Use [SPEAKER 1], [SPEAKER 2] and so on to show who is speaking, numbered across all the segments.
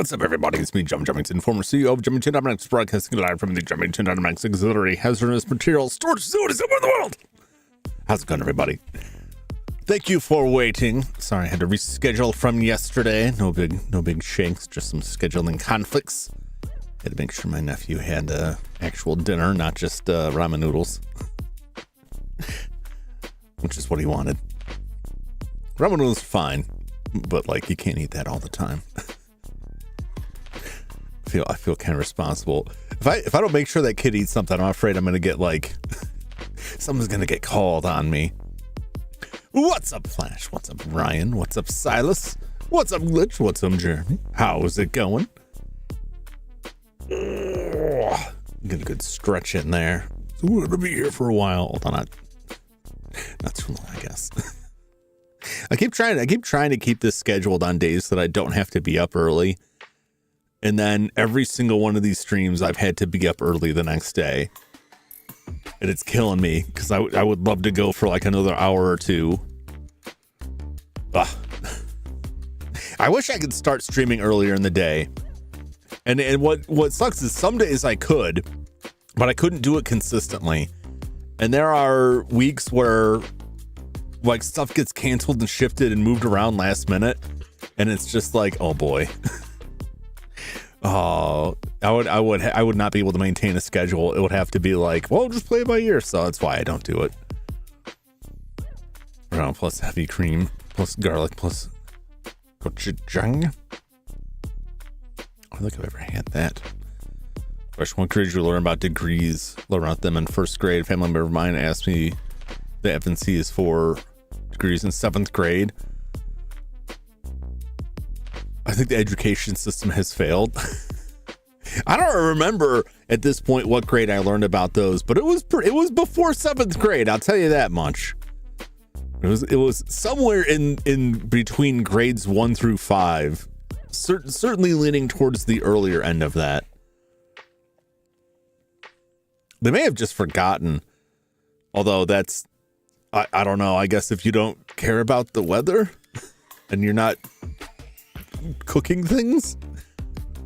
[SPEAKER 1] What's up, everybody? It's me, Jum Jumington, former CEO of Jumington Dynamics, broadcasting live from the Jumington Dynamics Auxiliary Hazardous Materials Storage Facility somewhere in the world. How's it going, everybody? Thank you for waiting. Sorry, I had to reschedule from yesterday. No big shakes, just some scheduling conflicts. Had to make sure my nephew had actual dinner, not just ramen noodles, which is what he wanted. Ramen noodles are fine, but like you can't eat that all the time. I feel kind of responsible. If I don't make sure that kid eats something, I'm afraid I'm gonna get like someone's gonna get called on me. What's up, Flash? What's up, Ryan? What's up, Silas? What's up, Glitch? What's up, Jeremy? How's it going? Get a good stretch in there. So we're gonna be here for a while. Although not too long, I guess. I keep trying to keep this scheduled on days that I don't have to be up early. And then every single one of these streams, I've had to be up early the next day. And it's killing me because I would love to go for like another hour or two. I wish I could start streaming earlier in the day. And what sucks is some days I could, but I couldn't do it consistently. And there are weeks where like stuff gets canceled and shifted and moved around last minute. And it's just like, oh boy. Oh, I would not be able to maintain a schedule. It would have to be like, well, just play it by ear. So that's why I don't do it. Plus heavy cream, plus garlic, plus gochujang. I don't think I've ever had that. Question: what grade did you learn about degrees? Learn about them in first grade. Family member of mine asked me the FNC is for degrees in 7th grade. I think the education system has failed. I don't remember at this point what grade I learned about those, but it was before 7th grade. I'll tell you that much. It was somewhere in between grades 1 through 5. Certainly leaning towards the earlier end of that. They may have just forgotten. Although that's, I don't know. I guess if you don't care about the weather and you're not cooking things.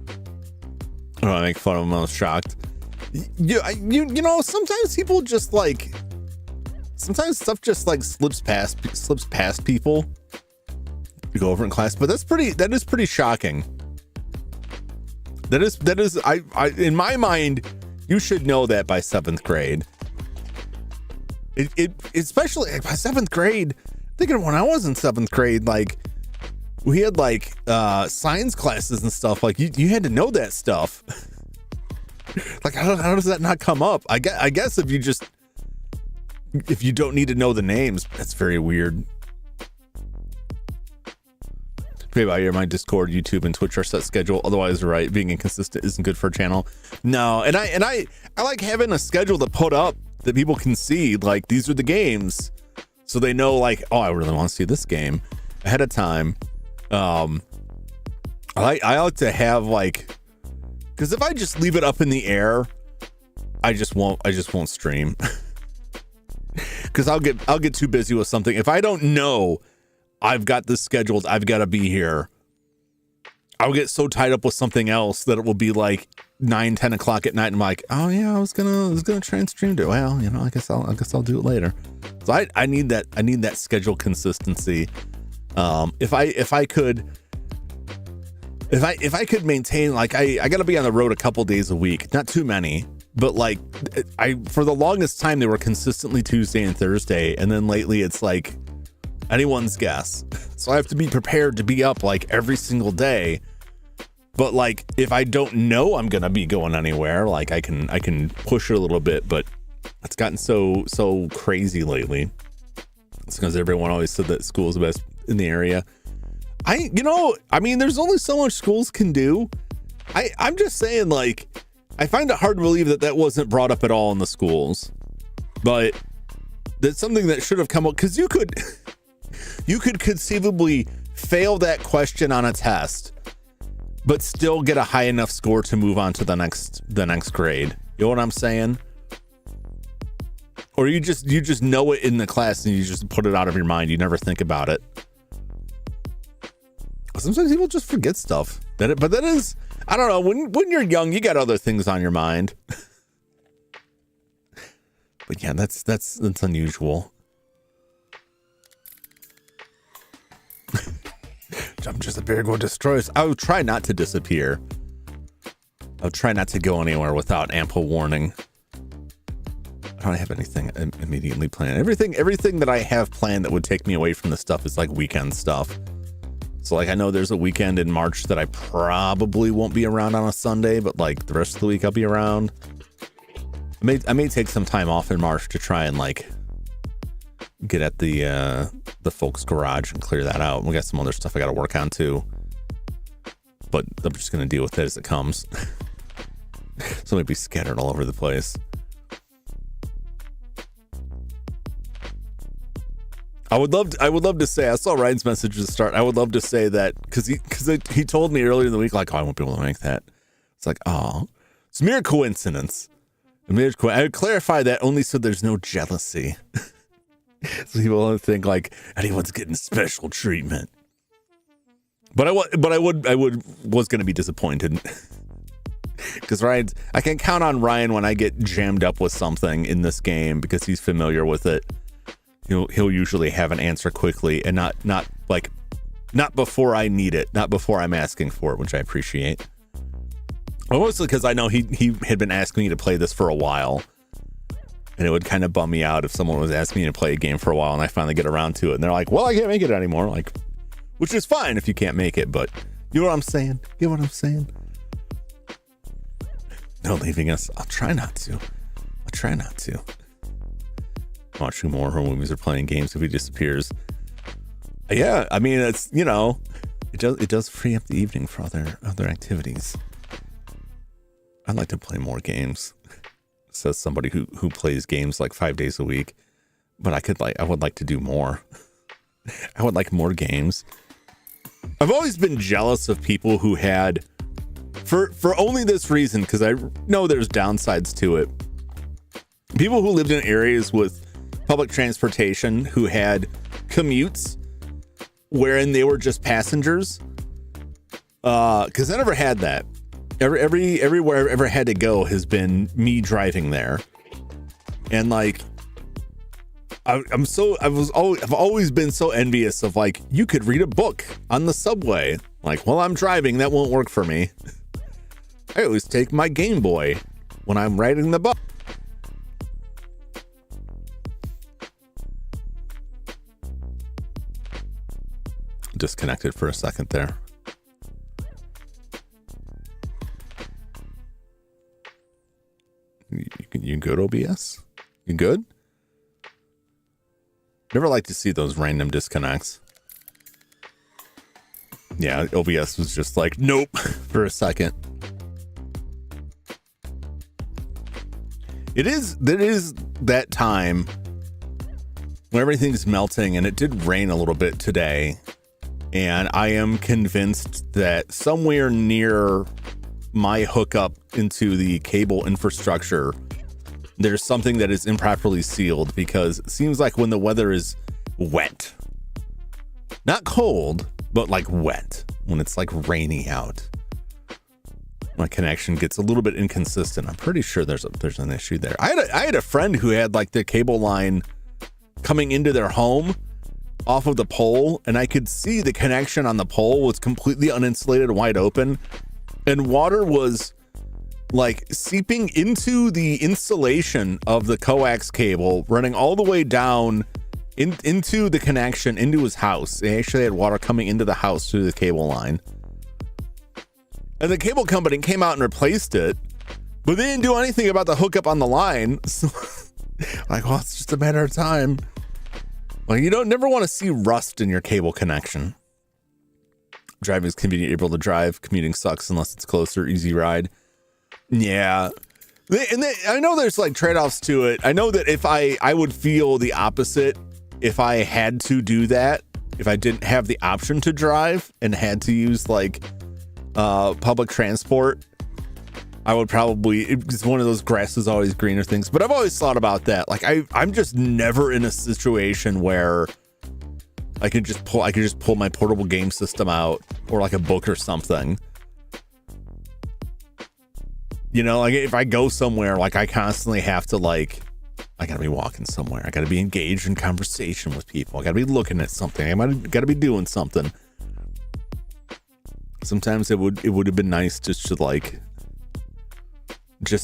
[SPEAKER 1] I don't know, I make fun of them. I was shocked. You know, sometimes people just like, sometimes stuff just like slips past people to go over in class, but that is pretty shocking. That is I in my mind, you should know that by 7th grade. It especially by 7th grade, thinking when I was in 7th grade, like we had like science classes and stuff. Like you had to know that stuff. Like how does that not come up? I guess if you don't need to know the names, that's very weird. Pay by year, my Discord, YouTube, and Twitch are set schedule. Otherwise, right, being inconsistent isn't good for a channel. No, and I like having a schedule to put up that people can see. Like these are the games, so they know. Like, oh, I really want to see this game ahead of time. I like to have like, because if I just leave it up in the air, I just won't stream. Because I'll get too busy with something. If I don't know I've got this scheduled, I've got to be here, I'll get so tied up with something else that it will be like 9-10 o'clock at night, and I'm like, oh yeah, I was gonna try and stream it. Well, you know, I guess I'll do it later. So I need that schedule consistency. If I could maintain, like I gotta be on the road a couple days a week, not too many, but like for the longest time they were consistently Tuesday and Thursday, and then lately it's like anyone's guess. So I have to be prepared to be up like every single day. But like if I don't know I'm gonna be going anywhere, like I can push it a little bit, but it's gotten so crazy lately. It's because everyone always said that school is the best in the area. I mean, there's only so much schools can do. I'm just saying, like, I find it hard to believe that wasn't brought up at all in the schools, but that's something that should have come up, because you could conceivably fail that question on a test, but still get a high enough score to move on to the next grade. You know what I'm saying? Or you just know it in the class and you just put it out of your mind. You never think about it. Sometimes people just forget stuff. But that is, I don't know, when you're young, you got other things on your mind. But yeah, that's unusual. I'm just a bear going to destroy us. I would try not to disappear. I would try not to go anywhere without ample warning. I don't have anything immediately planned. Everything that I have planned that would take me away from the stuff is like weekend stuff. So like I know there's a weekend in March that I probably won't be around on a Sunday, but like the rest of the week I'll be around. I may take some time off in March to try and like get at the folks' garage and clear that out. We got some other stuff I got to work on too, but I'm just gonna deal with it as it comes. So maybe scattered all over the place. I would love to say, I saw Ryan's message at the start. I would love to say that because he told me earlier in the week, like, oh, I won't be able to make that. It's like, oh, it's a mere coincidence. I would clarify that only so there's no jealousy. So people don't think like anyone's getting special treatment. But I was going to be disappointed because I can count on Ryan when I get jammed up with something in this game because he's familiar with it. He'll usually have an answer quickly and not before I need it, not before I'm asking for it, which I appreciate. Mostly because I know he had been asking me to play this for a while, and it would kind of bum me out if someone was asking me to play a game for a while and I finally get around to it and they're like, well, I can't make it anymore, like, which is fine if you can't make it, but you know what I'm saying? You know what I'm saying? No leaving us. I'll try not to. Watching more horror movies or playing games if he disappears. Yeah, I mean, it's, you know, it does free up the evening for other activities. I'd like to play more games. Says somebody who plays games like 5 days a week. But I would like to do more. I would like more games. I've always been jealous of people who had, for only this reason, because I know there's downsides to it. People who lived in areas with public transportation who had commutes wherein they were just passengers. Because I never had that. Everywhere I've ever had to go has been me driving there. And like, I've always been so envious of, like, you could read a book on the subway. Like, well, I'm driving, that won't work for me. I always take my Game Boy when I'm riding the bus. Disconnected for a second there. You good, OBS? You good? Never like to see those random disconnects. Yeah, OBS was just like, nope, for a second. There is that time when everything's melting, and it did rain a little bit today. And I am convinced that somewhere near my hookup into the cable infrastructure, there's something that is improperly sealed, because it seems like when the weather is wet, not cold, but like wet, when it's like rainy out, my connection gets a little bit inconsistent. I'm pretty sure there's an issue there. I had a friend who had like the cable line coming into their home off of the pole, and I could see the connection on the pole was completely uninsulated, wide open, and water was like seeping into the insulation of the coax cable, running all the way down into the connection into his house. They actually had water coming into the house through the cable line, and the cable company came out and replaced it, but they didn't do anything about the hookup on the line. So, like, well, it's just a matter of time. Well, you don't never want to see rust in your cable connection. Driving is convenient, able to drive. Commuting sucks unless it's closer, easy ride. Yeah. I know there's like trade-offs to it. I know that if I would feel the opposite if I had to do that, if I didn't have the option to drive and had to use like public transport, I would probably, it's one of those grass is always greener things. But I've always thought about that. Like I'm just never in a situation where I could just pull my portable game system out, or like a book or something. You know, like if I go somewhere, like I constantly have to, like, I gotta be walking somewhere. I gotta be engaged in conversation with people. I gotta be looking at something. I gotta be doing something. Sometimes it would have been nice just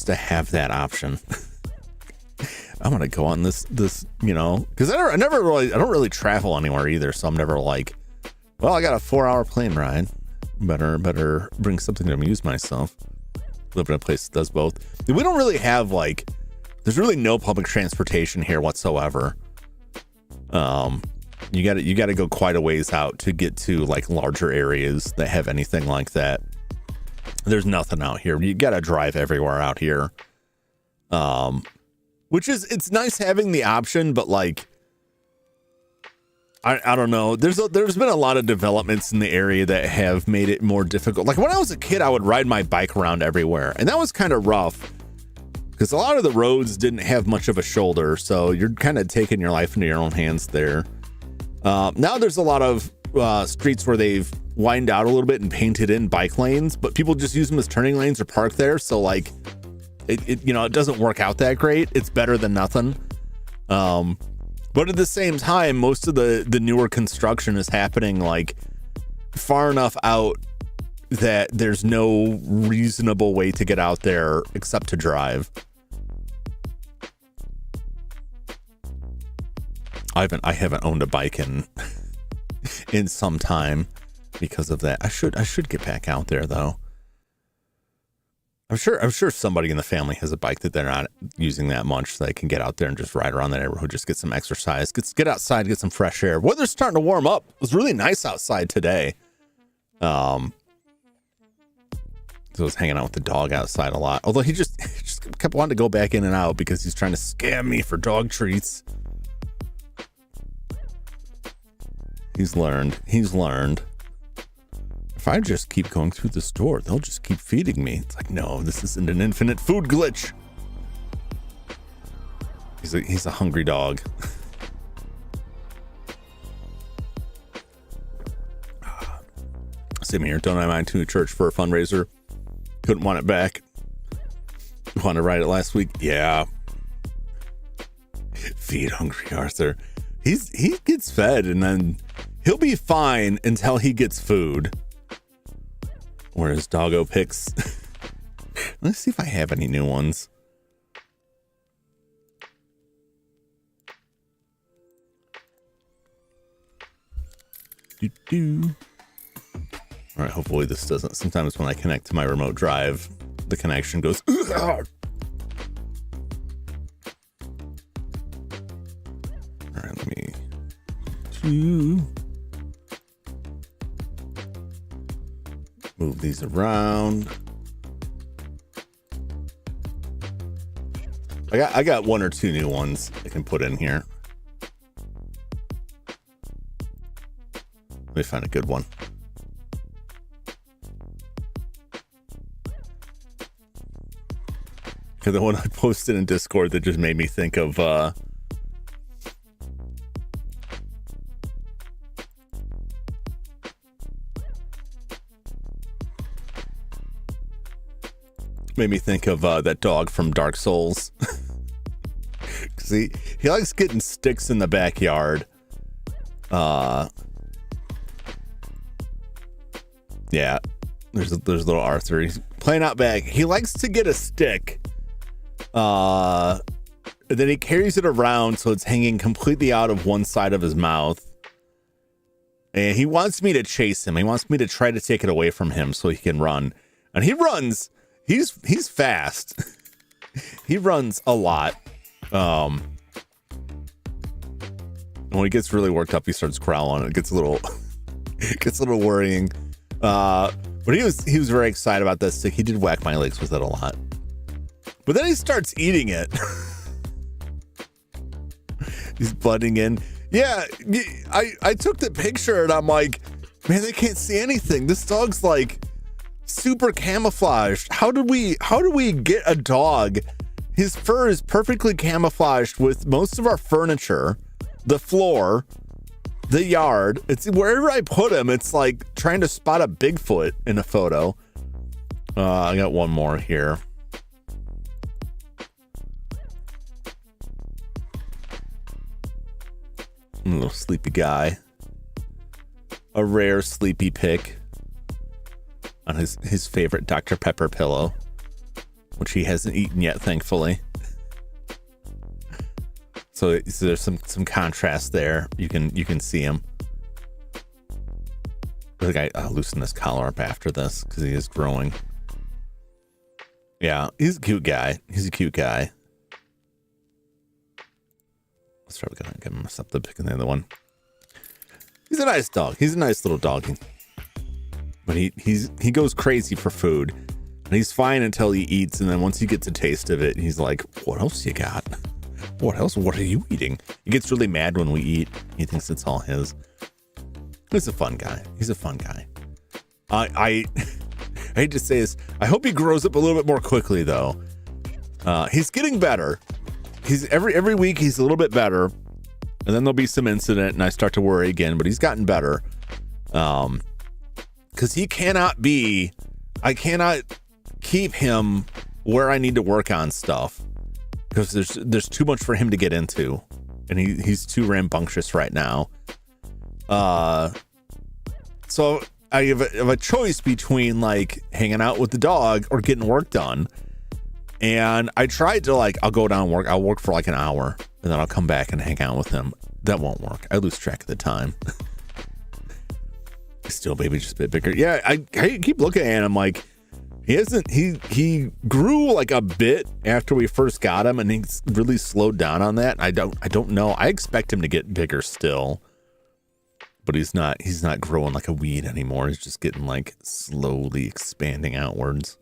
[SPEAKER 1] to have that option. I'm gonna go on this, you know, because I don't really travel anywhere either, so I'm never like, well, I got a 4-hour plane ride. Better bring something to amuse myself. Live in a place that does both. We don't really have, like, there's really no public transportation here whatsoever. You gotta go quite a ways out to get to like larger areas that have anything like that. There's nothing out here. You gotta drive everywhere out here. Which is, it's nice having the option, but like, I don't know. There's been a lot of developments in the area that have made it more difficult. Like when I was a kid, I would ride my bike around everywhere, and that was kind of rough because a lot of the roads didn't have much of a shoulder, so you're kind of taking your life into your own hands there. Now there's a lot of streets where they've widened out a little bit and painted in bike lanes, but people just use them as turning lanes or park there. So like, it doesn't work out that great. It's better than nothing. But at the same time, most of the newer construction is happening like far enough out that there's no reasonable way to get out there except to drive. I haven't owned a bike in some time because of that. I should get back out there though. I'm sure somebody in the family has a bike that they're not using that much, so they can get out there and just ride around the neighborhood, just get some exercise, get outside, get some fresh air. Weather's starting to warm up. It was really nice outside today. So I was hanging out with the dog outside a lot. Although he just kept wanting to go back in and out because he's trying to scam me for dog treats. He's learned. If I just keep going through the store, they'll just keep feeding me. It's like, no, this isn't an infinite food glitch. He's a hungry dog. Same here. Don't I mind to church for a fundraiser? Couldn't want it back. Want to ride it last week? Yeah. Feed hungry Arthur. He gets fed and then he'll be fine until he gets food. Whereas doggo picks. Let's see if I have any new ones. All right, hopefully this doesn't. Sometimes when I connect to my remote drive, the connection goes. All right, let me. Move these around. I got one or two new ones I can put in here. Let me find a good one. Because the one I posted in Discord that just made me think of that dog from Dark Souls. Cause he likes getting sticks in the backyard. Yeah, there's little Arthur. He's playing out back. He likes to get a stick. And then he carries it around so it's hanging completely out of one side of his mouth. And he wants me to chase him. He wants me to try to take it away from him so he can run. And he runs. He's fast. He runs a lot. When he gets really worked up, he starts growling. It gets a little worrying. But he was very excited about this stick. He did whack my legs with it a lot. But then he starts eating it. He's butting in. Yeah, I took the picture and I'm like, man, they can't see anything. This dog's like super camouflaged. How do we get a dog? His fur is perfectly camouflaged with most of our furniture, the floor, the yard. It's wherever I put him, it's like trying to spot a Bigfoot in a photo. I got one more here. A little sleepy guy. A rare sleepy pick on his favorite Dr. Pepper pillow, which he hasn't eaten yet, thankfully. So there's some contrast there. You can see him. I think I'll loosen this collar up after this because he is growing. Yeah, he's a cute guy. Let's try to get him something picking the other one. He's a nice dog. He's a nice little doggy. But he goes crazy for food. And he's fine until he eats, and then once he gets a taste of it, he's like, what else you got? What else? What are you eating? He gets really mad when we eat. He thinks it's all his. He's a fun guy. I hate to say this. I hope he grows up a little bit more quickly, though. He's getting better. He's every week he's a little bit better, and then there'll be some incident, and I start to worry again. But he's gotten better. Because I cannot keep him where I need to work on stuff because there's too much for him to get into, and he's too rambunctious right now. So I have a choice between like hanging out with the dog or getting work done. And I tried to I'll go down and work. I'll work for like an hour and then I'll come back and hang out with him. That won't work. I lose track of the time. Still baby, just a bit bigger. Yeah, I keep looking at him like He grew like a bit after we first got him, and he's really slowed down on that. I don't know. I expect him to get bigger still, but he's not growing like a weed anymore. He's just getting like slowly expanding outwards.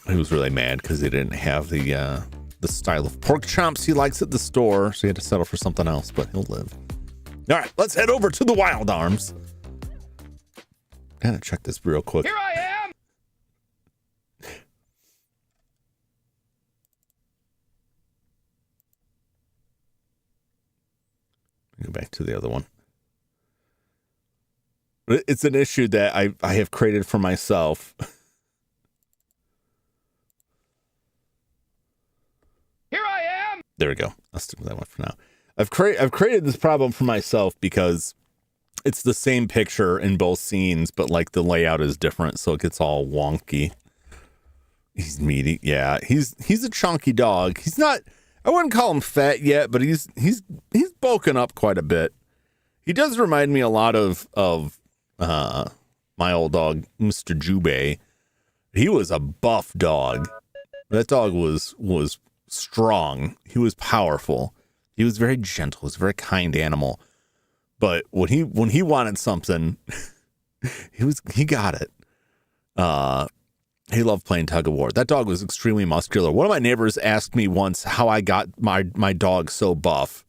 [SPEAKER 1] He was really mad because they didn't have the style of pork chops he likes at the store, so he had to settle for something else, but he'll live. All right, let's head over to the Wild Arms. Gotta check this real quick.
[SPEAKER 2] Here I am!
[SPEAKER 1] Go back to the other one. It's an issue that I have created for myself.
[SPEAKER 2] Here I am!
[SPEAKER 1] There we go. I'll stick with that one for now. I've created this problem for myself because it's the same picture in both scenes, but like the layout is different, so it gets all wonky. He's meaty. Yeah, he's a chunky dog. He's not, I wouldn't call him fat yet, but he's bulking up quite a bit. He does remind me a lot of my old dog, Mr. Jubei. He was a buff dog. That dog was strong. He was powerful. He was very gentle. He was a very kind animal. But when he wanted something, he got it. He loved playing tug of war. That dog was extremely muscular. One of my neighbors asked me once how I got my dog so buff,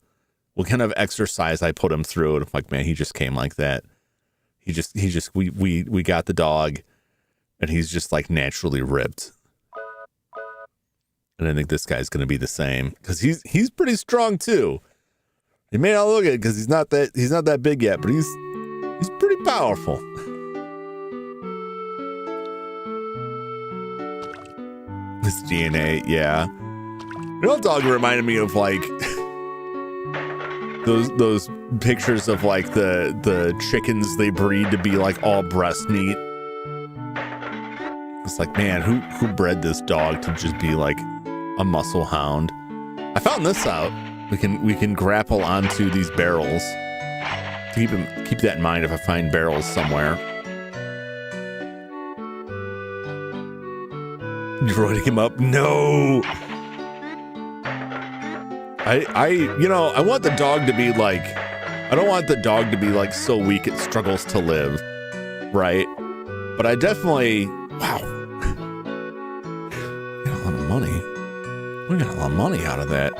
[SPEAKER 1] what kind of exercise I put him through. And I'm like, man, he just came like that. We got the dog, and he's just like naturally ripped. And I think this guy's going to be the same because he's pretty strong too. He may not look it because he's not that big yet, but he's pretty powerful. His DNA, yeah. You know, dog reminded me of like those pictures of like the chickens they breed to be like all breast meat. It's like, man, who bred this dog to just be like a muscle hound? I found this out. We can grapple onto these barrels. Keep that in mind if I find barrels somewhere. You're rolling him up? No. I want the dog to be like, I don't want the dog to be like so weak it struggles to live, right? But I definitely, wow. We got a lot of money. We got a lot of money out of that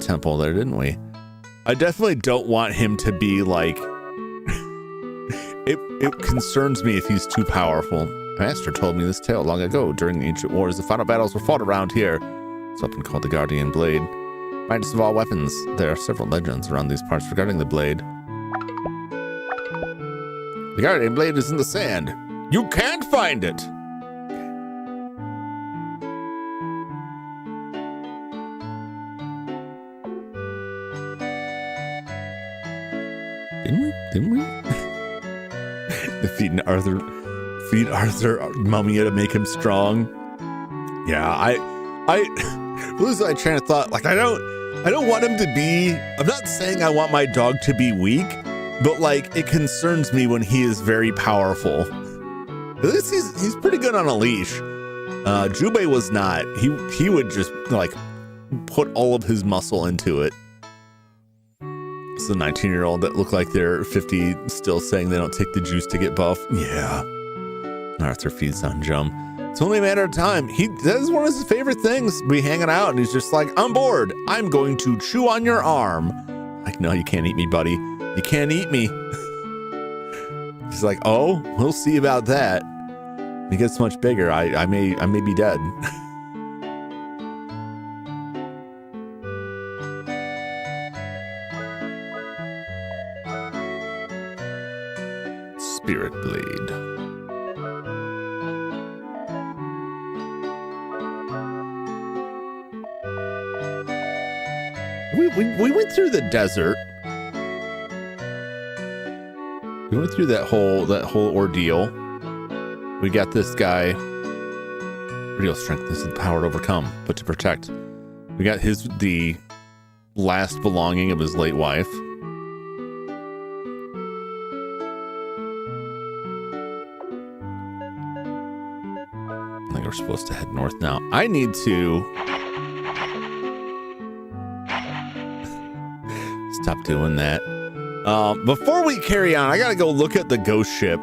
[SPEAKER 1] temple there, didn't we? I definitely don't want him to be like, it concerns me if he's too powerful. Master told me this tale long ago. During the ancient wars, the final battles were fought around here. It's often called the Guardian Blade. Mightiest of all weapons. There are several legends around these parts regarding the blade. The Guardian Blade is in the sand. You can't find it! Didn't we? Defeating Arthur Mummy to make him strong. Yeah, I lose my train of thought. Like I don't want him to be, I'm not saying I want my dog to be weak, but like it concerns me when he is very powerful. At least he's pretty good on a leash. Jubei was not. He would just like put all of his muscle into it. It's a 19-year-old that look like they're 50 still saying they don't take the juice to get buff. Yeah. Arthur feeds on Jum. It's only a matter of time. That is one of his favorite things. We hanging out and he's just like, I'm bored. I'm going to chew on your arm. Like, no, you can't eat me, buddy. You can't eat me. He's like, oh, we'll see about that. When he gets much bigger, I may be dead. Spirit Blade. We went through the desert. We went through that whole ordeal. We got this guy. Real strength is the power to overcome, but to protect. We got the last belonging of his late wife. think we're supposed to head north now. I need to stop doing that. Before we carry on, I gotta go look at the ghost ship,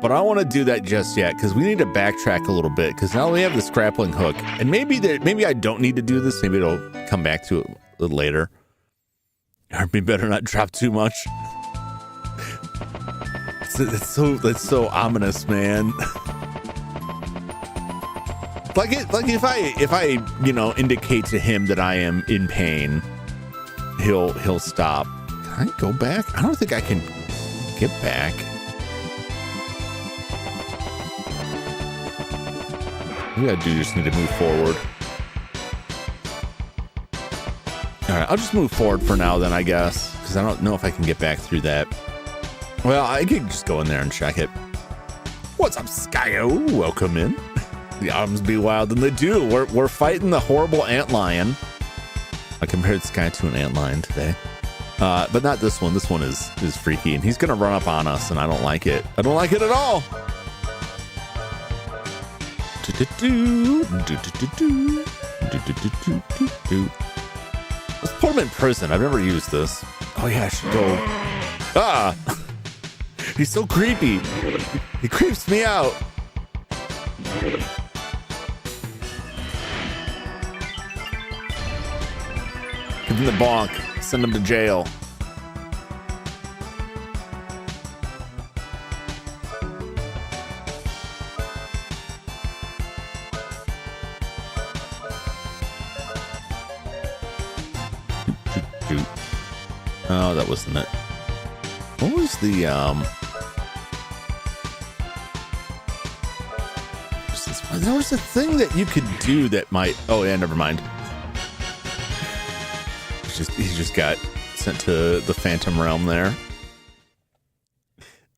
[SPEAKER 1] but I don't want to do that just yet because we need to backtrack a little bit because now we have this grappling hook, and maybe I don't need to do this. Maybe it'll come back to it a little later. Or we better not drop too much. That's so ominous, man. Like if I indicate to him that I am in pain, he'll stop. Can I go back? I don't think I can get back. Maybe I do just need to move forward. All right, I'll just move forward for now then, I guess, because I don't know if I can get back through that. Well, I could just go in there and check it. What's up, Skyo? Welcome in. The autumns be wild, and they do. We're fighting the horrible antlion. I compared this guy to an antlion today, but not this one. This one is freaky, and he's gonna run up on us, and I don't like it. I don't like it at all. Let's put him in prison. I've never used this. Oh yeah, I should go. Ah, he's so creepy. He creeps me out. Give him the bonk. Send him to jail. Oh, that wasn't it. What was the there was a thing that you could do that might, oh yeah, never mind. He just got sent to the Phantom Realm there.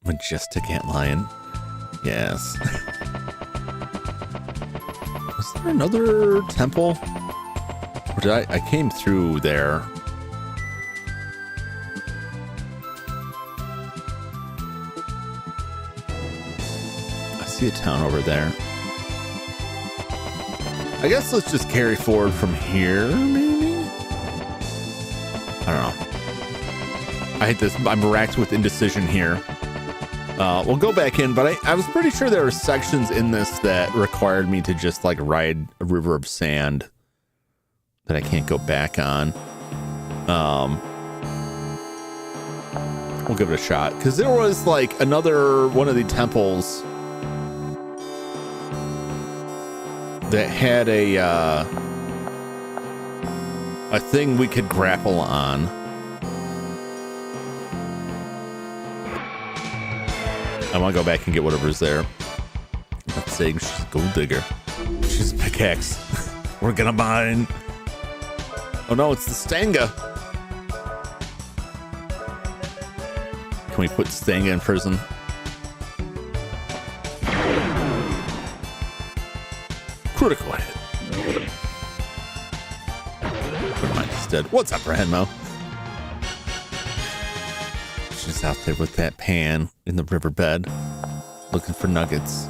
[SPEAKER 1] Majestic Antlion. Yes. Was there another temple? Or did I came through there. I see a town over there. I guess let's just carry forward from here, maybe? I don't know. I hate this. I'm racked with indecision here. We'll go back in, but I was pretty sure there were sections in this that required me to just like ride a river of sand that I can't go back on. We'll give it a shot because there was like another one of the temples that had a thing we could grapple on. I want to go back and get whatever's there. I'm not saying she's a gold digger. She's a pickaxe. We're gonna mine. Oh no, it's the Stanga. Can we put Stanga in prison? Critical hit. Never mind, he's dead. What's up, Renmo? She's out there with that pan in the riverbed, looking for nuggets.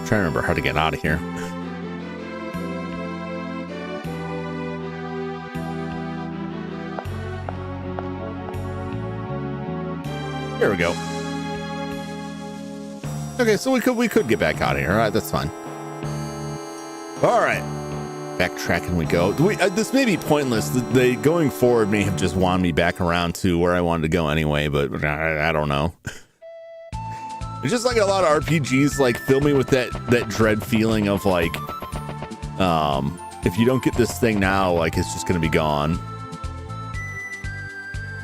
[SPEAKER 1] Trying to remember how to get out of here. There we go. Okay, so we could get back out of here. All right, that's fine. All right, backtracking we go. This may be pointless. They going forward may have just wound me back around to where I wanted to go anyway, but I don't know. It's just like a lot of RPGs like fill me with that dread feeling of like, if you don't get this thing now, like it's just gonna be gone.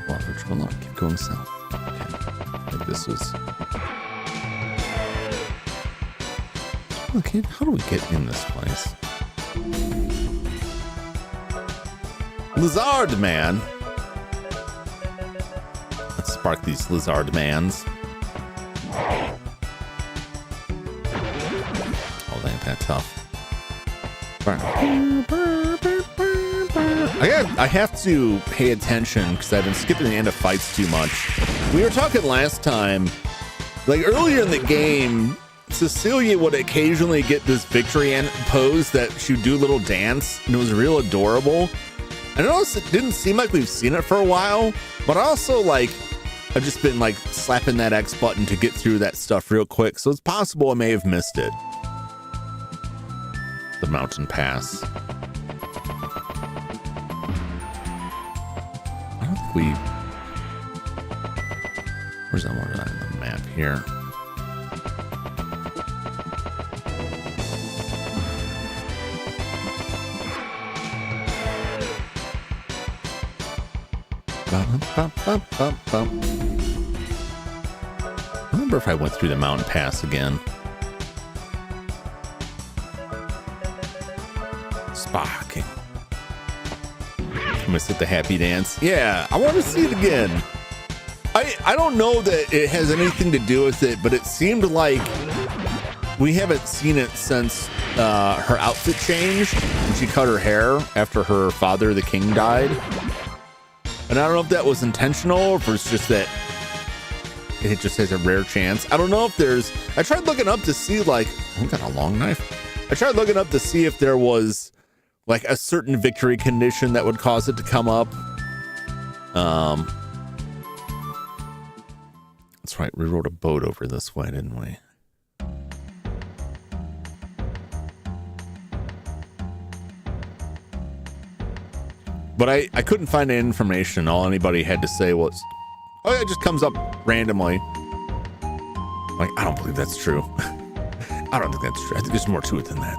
[SPEAKER 1] Well, virtual lock, keep going south. Okay, like this was. Okay, how do we get in this place? Lizard Man. Let's spark these lizard mans. Oh, they ain't that tough. I have to pay attention because I've been skipping the end of fights too much. We were talking last time, like earlier in the game, Cecilia would occasionally get this vtuberEN pose that she would do a little dance, and it was real adorable. I noticed it didn't seem like we've seen it for a while, but also like I've just been like slapping that X button to get through that stuff real quick, so it's possible I may have missed it. The mountain pass. I don't think we... Where's that one on the map here? I remember if I went through the mountain pass again. Sparking. I'm gonna sit the happy dance. Yeah, I want to see it again. I don't know that it has anything to do with it, but it seemed like we haven't seen it since her outfit changed when she cut her hair after her father, the king, died. And I don't know if that was intentional or if it's just that it just has a rare chance. I don't know if there's... I tried looking up to see, like... Oh, got a long knife. I tried looking up to see if there was, like, a certain victory condition that would cause it to come up. That's right. We rode a boat over this way, didn't we? But I couldn't find any information. All anybody had to say was, oh, yeah, it just comes up randomly. Like, I don't believe that's true. I don't think that's true. I think there's more to it than that.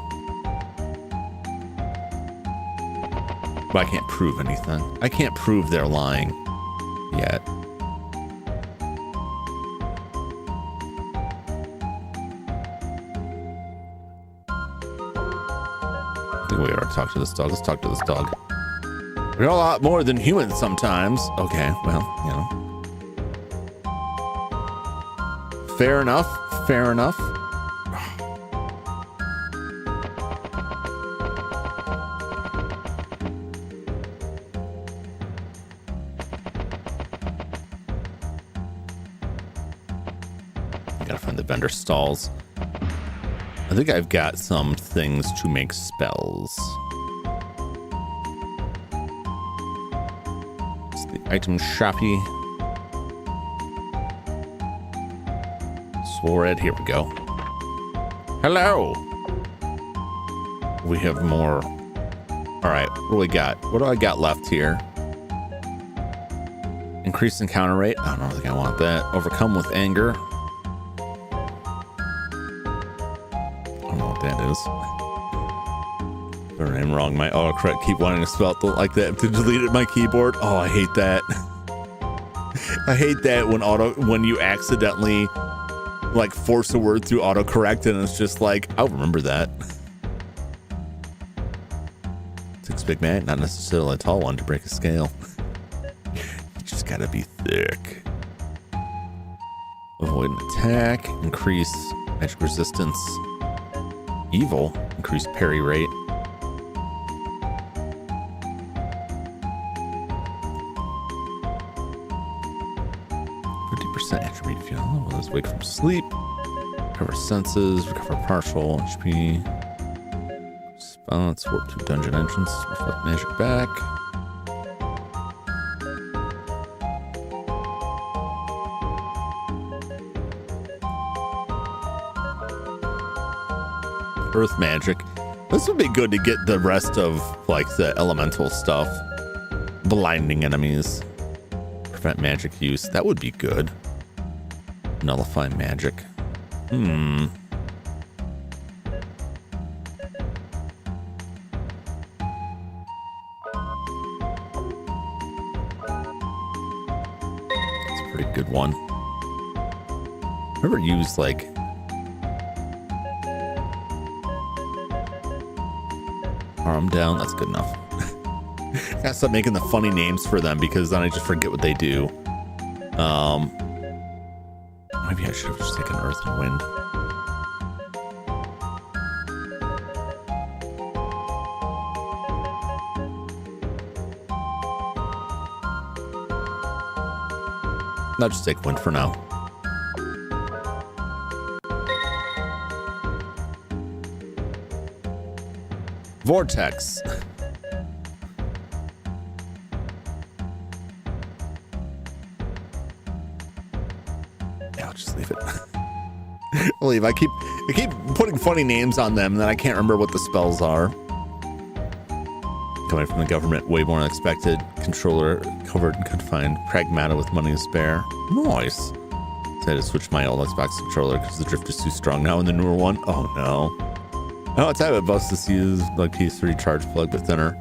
[SPEAKER 1] But I can't prove anything. I can't prove they're lying yet. I think we ought to talk to this dog. Let's talk to this dog. We're a lot more than humans sometimes. Okay, well, you know. Fair enough. Fair enough. I gotta find the vendor stalls. I think I've got some things to make spells. Item shoppy. Swored. Here we go. Hello. We have more. All right. What do we got? What do I got left here? Increase encounter rate. I don't think I want that. Overcome with anger. I don't know what that is. Her name wrong. My autocorrect keep wanting to spell it like that to delete it my keyboard. Oh, I hate that. I hate that when you accidentally like force a word through autocorrect and it's just like, I'll remember that. 6 Big Mac, not necessarily a tall one to break a scale. You just gotta be thick. Avoid an attack, increase magic resistance. Evil, increase parry rate. 50% attribute fuel. Let's wake from sleep. Recover senses. Recover partial HP. Response. Warp through dungeon entrance. Reflect magic back. Earth magic. This would be good to get the rest of like the elemental stuff. Blinding enemies. Prevent magic use. That would be good. Nullify magic. It's a pretty good one. Ever use like arm down? That's good enough. Gotta stop making the funny names for them because then I just forget what they do. Maybe I should have just taken Earth and Wind. I'll just take Wind for now. Vortex. Yeah, I'll just leave it. I'll leave. I keep putting funny names on them, and then I can't remember what the spells are. Coming from the government, way more unexpected. Controller covered and confined. Pragmata with money to spare. Nice. So I had to switch my old Xbox controller because the drift is too strong now in the newer one. Oh no. Oh, it's a bus to see is like PS3 charge plug but thinner.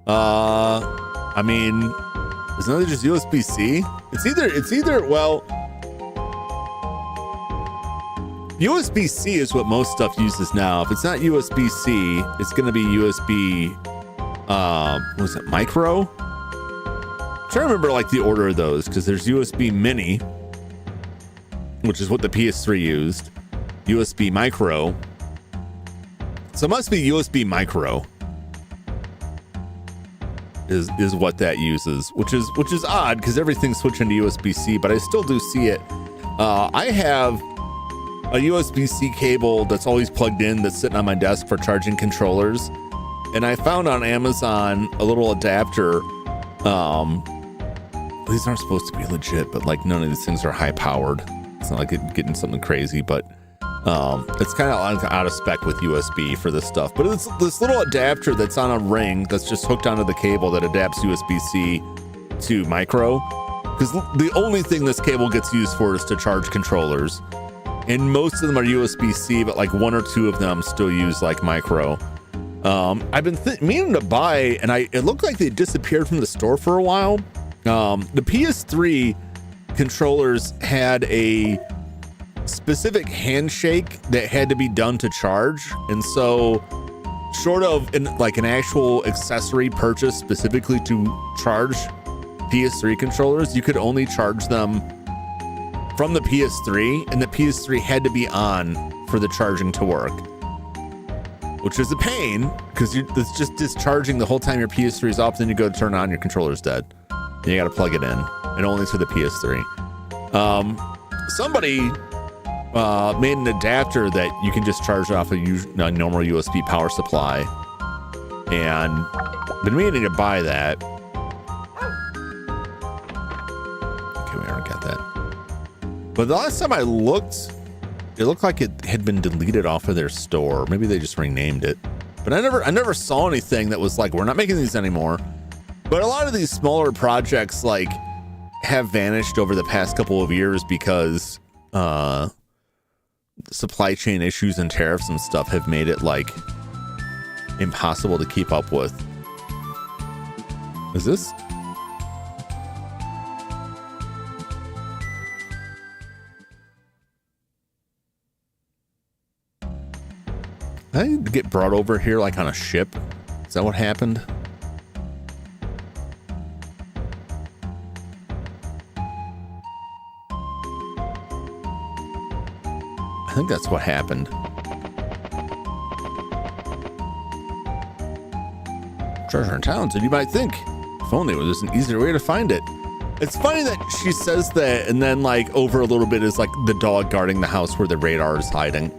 [SPEAKER 1] I mean, isn't it just USB-C? It's either well, USB-C is what most stuff uses now. If it's not USB-C, it's gonna be USB what was it, micro? I'm trying to remember like the order of those because there's USB mini, which is what the PS3 used, USB micro. So it must be USB micro is what that uses, which is odd because everything's switching to USB-C, but I still do see it. I have a USB-C cable that's always plugged in that's sitting on my desk for charging controllers. And I found on Amazon a little adapter. These aren't supposed to be legit, but like none of these things are high powered. It's not like getting something crazy, but it's kind of out of spec with USB for this stuff. But it's this little adapter that's on a ring that's just hooked onto the cable that adapts USB-C to micro. Because the only thing this cable gets used for is to charge controllers. And most of them are USB-C, but like one or two of them still use like micro. I've been meaning to buy, and it looked like they disappeared from the store for a while. The PS3 controllers had a specific handshake that had to be done to charge, and so short of like an actual accessory purchase specifically to charge PS3 controllers, you could only charge them from the PS3, and the PS3 had to be on for the charging to work, which is a pain because it's just discharging the whole time your PS3 is off. Then you go to turn it on, your controller's dead. And you got to plug it in, and only to the PS3. Somebody made an adapter that you can just charge off a normal USB power supply, and been meaning to buy that. Okay, we already got that. But the last time I looked, it looked like it had been deleted off of their store. Maybe they just renamed it. But I never saw anything that was like, we're not making these anymore. But a lot of these smaller projects like have vanished over the past couple of years because supply chain issues and tariffs and stuff have made it like impossible to keep up with. Is this? Did I get brought over here like on a ship? Is that what happened? I think that's what happened. Treasure in Townsend, you might think. If only there was an easier way to find it. It's funny that she says that, and then like over a little bit is like the dog guarding the house where the radar is hiding.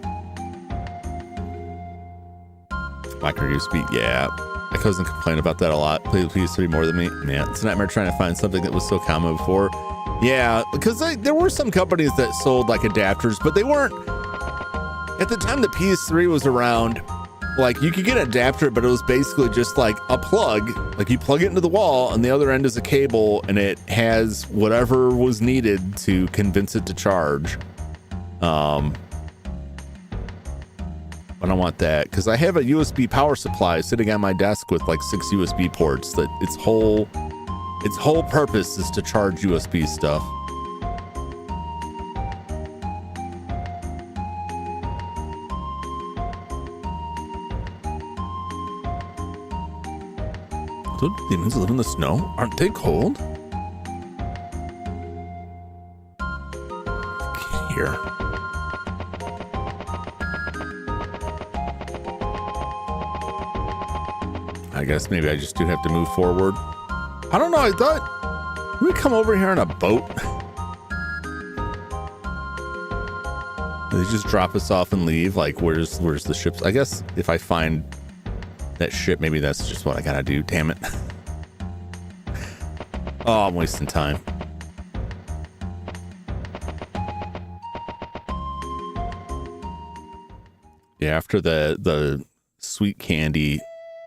[SPEAKER 1] Micro USB, yeah. My cousin complained about that a lot. Please 3 more than me. Man, it's a nightmare trying to find something that was so common before. Yeah, because there were some companies that sold like adapters, but they weren't. At the time the PS3 was around, like you could get an adapter, but it was basically just like a plug. Like you plug it into the wall, and the other end is a cable, and it has whatever was needed to convince it to charge. I don't want that because I have a USB power supply sitting on my desk with like 6 USB ports that its whole purpose is to charge USB stuff. Do demons live in the snow? Aren't they cold? Here. I guess maybe I just do have to move forward. I don't know. I thought we come over here on a boat. They just drop us off and leave. Like, where's the ships? I guess if I find that ship, maybe that's just what I gotta do. Damn it. Oh, I'm wasting time. Yeah, after the sweet candy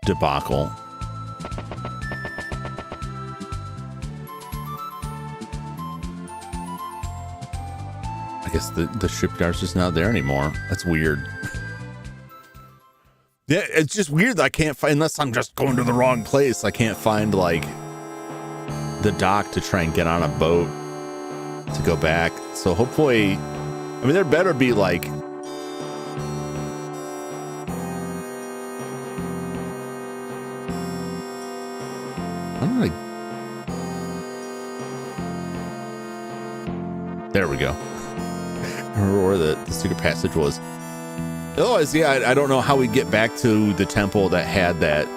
[SPEAKER 1] debacle. I guess the shipyard's just not there anymore. That's weird. Yeah, it's just weird that I can't find, unless I'm just going to the wrong place, I can't find like the dock to try and get on a boat to go back. So hopefully, I mean, there better be like, there we go. Remember where the secret passage was. Otherwise, yeah, I don't know how we get back to the temple that had that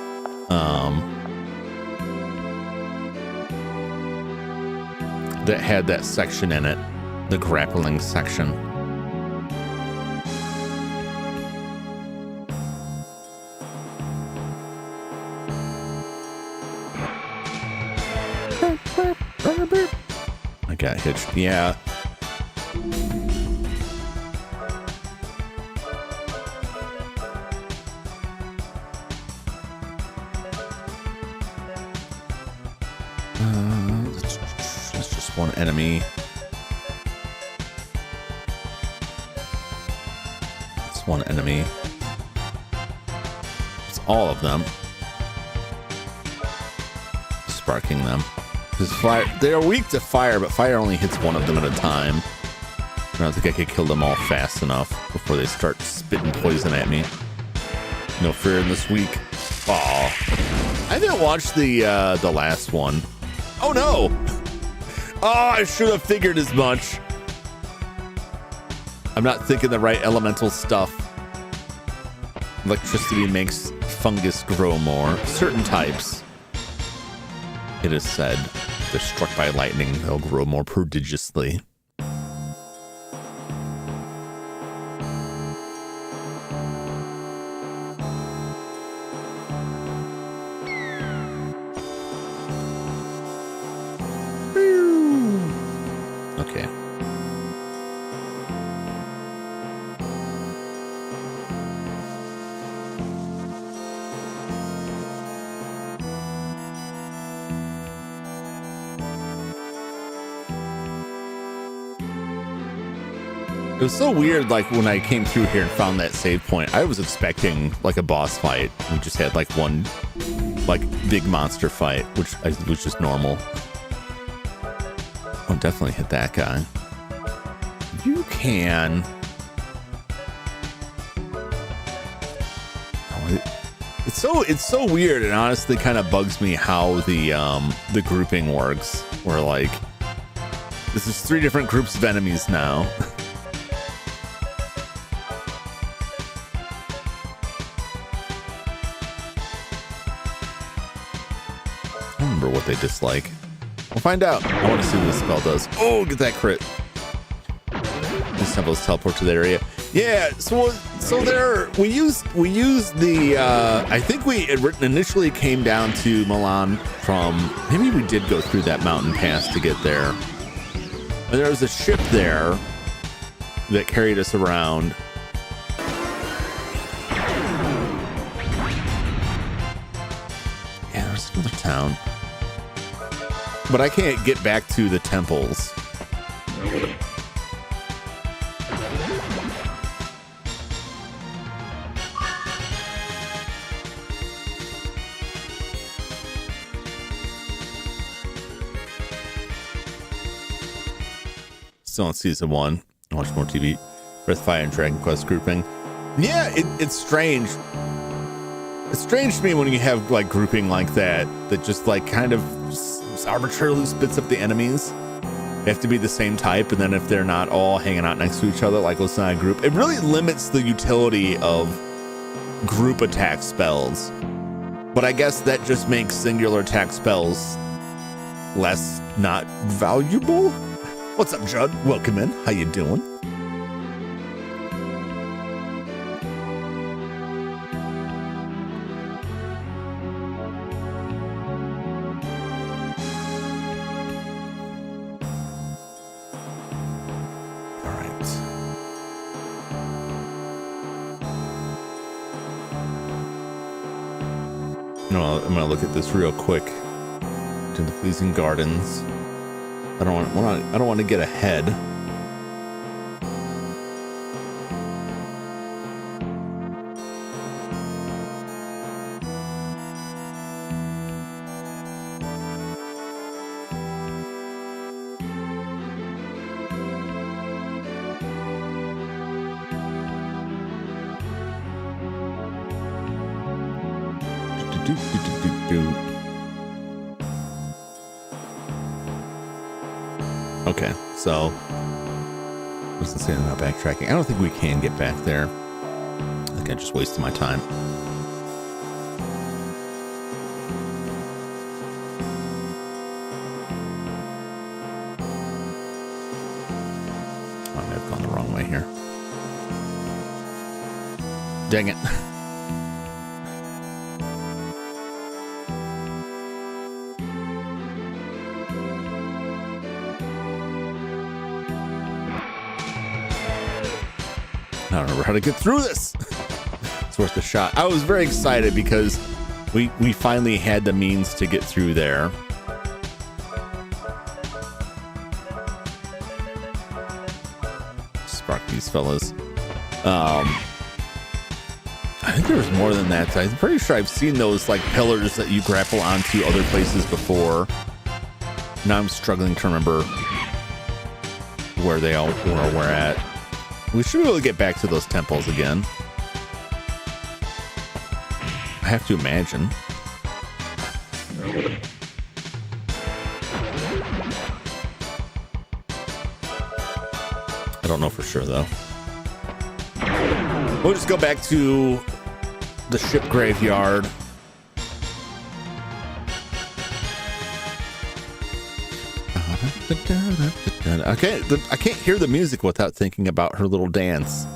[SPEAKER 1] section in it, the grappling section. I got hitched. Yeah. That's just one enemy. It's one enemy. It's all of them. Sparking them. Because fire, they are weak to fire, but fire only hits one of them at a time. I don't think I could kill them all fast enough before they start spitting poison at me. No fear in this week. Aw. I didn't watch the last one. Oh no! Oh, I should have figured as much. I'm not thinking the right elemental stuff. Electricity makes fungus grow more. Certain types, it is said, if they're struck by lightning, they'll grow more prodigiously. Okay. It was so weird, like when I came through here and found that save point, I was expecting like a boss fight. We just had like one like big monster fight, which was just normal. Oh, definitely hit that guy. You can. Oh, it's so weird, and honestly kind of bugs me how the grouping works. Where like this is 3 different groups of enemies now. I don't remember what they dislike. We'll find out. I want to see what this spell does. Oh, get that crit. These temples teleport to the area. Yeah, so there we used the I think we initially came down to Milan from, maybe we did go through that mountain pass to get there. And there was a ship there that carried us around. Yeah, there's another town. But I can't get back to the temples. Still on season 1. Watch more TV. Breath of Fire and Dragon Quest grouping. Yeah, it's strange. It's strange to me when you have like grouping like that just like kind of arbitrarily splits up the enemies. They have to be the same type, and then if they're not all hanging out next to each other, like it's not a group, it really limits the utility of group attack spells. But I guess that just makes singular attack spells less not valuable. What's up, Judd? Welcome in. How you doing? I'm gonna look at this real quick. To the pleasing gardens. I don't want to get ahead. Okay, so what's the saying about backtracking? I don't think we can get back there. I think I just wasted my time. I may have gone the wrong way here. Dang it. I don't remember how to get through this. It's worth a shot. I was very excited because we finally had the means to get through there. Spark these fellas. I think there was more than that. I'm pretty sure I've seen those like pillars that you grapple onto other places before. Now I'm struggling to remember where they all were or where at. We should be able to get back to those temples again. I have to imagine. I don't know for sure, though. We'll just go back to the ship graveyard. I can't hear the music without thinking about her little dance.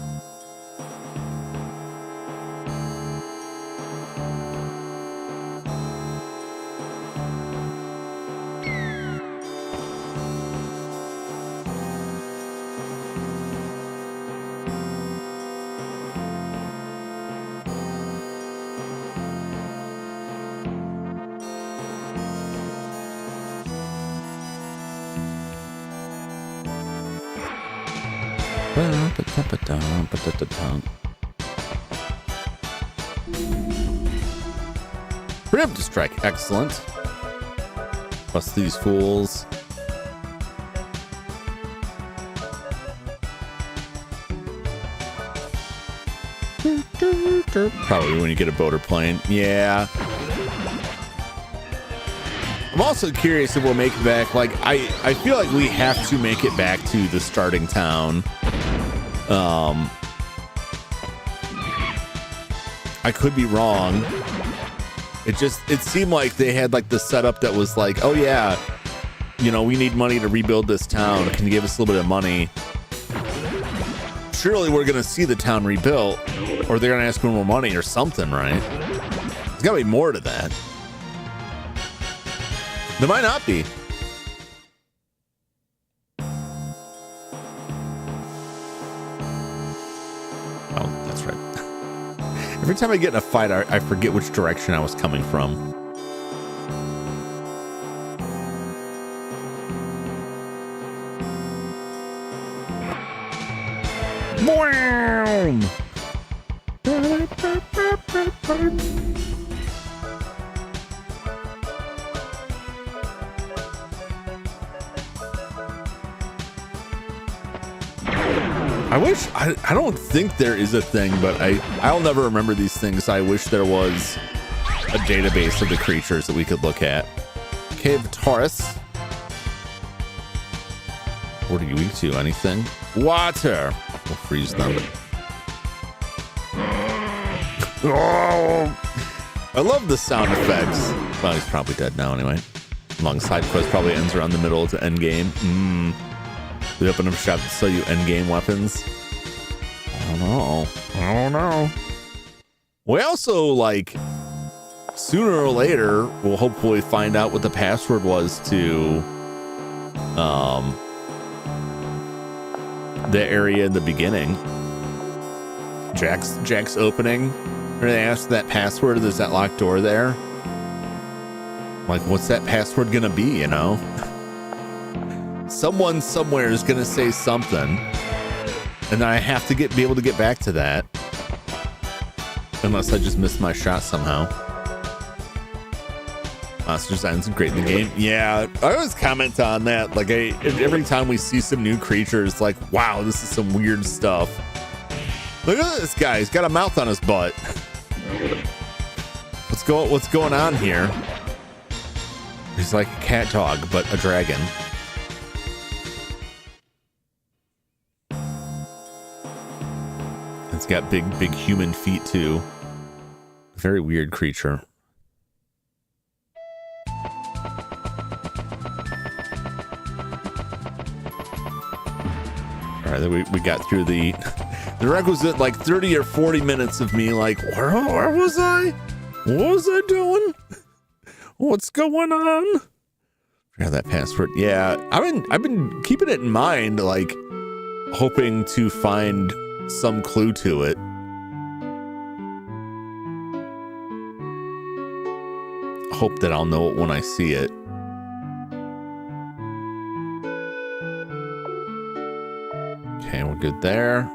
[SPEAKER 1] Preemptive strike, excellent. Bust these fools. Probably when you get a boat or plane. Yeah. I'm also curious if we'll make it back. Like, I feel like we have to make it back to the starting town. I could be wrong. It seemed like they had like the setup that was like, oh yeah, you know, we need money to rebuild this town. Can you give us a little bit of money? Surely we're gonna see the town rebuilt, or they're gonna ask for more money or something, right? There's gotta be more to that. There might not be. Oh, that's right. Every time I get in a fight, I forget which direction I was coming from. Boom! I don't think there is a thing, but I'll never remember these things. I wish there was a database of the creatures that we could look at. Cave Taurus. What are you weak to? Anything? Water. We'll freeze them. Oh, I love the sound effects. Well, he's probably dead now anyway. Long side quest probably ends around the middle to end game. We open up a shop to sell you end game weapons. I don't know. We also, like, sooner or later, we'll hopefully find out what the password was to the area in the beginning. Jack's opening. Where they asked that password, there's that locked door there. Like, what's that password gonna be, you know? Someone somewhere is gonna say something, and I have to be able to get back to that. Unless I just missed my shot somehow. Monster designs great in the game. Yeah, I always comment on that. Like, every time we see some new creatures, like, wow, this is some weird stuff. Look at this guy. He's got a mouth on his butt. What's going on here? He's like a cat dog, but a dragon. It's got big human feet too. Very weird creature. All right, we got through the requisite like 30 or 40 minutes of me like, where was I? What was I doing? What's going on? Forgot that password. Yeah, I've been keeping it in mind, like hoping to find some clue to it. Hope that I'll know it when I see it. Okay, we're good there.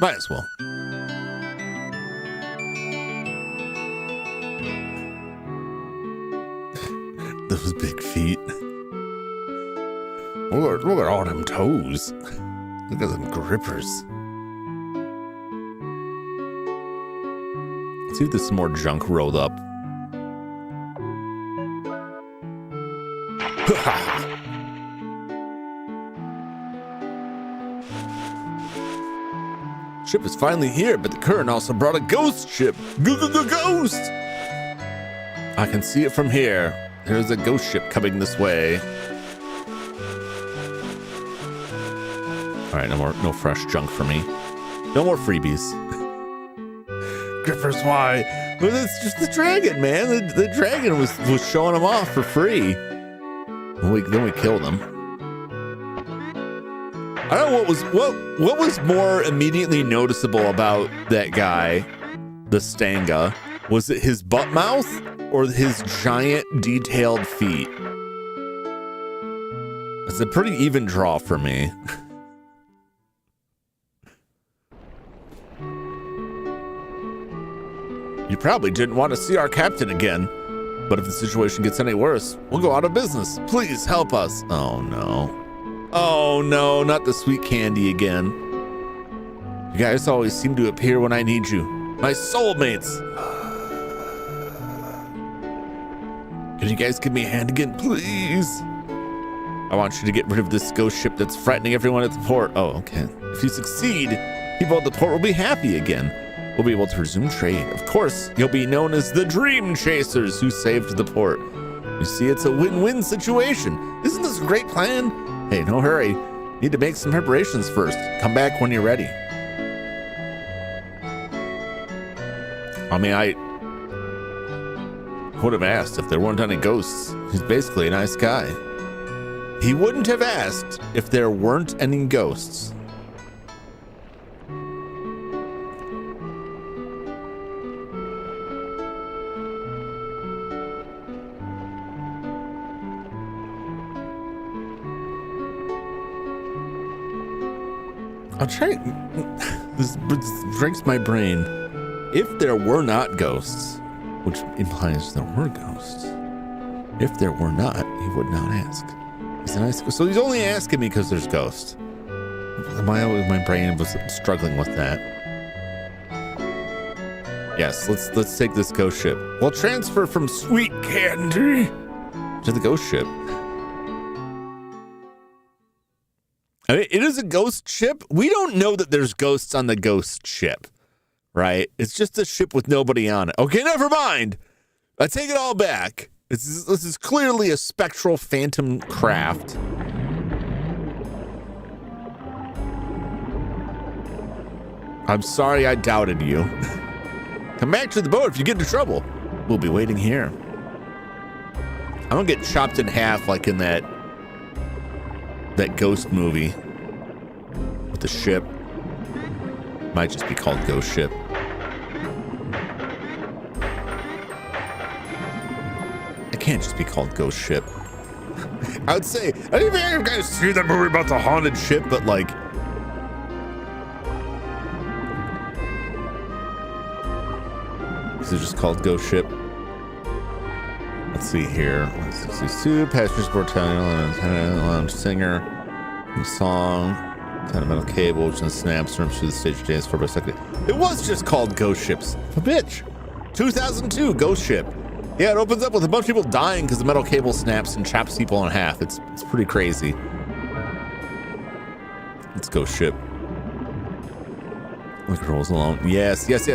[SPEAKER 1] Might as well. Those big feet. Look at all them toes. Look at them grippers. Let's see if there's some more junk rolled up. Ship is finally here, but the current also brought a ghost ship. Ghost! I can see it from here. There's a ghost ship coming this way. All right, no fresh junk for me. No more freebies. Grippers, why? Well, it's just the dragon, man. The dragon was showing them off for free. Then we killed him. I don't know what was more immediately noticeable about that guy, the Stanga. Was it his butt mouth or his giant detailed feet? It's a pretty even draw for me. You probably didn't want to see our captain again, but if the situation gets any worse, we'll go out of business. Please help us. Oh no. Oh no, not the sweet candy again. You guys always seem to appear when I need you. My soulmates. Can you guys give me a hand again, please? I want you to get rid of this ghost ship that's frightening everyone at the port. Oh, okay. If you succeed, people at the port will be happy again. We'll be able to resume trade. Of course, you'll be known as the Dream Chasers who saved the port. You see, it's a win-win situation. Isn't this a great plan? Hey, no hurry. Need to make some preparations first. Come back when you're ready. I mean, I would have asked if there weren't any ghosts. He's basically a nice guy. He wouldn't have asked if there weren't any ghosts. I'll try. This breaks my brain. If there were not ghosts, which implies there were ghosts. If there were not, he would not ask. So he's only asking me because there's ghosts. My brain was struggling with that. Yes, let's take this ghost ship. We'll transfer from sweet candy to the ghost ship. I mean, it is a ghost ship. We don't know that there's ghosts on the ghost ship, right? It's just a ship with nobody on it. Okay, never mind. I take it all back. This is clearly a spectral phantom craft. I'm sorry I doubted you. Come back to the boat if you get into trouble. We'll be waiting here. I'm gonna get chopped in half like in that ghost movie with the ship. Might just be called Ghost Ship. It can't just be called Ghost Ship. I would say, I didn't even guys see that movie about the haunted ship, but like, is it just called Ghost Ship? Let's see here. Let's see. Passengers board lounge singer, song, kind of metal cable, which then snaps runs through the stage dance for a second. It was just called Ghost Ships. A bitch. 2002 Ghost Ship. Yeah, it opens up with a bunch of people dying because the metal cable snaps and chops people in half. It's pretty crazy. Let's Ghost Ship. Look, rolls along. Yes. Yes,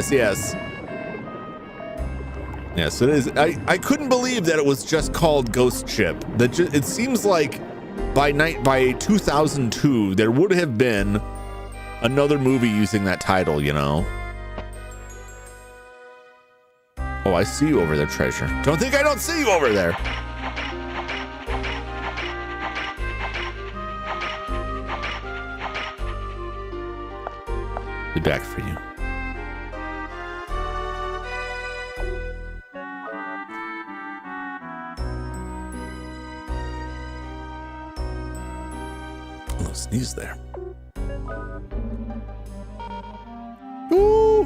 [SPEAKER 1] it is. I couldn't believe that it was just called Ghost Ship. It seems like by 2002 there would have been another movie using that title, you know. Oh, I see you over there, treasure. Don't think I don't see you over there. Be back for you. Sneeze there. Ooh.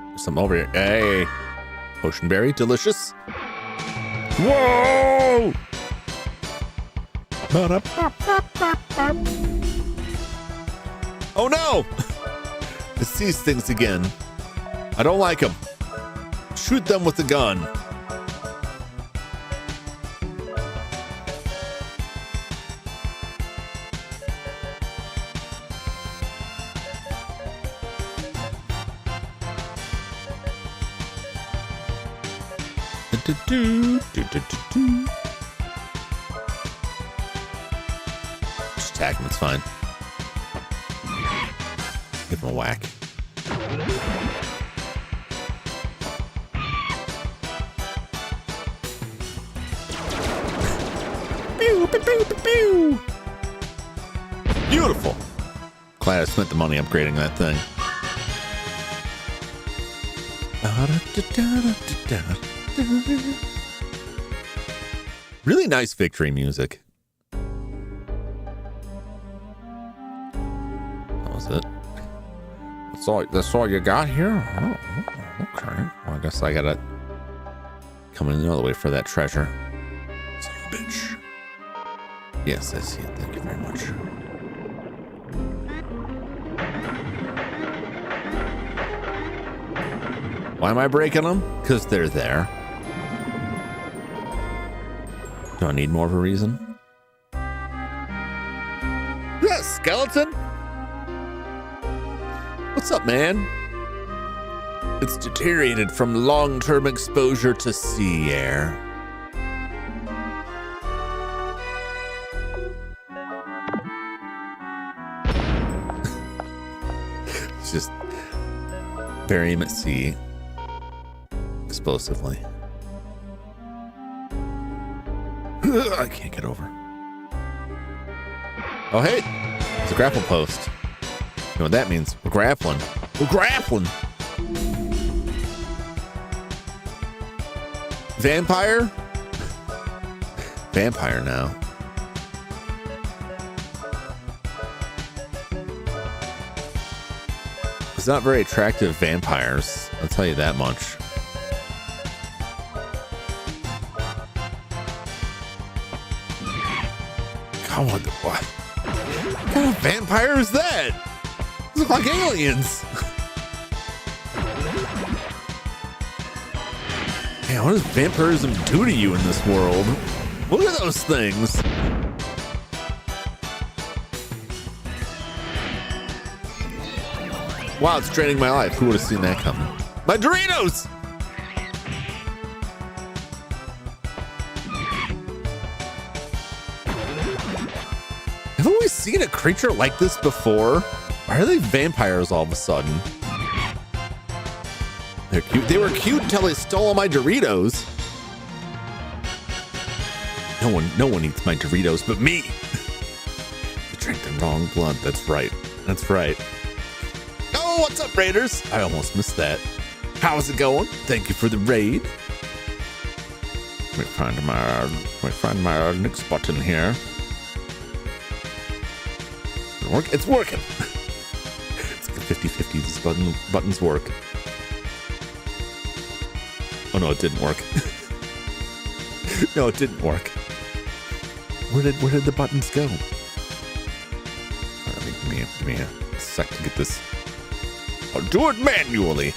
[SPEAKER 1] There's some over here. Hey. Oceanberry, delicious. Whoa! Oh no! It's these things again. I don't like them. Shoot them with the gun. Just attack him, it's fine. Give him a whack. Pew, pew, pew, pew, pew. Beautiful. Glad I spent the money upgrading that thing. Really nice victory music. That was it. That's all you got here? Oh, okay. Well, I guess I gotta come in another way for that treasure. Son of a bitch. Yes, I see it. Thank you very much. Why am I breaking them? Because they're there. Do I need more of a reason? Yes, skeleton. What's up, man? It's deteriorated from long-term exposure to sea air. It's just bury him at sea explosively. I can't get over. Oh, hey, it's a grapple post. You know what that means? We're grappling. We're grappling. Vampire? Vampire now. It's not very attractive vampires. I'll tell you that much. God, what kind of vampire is that? These look like aliens. Man, what does vampirism do to you in this world? Look at those things. Wow, it's draining my life. Who would have seen that coming? My Doritos! Haven't we seen a creature like this before? Why are they vampires all of a sudden? They're cute. They were cute until they stole all my Doritos. No one eats my Doritos but me. You drank the wrong blood. That's right. That's right. Oh, what's up, Raiders? I almost missed that. How's it going? Thank you for the raid. Let me find my next button here. It's working. It's like a 50-50. These buttons work. Oh no, it didn't work. No, it didn't work. Where did the buttons go? Give me a sec to get this. I'll do it manually.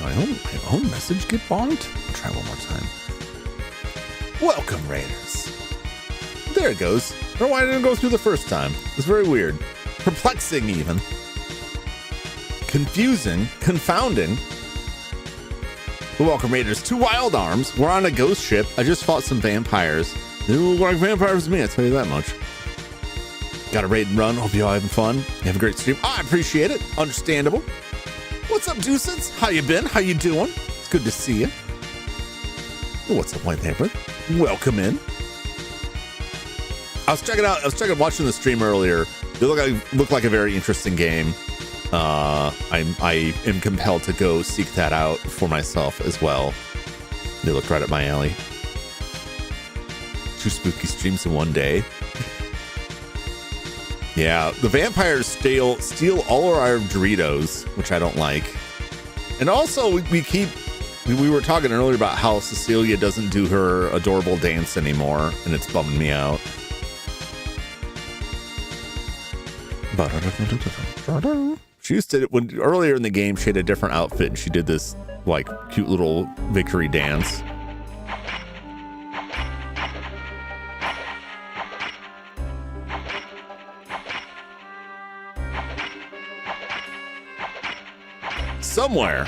[SPEAKER 1] My own message get bonked? I'll try one more time. Welcome, Raiders. There it goes. I don't know why it didn't go through the first time. It's very weird. Perplexing even. Confusing. Confounding. Welcome, Raiders. 2 wild arms. We're on a ghost ship. I just fought some vampires. They look like vampires to me, I'll tell you that much. Got a raid and run. Hope you all having fun. You have a great stream. I appreciate it. Understandable. What's up, Deuces? How you been? How you doing? It's good to see you. What's up, White Hamper? Welcome in. I was checking watching the stream earlier. It looked like a very interesting game. I am compelled to go seek that out for myself as well. They looked right at my alley. 2 spooky streams in one day. Yeah, the vampires steal all of our Doritos, which I don't like. And also, we were talking earlier about how Cecilia doesn't do her adorable dance anymore, and it's bumming me out. She used to, earlier in the game, she had a different outfit, and she did this, like, cute little victory dance. Somewhere.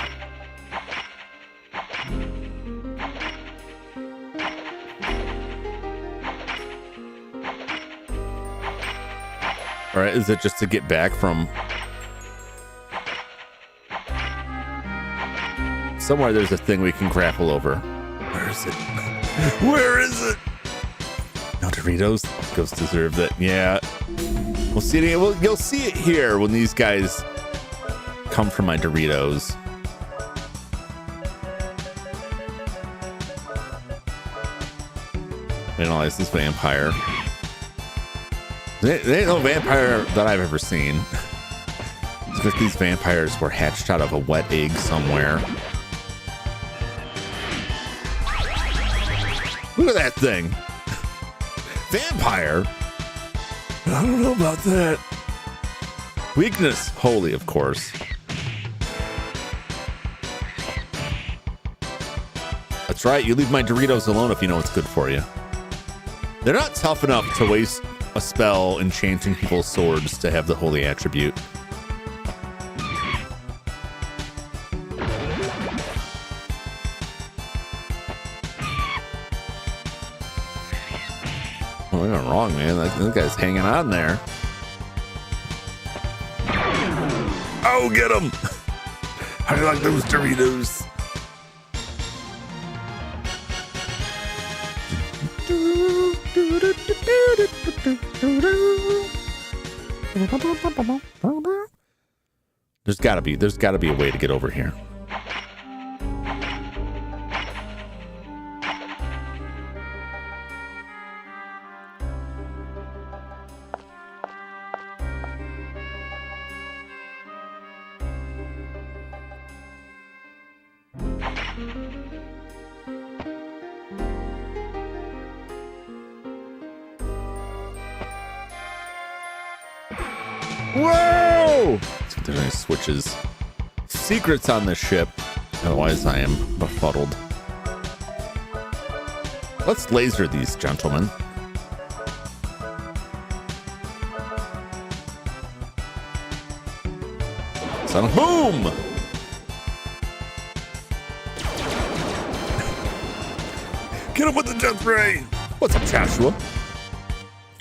[SPEAKER 1] All right, is it just to get back from somewhere? There's a thing we can grapple over. Where is it? Where is it? No Doritos. Ghosts deserve that. Yeah, we'll see it. You'll see it here when these guys come for my Doritos. Analyze this vampire. They ain't no vampire that I've ever seen. It's like these vampires were hatched out of a wet egg somewhere. Look at that thing. Vampire? I don't know about that. Weakness. Holy, of course. That's right. You leave my Doritos alone if you know it's good for you. They're not tough enough to waste a spell enchanting people's swords to have the holy attribute. Oh, I got it wrong, man. That guy's hanging on there. Oh, get him! How do you like those Doritos? There's gotta be a way to get over here. Whoa! Let's see if there's any switches. Secrets on the ship. Otherwise, I am befuddled. Let's laser these gentlemen. Sonic boom! Get him with the death ray! What's up, Joshua?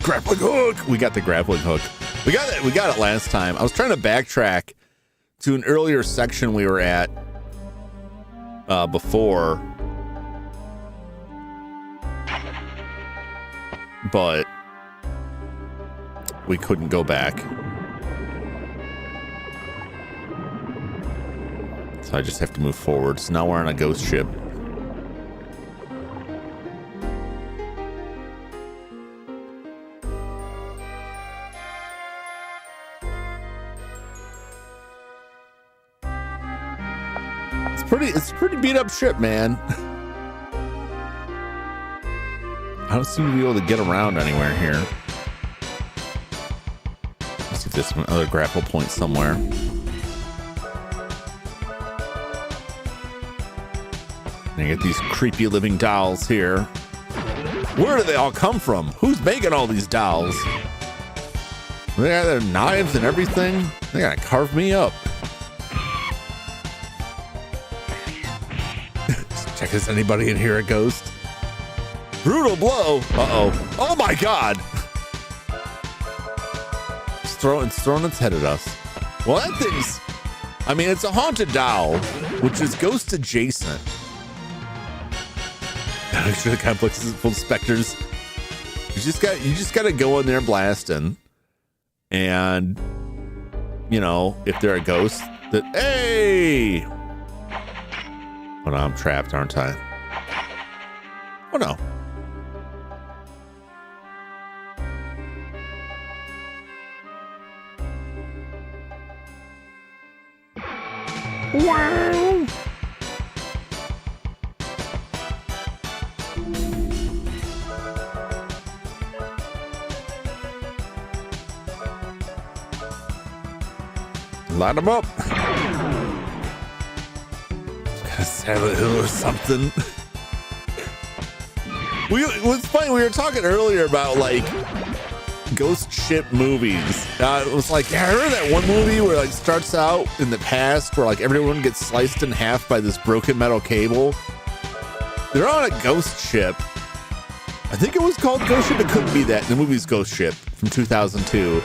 [SPEAKER 1] Grappling hook! We got the grappling hook. We got it last time. I was trying to backtrack to an earlier section we were at before, but we couldn't go back. So I just have to move forward. So now we're on a ghost ship. It's a pretty beat up ship, man. I don't seem to be able to get around anywhere here. Let's see if there's another grapple point somewhere. And you get these creepy living dolls here. Where do they all come from? Who's making all these dolls? They got their knives and everything. They gotta carve me up. Check, is anybody in here a ghost? Brutal blow. Uh-oh. Oh my God. It's throwing its head at us. Well, that thing's, I mean, it's a haunted doll, which is ghost adjacent. Make sure the complex is full of specters. You just got to go in there blasting. And, you know, if they're a ghost, that, hey! Oh no, I'm trapped, aren't I? Oh no. Wow. Light them up. Silent Hill or something. What's funny, we were talking earlier about like ghost ship movies. It was like, yeah, I remember that one movie where like starts out in the past where like everyone gets sliced in half by this broken metal cable. They're on a ghost ship. I think it was called Ghost Ship. It couldn't be that. The movie's Ghost Ship from 2002.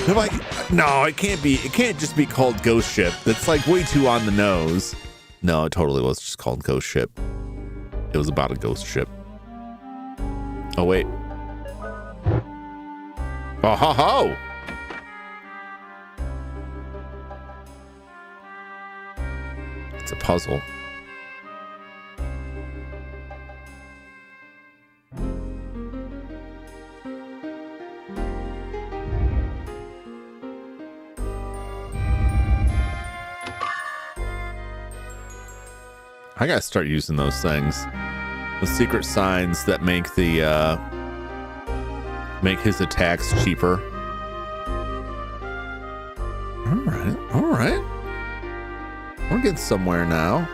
[SPEAKER 1] They're like, no, it can't be. It can't just be called Ghost Ship. That's like way too on the nose. No, it totally was just called Ghost Ship. It was about a ghost ship. Oh, wait. Oh, ho, ho! It's a puzzle. I gotta start using those things. The secret signs that make the make his attacks cheaper. All right. We're getting somewhere now.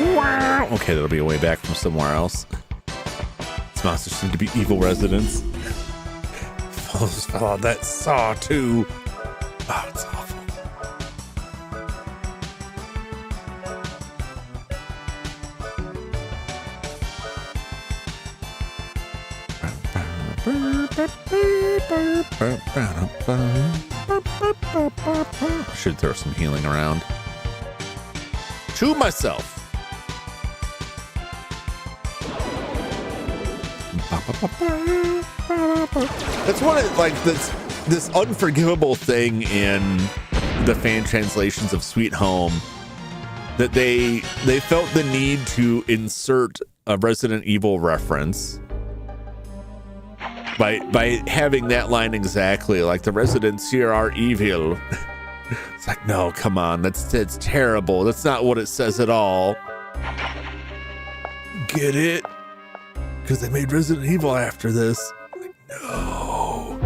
[SPEAKER 1] Wow. Okay, that'll be a way back from somewhere else. These monsters seem to be evil residents. Oh, that saw too. Oh, it's awful. Should throw some healing around. To myself. That's one of like this unforgivable thing in the fan translations of Sweet Home, that they felt the need to insert a Resident Evil reference by having that line exactly, like the residents here are evil. It's like, no, come on, that's terrible. That's not what it says at all. Get it? Because they made Resident Evil after this. Like, no.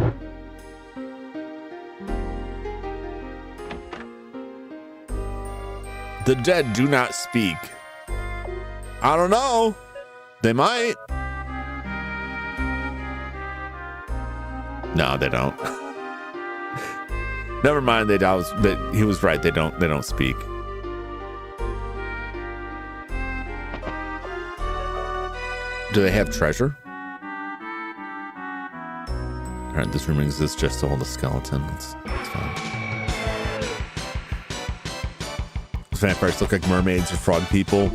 [SPEAKER 1] The dead do not speak. I don't know. They might. No, they don't. Never mind. But he was right. They don't speak. Do they have treasure? All right, this room exists just to hold a skeleton. That's fine. Vampires look like mermaids or frog people.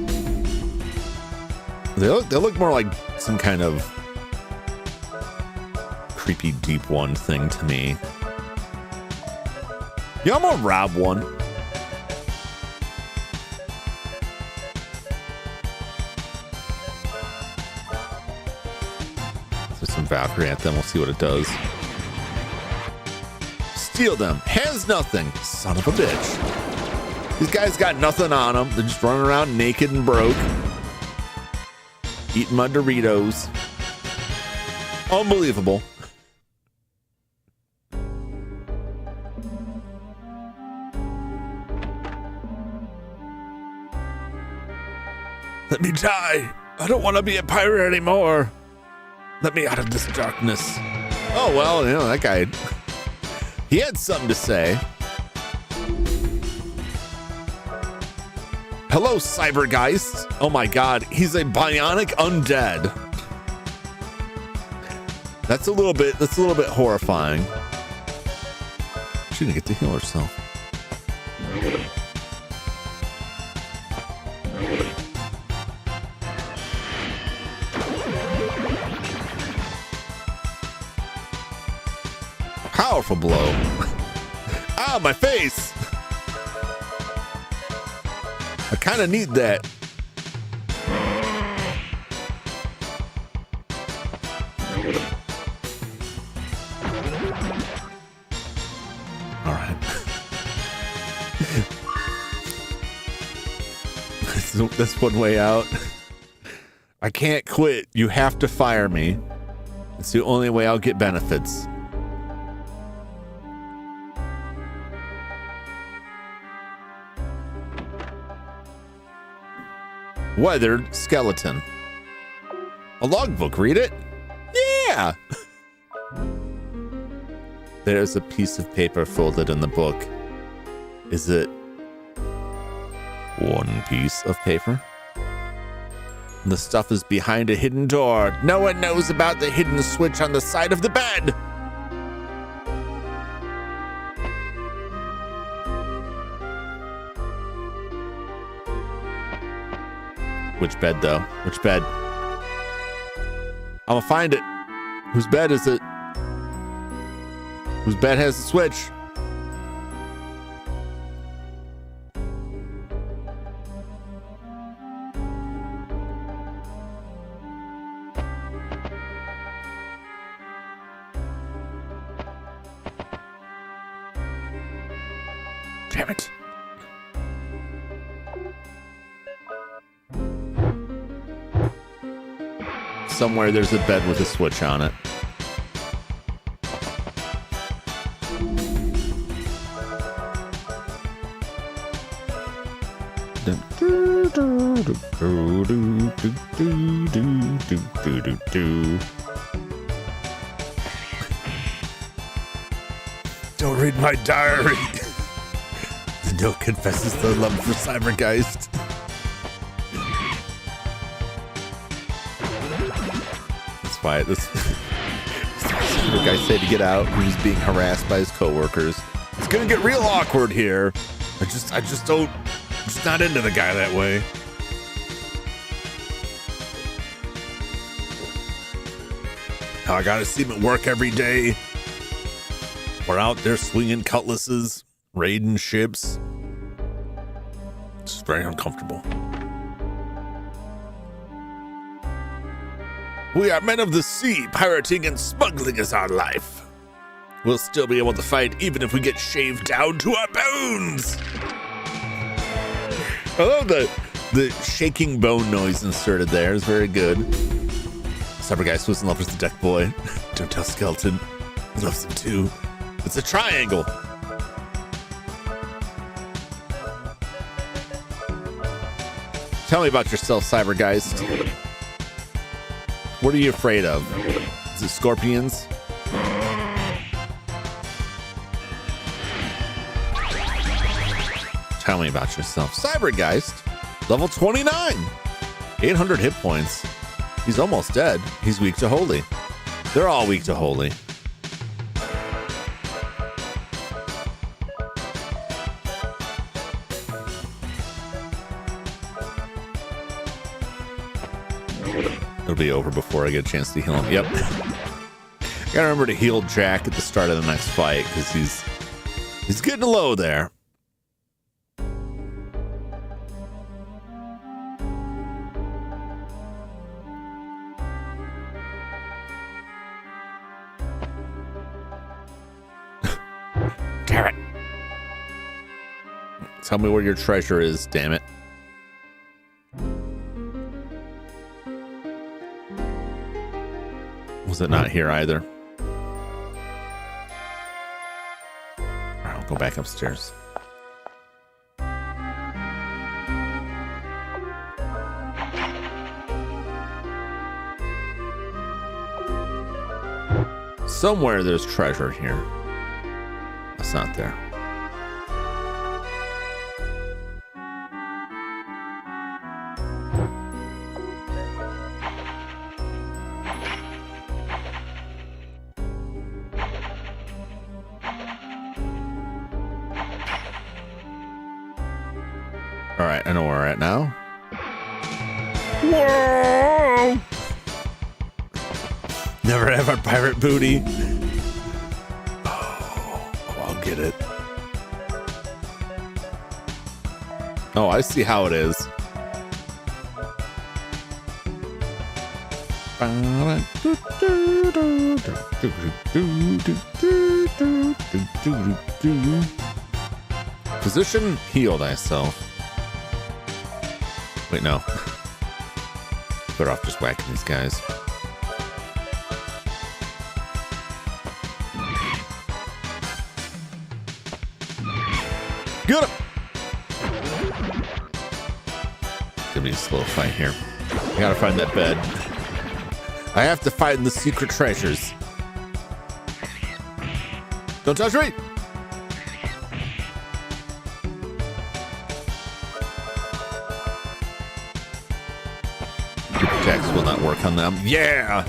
[SPEAKER 1] They look more like some kind of creepy deep one thing to me. Yeah, I'm gonna rob one. There's some Valkyrie at them. We'll see what it does. Steal them. Has nothing. Son of a bitch. These guys got nothing on them. They're just running around naked and broke. Eating my Doritos. Unbelievable. Let me die. I don't want to be a pirate anymore. Let me out of this darkness. Oh, well, that guy, he had something to say. Hello, Cybergeist. Oh my God, he's a bionic undead. That's a little bit horrifying. She didn't get to heal herself. Powerful blow. Ah, my face. I kind of need that. All right. That's one way out. I can't quit. You have to fire me. It's the only way I'll get benefits. Weathered skeleton. A logbook, read it? Yeah! There's a piece of paper folded in the book. Is it one piece of paper? The stuff is behind a hidden door. No one knows about the hidden switch on the side of the bed. Which bed, though? Which bed? I'm gonna find it. Whose bed is it? Whose bed has the switch? Damn it. Somewhere there's a bed with a switch on it. Don't read my diary. The note confesses the love for Cybergeist. Why this guy said to get out. He was being harassed by his coworkers. It's gonna get real awkward here. I'm just not into the guy that way. Now I gotta see him at work every day. We're out there swinging cutlasses, raiding ships. It's very uncomfortable. We are men of the sea. Pirating and smuggling is our life. We'll still be able to fight even if we get shaved down to our bones. I love the shaking bone noise inserted there. It's very good. Cybergeist was in love with the deck boy. Don't tell Skeleton. He loves him too. It's a triangle. Tell me about yourself, Cybergeist. What are you afraid of? Is it scorpions? Tell me about yourself. Cybergeist, level 29. 800 hit points. He's almost dead. He's weak to holy. They're all weak to holy. It'll be over before I get a chance to heal him. Yep. Gotta remember to heal Jack at the start of the next fight because he's getting low there. Damn it. Tell me where your treasure is, damn it. Was it not here either? All right, I'll go back upstairs. Somewhere there's treasure here. It's not there. All right, I know where we're at now. Whoa! Never have a pirate booty. Oh, I'll get it. Oh, I see how it is. Position, heal thyself. Wait, no. Better off just whacking these guys. Get him! It's gonna be a slow fight here. I gotta find that bed. I have to find the secret treasures. Don't touch me! Attacks will not work on them. Yeah!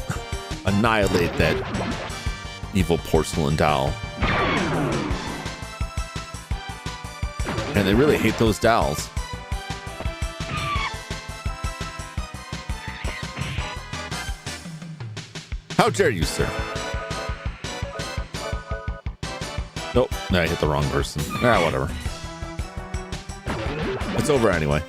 [SPEAKER 1] Annihilate that evil porcelain doll. And they really hate those dolls. How dare you, sir? Nope, no, I hit the wrong person. Ah, whatever. It's over anyway.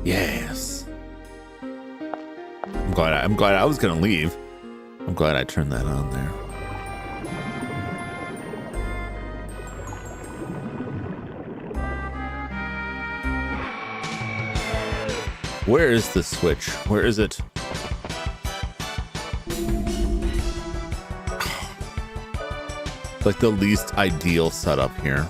[SPEAKER 1] Yes. I'm glad I was gonna leave. I'm glad I turned that on there. Where is the switch? Where is it? Like the least ideal setup here.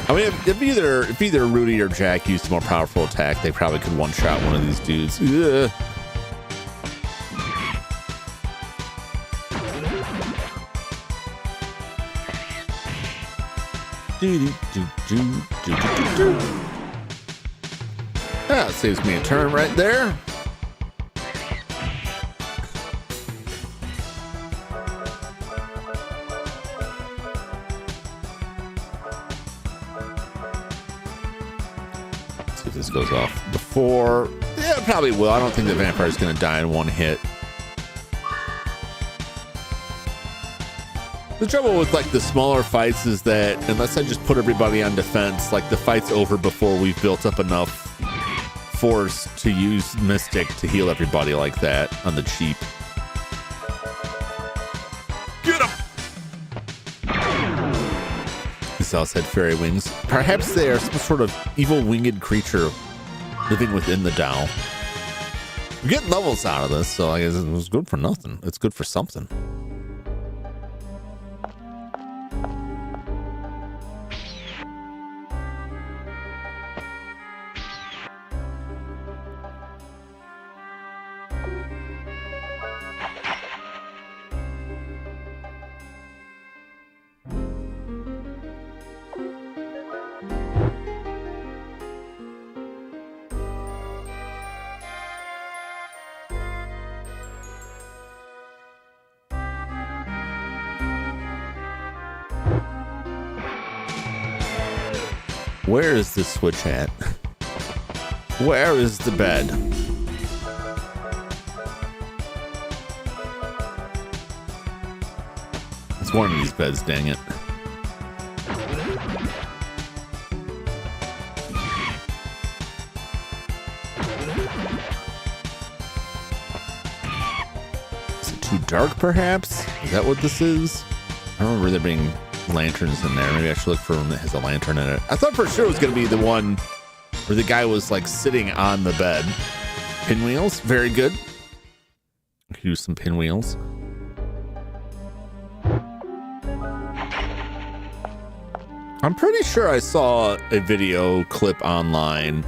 [SPEAKER 1] I mean, if either Rudy or Jack used a more powerful attack, they probably could one-shot one of these dudes. Ugh. Yeah, it saves me a turn right there. Let's see if this goes off before. Yeah, it probably will. I don't think the vampire's going to die in one hit. The trouble with like the smaller fights is that unless I just put everybody on defense, like the fight's over before we've built up enough force to use Mystic to heal everybody like that on the cheap. Get him! This else had fairy wings. Perhaps they are some sort of evil winged creature living within the Tao. We're getting levels out of this, so I guess it was good for nothing. It's good for something. Where is the switch at? Where is the bed? It's one of these beds, dang it. Is it too dark, perhaps? Is that what this is? I remember there being lanterns in there. Maybe I should look for one that has a lantern in it. I thought for sure it was going to be the one where the guy was like sitting on the bed. Pinwheels, very good. I could use some pinwheels. I'm pretty sure I saw a video clip online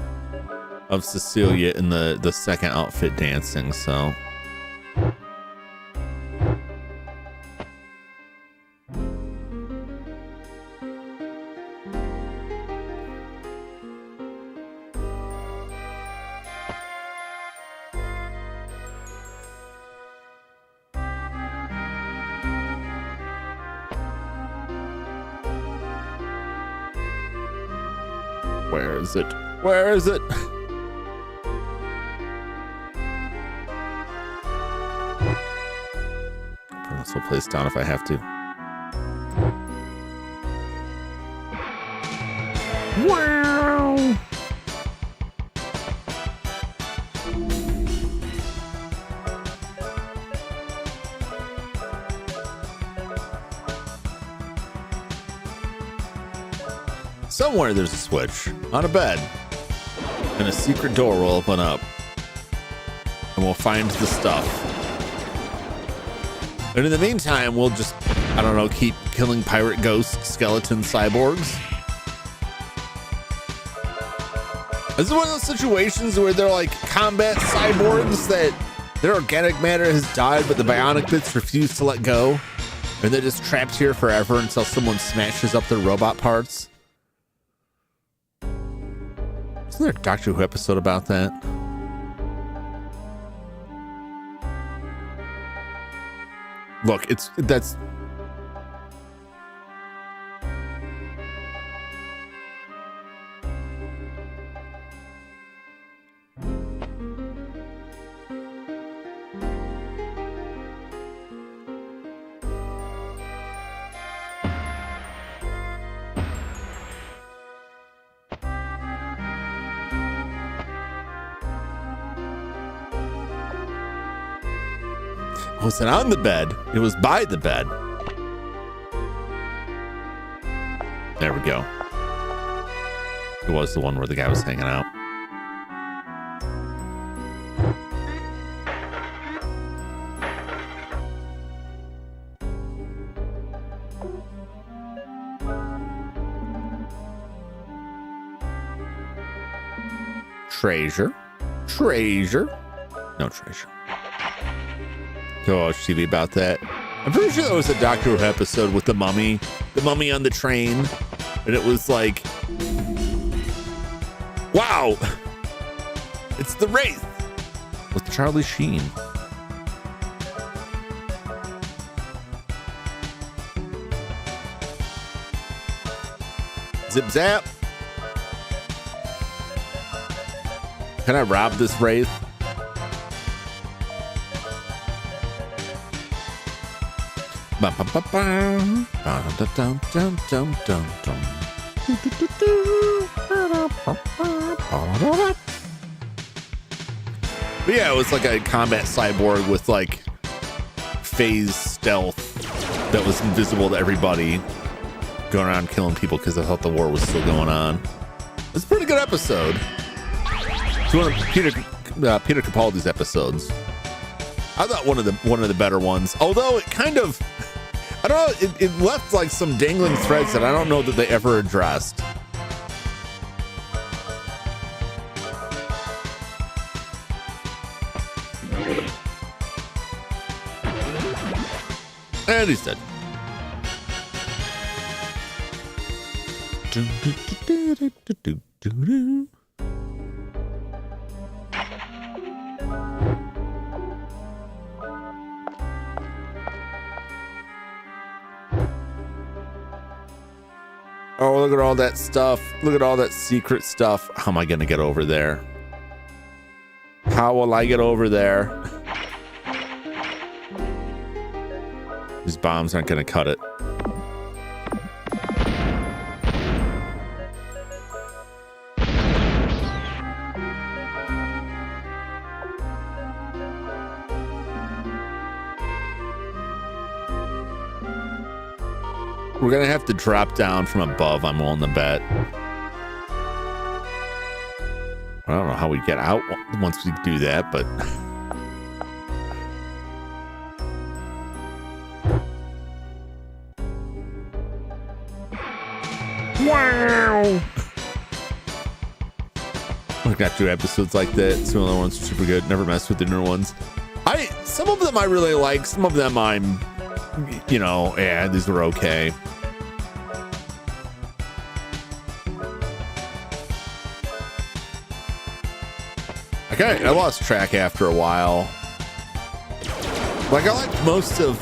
[SPEAKER 1] of Cecilia in the second outfit dancing, so. Where is it? Where is it? Put this whole place down if I have to. Wow! Somewhere there's a switch on a bed, and a secret door will open up, and we'll find the stuff. And in the meantime, we'll just, I don't know, keep killing pirate ghosts, skeleton cyborgs. This is one of those situations where they're like combat cyborgs that their organic matter has died, but the bionic bits refuse to let go, and they're just trapped here forever until someone smashes up their robot parts. Isn't there a Doctor Who episode about that? Look, that's. It wasn't on the bed, it was by the bed. There we go. It was the one where the guy was hanging out. Treasure. No treasure. Oh, TV about that. I'm pretty sure that was a Doctor Who episode with the mummy on the train. And it was like, wow, It's the Wraith with Charlie Sheen. Zip zap. Can I rob this Wraith? But yeah, it was like a combat cyborg with like phase stealth that was invisible to everybody, going around killing people because I thought the war was still going on. It's a pretty good episode. It's one of Peter Capaldi's episodes. I thought one of the better ones. Although it kind of, I don't know, it left like some dangling threads that I don't know that they ever addressed. And he's dead. Oh, look at all that stuff. Look at all that secret stuff. How am I going to get over there? How will I get over there? These bombs aren't going to cut it. We're gonna have to drop down from above, I'm willing to bet. I don't know how we get out once we do that, but wow! I've got 2 episodes like that. Some of the ones are super good. Never mess with the newer ones. Some of them I really like. Some of them I'm, you know, yeah, these were okay. I lost track after a while. Like I liked most of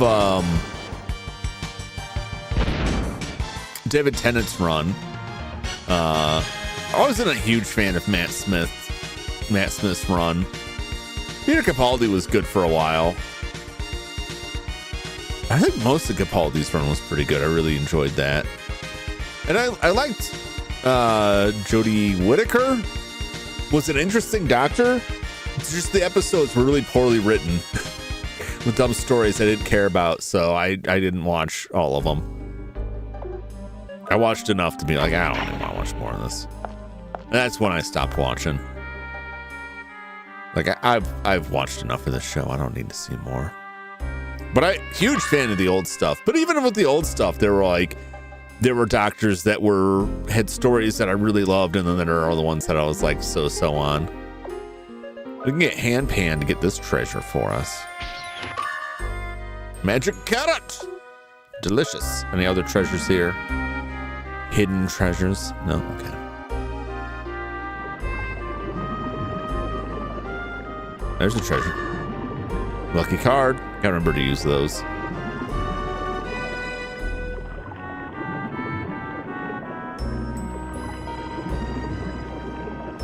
[SPEAKER 1] David Tennant's run. I wasn't a huge fan of Matt Smith's run. Peter Capaldi was good for a while. I think most of Capaldi's run was pretty good. I really enjoyed that. And I liked Jodie Whittaker. Was an interesting doctor. It's just the episodes were really poorly written with dumb stories I didn't care about, so I didn't watch all of them. I watched enough to be like, I don't want to watch more of this. And that's when I stopped watching. Like I've watched enough of this show. I don't need to see more. But huge fan of the old stuff. But even with the old stuff, there were doctors that had stories that I really loved, and then there are the ones that I was like so on. We can get hand pan to get this treasure for us. Magic carrot, delicious. Any other treasures here? Hidden treasures? No, okay. There's the treasure. Lucky card. Gotta remember to use those.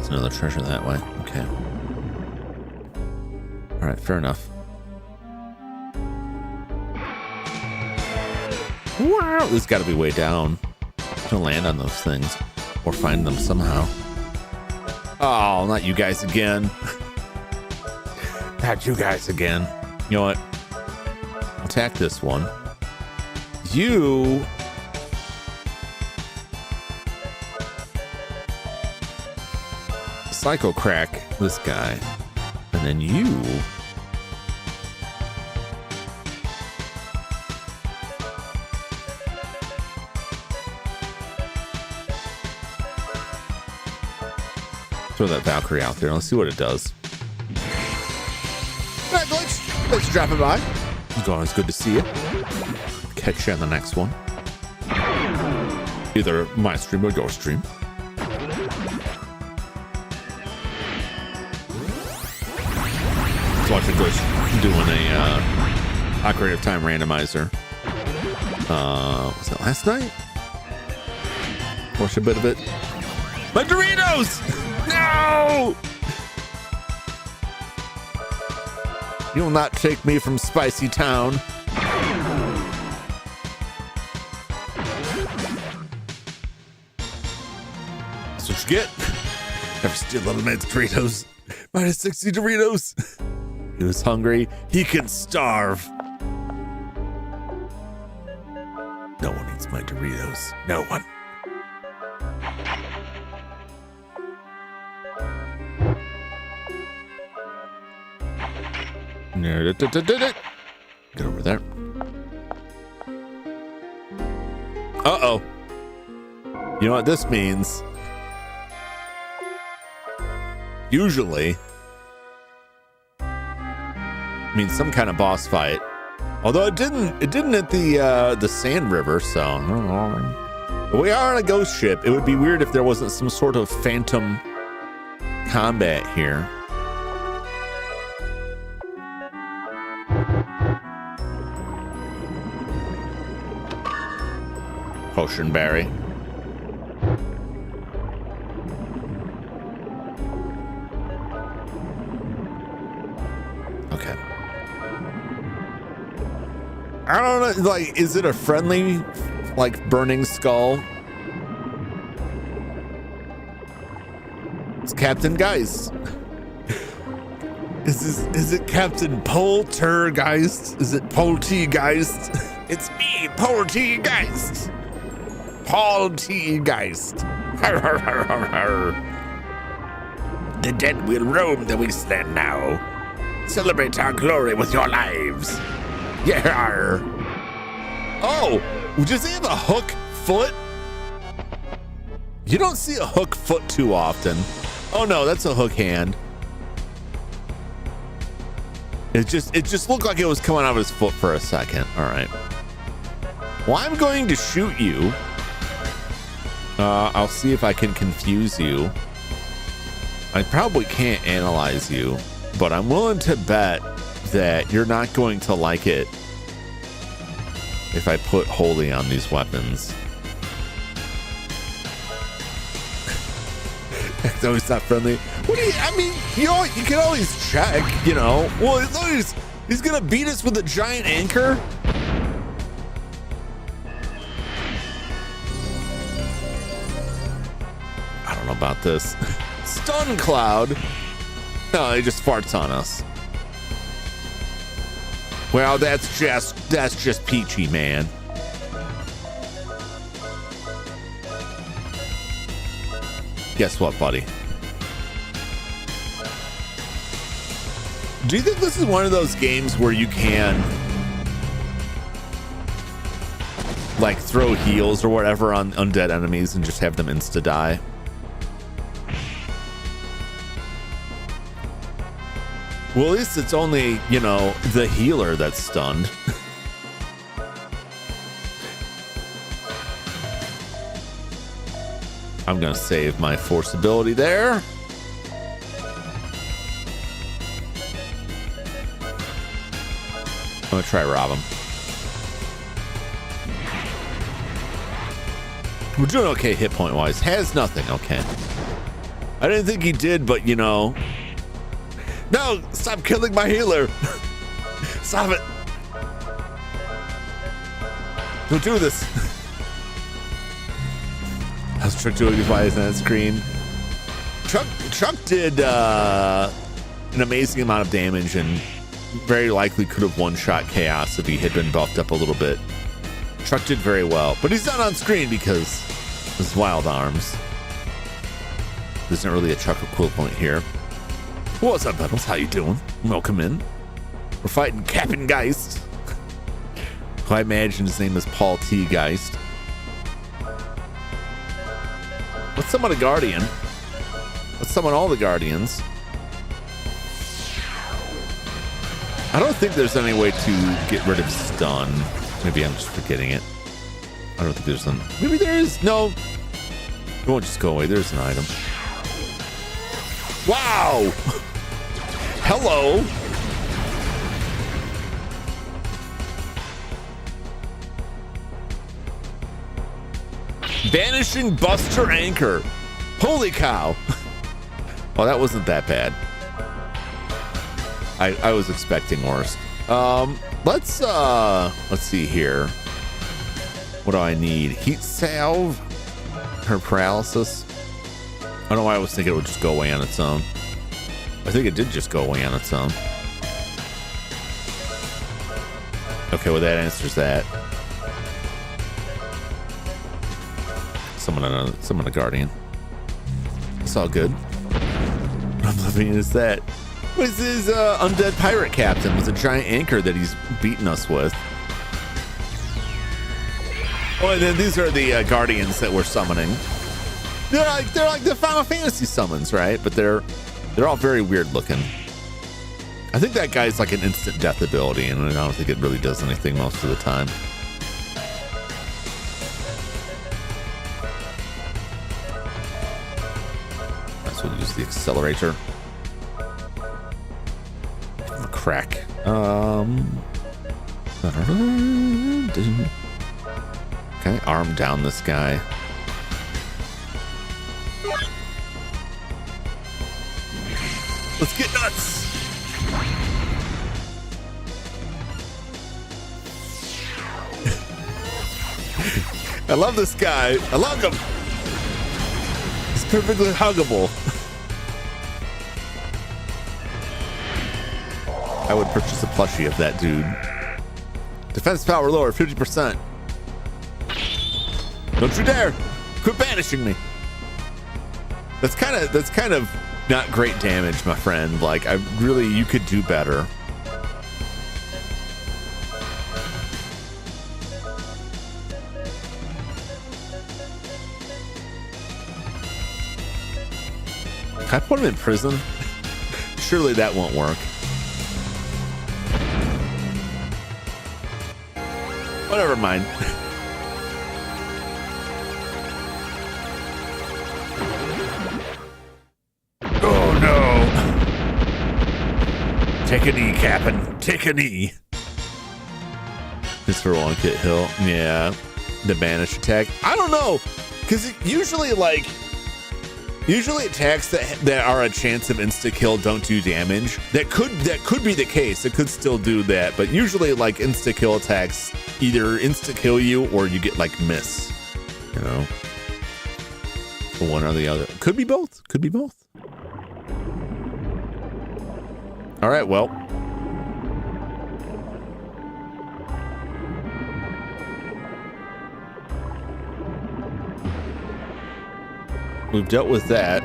[SPEAKER 1] Another treasure that way. Okay. All right, fair enough. Wow, this got to be way down to land on those things or find them somehow. Oh, not you guys again. Not you guys again. You know what? Attack this one. You... Psycho crack this guy, and then you throw that Valkyrie out there. Let's see what it does. All right, Glitch, thanks for dropping by. It's good to see you. Catch you on the next one, either my stream or your stream. was watching Glitch doing a Ocarina of Time randomizer. Was that last night? Watched a bit of it. My Doritos! No! You will not take me from Spicy Town. That's what you get. Never steal little man's Doritos. Minus 60 Doritos. He was hungry. He can starve. No one eats my Doritos. No one. Get over there. Uh-oh. You know what this means? Usually means some kind of boss fight. Although it didn't at the Sand River, so I don't know. But we are on a ghost ship. It would be weird if there wasn't some sort of phantom combat here. Potion berry. Okay. I don't know, like, is it a friendly, like, burning skull? It's Captain Geist. Is it Captain Poltergeist? Is it Poltergeist? It's me, Poltergeist. Poltergeist. Har, har, har, har, har. The dead will roam the wasteland now. Celebrate our glory with your lives. Yeah. Oh, does he have a hook foot? You don't see a hook foot too often. Oh no, that's a hook hand. It just looked like it was coming out of his foot for a second. All right. Well, I'm going to shoot you. I'll see if I can confuse you. I probably can't analyze you, but I'm willing to bet that you're not going to like it if I put holy on these weapons. No, he's not friendly. What do you, I mean, you can always check, you know. Well, he's gonna beat us with a giant anchor. I don't know about this. Stun cloud. No, he just farts on us. Well, that's just peachy, man. Guess what, buddy? Do you think this is one of those games where you can like throw heals or whatever on undead enemies and just have them insta-die? Well, at least it's only, you know, the healer that's stunned. I'm gonna save my force ability there. I'm gonna try rob him. We're doing okay hit point wise. Has nothing. Okay. I didn't think he did, but you know. No, stop killing my healer. Stop it. Don't do this. How's Truck doing? Why isn't that screen? Truck did an amazing amount of damage and very likely could have one-shot Chaos if he had been buffed up a little bit. Truck did very well, but he's not on screen because his wild arms. There's not really a Truck equivalent here. What's up, Battles? How you doing? Welcome in. We're fighting Captain Geist. I imagine his name is Paul T. Geist. Let's summon a Guardian. Let's summon all the Guardians. I don't think there's any way to get rid of stun. Maybe I'm just forgetting it. I don't think there's some. Maybe there is. No. It won't just go away. There's an item. Wow. Hello. Vanishing Buster Anchor. Holy cow. Well, that wasn't that bad. I was expecting worse. Let's see here. What do I need? Heat salve. Her paralysis. I don't know why I was thinking it would just go away on its own. I think it did just go away on its own. Okay, well that answers that. Summon a guardian. It's all good. What I'm loving is that. What is his undead pirate captain with a giant anchor that he's beating us with? Oh, and then these are the guardians that we're summoning. They're like the Final Fantasy summons, right? But they're all very weird looking. I think that guy's like an instant death ability, and I don't think it really does anything most of the time. That's what use the accelerator. Give him a crack. Okay, arm down this guy. Let's get nuts. I love this guy. I love him. He's perfectly huggable. I would purchase a plushie of that dude. Defense power lower, 50%. Don't you dare! Quit banishing me. That's kind of not great damage, my friend. Like, you could do better. Can I put him in prison? Surely that won't work. Well, never mind. Oh no. Take a knee, Captain. Take a knee. Just for one hit hill. Yeah. The banish attack. I don't know. Because usually attacks that are a chance of insta kill don't do damage. That could be the case. It could still do that, but usually like insta kill attacks either insta kill you or you get like miss. You know, one or the other. Could be both. Could be both. All right. Well. We've dealt with that.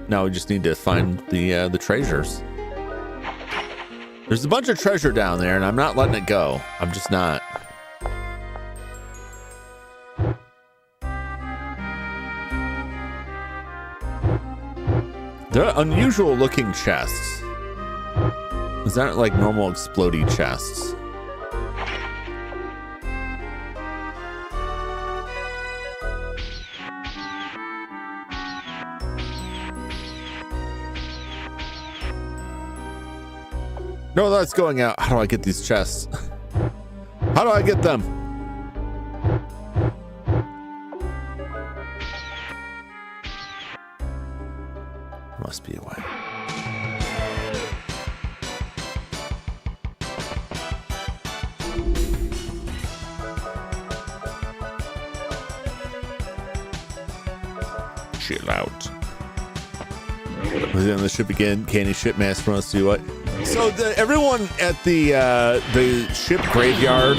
[SPEAKER 1] Now we just need to find the treasures. There's a bunch of treasure down there, and I'm not letting it go. I'm just not. They're unusual looking chests. These aren't like normal explodey chests. No, that's going out. How do I get these chests? How do I get them? Must be a way. Chill out. Was on the ship again? Candy shipmaster wants to do what? So everyone at the ship graveyard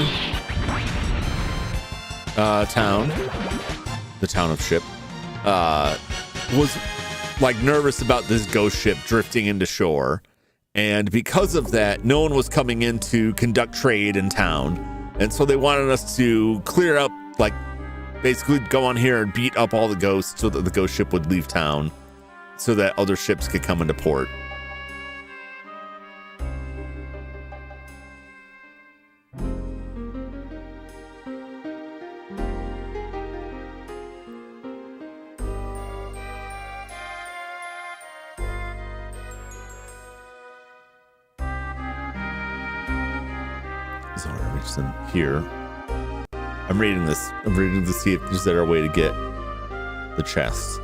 [SPEAKER 1] town, the town of ship, was like nervous about this ghost ship drifting into shore, and because of that, no one was coming in to conduct trade in town, and so they wanted us to clear up, like basically go on here and beat up all the ghosts so that the ghost ship would leave town, so that other ships could come into port. chests in here. I'm reading this. I'm reading to see if there's a better way to get the chests.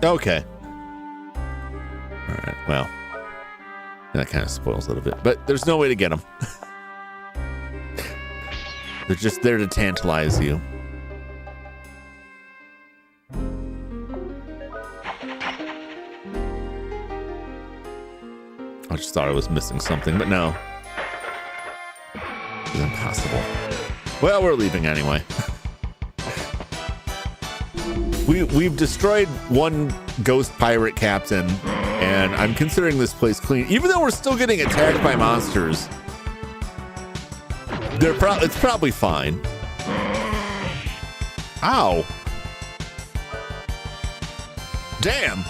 [SPEAKER 1] Okay. All right. Well, that kind of spoils it a bit, but there's no way to get them. They're just there to tantalize you. I just thought I was missing something, but no. It's impossible. Well, we're leaving anyway. We've destroyed one ghost pirate captain, and I'm considering this place clean. Even though we're still getting attacked by monsters, it's probably fine. Ow. Damn.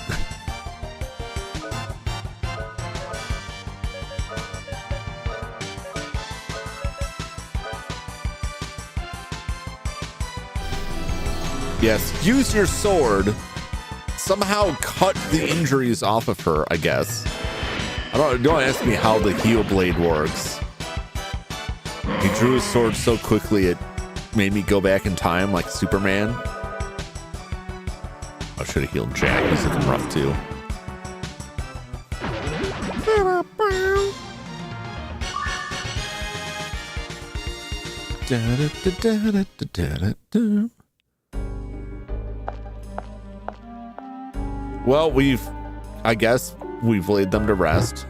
[SPEAKER 1] Yes, use your sword. Somehow cut the injuries off of her, I guess. Don't ask me how the heal blade works. He drew his sword so quickly it made me go back in time like Superman. I should have healed Jack. He's looking rough too. Well, I guess we've laid them to rest.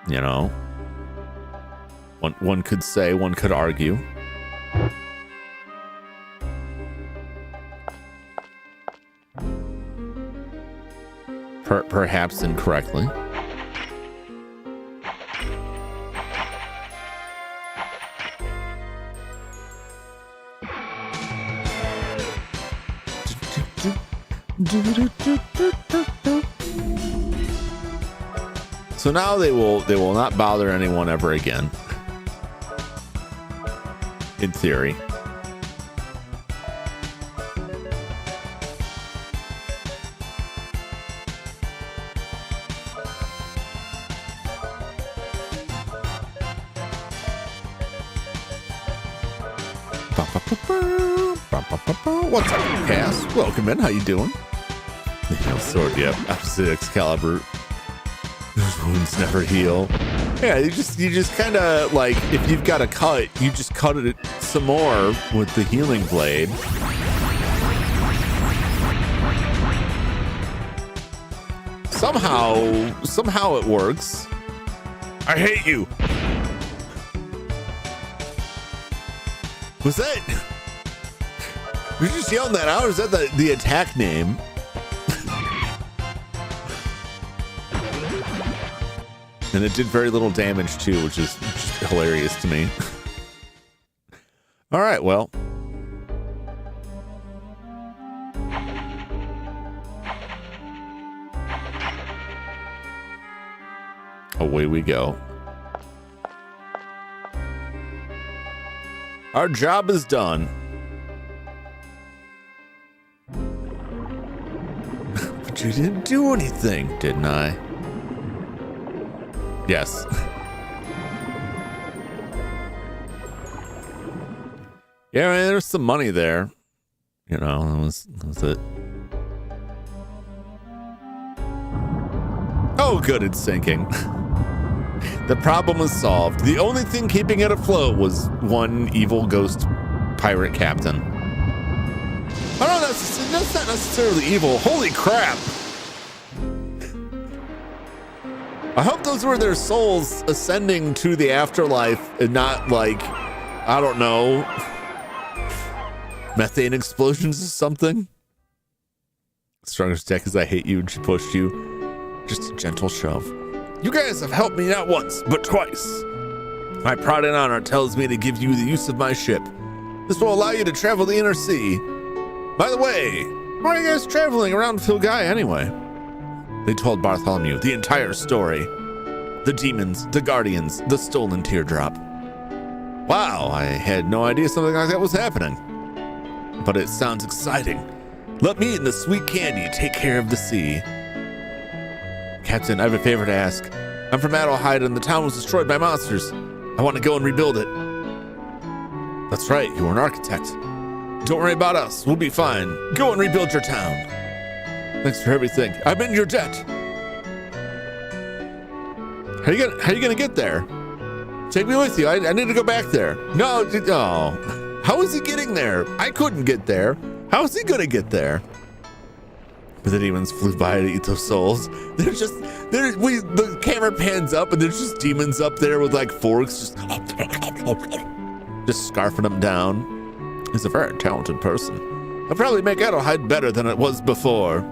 [SPEAKER 1] You know, one could say, one could argue. Perhaps incorrectly. So now they will not bother anyone ever again. In theory. What's up, Cass? Welcome in. How you doing? The heal sword, yep. Opposite Excalibur. Those wounds never heal. Yeah, you just kind of like, if you've got a cut, you just cut it some more with the healing blade. Somehow it works. I hate you. Was that? You're just yelling that out? Or is that the attack name? And it did very little damage too, which is just hilarious to me. All right, well. Away we go. Our job is done. But you didn't do anything, didn't I? Yes. Yeah, I mean, there's some money there. You know, that was it. Oh, good, it's sinking. The problem was solved. The only thing keeping it afloat was one evil ghost pirate captain. Oh no, that's not necessarily evil. Holy crap! I hope those were their souls ascending to the afterlife and not like, I don't know, methane explosions or something. Strongest deck is I hate you and she pushed you. Just a gentle shove. You guys have helped me not once, but twice. My pride and honor tells me to give you the use of my ship. This will allow you to travel the inner sea. By the way, why are you guys traveling around Philgai anyway? They told Bartholomew the entire story. The demons, the guardians, the stolen teardrop. Wow, I had no idea something like that was happening. But it sounds exciting. Let me and the sweet candy take care of the sea. Captain, I have a favor to ask. I'm from Adelheid and the town was destroyed by monsters. I want to go and rebuild it. That's right, you are an architect. Don't worry about us, we'll be fine. Go and rebuild your town. Thanks for everything. I'm in your debt. How you gonna get there? Take me with you. I need to go back there. No. How is he getting there? I couldn't get there. How is he gonna get there? But the demons flew by to eat those souls. The camera pans up and there's just demons up there with like forks, just scarfing them down. He's a very talented person. I'll probably make Adelheid better than it was before.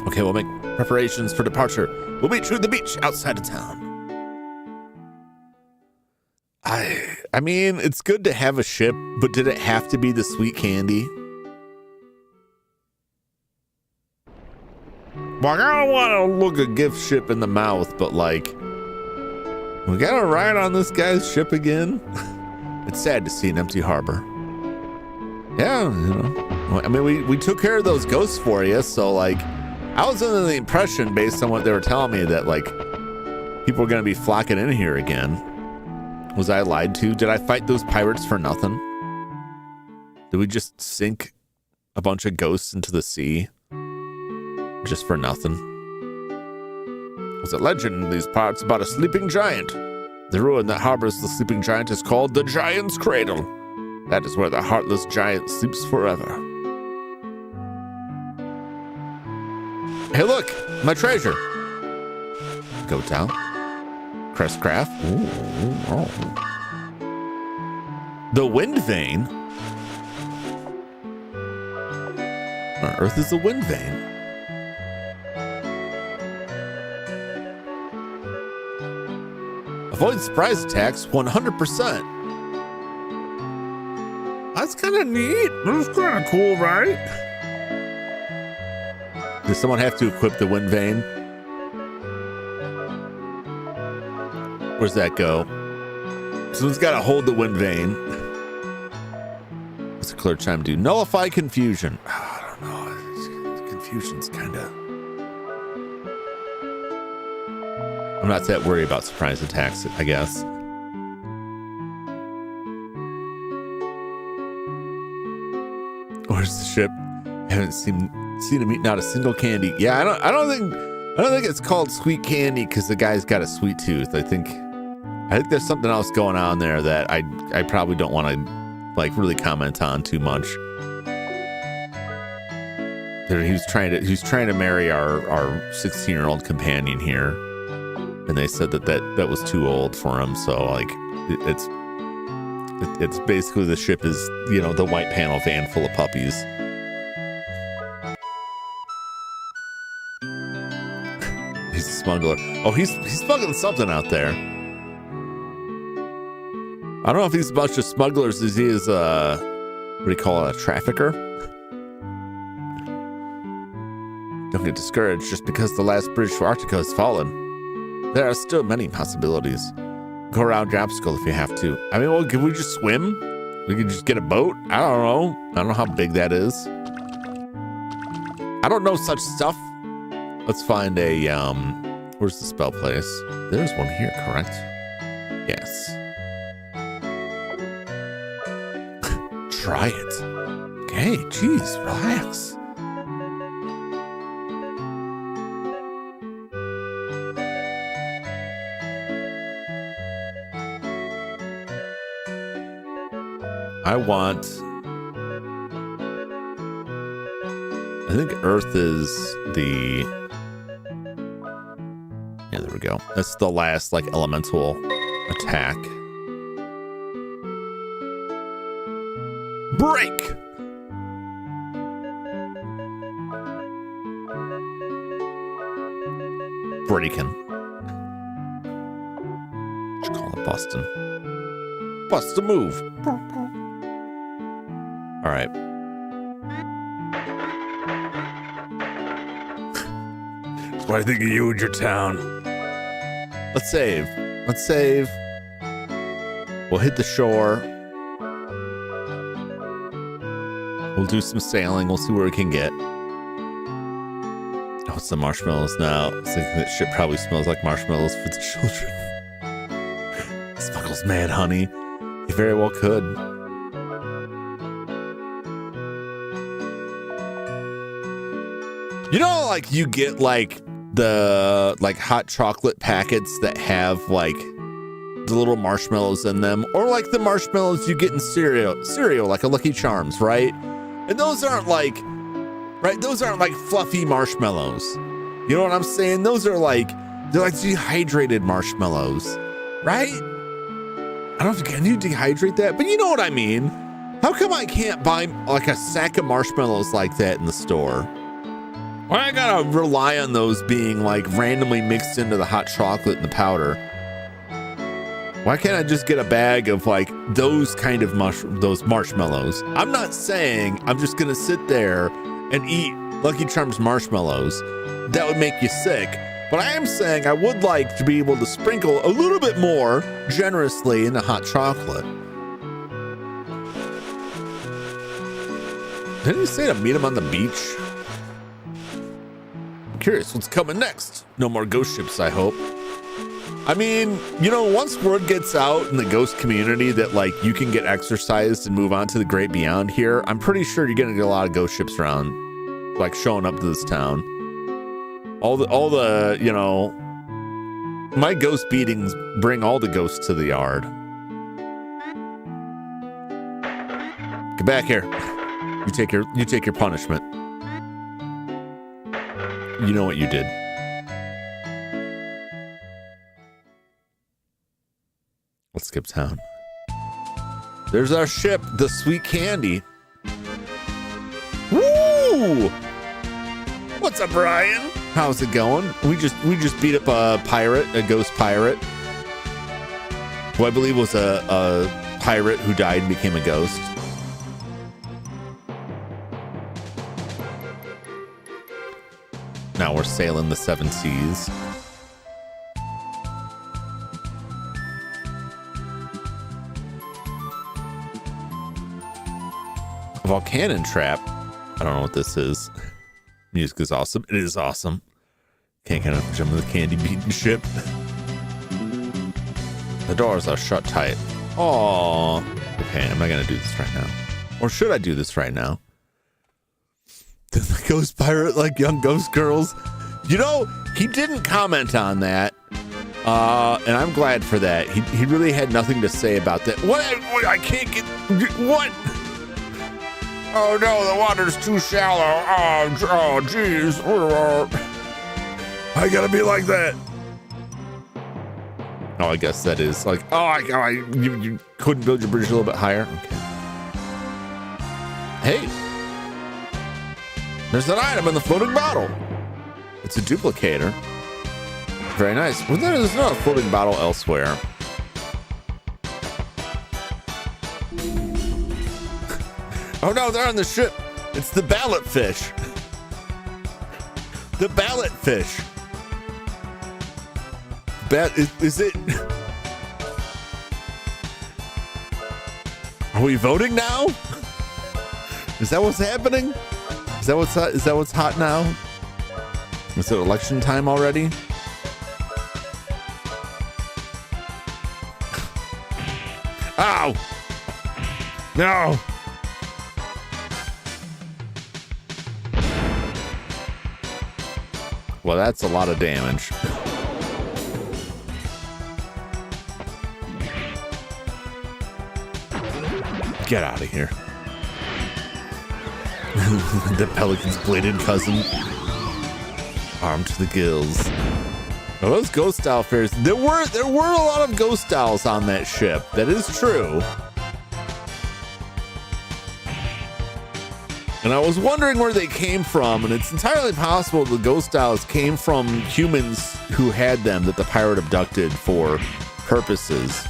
[SPEAKER 1] Okay, we'll make preparations for departure. We'll meet you at the beach outside of town. I mean, it's good to have a ship, but did it have to be the sweet candy? Like, I don't want to look a gift ship in the mouth, but like, we gotta ride on this guy's ship again? It's sad to see an empty harbor. Yeah, I mean, we took care of those ghosts for you, so like, I was under the impression based on what they were telling me that like, people were gonna be flocking in here again. Was I lied to? Did I fight those pirates for nothing? Did we just sink a bunch of ghosts into the sea just for nothing? There's a legend in these parts about a sleeping giant. The ruin that harbors the sleeping giant is called the Giant's Cradle. That is where the heartless giant sleeps forever. Hey, look, my treasure. Go down. Crest craft. Ooh. The wind vein. Our Earth is a wind vein. Avoid surprise attacks 100%. That's kind of neat. That's kind of cool, right? Does someone have to equip the wind vein? Where's that go? Someone's got to hold the wind vein. What's a clear chime do? Nullify confusion. I don't know. Confusion's kind of... I'm not that worried about surprise attacks, I guess. Where's the ship? I haven't seen him eat not a single candy. Yeah, I don't think it's called sweet candy because the guy's got a sweet tooth. I think there's something else going on there that I probably don't want to like really comment on too much. He was trying to marry our 16-year-old companion here, and they said that was too old for him. So like it's basically the ship is, you know, the white panel van full of puppies. He's a smuggler. Oh, he's smuggling something out there. I don't know if he's a bunch of smugglers as he is what do you call it, a trafficker? Don't get discouraged just because the last bridge for Arctica has fallen. There are still many possibilities. Go around the obstacle if you have to. I mean, well, can we just swim? We can just get a boat? I don't know. I don't know how big that is. I don't know such stuff. Let's find a, where's the spell place? There's one here, correct? Yes. Try it. Okay, geez, relax. I think Earth is the, yeah, there we go. That's the last like elemental attack. Break! Breaking. Just call it bustin'. Bust a move. All right. That's what I think of you and your town. Let's save. Let's save. We'll hit the shore. We'll do some sailing. We'll see where we can get. Oh, it's the marshmallows now. I was thinking that shit probably smells like marshmallows for the children. Smuggles mad, honey. He very well could. You know, like you get like the like hot chocolate packets that have like the little marshmallows in them, or like the marshmallows you get in cereal like a Lucky Charms, right? And those aren't like, right? Those aren't like fluffy marshmallows. You know what I'm saying? Those are like, they're like dehydrated marshmallows, right? I don't know, can you dehydrate that? But you know what I mean. How come I can't buy like a sack of marshmallows like that in the store? Why I gotta rely on those being like randomly mixed into the hot chocolate and the powder? Why can't I just get a bag of like those kind of those marshmallows? I'm not saying I'm just gonna sit there and eat Lucky Charms marshmallows. That would make you sick. But I am saying I would like to be able to sprinkle a little bit more generously in the hot chocolate. Didn't you say to meet him on the beach? I'm curious what's coming next. No more ghost ships, I hope. I mean, you know, once word gets out in the ghost community that like you can get exorcised and move on to the great beyond here, I'm pretty sure you're gonna get a lot of ghost ships around, like showing up to this town. All the, you know, my ghost beatings bring all the ghosts to the yard. Get back here. You take your punishment. You know what you did. Let's skip town. There's our ship, the Sweet Candy. Woo! What's up, Brian? How's it going? We just beat up a ghost pirate, who I believe was a pirate who died and became a ghost. Now we're sailing the seven seas. A volcano trap. I don't know what this is. Music is awesome. It is awesome. Can't get enough Jum the candy beaten ship. The doors are shut tight. Oh, okay. I'm not gonna do this right now. Or should I do this right now? Did the ghost pirate like young ghost girls? You know, he didn't comment on that. And I'm glad for that. He really had nothing to say about that. What? I can't get... What? Oh no, the water's too shallow. Oh geez. I gotta be like that. Oh, I guess that is like, you couldn't build your bridge a little bit higher? Okay. Hey. There's an item in the floating bottle. It's a duplicator. Very nice. Well, there's not a floating bottle elsewhere. Oh no, they're on the ship. It's the ballot fish. The ballot fish. Is it? Are we voting now? Is that what's happening? Is that what's hot now? Is it election time already? Ow! No! Well, that's a lot of damage. Get out of here. The Pelican's bladed cousin. Armed to the gills. Now, those ghost style fairs, there were a lot of ghost styles on that ship. That is true. And I was wondering where they came from, and it's entirely possible the ghost styles came from humans who had them that the pirate abducted for purposes.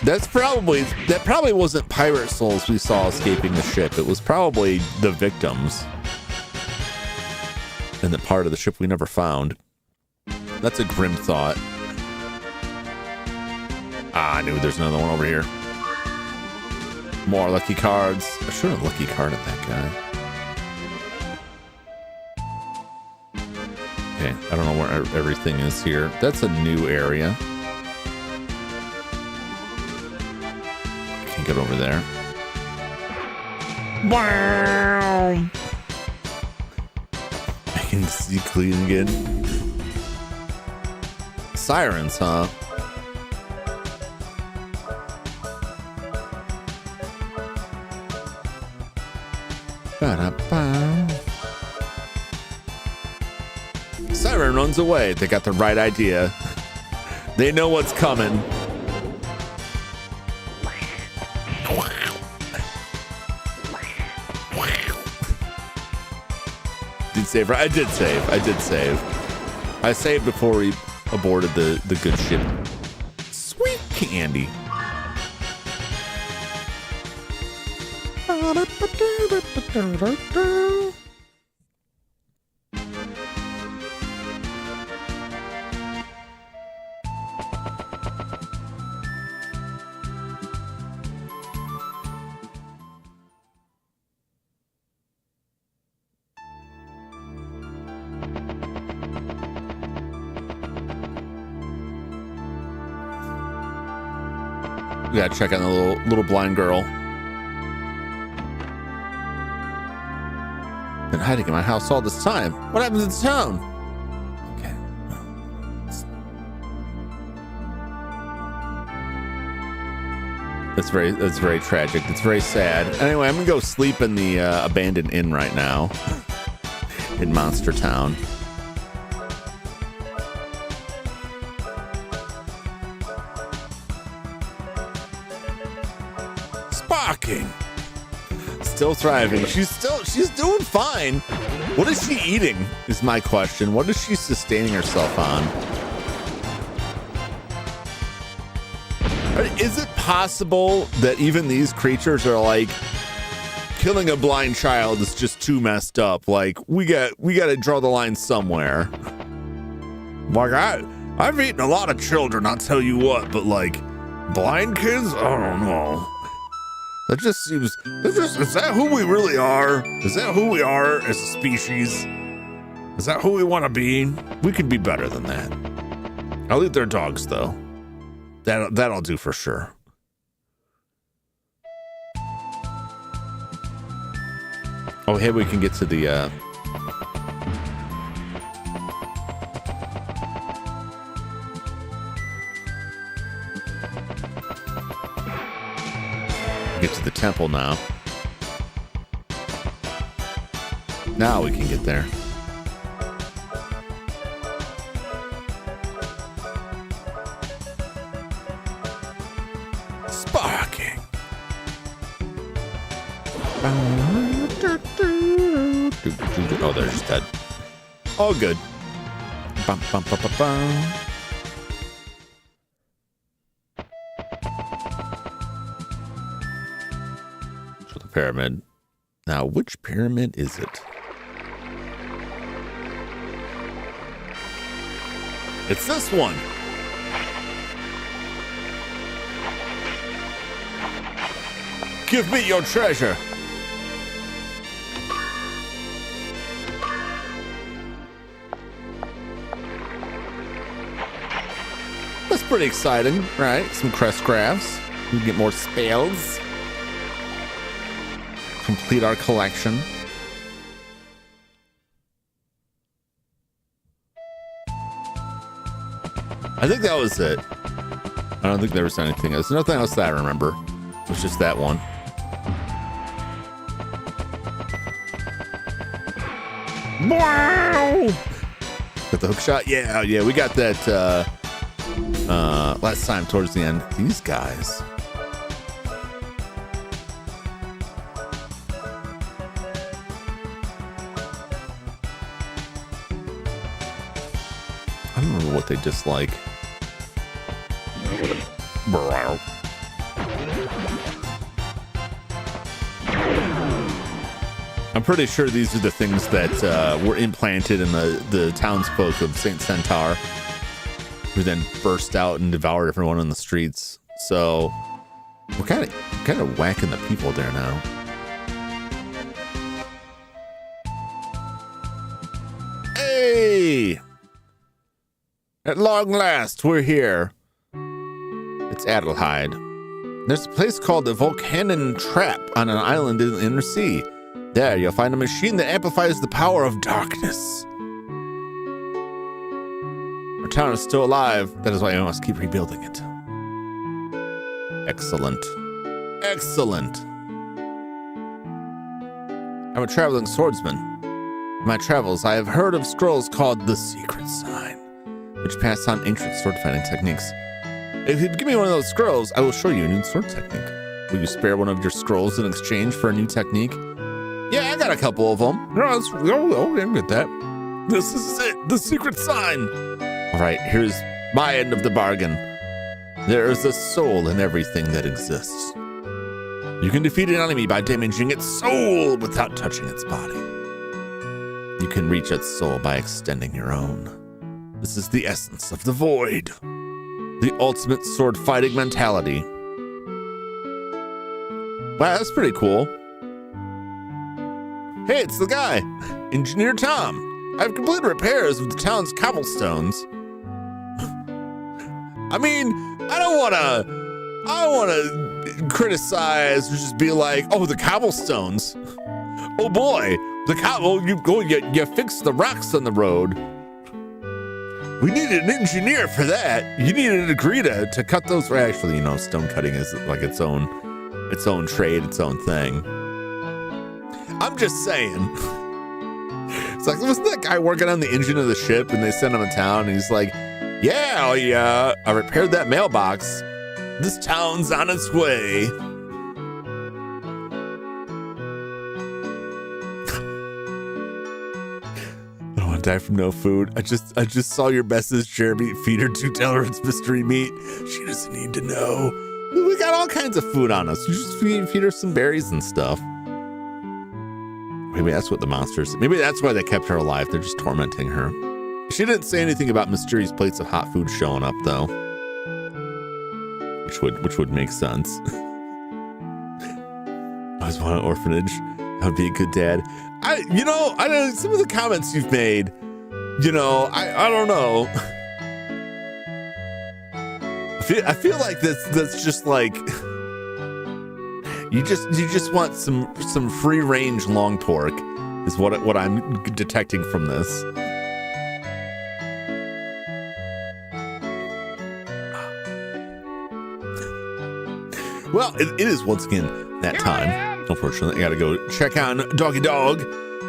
[SPEAKER 1] That probably wasn't pirate souls we saw escaping the ship. It was probably the victims. And the part of the ship we never found. That's a grim thought. Ah, I knew there's another one over here. More lucky cards. I should have lucky carded that guy. Okay, I don't know where everything is here. That's a new area. I can't get over there. Wow! I can see clean again. Sirens, huh? Ba-da-ba. Siren runs away. They got the right idea. They know what's coming. Did save, right? I did save. I saved before we aborted the good ship. Sweet candy. We gotta check on the little blind girl. Been hiding in my house all this time. What happens in town? Okay. That's very tragic. It's very sad. Anyway, I'm gonna go sleep in the abandoned inn right now in Monster Town. Sparking. Still thriving. She's doing fine. What is she eating is my question. What is she sustaining herself on? Is it possible that even these creatures are like, killing a blind child is just too messed up? Like, we got to draw the line somewhere. Like, I've eaten a lot of children, I'll tell you what, but like blind kids, I don't know. That just seems, is that who we really are? Is that who we are as a species? Is that who we want to be? We could be better than that. I'll eat their dogs, though. That'll do for sure. Oh, hey, we can get to the, get to the temple now. Now we can get there. Sparking. Oh, they're just dead. All good. Bum, bum, bum, bum, bum. Pyramid. Now, which pyramid is it? It's this one. Give me your treasure. That's pretty exciting, right? Some crest crafts. We can get more spells. Complete our collection. I think that was it. I don't think there was anything else. Nothing else that I remember. It was just that one. Wow! Got the hook shot? Yeah, we got that last time towards the end. These guys. I don't remember what they dislike. I'm pretty sure these are the things that were implanted in the townsfolk of St. Centaur. who then burst out and devoured everyone on the streets. So we're kind of whacking the people there now. Hey! At long last, we're here. It's Adelheid. There's a place called the Volcanon Trap on an island in the inner sea. There, you'll find a machine that amplifies the power of darkness. Our town is still alive. That is why I must keep rebuilding it. Excellent. Excellent. I'm a traveling swordsman. In my travels, I have heard of scrolls called the Secret Sign, which pass on ancient sword fighting techniques. If you'd give me one of those scrolls, I will show you a new sword technique. Will you spare one of your scrolls in exchange for a new technique? Yeah, I got a couple of them. No, I can get that. This is it, the Secret Sign. All right, here's my end of the bargain. There is a soul in everything that exists. You can defeat an enemy by damaging its soul without touching its body. You can reach its soul by extending your own. This is the essence of the void. The ultimate sword fighting mentality. Wow, that's pretty cool. Hey, it's the guy, Engineer Tom. I've completed repairs of the town's cobblestones. I mean, I don't want to criticize or just be like, oh, the cobblestones. Oh boy, you fixed the rocks on the road. We needed an engineer for that. You needed a degree to cut those. Actually, you know, stone cutting is like its own trade, its own thing. I'm just saying. It's like, wasn't that guy working on the engine of the ship and they sent him to town and he's like, yeah, I repaired that mailbox. This town's on its way. I don't want to die from no food. I just saw your message, Jeremy. Feed her 2 tolerance mystery meat. She doesn't need to know. We got all kinds of food on us. We just feed her some berries and stuff. Maybe that's what the monsters. Maybe that's why they kept her alive. They're just tormenting her. She didn't say anything about mysterious plates of hot food showing up, though, which would make sense. I was want an orphanage. I would be a good dad. I don't know, some of the comments you've made. You know, I don't know. I feel like that's just like you just want some free range long pork is what I'm detecting from this. Well, it is once again that time. Unfortunately, I gotta go check on Doggy Dog.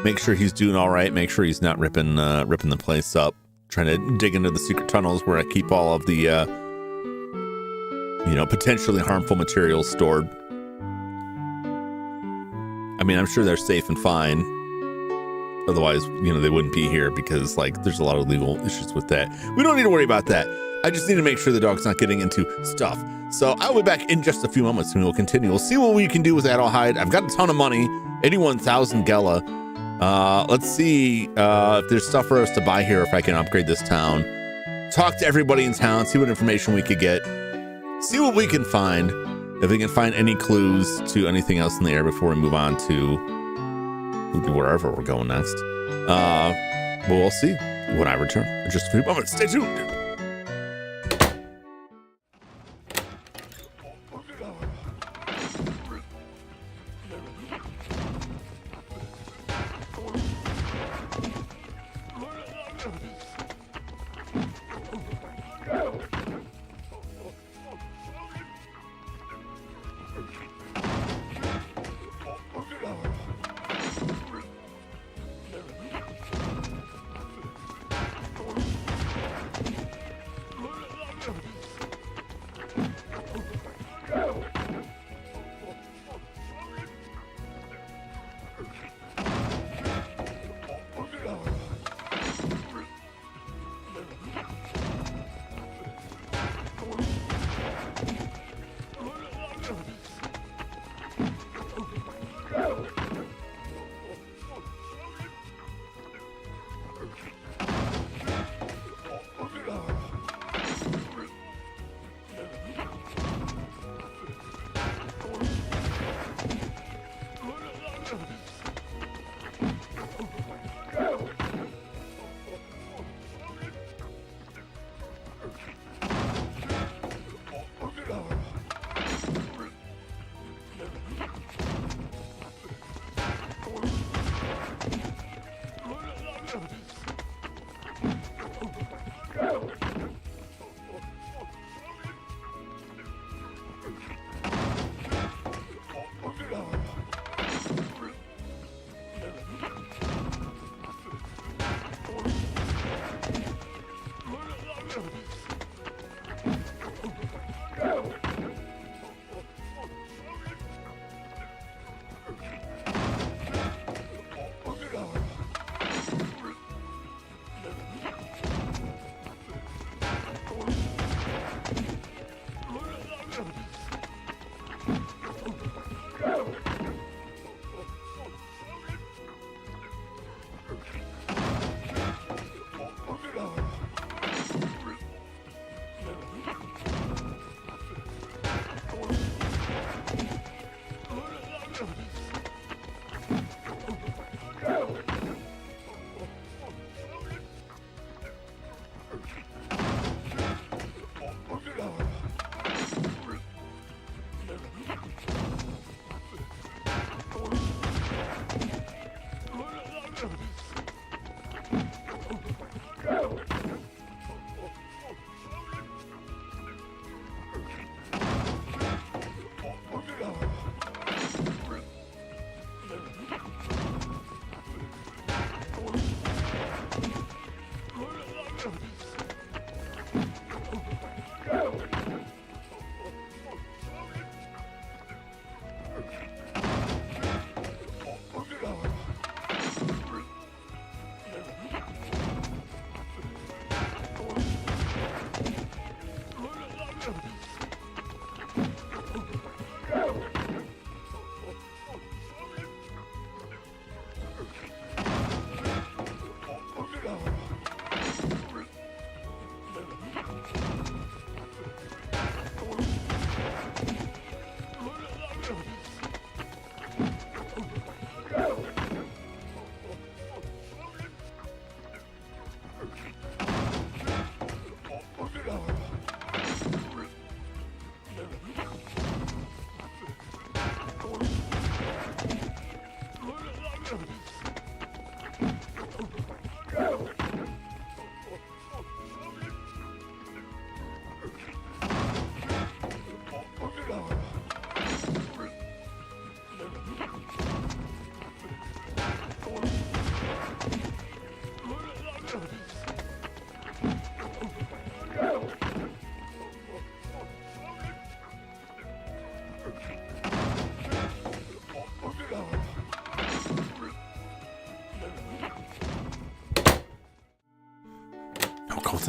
[SPEAKER 1] Make sure he's doing all right. Make sure he's not ripping the place up. Trying to dig into the secret tunnels where I keep all of the potentially harmful materials stored. I mean, I'm sure they're safe and fine. Otherwise, they wouldn't be here because there's a lot of legal issues with that. We don't need to worry about that. I just need to make sure the dog's not getting into stuff. So I'll be back in just a few moments and we'll continue. We'll see what we can do with Adelheid. I've got a ton of money, 81,000 Gela. Let's see if there's stuff for us to buy here, if I can upgrade this town. Talk to everybody in town, see what information we could get. See what we can find. If we can find any clues to anything else in the air before we move on to wherever we're going next. But we'll see when I return in just a few moments. Stay tuned.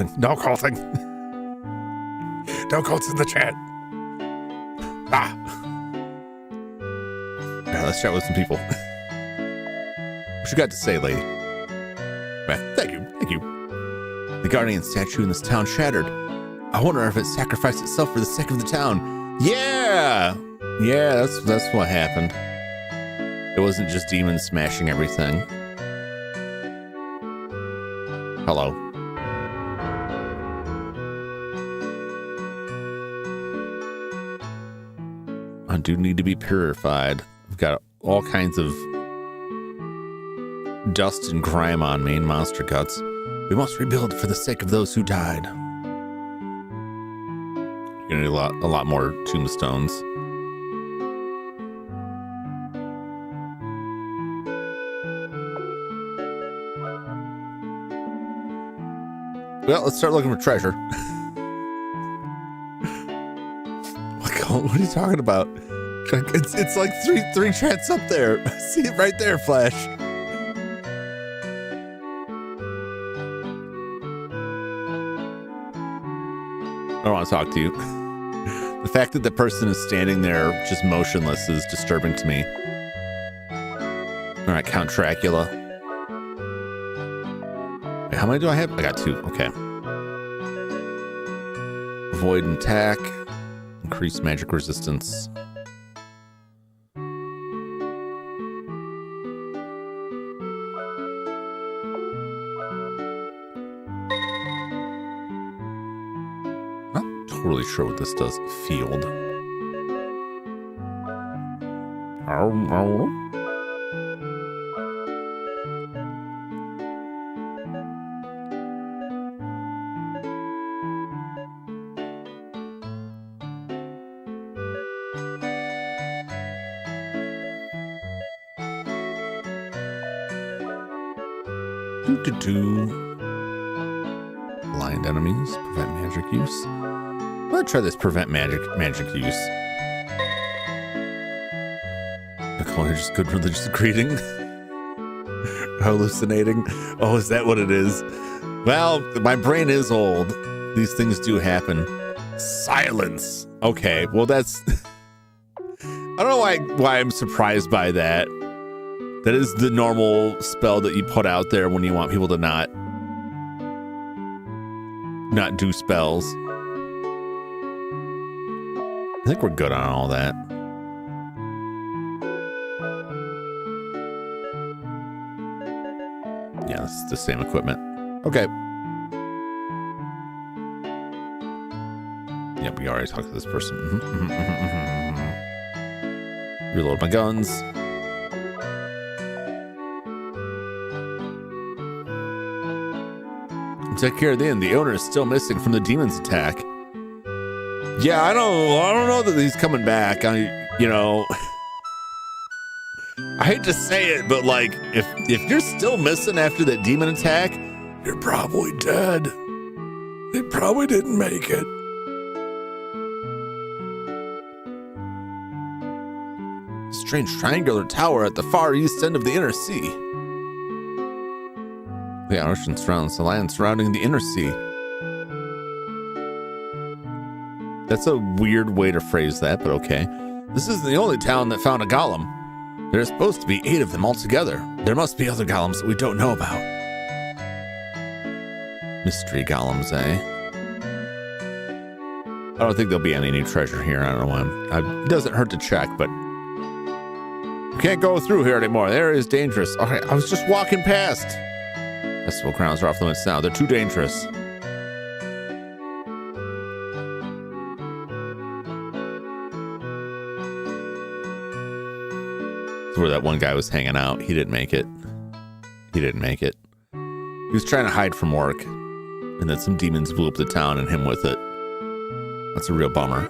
[SPEAKER 1] culting. No culting. No cults in the chat. Ah. Yeah, let's chat with some people. What you got to say, lady? Thank you. Thank you. The guardian statue in this town shattered. I wonder if it sacrificed itself for the sake of the town. Yeah. Yeah, that's what happened. It wasn't just demons smashing everything. Hello. I do need to be purified. I've got all kinds of dust and grime on me and monster guts. We must rebuild for the sake of those who died. You're gonna need a lot more tombstones. Well, let's start looking for treasure. What are you talking about? It's like three chats up there. See it right there, Flash. I don't want to talk to you. The fact that the person is standing there just motionless is disturbing to me. All right, Count Dracula. Wait, how many do I have? I got 2. Okay. Avoid and attack. Increase magic resistance. Not totally sure what this does. Field. Blind enemies, prevent magic use. I'm gonna try this prevent magic use. Nicole, you're just good religious greeting. Hallucinating. Oh, is that what it is? Well, my brain is old. These things do happen. Silence. Okay, well that's I don't know why I'm surprised by that. That is the normal spell that you put out there when you want people to not do spells. I think we're good on all that. Yeah, it's the same equipment. Okay. Yep, we already talked to this person. Reload my guns. Take care of the inn. The owner is still missing from the demon's attack. Yeah, I don't know that he's coming back. I hate to say it, but like if you're still missing after that demon attack, you're probably dead. They probably didn't make it. Strange triangular tower at the far east end of the inner sea. The ocean surrounds the land surrounding the inner sea. That's a weird way to phrase that, but okay. This isn't the only town that found a golem. There's supposed to be 8 of them altogether. There must be other golems that we don't know about. Mystery golems, eh? I don't think there'll be any new treasure here. I don't know why. It doesn't hurt to check, but you can't go through here anymore. The area is dangerous. Okay, I was just walking past. Festival grounds are off limits now. They're too dangerous. That's where that one guy was hanging out. He didn't make it. He was trying to hide from work. And then some demons blew up the town and him with it. That's a real bummer.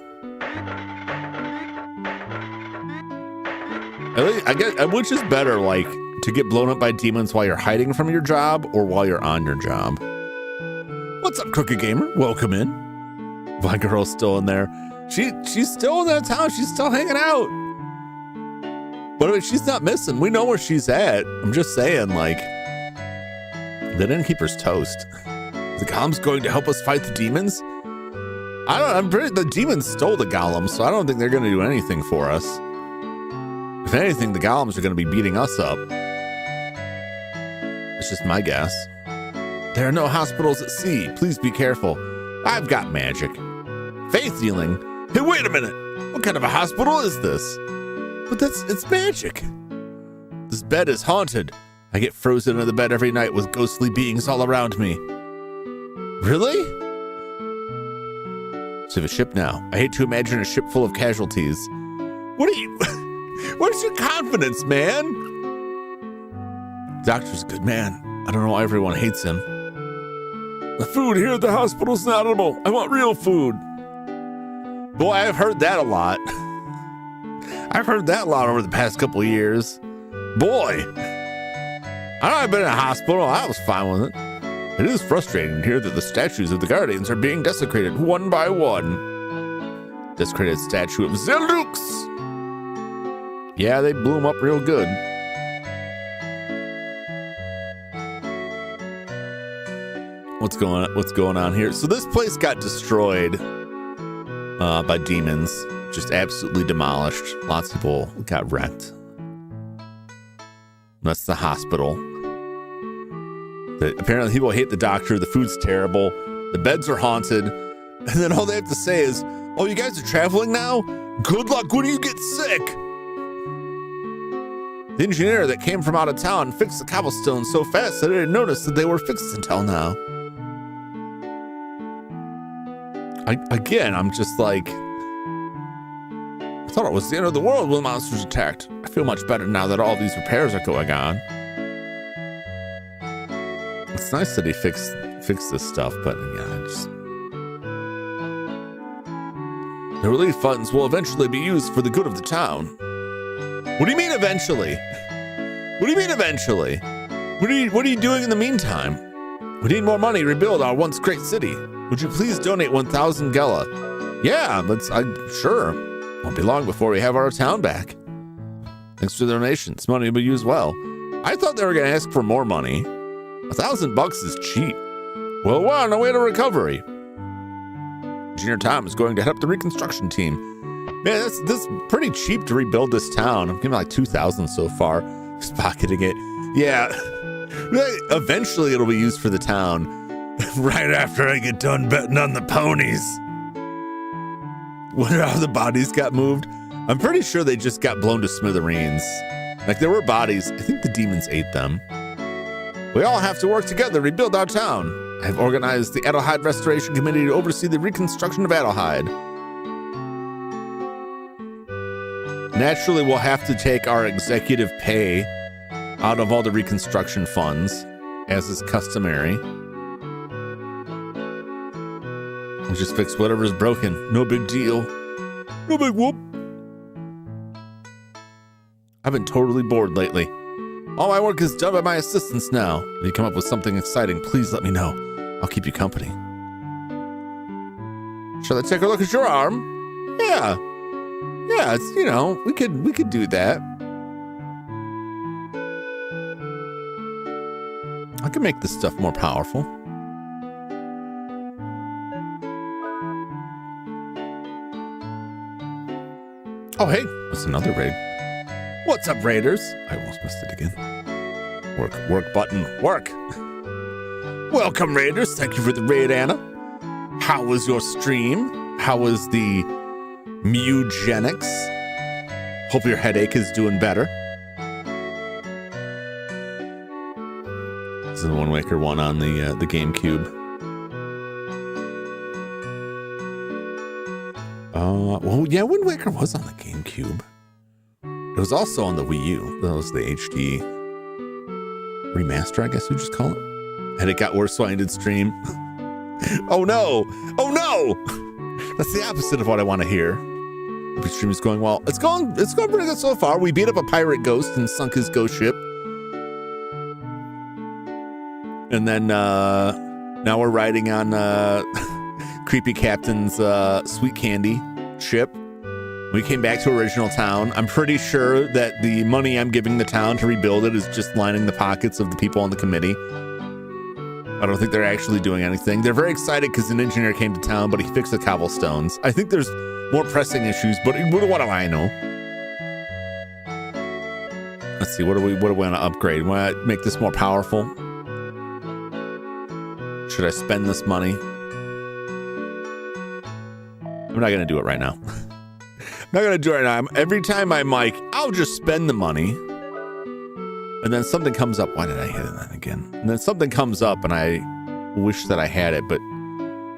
[SPEAKER 1] I guess, which is better, like, to get blown up by demons while you're hiding from your job or while you're on your job? What's up, Crooked Gamer? Welcome in. My girl's still in there. She's still in that town. She's still hanging out. But I mean, she's not missing. We know where she's at. I'm just saying, like, the innkeeper's toast. The golem's going to help us fight the demons? The demons stole the golem, so I don't think they're going to do anything for us. If anything, the golems are going to be beating us up. It's just my guess. There are no hospitals at sea. Please be careful. I've got magic. Faith healing? Hey, wait a minute. What kind of a hospital is this? But it's magic. This bed is haunted. I get frozen in the bed every night with ghostly beings all around me. Really? Save a ship now. I hate to imagine a ship full of casualties. Where's your confidence, man? Doctor's a good man. I don't know why everyone hates him. The food here at the hospital's not edible. I want real food. Boy, I've heard that a lot. I've heard that a lot over the past couple of years. Boy. I've been in a hospital. I was fine with it. It is frustrating to hear that the statues of the Guardians are being desecrated one by one. Desecrated statue of Zelux. Yeah, they blew him up real good. What's going on here? So this place got destroyed by demons. Just absolutely demolished. Lots of people got wrecked. That's the hospital. Apparently people hate the doctor. The food's terrible. The beds are haunted. And then all they have to say is, oh, you guys are traveling now? Good luck when you get sick. The engineer that came from out of town fixed the cobblestone so fast that I didn't notice that they were fixed until now. I'm just like, I thought it was the end of the world when the monsters attacked. I feel much better now that all these repairs are going on. It's nice that he fixed this stuff, but yeah, the relief funds will eventually be used for the good of the town. What do you mean eventually? What do you mean eventually? What are you doing in the meantime? We need more money to rebuild our once great city. Would you please donate 1,000 Gela? Yeah, sure. Won't be long before we have our town back. Thanks for the donations. Money will be used well. I thought they were going to ask for more money. $1,000 is cheap. Well, we're on our way to recovery. Engineer Tom is going to head up the reconstruction team. Man, this pretty cheap to rebuild this town. I'm giving like 2,000 so far. Just pocketing it. Yeah. Eventually it'll be used for the town. Right after I get done betting on the ponies. Wonder how the bodies got moved. I'm pretty sure they just got blown to smithereens. Like there were bodies. I think the demons ate them. We all have to work together to rebuild our town. I've organized the Adelheid Restoration Committee to oversee the reconstruction of Adelheid. Naturally, we'll have to take our executive pay out of all the reconstruction funds, as is customary. We'll just fix whatever's broken. No big deal. No big whoop. I've been totally bored lately. All my work is done by my assistants now. If you come up with something exciting, please let me know. I'll keep you company. Shall I take a look at your arm? Yeah. Yeah, it's, we could do that. I can make this stuff more powerful. Oh, hey, that's another raid. What's up, raiders? I almost missed it again. Work button, work. Welcome, raiders. Thank you for the raid, Anna. How was your stream? How was the Mugenics? Hope your headache is doing better. This is the Wind Waker one on the GameCube. Well, yeah, Wind Waker was on the GameCube. It was also on the Wii U. That was the HD remaster, I guess we'd just call it. And it got worse, so I ended stream. Oh no! Oh no! That's the opposite of what I want to hear. Hope your stream is going well. It's going pretty good so far. We beat up a pirate ghost and sunk his ghost ship. And then now we're riding on Creepy Captain's Sweet Candy ship. We came back to original town. I'm pretty sure that the money I'm giving the town to rebuild it is just lining the pockets of the people on the committee. I don't think they're actually doing anything. They're very excited because an engineer came to town, but he fixed the cobblestones. I think there's more pressing issues, but what do I know? Let's see, what do we want to upgrade? Want to make this more powerful? Should I spend this money? I'm not gonna do it right now. I'm not gonna do it right now. Every time I mic, I'll just spend the money. And then something comes up. Why did I hit that again? And then something comes up and I wish that I had it, but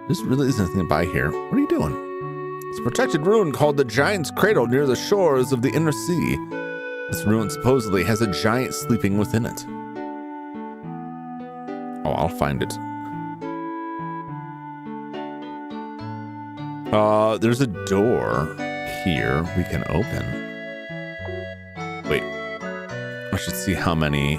[SPEAKER 1] there's really isn't anything to buy here. What are you doing? It's a protected ruin called the Giant's Cradle near the shores of the Inner Sea. This ruin supposedly has a giant sleeping within it. Oh, I'll find it. There's a door here we can open. Wait. I should see how many.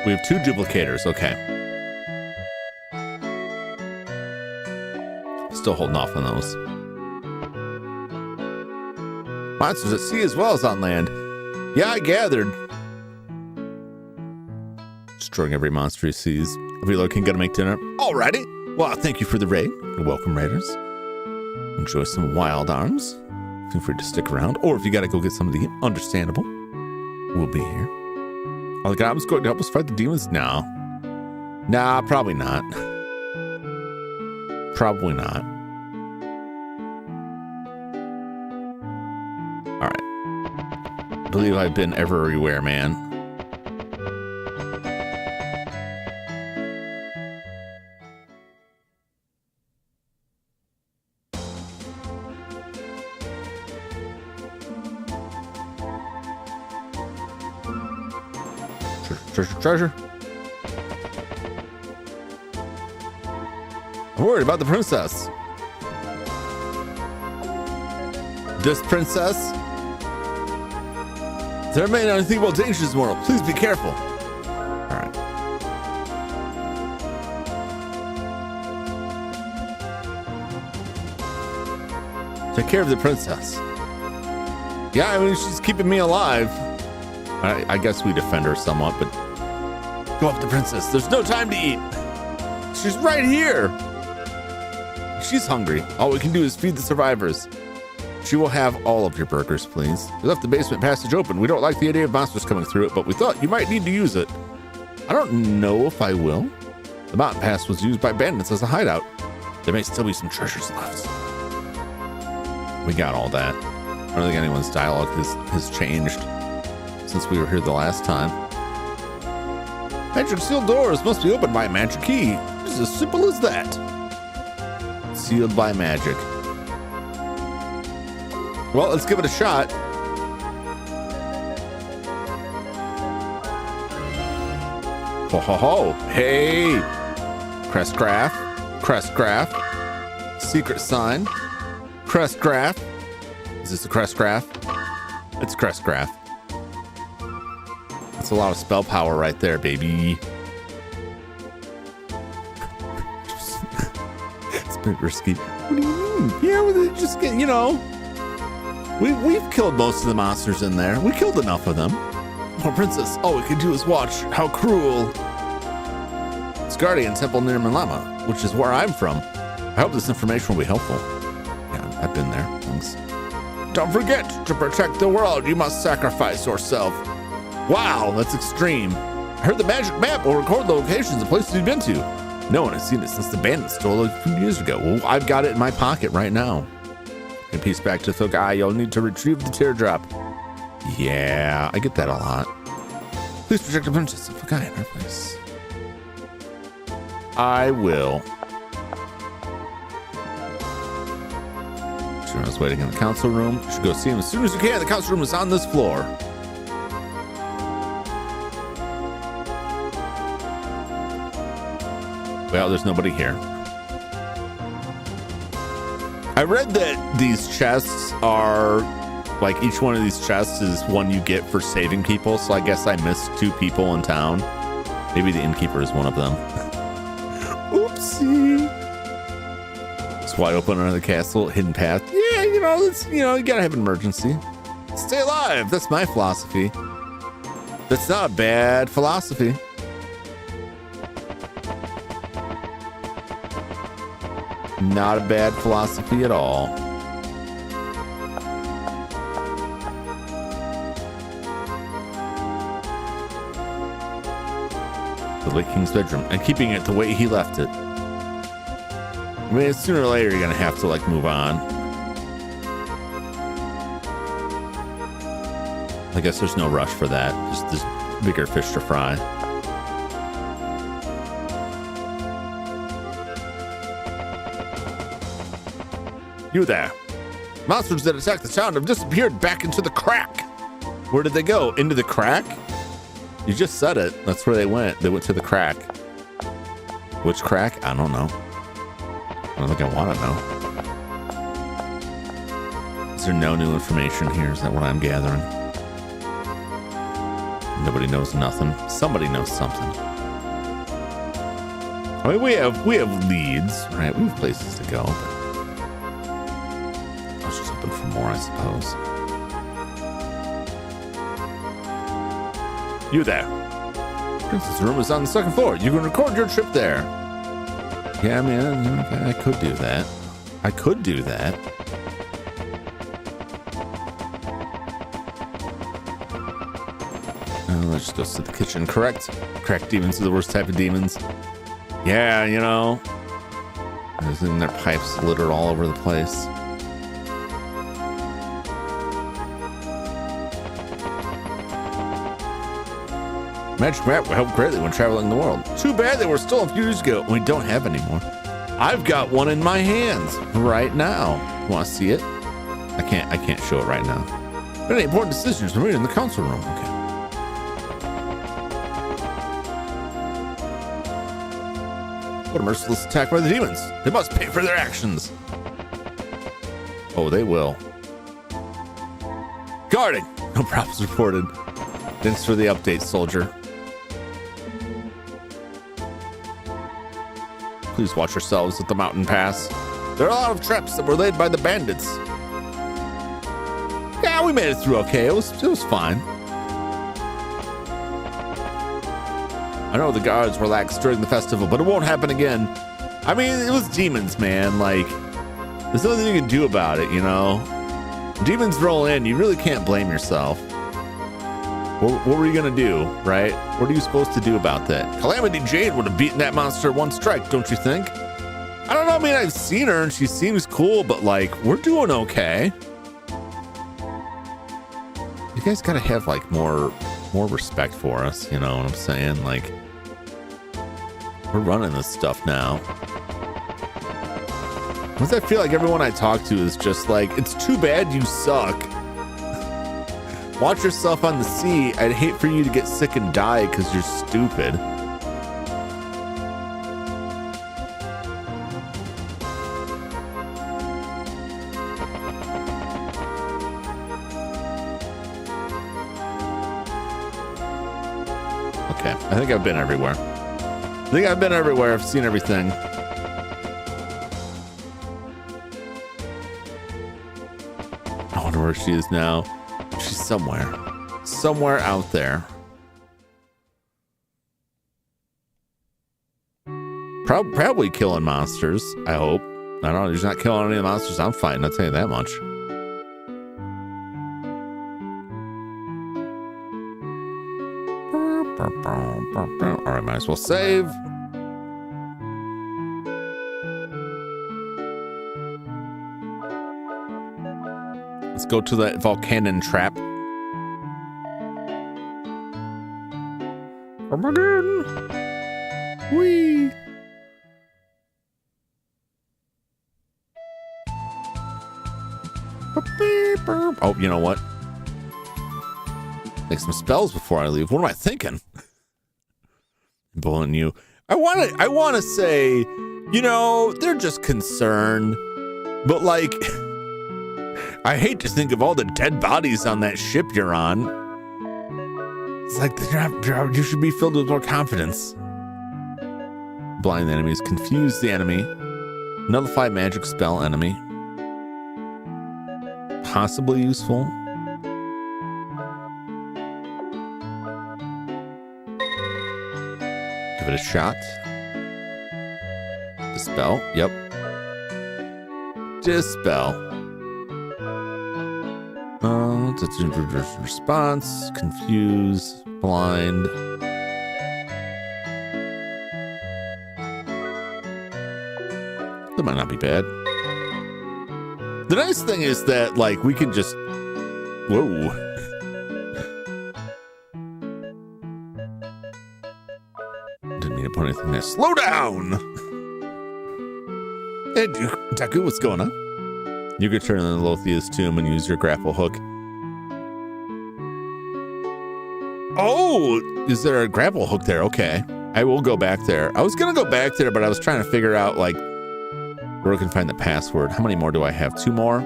[SPEAKER 1] We have 2 duplicators. Okay. Still holding off on those. Monsters at sea as well as on land. Yeah, I gathered. Destroying every monster he sees. Are we looking gonna make dinner? Alrighty. Well, thank you for the raid. You're welcome, raiders. Enjoy some wild arms. Feel free to stick around. Or if you gotta go get something to eat, understandable. We'll be here. Are the goblins going to help us fight the demons? No. Nah, probably not. Probably not. Alright. I believe I've been everywhere, man. Treasure. I'm worried about the princess. This princess? There may not think about dangers in the world. Please be careful. Alright. Take care of the princess. Yeah, I mean, she's keeping me alive. I guess we defend her somewhat, but go up the princess. There's no time to eat. She's right here. She's hungry. All we can do is feed the survivors. She will have all of your burgers, please. We left the basement passage open. We don't like the idea of monsters coming through it, but we thought you might need to use it. I don't know if I will. The mountain pass was used by bandits as a hideout. There may still be some treasures left. We got all that. I don't think anyone's dialogue has changed since we were here the last time. Magic sealed doors must be opened by a magic key. It's as simple as that. Sealed by magic. Well, let's give it a shot. Ho ho ho. Hey. Crest graph. Crest graph. Secret sign. Crest graph. Is this a crest graph? It's crest graph. That's a lot of spell power right there, baby. It's a bit risky. What do you mean? Yeah, well, just get, you know. We've killed most of the monsters in there. We killed enough of them. Oh, princess, all we can do is watch. How cruel. It's Guardian Temple near Malama, which is where I'm from. I hope this information will be helpful. Yeah, I've been there. Thanks. Don't forget, to protect the world, you must sacrifice yourself. Wow, that's extreme. I heard the magic map will record the locations and places you've been to. No one has seen it since the bandits stole it a few years ago. Well, I've got it in my pocket right now. And peace back to Thogai. You'll need to retrieve the teardrop. Yeah, I get that a lot. Please protect the princess of Thogai in her place. I will. I was waiting in the council room. You should go see him as soon as you can. The council room is on this floor. Well, there's nobody here. I read that these chests are, like, each one of these chests is one you get for saving people. So I guess I missed 2 people in town. Maybe the innkeeper is one of them. Oopsie. It's wide open under the castle, hidden path. Yeah, you know, you gotta have an emergency. stay alive. That's my philosophy. That's not a bad philosophy. Not a bad philosophy at all. The Lake King's bedroom and keeping it the way he left it. I mean, sooner or later, you're going to have to like move on. I guess there's no rush for that. There's bigger fish to fry. You there. Monsters that attacked the town have disappeared back into the crack. Where did they go? Into the crack? You just said it. That's where they went. They went to the crack. Which crack? I don't know. I don't think I want to know. Is there no new information here? Is that what I'm gathering? Nobody knows nothing. Somebody knows something. I mean, we have leads, right? We have places to go. I was just hoping for more, I suppose. You there. Princess' room is on the second floor. You can record your trip there. Yeah, man, I could do that. I could do that. Let's just go to the kitchen. Correct. Crack demons are the worst type of demons. Yeah, you know. There's in their pipes littered all over the place. Magic map will help greatly when traveling the world. Too bad they were stolen a few years ago. We don't have any more. I've got one in my hands right now. Want to see it? I can't show it right now. Any important decisions were made in the council room. Okay. What a merciless attack by the demons. They must pay for their actions. Oh, they will. Guarding. No problems reported. Thanks for the update, soldier. Please watch yourselves at the mountain pass. There are a lot of traps that were laid by the bandits. Yeah, we made it through okay. It was fine. I know the guards were lax during the festival, but it won't happen again. I mean, it was demons, man. Like, there's nothing you can do about it, you know? Demons roll in. You really can't blame yourself. What were you gonna do, right? What are you supposed to do about that? Calamity Jade would have beaten that monster one strike, don't you think? I don't know. I mean, I've seen her and she seems cool, but like, we're doing okay. You guys gotta have like more respect for us, you know what I'm saying? Like, we're running this stuff now. Because I feel like everyone I talk to is just like, it's too bad you suck. Watch yourself on the sea. I'd hate for you to get sick and die because you're stupid. Okay, I think I've been everywhere. I've seen everything. I wonder where she is now. She's somewhere out there. Probably killing monsters, I hope. I don't know, he's not killing any of the monsters I'm fighting, I'll tell you that much. All right, might as well save. Let's go to that volcano trap. Armageddon! Whee! Oh, you know what? Make some spells before I leave. What am I thinking? Bullying you. I want to say, you know, they're just concerned, but like, I hate to think of all the dead bodies on that ship you're on. It's like you should be filled with more confidence. Blind enemies. Confuse the enemy. Nullify magic spell enemy. Possibly useful. it a shot. Dispel. Yep. Dispel. Response. Confuse. Blind. That might not be bad. The nice thing is that, like, we can just... Whoa. Didn't mean to put anything there. Slow down! Hey, Taku, what's going on? You could turn on the Lothia's tomb and use your grapple hook. Oh! Is there a grapple hook there? Okay. I will go back there. I was going to go back there, but I was trying to figure out, like, where I can find the password. How many more do I have? 2 more?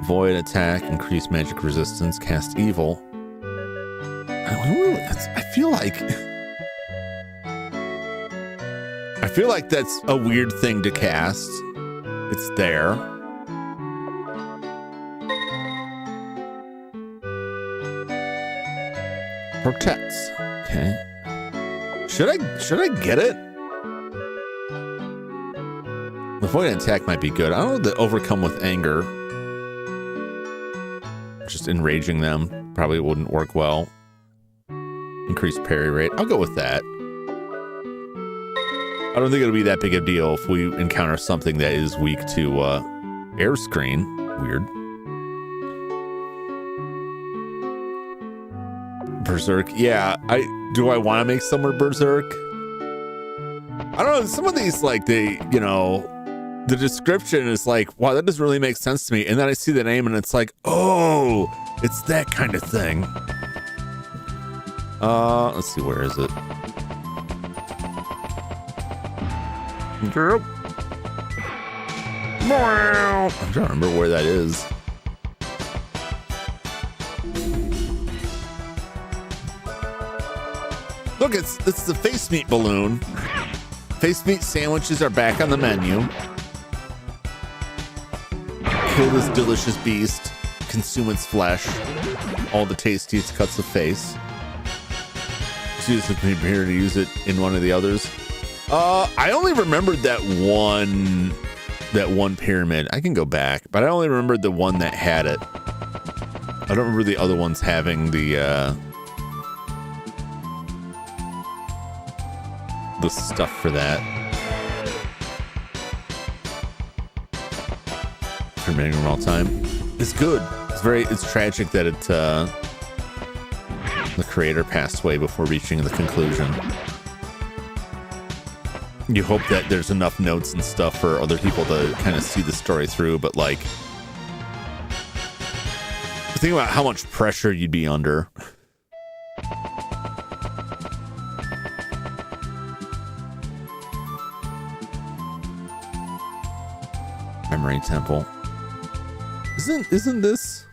[SPEAKER 1] Void attack, increase magic resistance, cast evil. I feel like that's a weird thing to cast. It's there. Protects. Okay. Should I get it? The void attack might be good. I don't know the overcome with anger. Just enraging them probably wouldn't work well. Increased parry rate. I'll go with that. I don't think it'll be that big a deal if we encounter something that is weak to air screen. Weird. Berserk. Yeah, do I want to make someone berserk? I don't know. Some of these, like, the description is like, wow, that doesn't really make sense to me. And then I see the name and it's like, oh, it's that kind of thing. Let's see, where is it? I'm trying to remember where that is. Look, it's the face meat balloon. Face meat sandwiches are back on the menu. Kill this delicious beast. Consume its flesh. All the tastiest cuts of face. Use the computer to use it in one of the others. I only remembered that one pyramid. I can go back, but I only remembered the one that had it. I don't remember the other ones having the stuff for that. Remaining from all time. It's good. It's tragic that the creator passed away before reaching the conclusion. You hope that there's enough notes and stuff for other people to kind of see the story through, but, like, think about how much pressure you'd be under. Memory temple. Isn't this?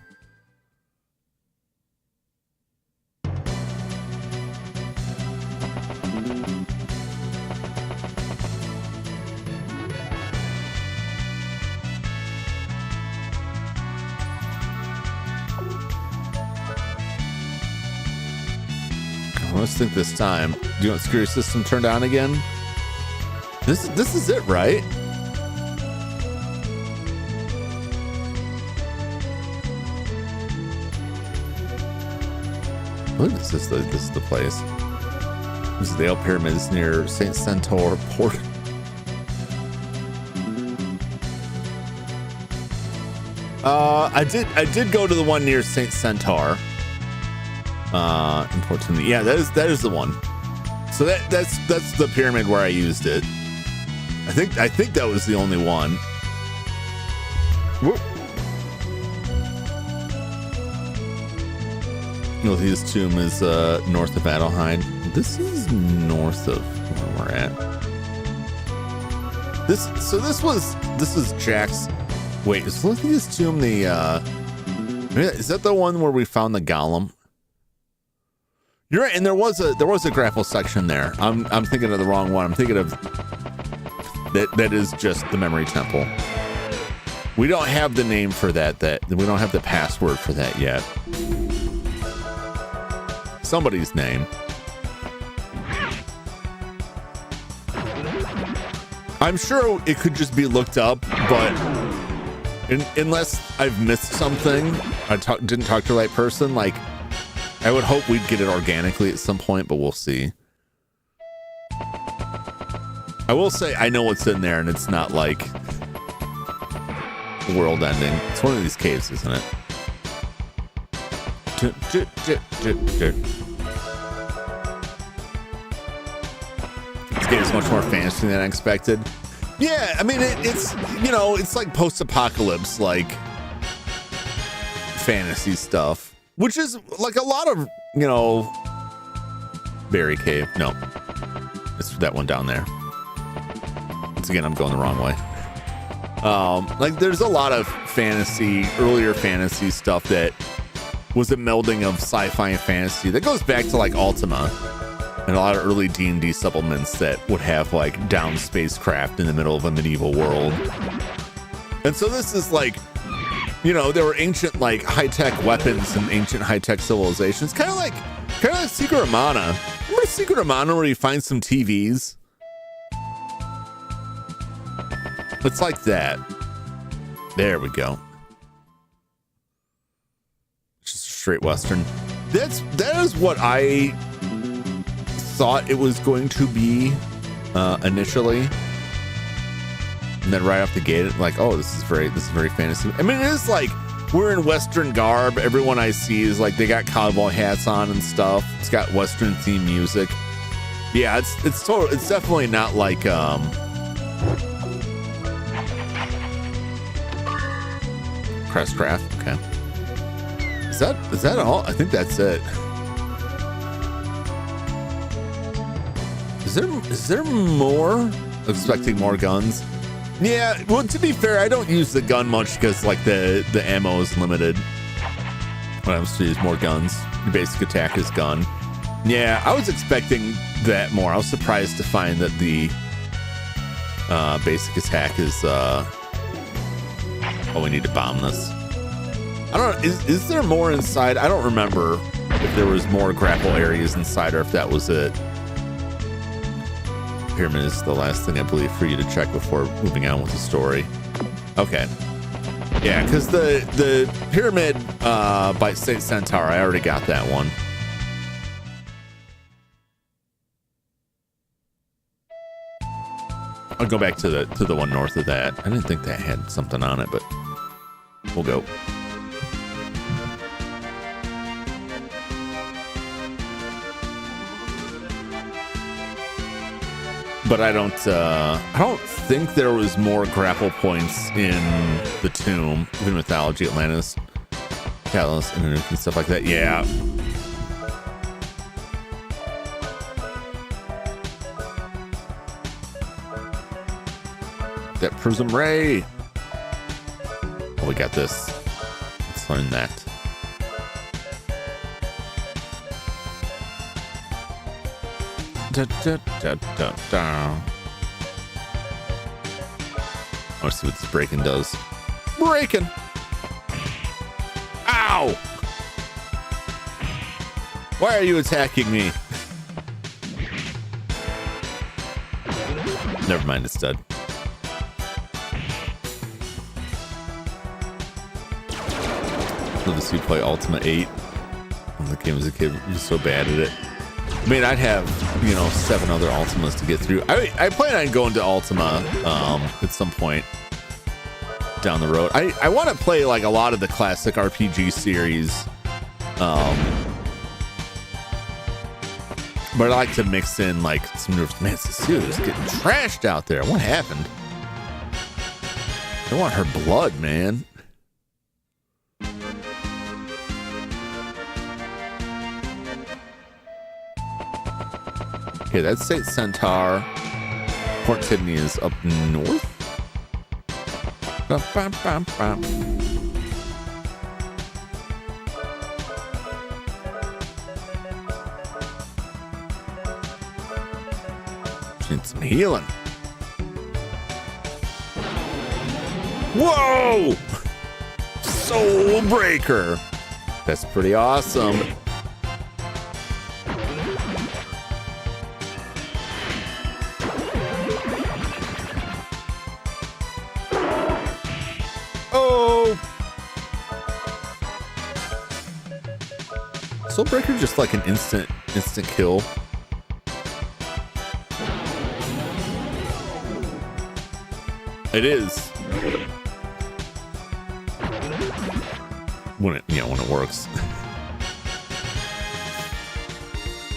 [SPEAKER 1] Let's think this time. Do you want security system turned on again? This is it, right? What is this? This is the place. This is the L Pyramids near St. Centaur Port. I did go to the one near St. Centaur. Importantly, yeah, that is the one. So that's the pyramid where I used it. I think that was the only one. Whoop. Well, his tomb is north of Adelheid. This is north of where we're at. This is Jack's. Wait, is Lithia's tomb the? Is that the one where we found the golem? You're right, and there was a grapple section there. I'm thinking of the wrong one. I'm thinking of that is just the memory temple. We don't have the name for that. We don't have the password for that yet. Somebody's name. I'm sure it could just be looked up, but unless I've missed something, didn't talk to the right person, like, I would hope we'd get it organically at some point, but we'll see. I will say I know what's in there, and it's not like world ending. It's one of these caves, isn't it? This game is much more fantasy than I expected. Yeah, I mean, it's, you know, it's like post-apocalypse, like fantasy stuff, which is like a lot of, you know, Berry Cave. No, it's that one down there. Once again, I'm going the wrong way. Like there's a lot of fantasy, earlier fantasy stuff that was a melding of sci-fi and fantasy that goes back to like Ultima and a lot of early D&D supplements that would have like down spacecraft in the middle of a medieval world. And so this is like, you know, there were ancient like high-tech weapons and ancient high-tech civilizations, kind of like Secret of Mana. Remember Secret of Mana where you find some TVs? It's like that. There we go. Just a straight Western. That is what I thought it was going to be initially. And then right off the gate, like, oh, this is very fantasy. I mean, it is like we're in Western garb. Everyone I see is like they got cowboy hats on and stuff. It's got Western themed music. Yeah, it's definitely not like Crestcraft. Okay. Is that all? I think that's it. Is there more? Expecting more guns. Yeah, well, to be fair, I don't use the gun much because like the ammo is limited. When I was to use more guns, the basic attack is gun. Yeah, I was expecting that more. I was surprised to find that the basic attack is oh, we need to bomb this. I don't know, is there more inside? I don't remember if there was more grapple areas inside or if that was it. Pyramid is the last thing I believe for you to check before moving on with the story. Okay. Yeah, because the pyramid by St. Centaur, I already got that one. I'll go back to the one north of that. I didn't think that had something on it, but we'll go. But I don't think there was more grapple points in the tomb, even mythology, Atlantis, Catalyst, and stuff like that. Yeah. That prism ray. Oh, we got this. Let's learn that. Da, da, da, da, da. I want to see what this breaking does. Breaking. Ow! Why are you attacking me? Never mind, it's dead. Love to see you play Ultima 8. When the game as a kid, you're so bad at it. I mean, I'd have, 7 other Ultimas to get through. I plan on going to Ultima at some point down the road. I want to play like a lot of the classic RPG series. But I like to mix in like some new. Man, Cecilia's getting trashed out there. What happened? I want her blood, man. Okay, that's St. Centaur. Port Sydney is up north. Bum, bum, bum, bum. Need some healing. Whoa! Soul Breaker. That's pretty awesome. Oh! Soulbreaker just like an instant kill. It is. When it works.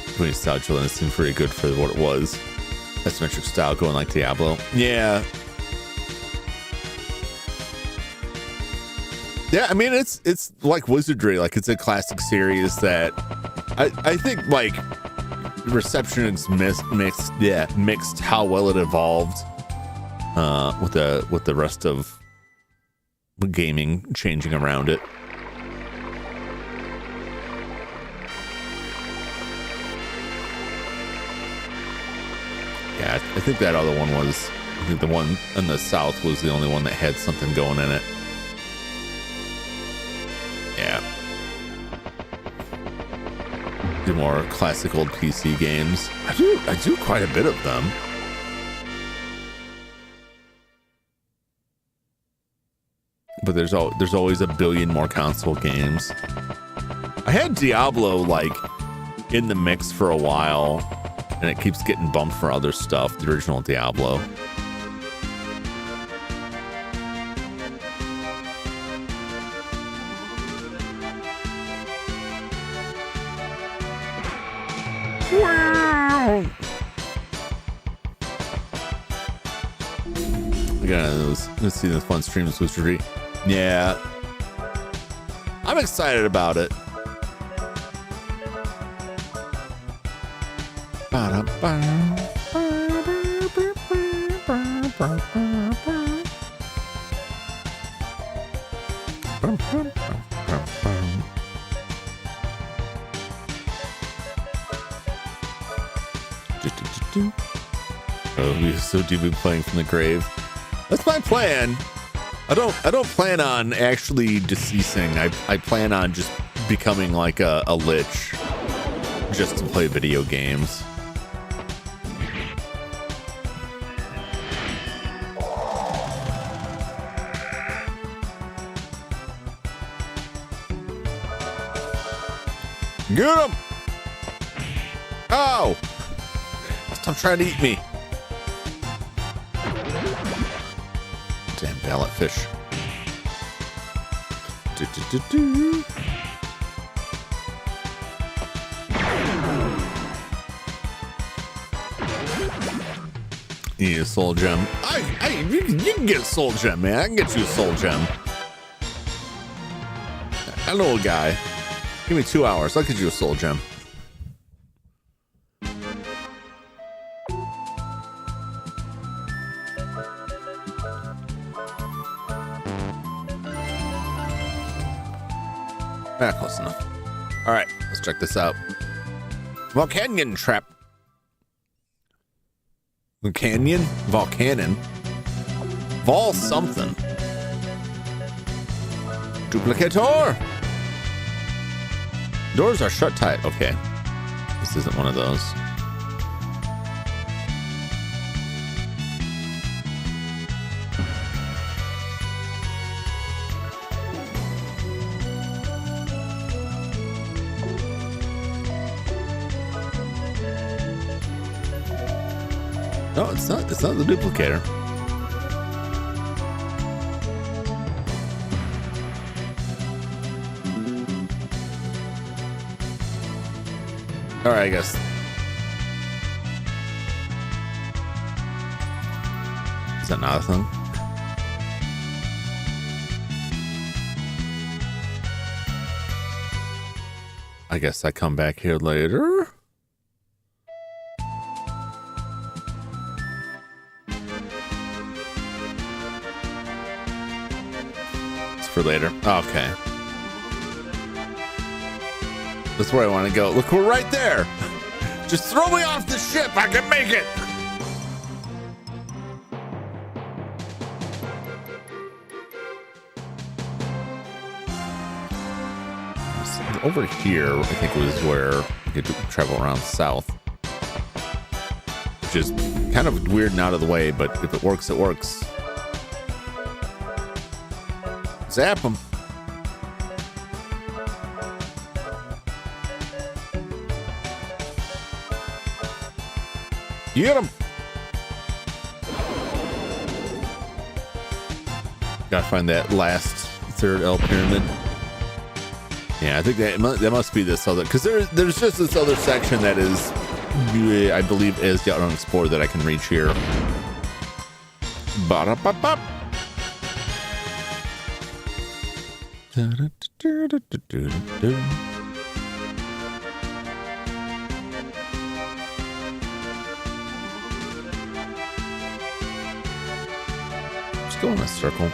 [SPEAKER 1] Between style chilling, it seemed pretty good for what it was. Asymmetric style going like Diablo. Yeah. Yeah, I mean it's like Wizardry, like it's a classic series that I think like reception is mixed how well it evolved with the rest of gaming changing around it. Yeah, I think that other one was, I think the one in the South was the only one that had something going in it. Yeah. Do more classic old PC games. I do quite a bit of them. But there's always a billion more console games. I had Diablo like in the mix for a while, and it keeps getting bumped for other stuff, the original Diablo. Wow. Let's see the fun streams with Wizardry. Yeah. I'm excited about it. Oh, we so deeply playing from the grave. That's my plan. I don't plan on actually deceasing. I plan on just becoming like a lich just to play video games. Get him! Oh! Stop trying to eat me. Damn ballot fish. You need a soul gem. You can get a soul gem, man. I can get you a soul gem. Hello, guy. Give me 2 hours. I'll get you a soul gem. Close enough. All right, let's check this out. Volcanion trap. Volcanon. Vol something. Duplicator. Doors are shut tight. Okay. This isn't one of those. No, it's not. It's not the duplicator. All right, I guess. Is that not a thing? I guess I come back here later. For later. Okay. That's where I want to go. Look, we're right there. Just throw me off the ship. I can make it. Over here, I think was where you could travel around south. Which is kind of weird and out of the way, but if it works, it works. Zap him. Get him. Gotta find that last third L pyramid. Yeah, I think that must be this other, because there's just this other section that is, I believe, is yet unexplored that I can reach here. Ba-da-ba-ba. Just go in a circle.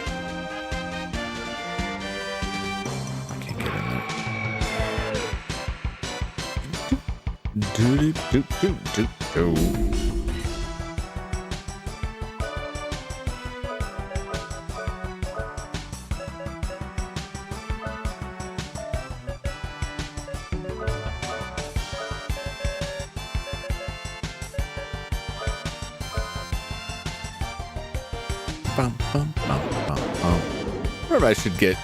[SPEAKER 1] I can't get in there. Do do do do do. I should get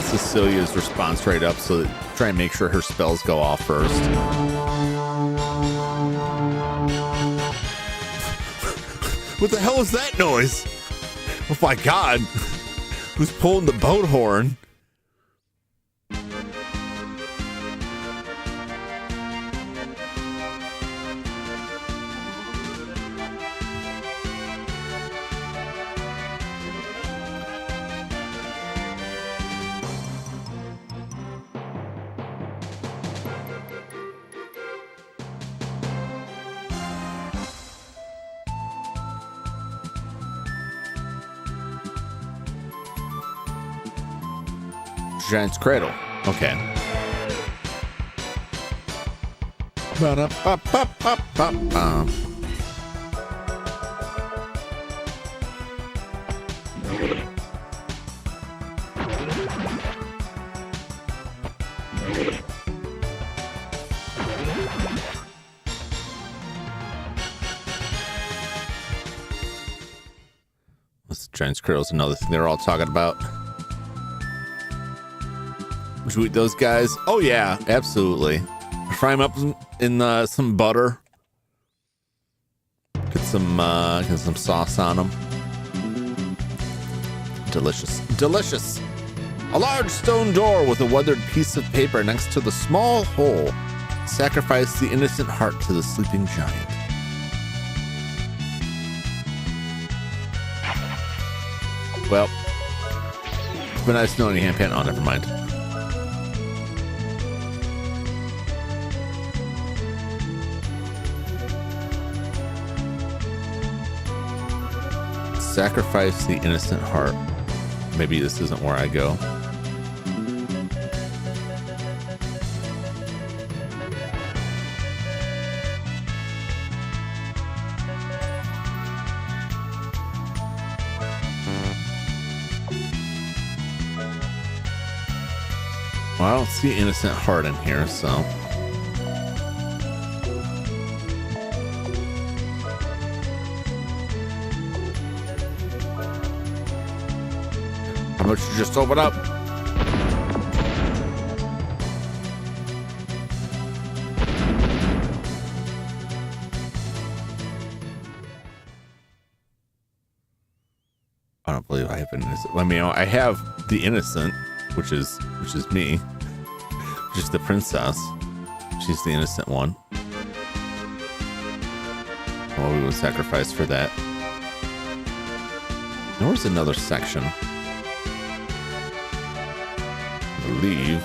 [SPEAKER 1] Cecilia's response rate up so that try and make sure her spells go off first. What the hell is that noise? Oh my god. Who's pulling the boat horn? Giant's Cradle. Okay. This Giant's Cradle is another thing they're all talking about. Would you eat those guys? Oh yeah, absolutely. Fry them up in some butter. Get some sauce on them. Delicious, delicious. A large stone door with a weathered piece of paper next to the small hole. Sacrifice the innocent heart to the sleeping giant. Well, it's been nice knowing you, Handpan. Oh, never mind. Sacrifice the innocent heart. Maybe this isn't where I go. Well, I don't see innocent heart in here, so. How much you just open up? I don't believe I have an innocent. I mean, I have the innocent, which is me, just the princess. She's the innocent one. Well, we would sacrifice for that. There was another section. I believe.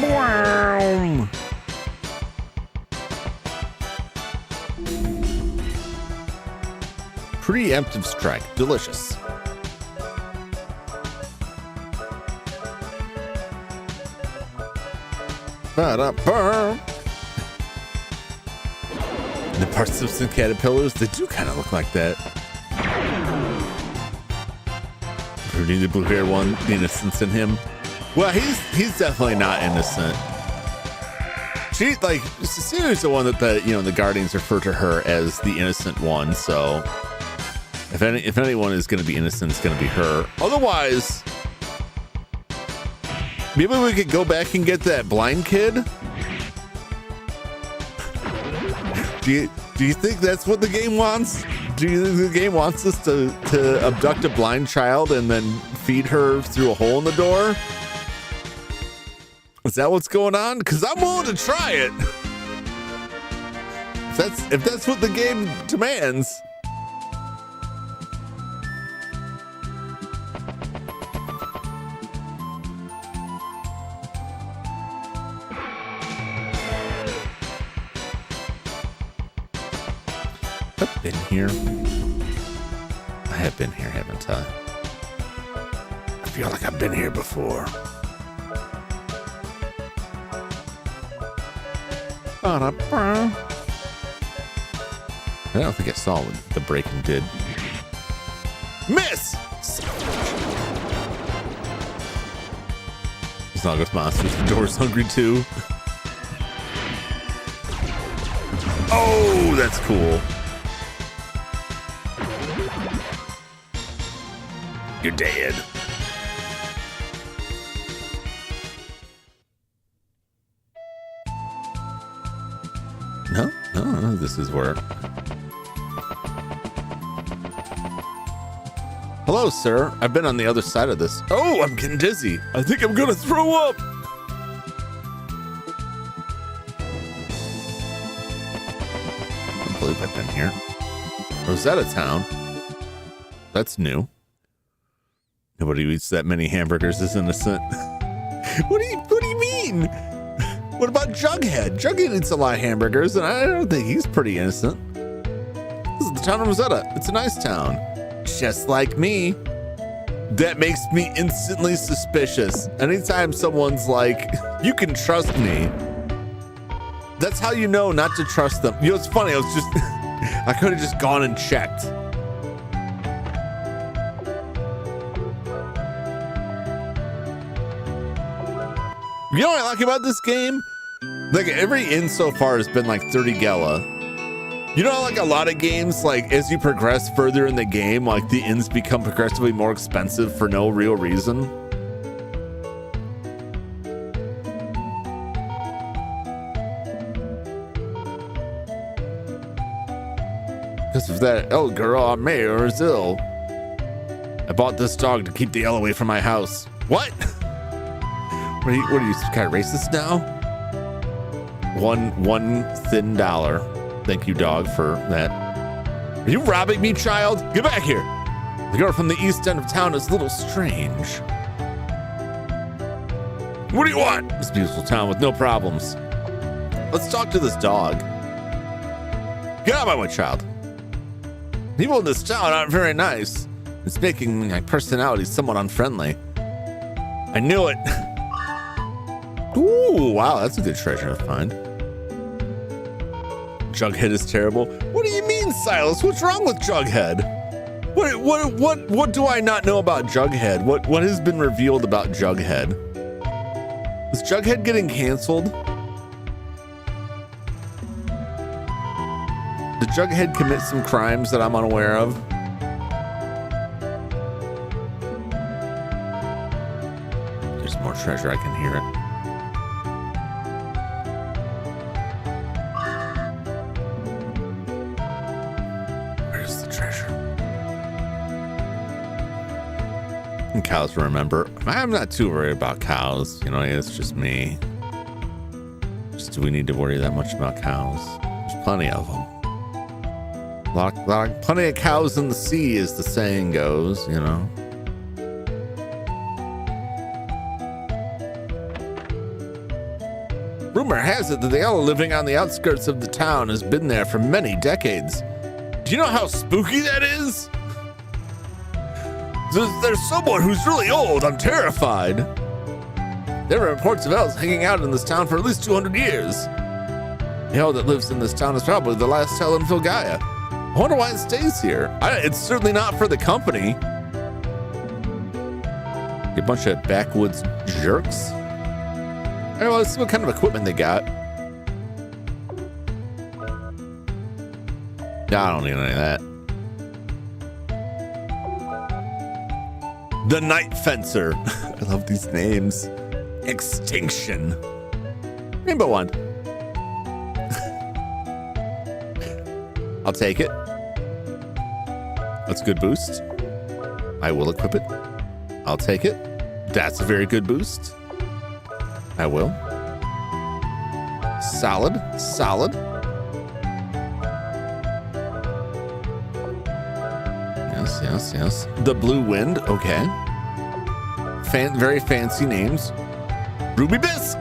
[SPEAKER 1] Wow. Preemptive strike. Delicious. Ba-da-ba. The persistent caterpillars, they do kind of look like that. Rudy the blue hair one, the innocence in him. Well, he's definitely not innocent. she like Cecilia's the one that the Guardians refer to her as the innocent one. So if anyone is going to be innocent, it's going to be her. Otherwise, maybe we could go back and get that blind kid. Do you think that's what the game wants? Do you think the game wants us to abduct a blind child and then feed her through a hole in the door? Is that what's going on? Because I'm willing to try it. If that's what the game demands. I've been here. I have been here, haven't I? I feel like I've been here before. I don't think I saw what the breaking did. Miss! It's not good monsters. The door's hungry too. Oh, that's cool. You're dead. No, this is where. Hello, sir. I've been on the other side of this. Oh, I'm getting dizzy. I think I'm gonna throw up. I don't believe I've been here. Rosetta Town. That's new. Nobody who eats that many hamburgers is innocent. What do you mean? What about Jughead? Jughead eats a lot of hamburgers, and I don't think he's pretty innocent. This is the town of Rosetta. It's a nice town. Just like me. That makes me instantly suspicious. Anytime someone's like, you can trust me, that's how you know not to trust them. You know, it's funny. I could have just gone and checked. You know what I like about this game? Like every inn so far has been like 30 gala. You know, like a lot of games, like as you progress further in the game, like the inns become progressively more expensive for no real reason. Because of that El Girl Mayor is ill. I bought this dog to keep the L away from my house. What? What are you kind of racist now? One thin dollar. Thank you, dog, for that. Are you robbing me, child? Get back here. The girl from the east end of town is a little strange. What do you want? This beautiful town with no problems. Let's talk to this dog. Get out of my way, child. People in this town aren't very nice. It's making my personality somewhat unfriendly. I knew it. Ooh, wow, that's a good treasure to find. Jughead is terrible. What do you mean, Silas? What's wrong with Jughead? What do I not know about Jughead? What has been revealed about Jughead? Is Jughead getting canceled? Did Jughead commit some crimes that I'm unaware of? There's more treasure, I can hear it. And cows, remember. I'm not too worried about cows. You know, it's just me. Just do we need to worry that much about cows? There's plenty of them. Plenty of cows in the sea, as the saying goes, you know. Rumor has it that the owl living on the outskirts of the town has been there for many decades. Do you know how spooky that is? There's someone who's really old. I'm terrified. There are reports of elves hanging out in this town for at least 200 years. The owl that lives in this town is probably the last hell in Filgaia. I wonder why it stays here. It's certainly not for the company. A bunch of backwoods jerks. All right, well, let's see what kind of equipment they got. I don't need any of that. The Night Fencer. I love these names. Extinction. Rainbow one. I'll take it. That's a good boost. I will equip it. I'll take it. That's a very good boost. I will. Solid. Solid. Yes, yes, yes. The Blue Wind. Okay. Very fancy names. Ruby Bisque.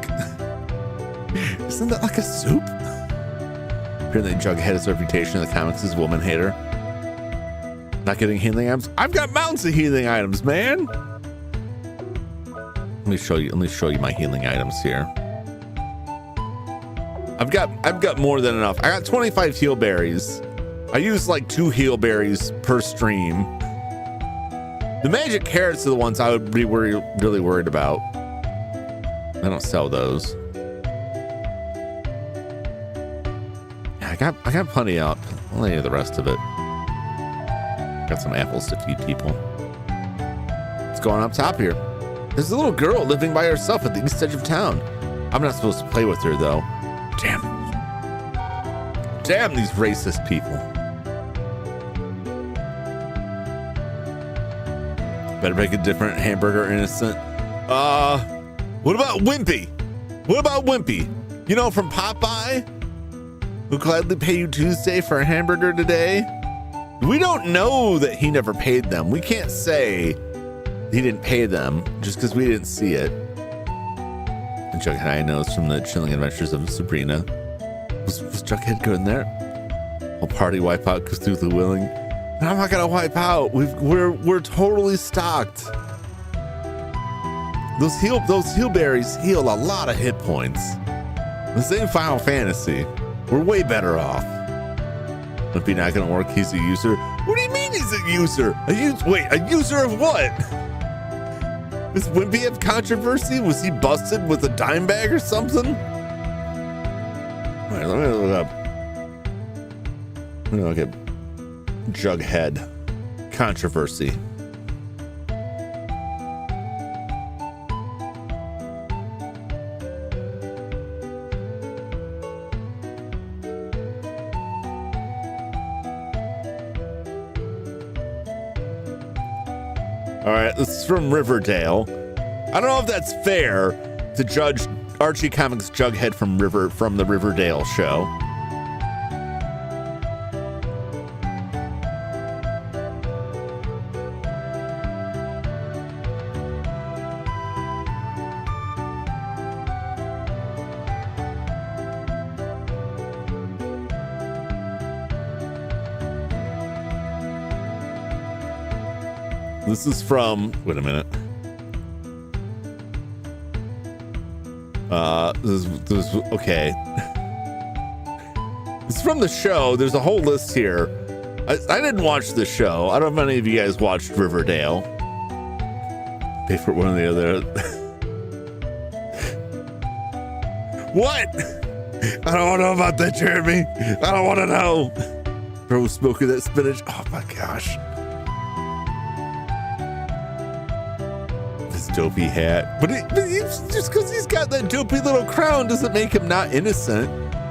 [SPEAKER 1] Isn't that like a soup? Apparently Jughead has a reputation in the comics as a woman hater. Not getting healing items. I've got mounts of healing items, man. Let me show you my healing items here. I've got more than enough. I got 25 heal berries. I use like 2 heal berries per stream. The magic carrots are the ones I would be really worried about. I don't sell those. Yeah, I got plenty out. Plenty of the rest of it. Got some apples to feed people. What's going up top here? There's a little girl living by herself at the east edge of town. I'm not supposed to play with her though. Damn. Damn these racist people. Better make a different hamburger innocent. What about Wimpy? What about Wimpy? You know, from Popeye? Who gladly pay you Tuesday for a hamburger today? We don't know that he never paid them. We can't say he didn't pay them just because we didn't see it. And Jughead knows from the Chilling Adventures of Sabrina. Was Jughead good in there? I'll party wipe out Cthulhu willing. And I'm not gonna wipe out. We're totally stocked. Those heal berries heal a lot of hit points. The same Final Fantasy. We're way better off. If he's not gonna work, he's a user. What do you mean he's a user? Wait, a user of what? Does Wimpy have controversy? Was he busted with a dime bag or something? All right, let me look up. Let me look at Jughead controversy. All right, this is from Riverdale. I don't know if that's fair to judge Archie Comics Jughead from the Riverdale show. This is from, wait a minute. This is okay. It's from the show. There's a whole list here. I didn't watch the show. I don't know if any of you guys watched Riverdale. Pay for one or the other. What? I don't want to know about that, Jeremy. I don't want to know. Bro, smoking that spinach. Oh my gosh. Dopey hat, but just because he's got that dopey little crown doesn't make him not innocent.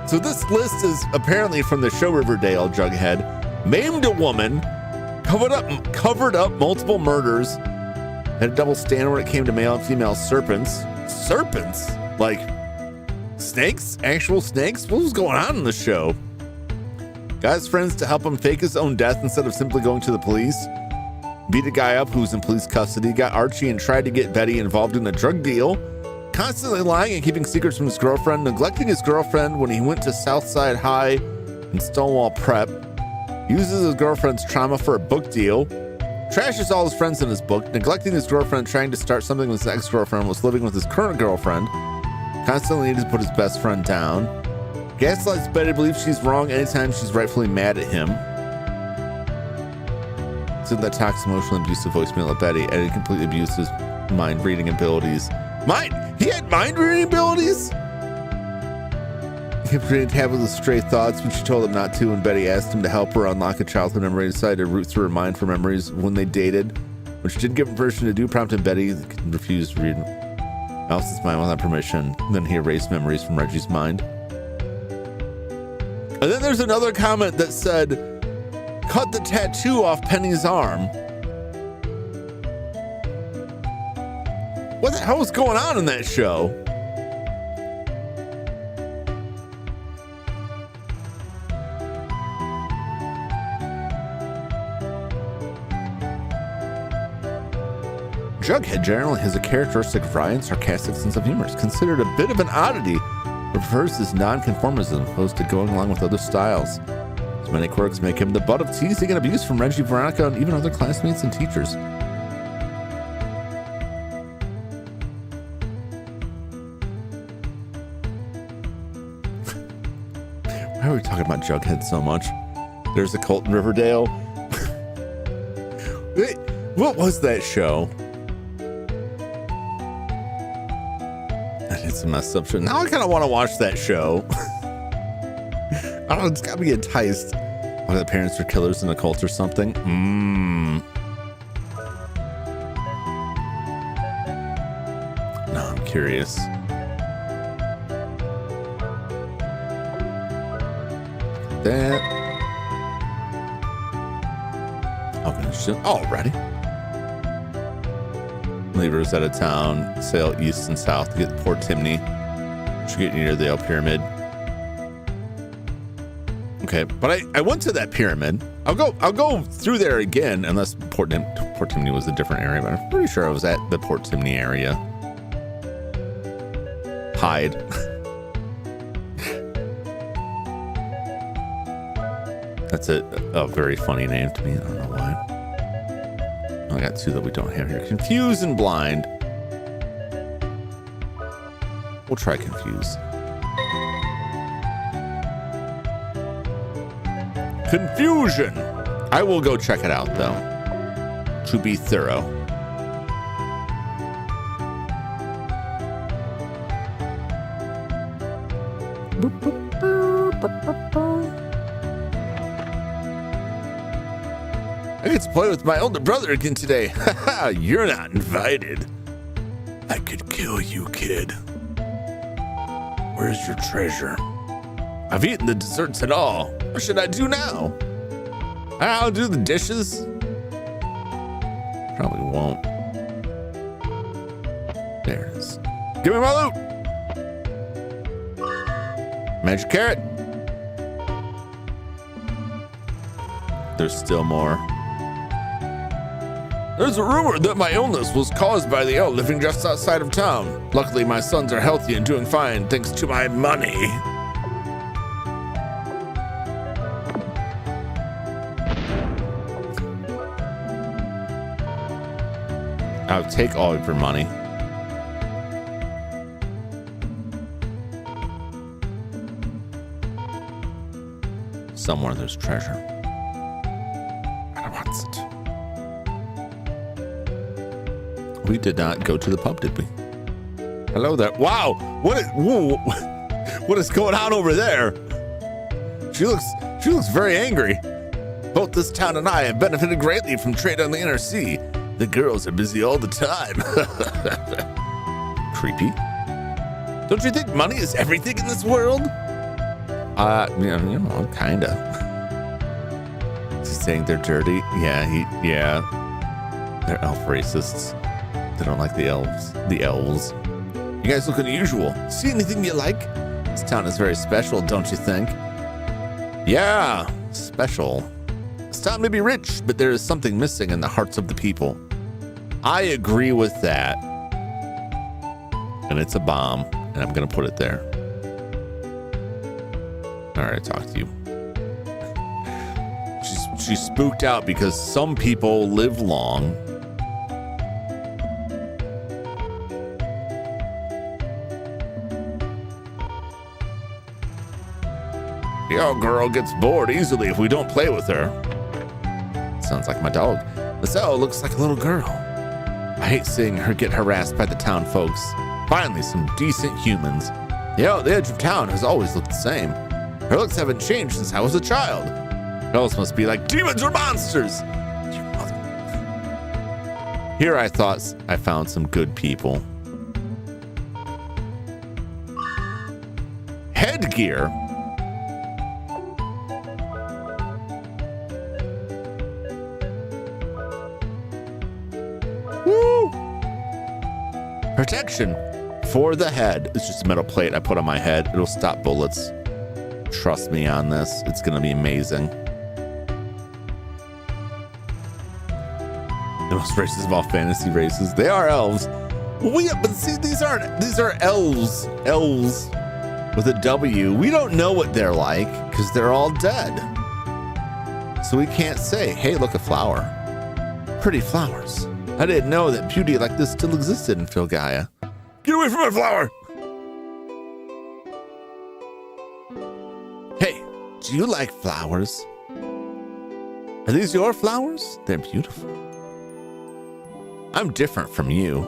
[SPEAKER 1] So this list is apparently from the show Riverdale. Jughead maimed a woman, covered up multiple murders, had a double standard when it came to male and female serpents. Serpents? Like snakes? Actual snakes? What was going on in the show? Got his friends to help him fake his own death instead of simply going to the police. Beat a guy up who's in police custody, got Archie and tried to get Betty involved in a drug deal, constantly lying and keeping secrets from his girlfriend, neglecting his girlfriend when he went to Southside High and Stonewall Prep, uses his girlfriend's trauma for a book deal, trashes all his friends in his book, neglecting his girlfriend, trying to start something with his ex-girlfriend, was living with his current girlfriend, constantly needed to put his best friend down, gaslights Betty, believes she's wrong anytime she's rightfully mad at him, sent that toxic, emotionally abusive voicemail at Betty, and it completely abused his mind reading abilities. He had mind reading abilities? kept trying to tab with his stray thoughts, but she told him not to when Betty asked him to help her unlock a childhood memory. He decided to root through her mind for memories when they dated, which didn't give him permission to do, prompting Betty refused to read Alice's mind without permission. Then he erased memories from Reggie's mind. And then there's another comment that said, cut the tattoo off Penny's arm. What the hell was going on in that show? Jughead generally has a characteristic wry and sarcastic sense of humor. It's considered a bit of an oddity, but prefers his non-conformism opposed to going along with other styles. His many quirks make him the butt of teasing and abuse from Reggie, Veronica, and even other classmates and teachers. Why are we talking about Jughead so much? There's a cult in Riverdale. Wait, what was that show? It's a messed up show. Now I kind of want to watch that show. I don't know, it's got me enticed. Oh, the parents are killers in a cult or something. No, I'm curious. That. Okay, shit. Already. Leavers out of town, sail east and south to get to Port Timney. Should get near the El Pyramid. Okay, but I went to that pyramid. I'll go through there again, unless Port Timney was a different area, but I'm pretty sure I was at the Port Timney area. Hide. That's a very funny name to me. I don't know why. I got two that we don't have here. Confused and blind. We'll try confused. Confusion. I will go check it out though, to be thorough. I get to play with my older brother again today. Haha, you're not invited. I could kill you, kid. Where's your treasure? I've eaten the desserts and all. What should I do now? I'll do the dishes. Probably won't. There it is. Give me my loot. Magic carrot. There's still more. There's a rumor that my illness was caused by the elf living just outside of town. Luckily, my sons are healthy and doing fine thanks to my money. I'll take all of your money. Somewhere there's treasure. I don't want it. We did not go to the pub, did we? Hello there. Wow. What is going on over there? She looks very angry. Both this town and I have benefited greatly from trade on the inner sea. The girls are busy all the time. Creepy. Don't you think money is everything in this world? You know, kinda. He's saying they're dirty. Yeah. They're elf racists. They don't like the elves. You guys look unusual. See anything you like? This town is very special, don't you think? Yeah, special. This town may be rich, but there is something missing in the hearts of the people. I agree with that. And it's a bomb, and I'm gonna put it there. All right, talk to you. She's spooked out because some people live long. Your girl gets bored easily if we don't play with her. Sounds like my dog. This owl looks like a little girl. I hate seeing her get harassed by the town folks. Finally, some decent humans. The edge of town has always looked the same. Her looks haven't changed since I was a child. Elves must be like demons or monsters. Here I thought I found some good people. Headgear. Woo! Protection for the head. It's just a metal plate I put on my head. It'll stop bullets. Trust me on this. It's going to be amazing. The most racist of all fantasy races. They are elves. Well, but see, these are elves. Elves with a W. We don't know what they're like because they're all dead. So we can't say, hey, look, a flower. Pretty flowers. I didn't know that beauty like this still existed in Filgaia. Get away from my flower! Hey, do you like flowers? Are these your flowers? They're beautiful. I'm different from you.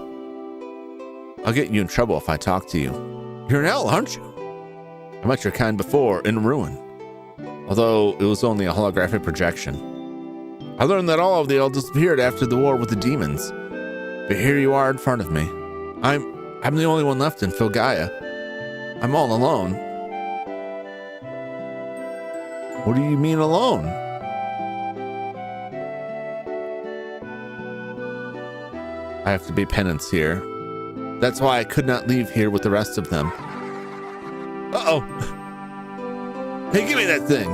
[SPEAKER 1] I'll get you in trouble if I talk to you. You're an elf, aren't you? I met your kind before in ruin, although it was only a holographic projection. I learned that all of the elves disappeared after the war with the demons, but here you are in front of me. I'm the only one left in Filgaia. I'm all alone. What do you mean alone? I have to be penance here. That's why I could not leave here with the rest of them. Uh-oh. Hey, give me that thing.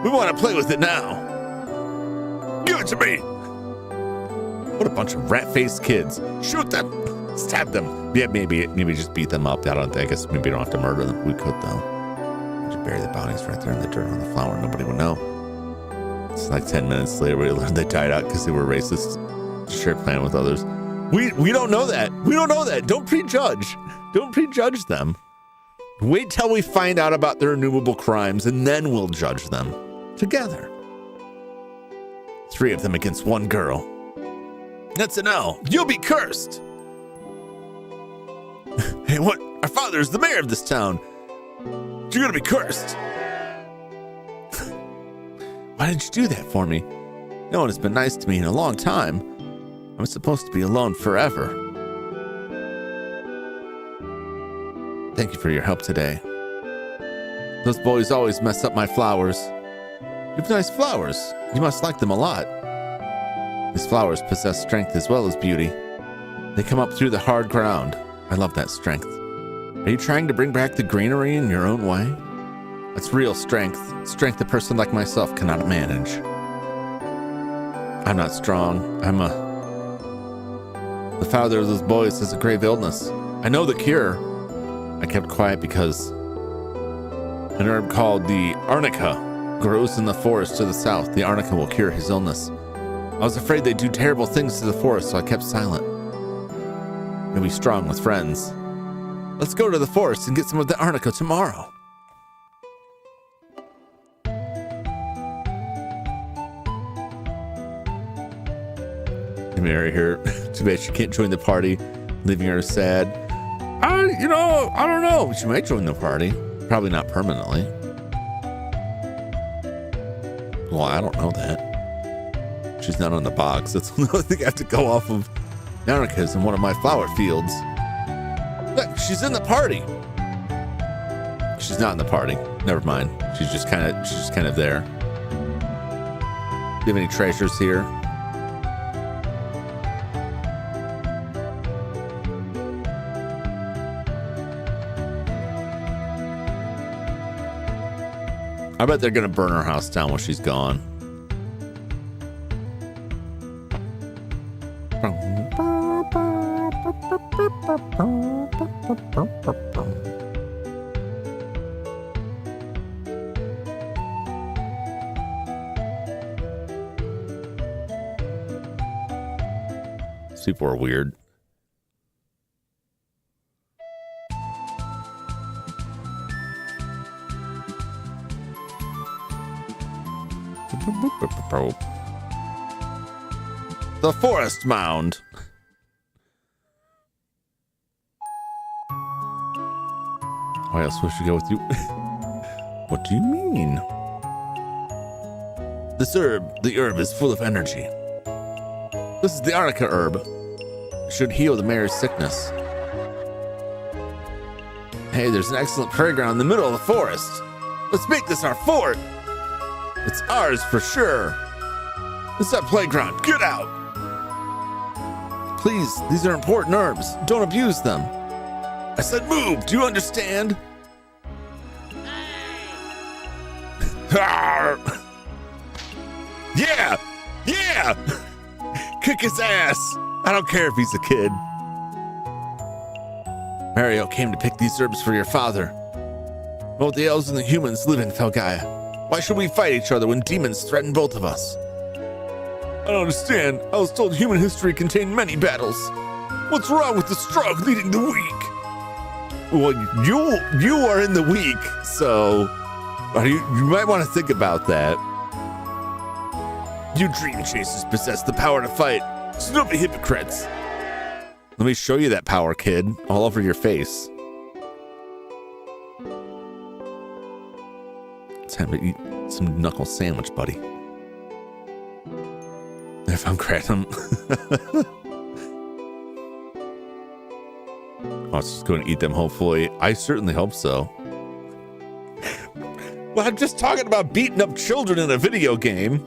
[SPEAKER 1] We want to play with it now. Give it to me. What a bunch of rat-faced kids. Shoot them. Stab them. Yeah, maybe just beat them up. I guess maybe we don't have to murder them. We could, though. Just bury the bodies right there in the dirt on the flower. Nobody would know. It's like 10 minutes later, we learned they died out because they were racist. Shared plan with others. We don't know that. We don't know that. Don't prejudge. Don't prejudge them. Wait till we find out about their innumerable crimes, and then we'll judge them together. 3 of them against 1 girl. That's an L. You'll be cursed. Hey, what? Our father is the mayor of this town. You're gonna be cursed. Why did you do that for me? No one has been nice to me in a long time. I'm supposed to be alone forever. Thank you for your help today. Those boys always mess up my flowers. You have nice flowers. You must like them a lot. These flowers possess strength as well as beauty. They come up through the hard ground. I love that strength. Are you trying to bring back the greenery in your own way? That's real strength. Strength a person like myself cannot manage. I'm not strong. The father of those boys has a grave illness. I know the cure. I kept quiet because an herb called the arnica grows in the forest to the south. The arnica will cure his illness. I was afraid they'd do terrible things to the forest, so I kept silent. You'll be strong with friends. Let's go to the forest and get some of the arnica tomorrow. I marry her. Too bad she can't join the party, leaving her sad. I don't know. She might join the party. Probably not permanently. Well, I don't know that. She's not on the box. That's the only thing I have to go off of. Naricas in one of my flower fields. Look, she's in the party. She's not in the party. Never mind. She's just kind of there. Do you have any treasures here? I bet they're gonna burn her house down when she's gone. People are weird. The forest mound. Oh, Why else would she go with you? What do you mean? This herb, the herb is full of energy. This is the arnica herb. It should heal the mayor's sickness. Hey, there's an excellent playground in the middle of the forest. Let's make this our fort. It's ours for sure. It's that playground. Get out. Please, these are important herbs. Don't abuse them. I said move. Do you understand? Yeah! Yeah! Kick his ass! I don't care if he's a kid. Mario came to pick these herbs for your father. Both the elves and the humans live in Felgaia. Why should we fight each other when demons threaten both of us? I don't understand. I was told human history contained many battles. What's wrong with the strong leading the weak? Well, you are in the weak, so you might want to think about that. You dream chasers possess the power to fight, so don't be hypocrites. Let me show you that power, kid, all over your face. It's time to eat some knuckle sandwich, buddy. If I'm Kratom. I was just going to eat them, hopefully. I certainly hope so. Well, I'm just talking about beating up children in a video game.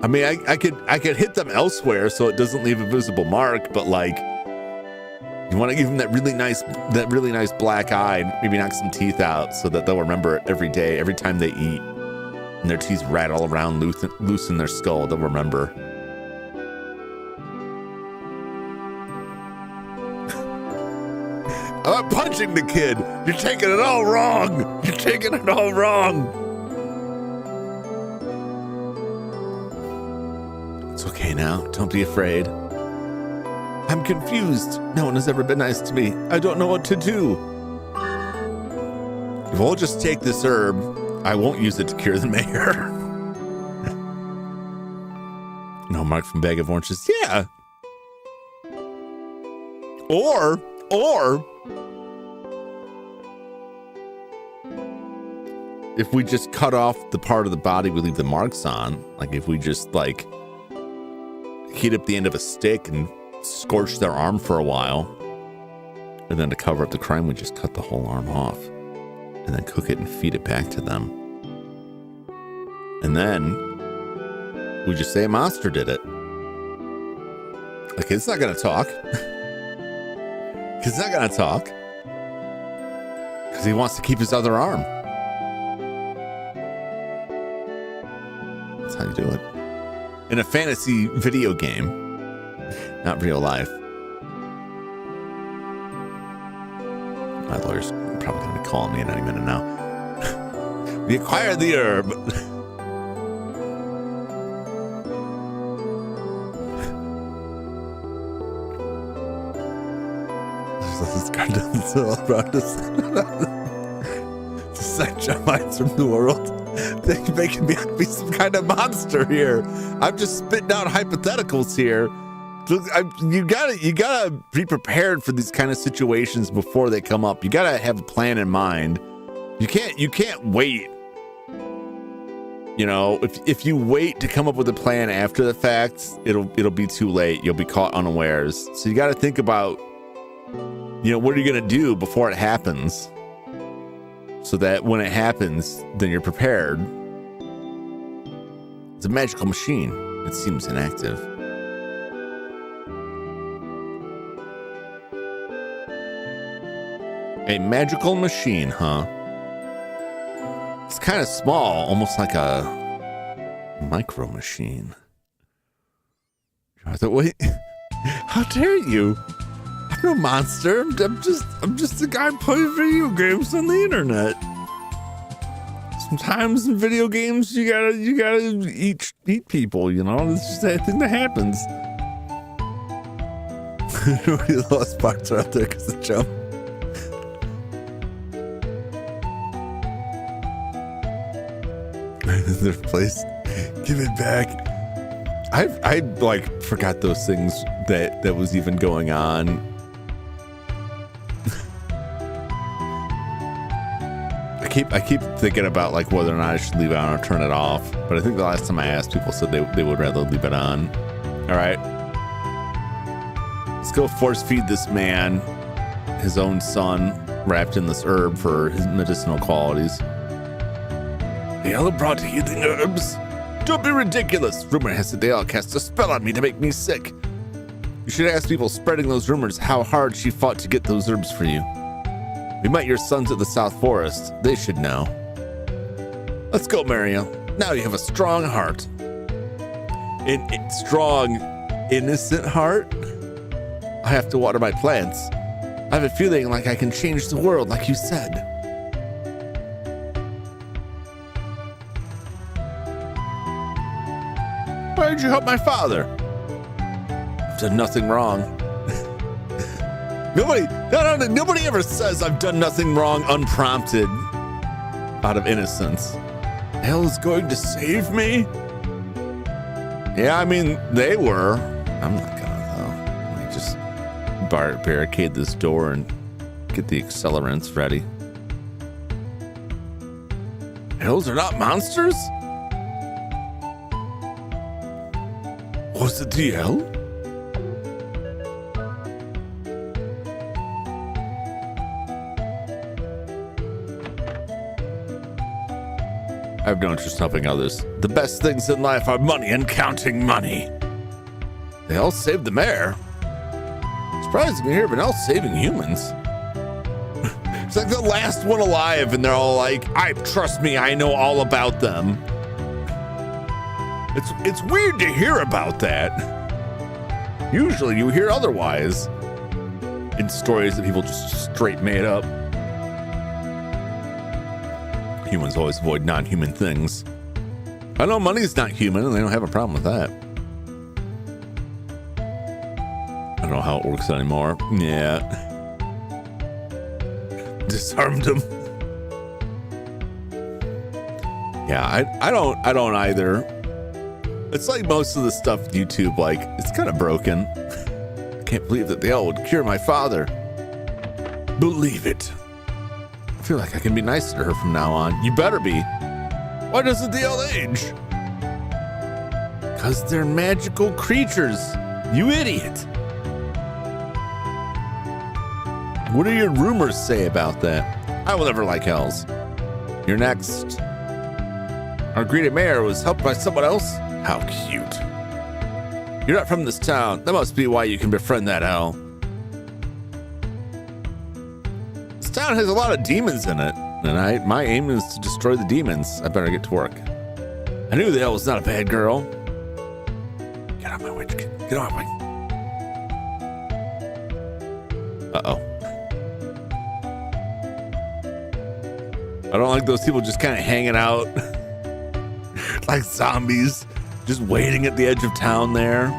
[SPEAKER 1] I mean, I could hit them elsewhere so it doesn't leave a visible mark, but like, you want to give them that really nice black eye, maybe knock some teeth out so that they'll remember it every day, every time they eat, and their teeth rattle around loose in their skull. They'll remember. I'm punching the kid. You're taking it all wrong. You're taking it all wrong. It's okay now. Don't be afraid. I'm confused. No one has ever been nice to me. I don't know what to do. If we'll just take this herb, I won't use it to cure the mayor. No mark from bag of oranges. Yeah. Or if we just cut off the part of the body we leave the marks on, like if we just like heat up the end of a stick and scorch their arm for a while, and then to cover up the crime, we just cut the whole arm off and then cook it and feed it back to them. And then we just say a monster did it. Like, it's not going to talk. It's not going to talk. Because he wants to keep his other arm. That's how you do it. In a fantasy video game, not real life. My lawyer's probably going to be calling me in any minute now. We acquired the herb. This guy doesn't sell around us. To such minds from the world. They're making me be some kind of monster here. I'm just spitting out hypotheticals here. You gotta be prepared for these kind of situations before they come up. You gotta have a plan in mind. You can't wait. You know, if you wait to come up with a plan after the fact, it'll be too late. You'll be caught unawares. So you gotta think about, you know, what are you going to do before it happens so that when it happens, then you're prepared. It's a magical machine. It seems inactive. A magical machine, huh? It's kind of small, almost like a micro machine. I thought, wait, how dare you? I'm no monster. I'm just a guy playing video games on the internet. Sometimes in video games you gotta eat people, you know? It's just that thing that happens. The lost parts are out there because of Jump. Their place. Give it back. I like forgot those things that was even going on. I keep thinking about like whether or not I should leave it on or turn it off. But I think the last time I asked, people said they would rather leave it on. All right. Let's go force feed this man his own son wrapped in this herb for his medicinal qualities. The owl brought healing herbs? Don't be ridiculous. Rumor has it they all cast a spell on me to make me sick. You should ask people spreading those rumors how hard she fought to get those herbs for you. We met your sons at the South Forest. They should know. Let's go, Mario. Now you have a strong heart. An strong, innocent heart? I have to water my plants. I have a feeling like I can change the world like you said. Why did you help my father? I've done nothing wrong. Nobody ever says I've done nothing wrong unprompted out of innocence. Hell is going to save me? Yeah, I mean, they were. I'm not gonna, though. Let me just barricade this door and get the accelerants ready. Hells are not monsters? Was it the hell? I have no interest in helping others. The best things in life are money and counting money. They all saved the mayor. Surprising to hear of an elf saving humans. It's like the last one alive, and they're all like, trust me, I know all about them. It's weird to hear about that. Usually you hear otherwise in stories that people just straight made up. Humans always avoid non-human things. I know money's not human, and they don't have a problem with that. I don't know how it works anymore. Yeah. Disarmed him. Yeah, I don't either. It's like most of the stuff with YouTube, like, it's kind of broken. I can't believe that the owl would cure my father. Believe it. I feel like I can be nicer to her from now on. You better be. Why doesn't the owl age? Because they're magical creatures. You idiot. What do your rumors say about that? I will never like elves. You're next. Our greeted mayor was helped by someone else? How cute. You're not from this town. That must be why you can befriend that owl. This town has a lot of demons in it, and my aim is to destroy the demons. I better get to work. I knew the owl was not a bad girl. Get out of my way. Get out of my way. Uh-oh. I don't like those people just kind of hanging out like zombies, just waiting at the edge of town there.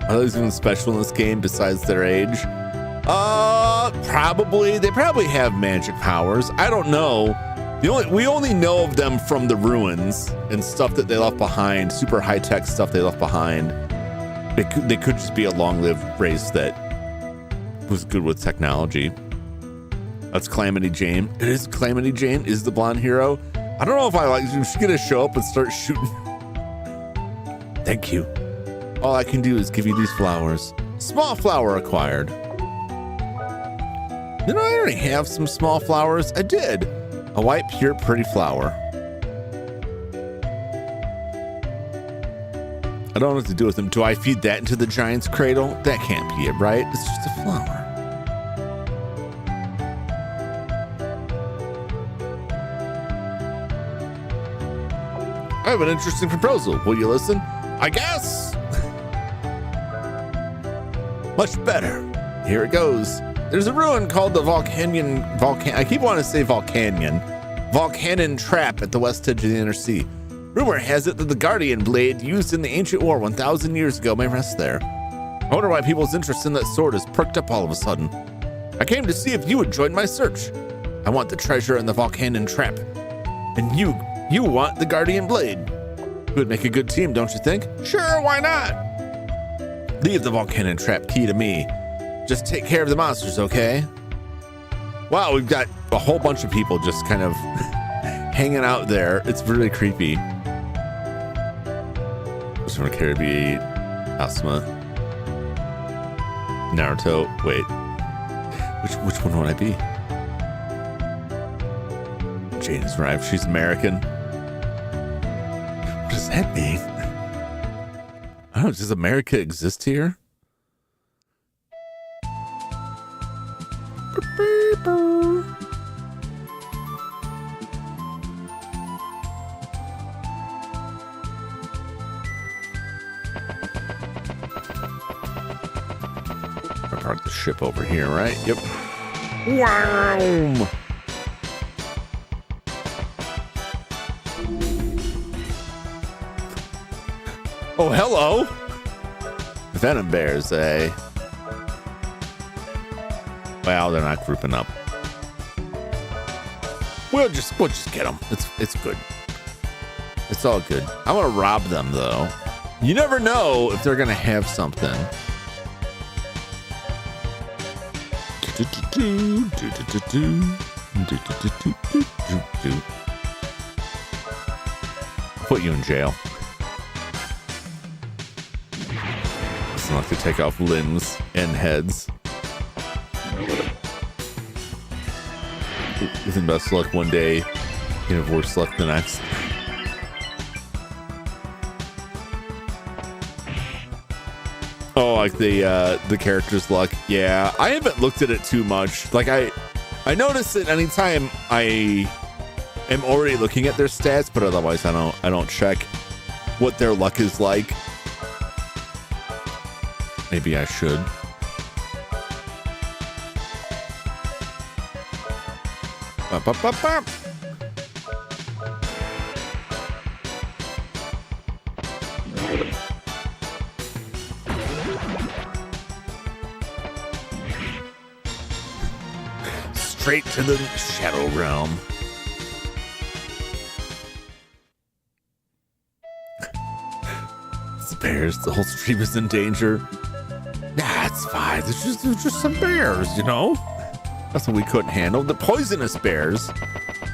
[SPEAKER 1] Are those even special in this game besides their age? Probably. They probably have magic powers. I don't know. We only know of them from the ruins and stuff that they left behind, super high-tech stuff they left behind. They could just be a long-lived race that was good with technology. That's Calamity Jane. It is Calamity Jane is the blonde hero. I don't know if I like, she's gonna show up and start shooting. Thank you. All I can do is give you these flowers. Small flower acquired. Didn't I already have some small flowers? I did. A white, pure, pretty flower. I don't know what to do with them. Do I feed that into the giant's cradle? That can't be it, right? It's just a flower. I have an interesting proposal. Will you listen? I guess. Much better. Here it goes. There's a ruin called the I keep wanting to say Volcanon Trap at the west edge of the inner sea. Rumor has it that the Guardian Blade used in the ancient war 1,000 years ago may rest there. I wonder why people's interest in that sword has perked up all of a sudden. I came to see if you would join my search. I want the treasure in the Volcanon Trap. And you want the Guardian Blade. Would make a good team, don't you think? Sure, why not? Leave the volcano trap key to me. Just take care of the monsters, okay? Wow, we've got a whole bunch of people just kind of hanging out there. It's really creepy. Just want to carry Asuma. Naruto. Wait. Which one would I be? Jane has arrived. She's American. What does that mean? I don't know. Does America exist here? Park the ship over here, right? Yep. Wow. Oh, hello. Venom bears, eh? Well, they're not grouping up. We'll just get them. It's good. It's all good. I want to rob them though. You never know if they're gonna have something. Put you in jail. Doesn't have to take off limbs and heads. Isn't best luck one day, you have worse luck the next. Oh, like the character's luck. Yeah, I haven't looked at it too much. Like I notice it anytime I am already looking at their stats, but otherwise I don't check what their luck is like. Maybe I should. Bop, bop, bop, bop. Straight to the Shadow Realm. It's the bears. The whole stream is in danger. Nah, it's fine. There's just some bears, you know? Nothing we couldn't handle. The poisonous bears,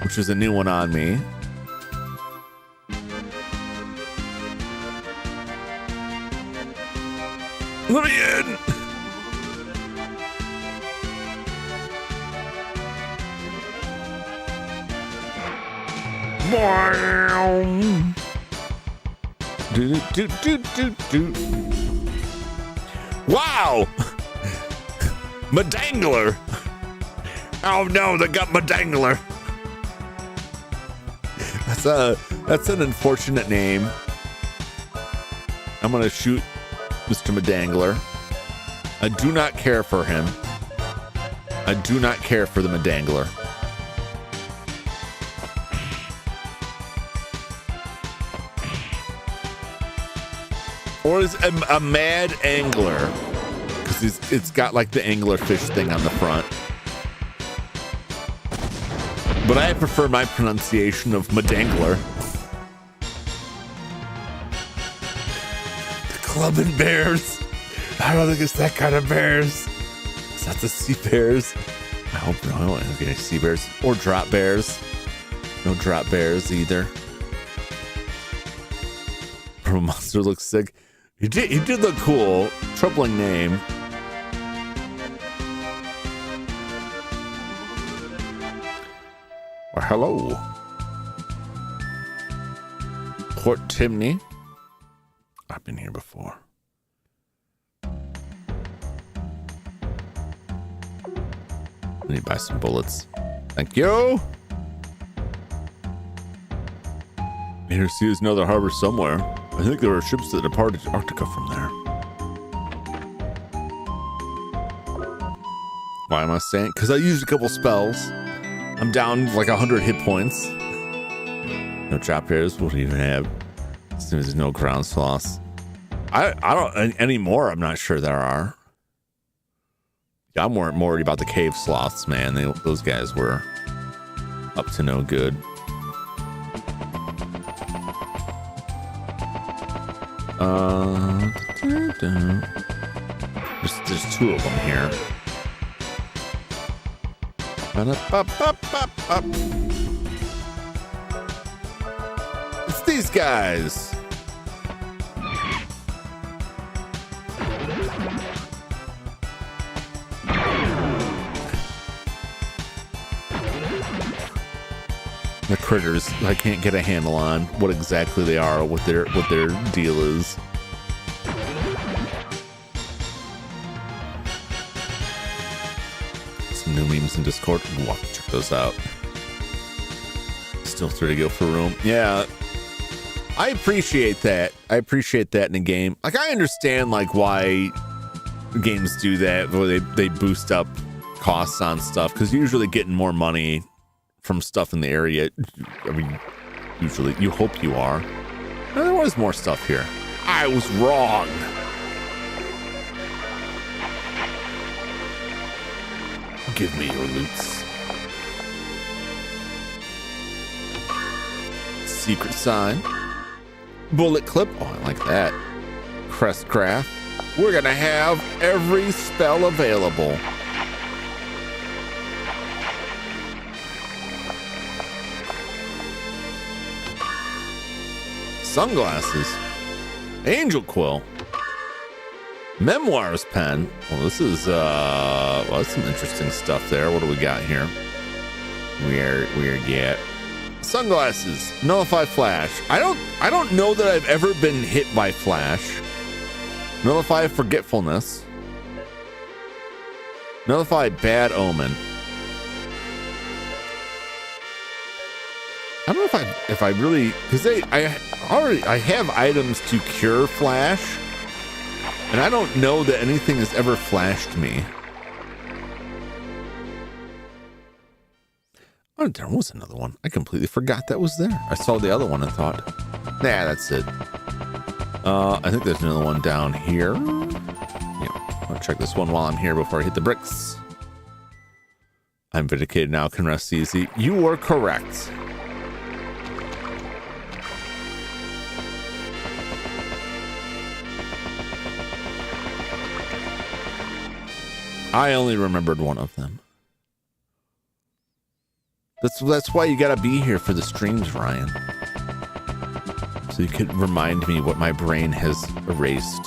[SPEAKER 1] which is a new one on me. Let me in! Wow! Madangler! Oh no, they got Madangler! That's an unfortunate name. I'm gonna shoot Mr. Madangler. I do not care for him. I do not care for the Madangler. Or is a mad angler? Because it's got like the anglerfish thing on the front. But I prefer my pronunciation of Madangler. The club and bears. I don't think it's that kind of bears. Is that the sea bears? I hope no. I don't have any sea bears or drop bears. No drop bears either. Purple monster looks sick. He did look cool. Troubling name. Well, hello. Port Timney. I've been here before. I need to buy some bullets. Thank you. Here, see, there's another harbor somewhere. I think there are ships that departed Arctica from there. Why am I saying? Because I used a couple spells. I'm down like 100 hit points. No drop bears. What do you even have? There's no ground sloths. I don't anymore. I'm not sure there are. Yeah, I'm more worried about the cave sloths, man. Those guys were up to no good. There's two of them here. It's these guys. The critters, I can't get a handle on what exactly they are, what their deal is. Some new memes in Discord. We'll have to check those out. Still 3 to go for room. Yeah, I appreciate that. I appreciate that in a game. Like, I understand like why games do that, where they boost up costs on stuff, because you're usually getting more money from stuff in the area. I mean, usually you hope you are. No, there was more stuff here. I was wrong. Give me your loots. Secret sign. Bullet clip. Oh, I like that. Crest craft. We're gonna have every spell available. Sunglasses. Angel quill. Memoirs pen. Well, this is well, that's some interesting stuff there. What do we got here? Weird yet. Sunglasses. Nullify flash. I don't know that I've ever been hit by flash. Nullify forgetfulness. Nullify bad omen. I don't know if I really, because I have items to cure flash, and I don't know that anything has ever flashed me. Oh, there was another one. I completely forgot that was there. I saw the other one and thought, nah, that's it. I think there's another one down here. Yeah, I'll check this one while I'm here before I hit the bricks. I'm vindicated now, can rest easy. You were correct. I only remembered one of them. That's why you gotta be here for the streams, Ryan. So you could remind me what my brain has erased.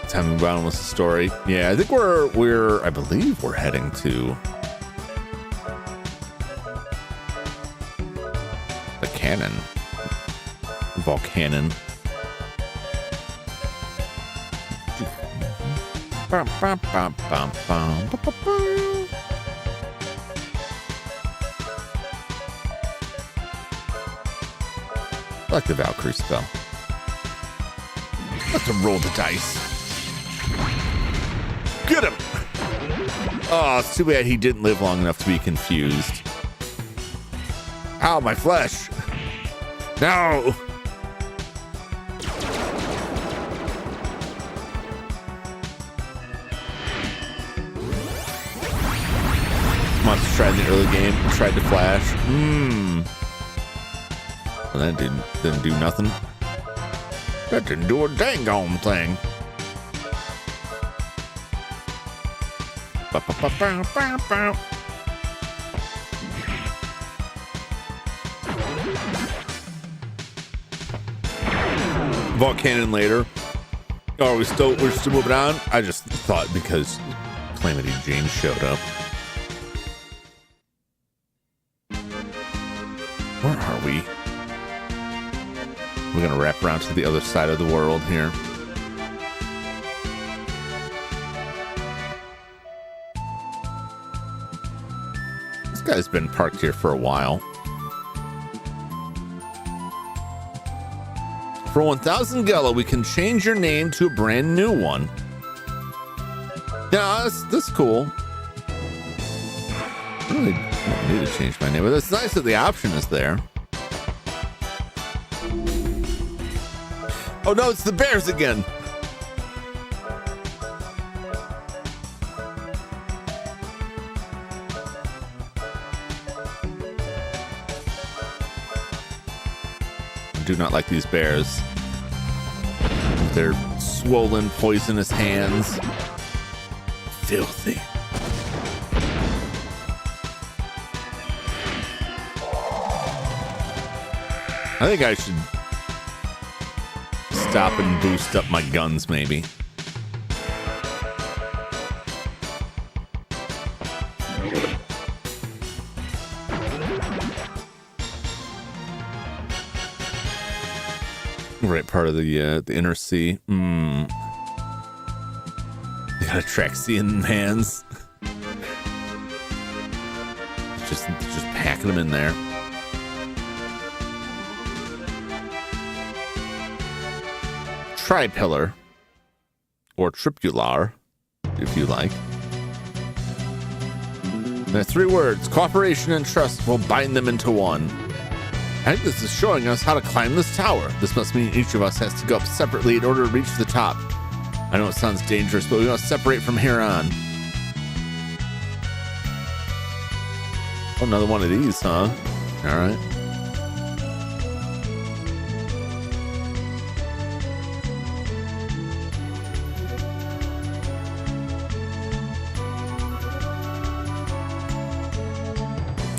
[SPEAKER 1] Tell me about what's the story. Yeah, I think I believe we're heading to the cannon. Volcanon. I like the Valkyrie spell. Let's roll the dice. Get him! Oh, it's too bad he didn't live long enough to be confused. Ow, my flesh! No! Monster tried in the early game, tried to flash. Well, that didn't do nothing. That didn't do a dang on thing. Volcanon later. Oh, we're still moving on. I just thought because Calamity Jane showed up. Where are we? We're gonna wrap around to the other side of the world here. This guy's been parked here for a while. For 1,000 Gala, we can change your name to a brand new one. Yeah, that's cool. I really don't need to change my name, but it's nice that the option is there. Oh no, it's the bears again. I do not like these bears. With their swollen, poisonous hands. Filthy. I think I should stop and boost up my guns, maybe. Right part of the inner sea. They got a Traxian hands. just packing them in there. Tripillar, or tripular, if you like. There are 3 words: cooperation and trust will bind them into one. I think this is showing us how to climb this tower. This must mean each of us has to go up separately in order to reach the top. I know it sounds dangerous, but we must separate from here on. Oh, another one of these, huh? All right.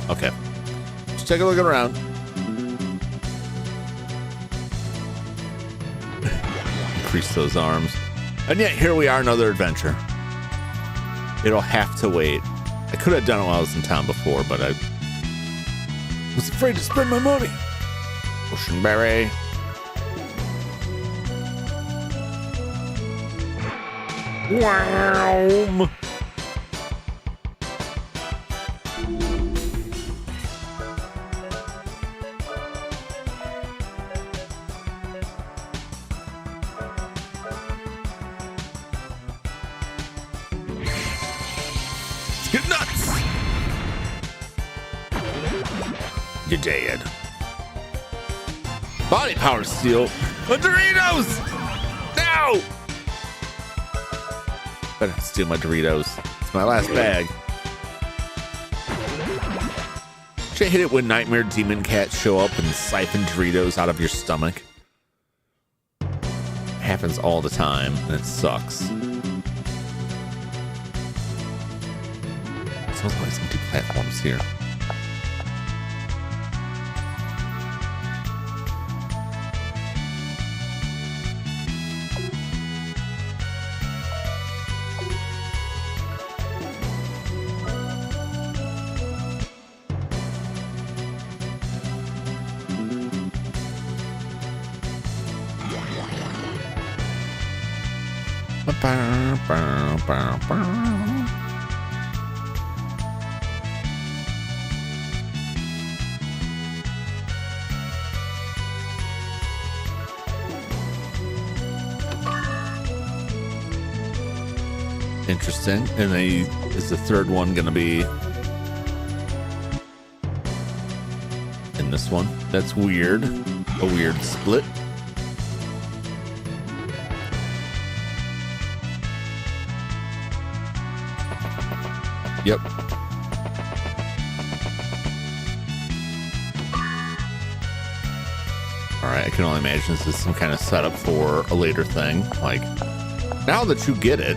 [SPEAKER 1] Okay. Just take a look around. Increase those arms. And yet here we are, another adventure. It'll have to wait. I could have done it while I was in town before, but I was afraid to spend my money. Oceanberry. Wow. Get nuts! You're dead. Body power steal. The Doritos! No! Better not steal my Doritos. It's my last bag. Should I hit it when nightmare demon cats show up and siphon Doritos out of your stomach? It happens all the time, and it sucks. Smells like some 2 platforms here. Interesting. And is the 3rd one going to be in this one? That's weird. A weird split. Yep. All right, I can only imagine this is some kind of setup for a later thing. Like, now that you get it,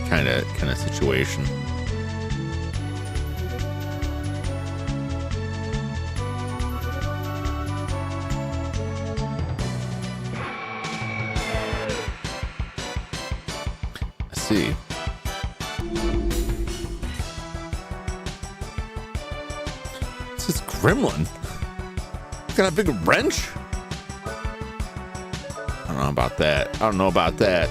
[SPEAKER 1] kind of situation. I see. This is gremlin. It's got a big wrench. I don't know about that. I don't know about that.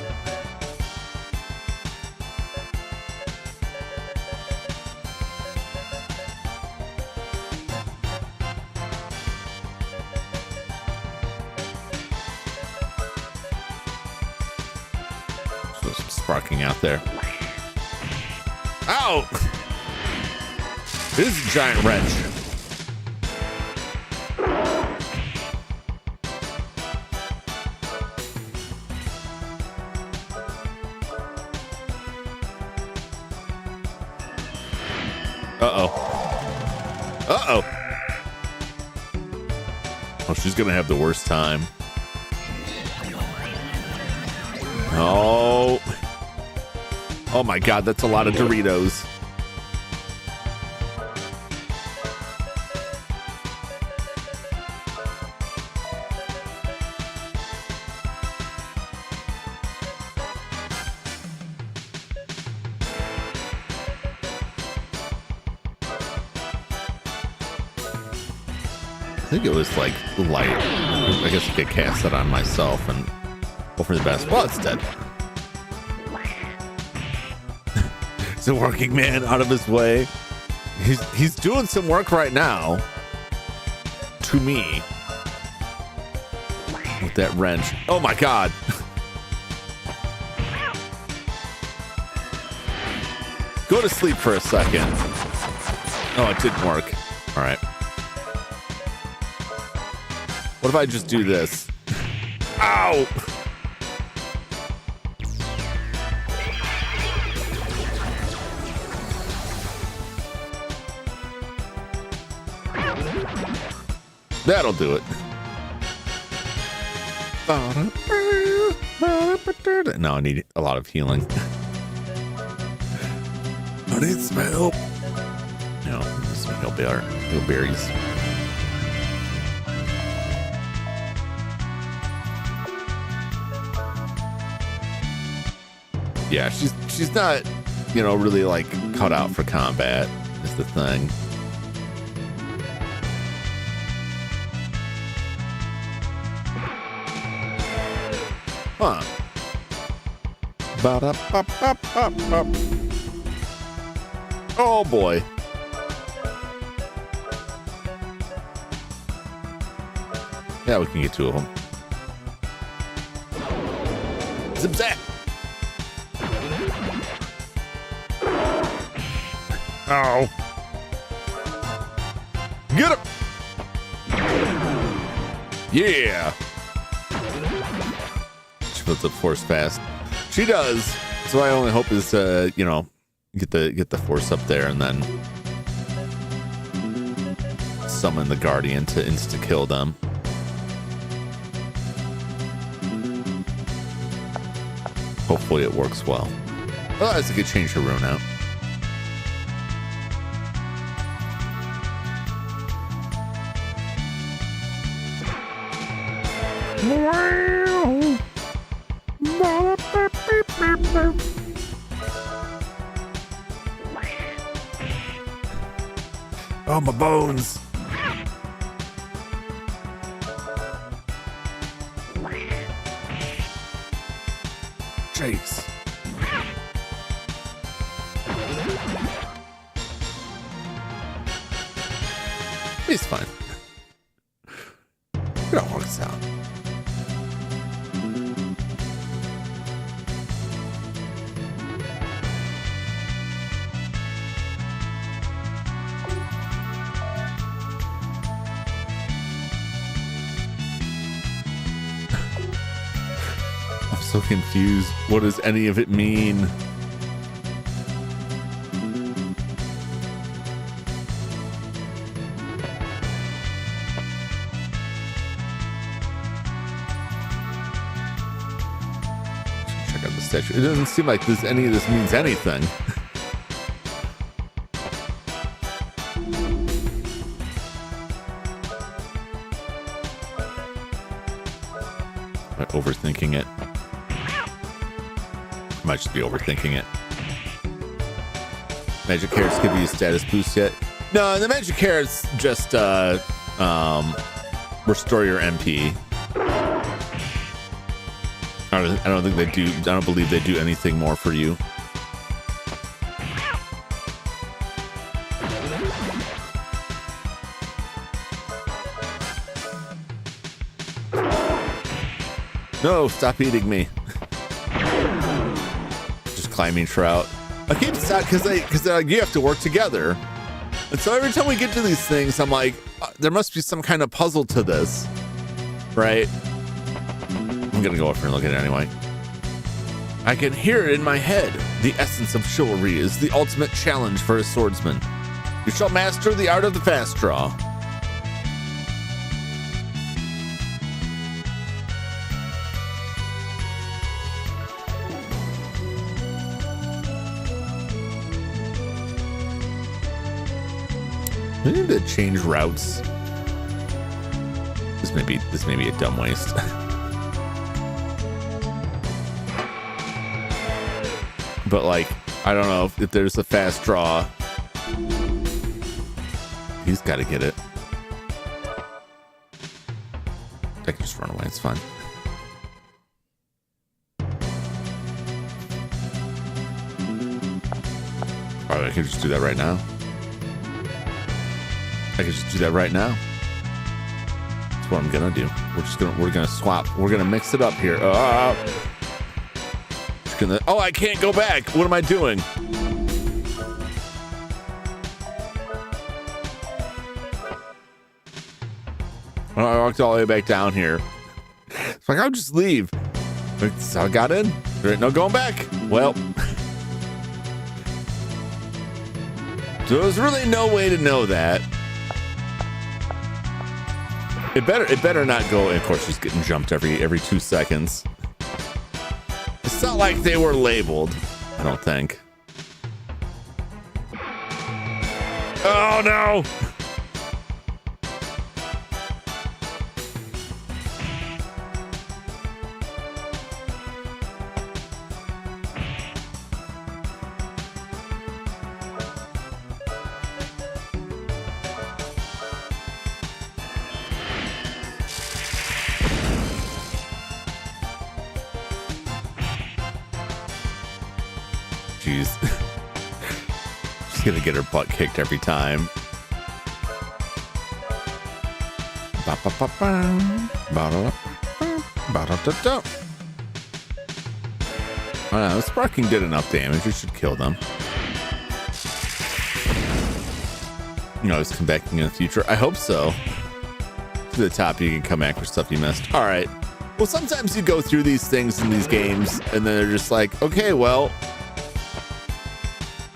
[SPEAKER 1] Sparking out there. Ow! It is a giant wrench. Uh-oh. Oh, she's gonna have the worst time. Oh. Oh my God, that's a lot of Doritos. I think it was like light. I guess I could cast that on myself and hope for the best. Well, it's dead. He's a working man out of his way. He's doing some work right now. To me. With that wrench. Oh my God. Go to sleep for a second. Oh, it didn't work. All right. What if I just do this? Ow! That'll do it. No, I need a lot of healing. I need some help. No, some hillberries. Yeah, she's not, really like cut out for combat is the thing. Huh. Oh boy. Yeah, we can get two of them. Zip zap. Ow. Get him. Yeah. She puts up force fast. She does. So I only hope is get the force up there and then summon the guardian to insta kill them. Hopefully it works well. Otherwise, I could change her rune out. Oh, my bones. Jeez. He's fine. It all works out. I'm so confused. What does any of it mean? It doesn't seem like any of this means anything. Am I overthinking it? I might just be overthinking it. Magic carrots give you a status boost yet? No, the magic carrots just restore your MP. I don't think they do. I don't believe they do anything more for you. No, stop eating me. Just climbing trout. I keep stopping because they're like, you have to work together. And so every time we get to these things, I'm like, there must be some kind of puzzle to this, right? I'm gonna go up here and look at it anyway. I can hear it in my head. The essence of chivalry is the ultimate challenge for a swordsman. You shall master the art of the fast draw. We need to change routes. This may be a dumb waste. But like, I don't know if there's a fast draw. He's got to get it. I can just run away. It's fine. All right, I can just do that right now. I can just do that right now. That's what I'm gonna do. We're gonna swap. We're gonna mix it up here. Oh, I can't go back. What am I doing? I walked all the way back down here. It's like, I'll just leave. So I got in. There ain't no going back. Well, so there's really no way to know that. It better not go. And of course, she's getting jumped every 2 seconds. It's not like they were labeled, I don't think. Oh no! Jeez. She's gonna get her butt kicked every time. Oh no, sparking did enough damage. You should kill them. You know, it's come back in the future. I hope so. To the top, you can come back for stuff you missed. All right. Well, sometimes you go through these things in these games, and then they're just like, okay, well,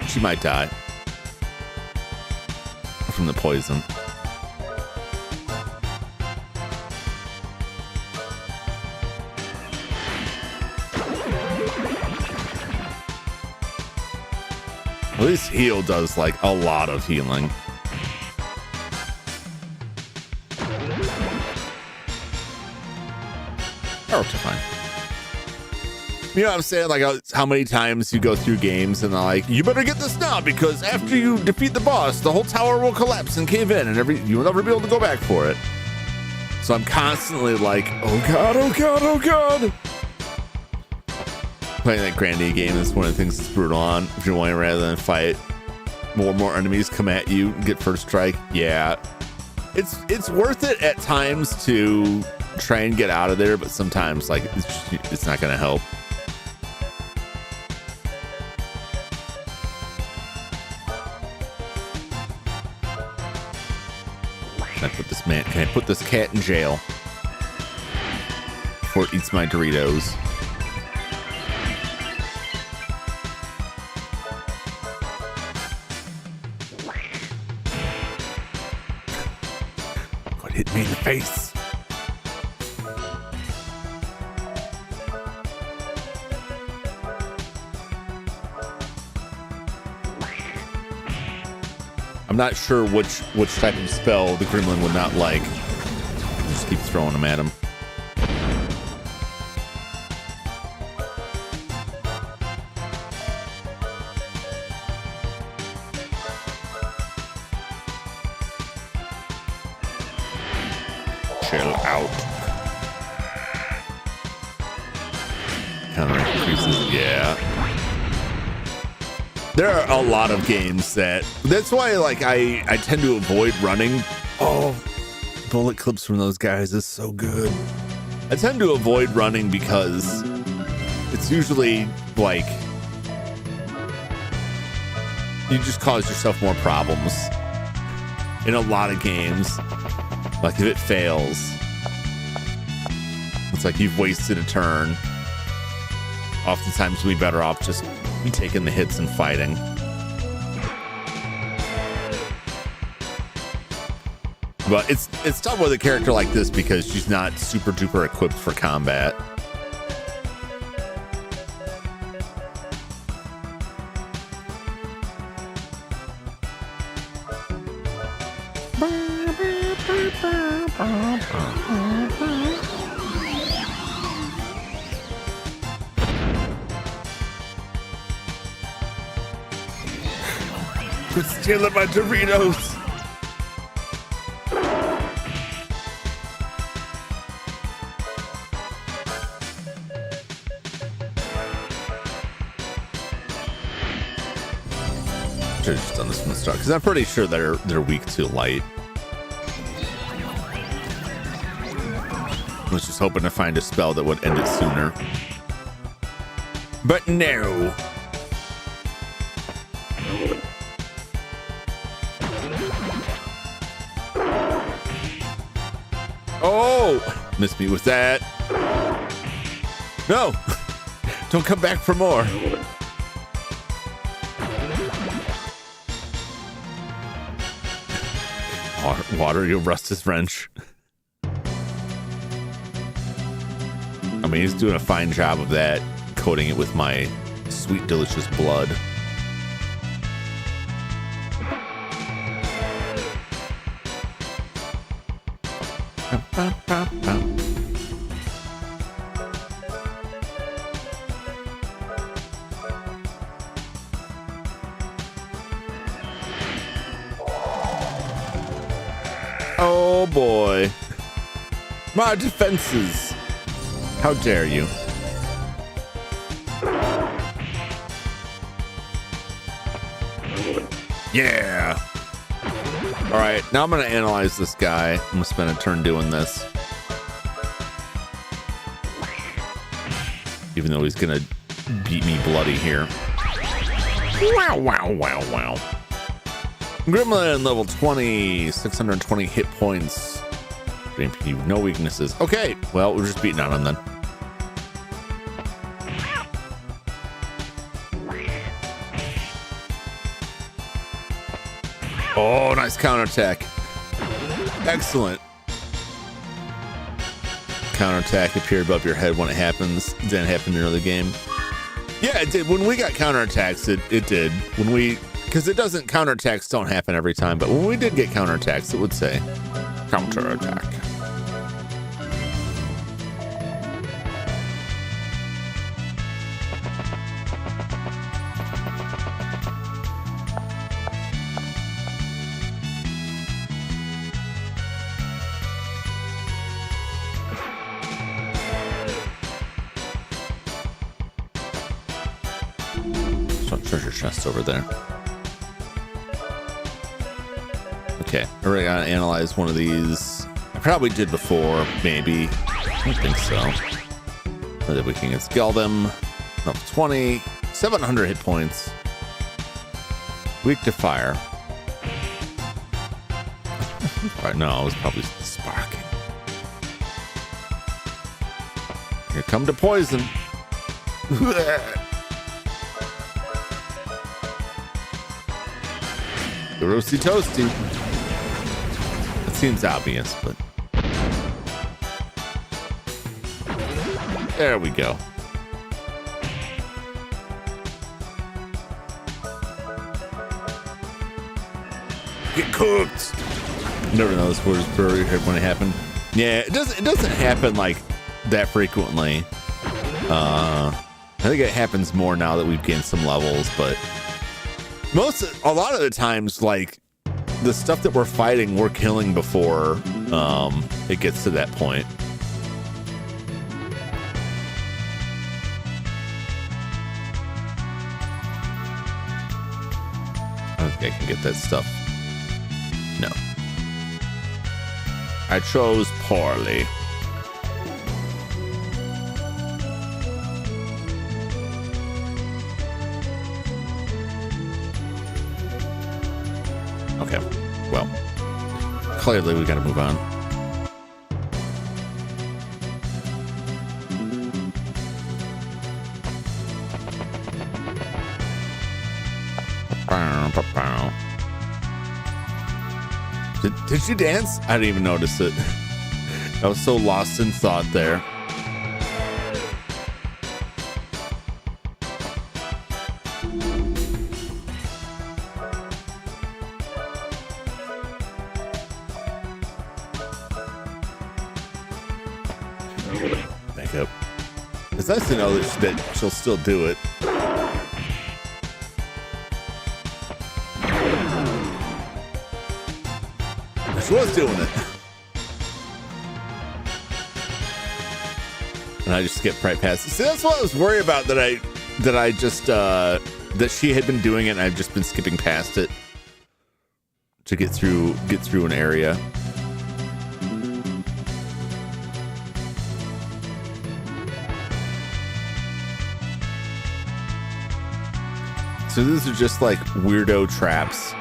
[SPEAKER 1] she might die from the poison. At least heal does like a lot of healing. Oh, it's fine. You know what I'm saying? Like how many times you go through games and they're like, you better get this now because after you defeat the boss, the whole tower will collapse and cave in and you'll never be able to go back for it. So I'm constantly like, oh God, oh God, oh God. Playing that Grandy game is one of the things that's brutal on. If you're wanting rather than fight, more enemies come at you and get first strike. Yeah. It's worth it at times to try and get out of there, but sometimes like it's not gonna help. Can I put this cat in jail before it eats my Doritos? What hit me in the face? I'm not sure which type of spell the gremlin would not like. Just keep throwing them at him. Chill out. Counter increases, yeah. There are a lot of games that's why like I tend to avoid running. Oh, bullet clips from those guys is so good. I tend to avoid running because it's usually like you just cause yourself more problems in a lot of games. Like if it fails, it's like you've wasted a turn. Oftentimes we'd be better off just taking the hits and fighting. But it's tough with a character like this because she's not super duper equipped for combat. Quit stealing my Doritos. Should have just done this from the start because I'm pretty sure they're weak to light. I was just hoping to find a spell that would end it sooner, but no. Oh, missed me with that. No, don't come back for more. Water, you'll rust his wrench. I mean, he's doing a fine job of that, coating it with my sweet, delicious blood. Oh boy. My defenses. How dare you? Yeah. All right, now I'm going to analyze this guy. I'm going to spend a turn doing this. Even though he's going to beat me bloody here. Wow, wow, wow, wow. Gremlin, level 20, 620 hit points. No weaknesses. Okay, well, we're just beating on him then. Oh, nice counterattack. Excellent. Counterattack appear above your head when it happens. Didn't happen in the early game. Yeah, it did. When we got counterattacks, it did. When we, because it doesn't, counterattacks don't happen every time, but when we did get counterattacks, it would say counterattack. Treasure chest over there. Okay, I really gotta analyze one of these. I probably did before, maybe. I don't think so. So that we can get Skeldum. Level 20, 700 hit points. Weak to fire. Right, no, it was probably sparking. Here come to poison. The roasty toasty. It seems obvious, but there we go. Get cooked. Never know this word when it happened. Yeah, it doesn't happen like that frequently. I think it happens more now that we've gained some levels, but a lot of the times, like the stuff that we're fighting, we're killing before it gets to that point. I don't think I can get that stuff. No. I chose poorly. Okay, well, clearly we gotta move on. Did she dance? I didn't even notice it. I was so lost in thought there. Back up. It's nice to know that she'll still do it. She was doing it. And I just skipped right past it. See, that's what I was worried about, that I just that she had been doing it and I've just been skipping past it to get through an area. So these are just like weirdo traps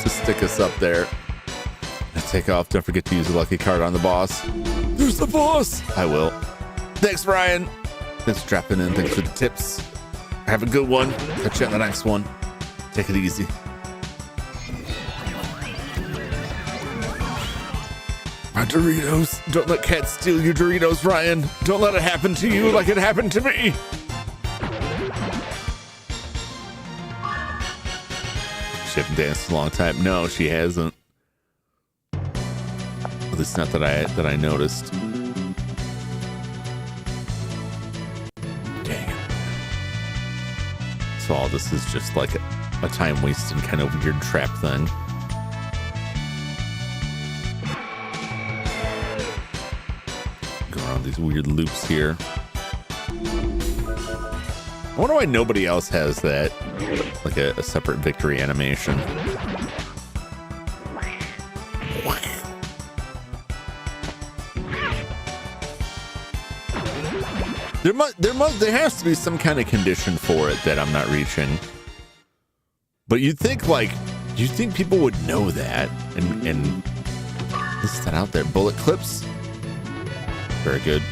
[SPEAKER 1] to stick us up there. Take off. Don't forget to use the lucky card on the boss. There's the boss. I will. Thanks, Ryan. Thanks for dropping in. Thanks for the tips. Have a good one. Catch you on the next one. Take it easy. My Doritos. Don't let cats steal your Doritos, Ryan. Don't let it happen to you like it happened to me. She hasn't danced in a long time. No, she hasn't. At least not that I noticed. Dang it. So all this is just like a time wasting kind of weird trap thing. Go around these weird loops here. I wonder why nobody else has that. Like a separate victory animation. There has to be some kind of condition for it that I'm not reaching. But you'd think people would know that and list that out there. Bullet clips. Very good.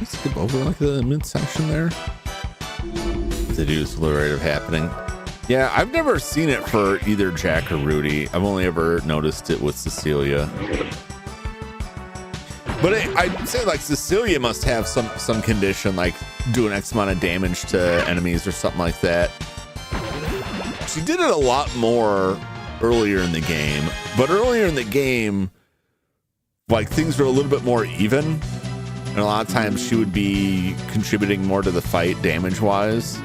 [SPEAKER 1] Skip over like the midsection there. The dude's rate of happening. Yeah, I've never seen it for either Jack or Rudy. I've only ever noticed it with Cecilia. But I'd say like Cecilia must have some condition, like doing X amount of damage to enemies or something like that. She did it a lot more earlier in the game, but earlier in the game, like things were a little bit more even. And a lot of times she would be contributing more to the fight damage-wise.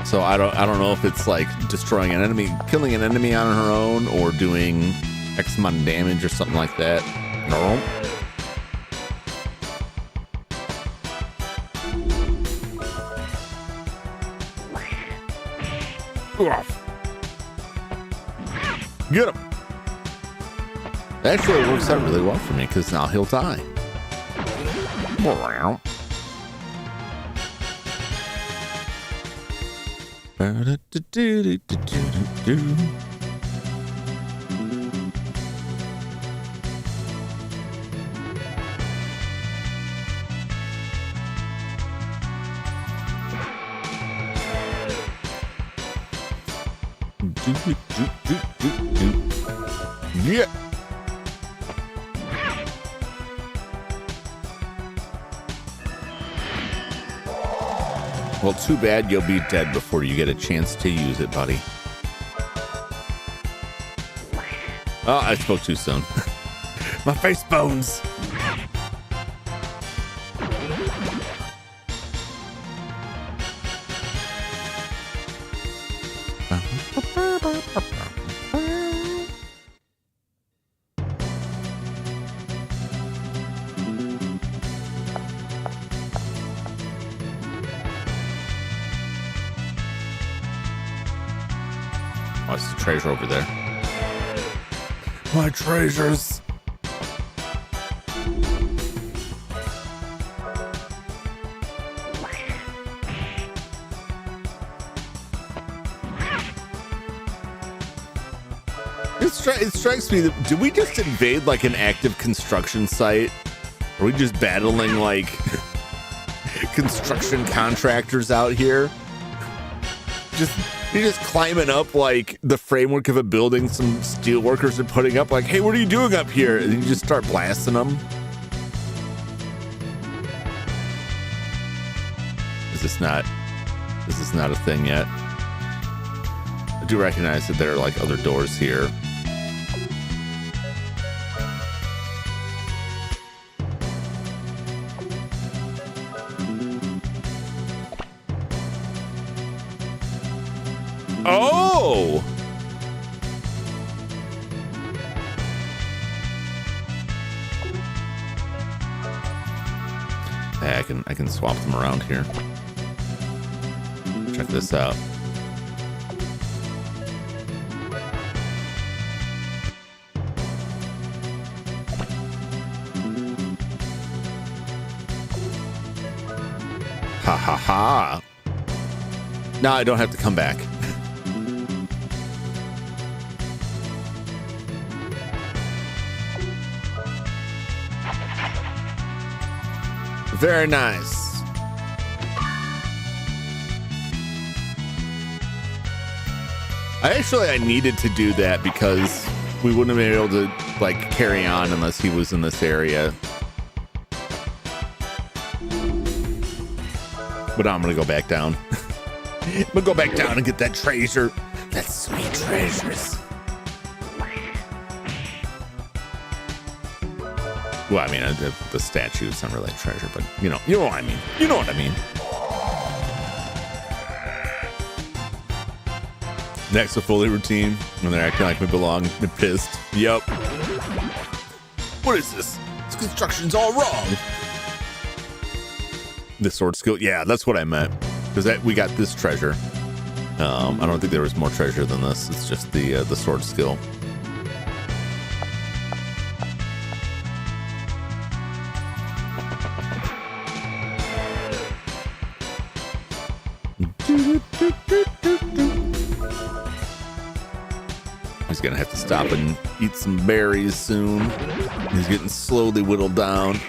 [SPEAKER 1] So I don't know if it's like destroying an enemy, killing an enemy on her own, or doing X amount of damage or something like that. No. Get him. Actually, it works out really well for me because now he'll die. Yeah. Well, too bad you'll be dead before you get a chance to use it, buddy. Oh, I spoke too soon. My face bones. Oh, it's the treasure over there. My treasures. It strikes me that, did we just invade like an active construction site? Are we just battling like construction contractors out here? You're just climbing up like the framework of a building some steel workers are putting up, like, hey, what are you doing up here? And you just start blasting them. Is this not a thing yet? I do recognize that there are like other doors here. Oh! Hey, I can swap them around here. Check this out. Ha ha ha. Now I don't have to come back. Very nice. I needed to do that because we wouldn't have been able to like carry on unless he was in this area. But I'm gonna go back down. I'm gonna go back down and get that treasure. That sweet treasures. Well, I mean, the statue's not really a treasure, but you know what I mean. You know what I mean. Next, a fully routine when they're acting like we belong. They're pissed. Yep. What is this? This construction's all wrong. The sword skill. Yeah, that's what I meant. Because we got this treasure. I don't think there was more treasure than this. It's just the sword skill. He's gonna have to stop and eat some berries soon. He's getting slowly whittled down.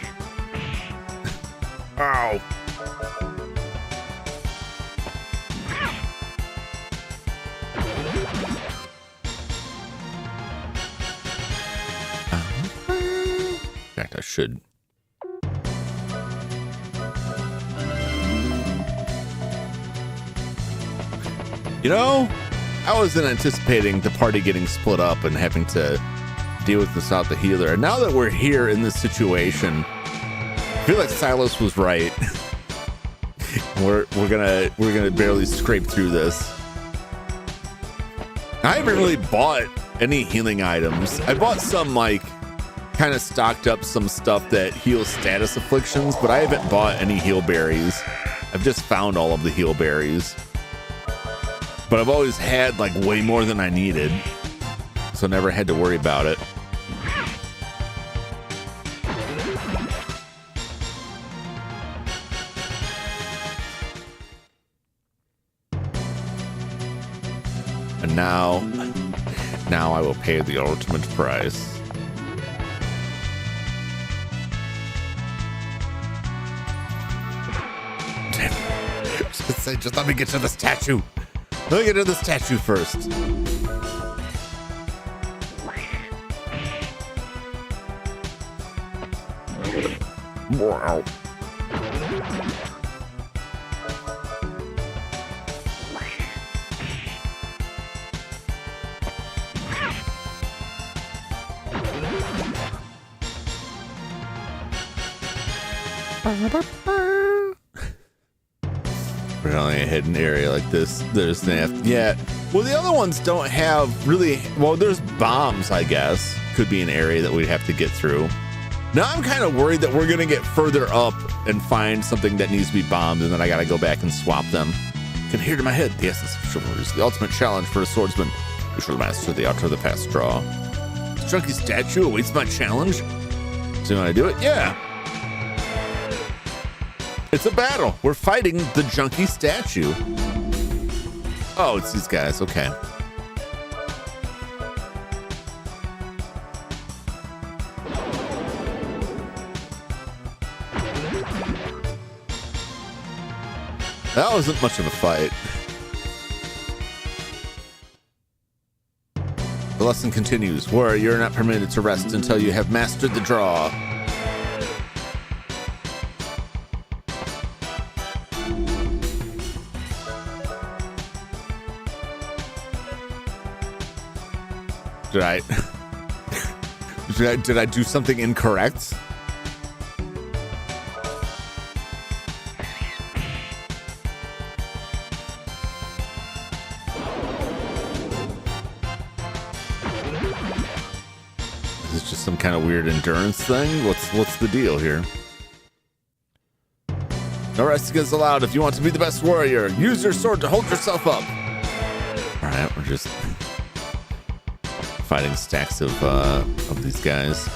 [SPEAKER 1] Ow. In fact, I should. You know, I wasn't anticipating the party getting split up and having to deal with this without the healer. And now that we're here in this situation, I feel like Silas was right. we're gonna barely scrape through this. I haven't really bought any healing items. I bought some like kind of stocked up some stuff that heals status afflictions, but I haven't bought any heal berries. I've just found all of the heal berries. But I've always had like way more than I needed, so never had to worry about it. And now I will pay the ultimate price. Just let me get to the statue. Let me get to the statue first. Wow. Really a hidden area like this. There's NAF. Yeah. Well, the other ones don't have really. Well, there's bombs, I guess. Could be an area that we'd have to get through. Now I'm kind of worried that we're going to get further up and find something that needs to be bombed, and then I got to go back and swap them. Can hear to my head. The essence of chivalry is the ultimate challenge for a swordsman. You shall master the art of the past draw. This junkie statue awaits my challenge. So you want to do it? Yeah. It's a battle. We're fighting the junkie statue. Oh, it's these guys. Okay. That wasn't much of a fight. The lesson continues. Warrior, you're not permitted to rest until you have mastered the draw. Did I do something incorrect? Is this just some kind of weird endurance thing? What's the deal here? No resting is allowed if you want to be the best warrior. Use your sword to hold yourself up. All right, we're just fighting stacks of these guys.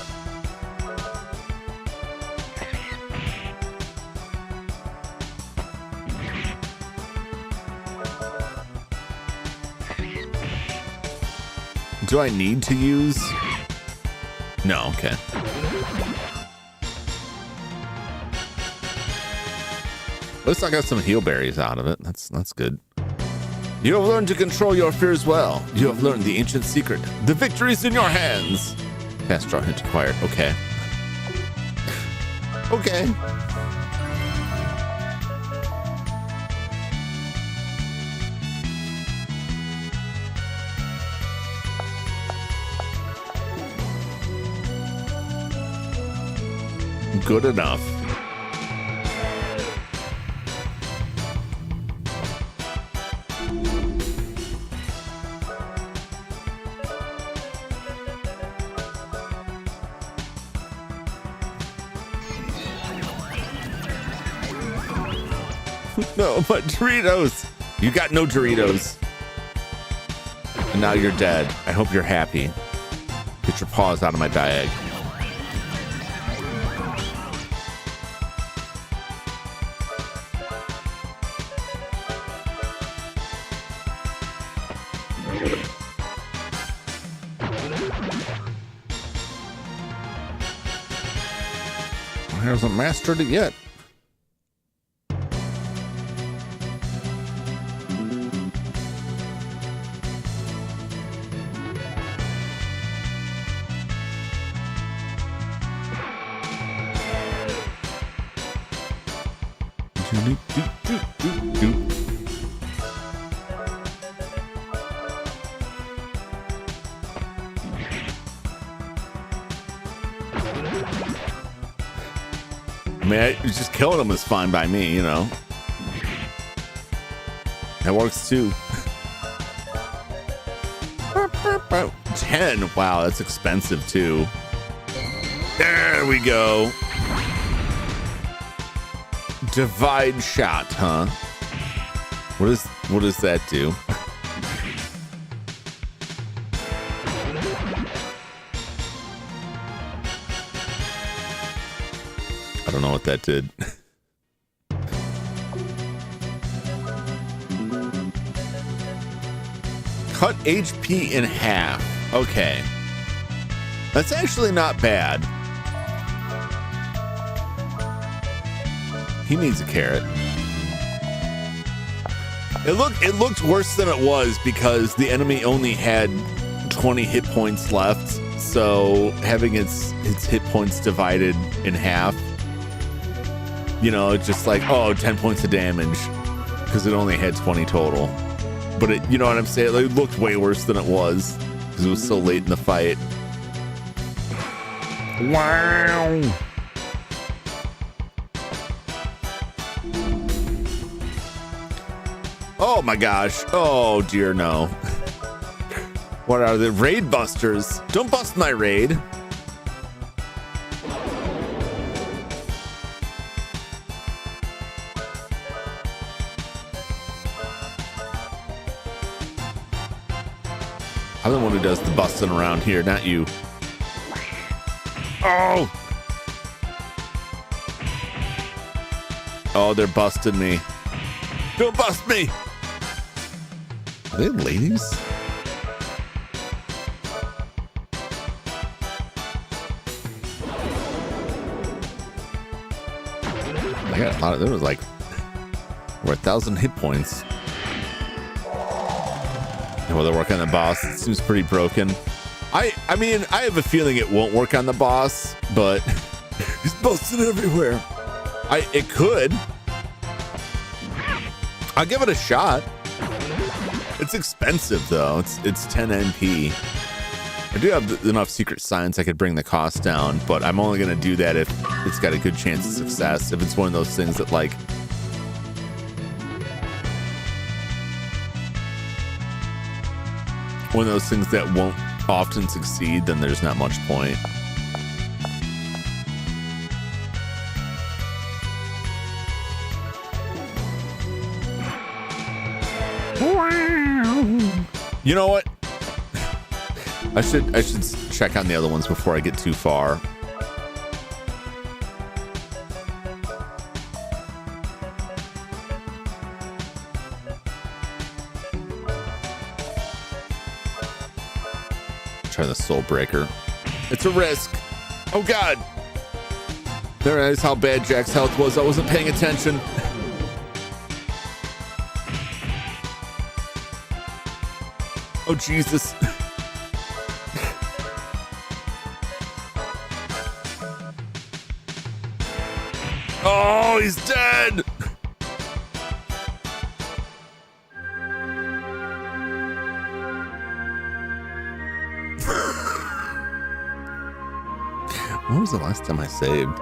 [SPEAKER 1] Do I need to use? No, okay. At least I got some heal berries out of it. That's good. You have learned to control your fears well. You have learned the ancient secret. The victory is in your hands. Fast draw hint acquired. Okay. Okay. Good enough. No, but Doritos. You got no Doritos. And now you're dead. I hope you're happy. Get your paws out of my diag. He hasn't mastered it yet. I mean, just killing them is fine by me, you know. That works too. 10. Wow, that's expensive too. There we go. Divide shot, huh? What does that do? I don't know what that did. Cut HP in half. Okay. That's actually not bad. He needs a carrot. It looked worse than it was because the enemy only had 20 hit points left. So having its hit points divided in half, you know, it's just like, oh, 10 points of damage because it only had 20 total. But it, you know what I'm saying? Like, it looked way worse than it was because it was so late in the fight. Wow. Oh my gosh. Oh dear, no. What are the raid busters? Don't bust my raid. I'm the one who does the busting around here, not you. Oh! Oh, they're busting me. Don't bust me! Are they ladies? I got a lot of, there was like over 1,000 hit points. And while they're working on the boss, it seems pretty broken. I mean, I have a feeling it won't work on the boss, but he's busting everywhere. It could. I'll give it a shot. It's expensive though. It's 10 NP. I do have enough secret science I could bring the cost down, but I'm only gonna do that if it's got a good chance of success. If it's one of those things that like one of those things that won't often succeed, then there's not much point. You know what? I should check on the other ones before I get too far. Try the soul breaker. It's a risk. Oh God. There is how bad Jack's health was. I wasn't paying attention. Oh Jesus. Oh, he's dead. When was the last time I saved?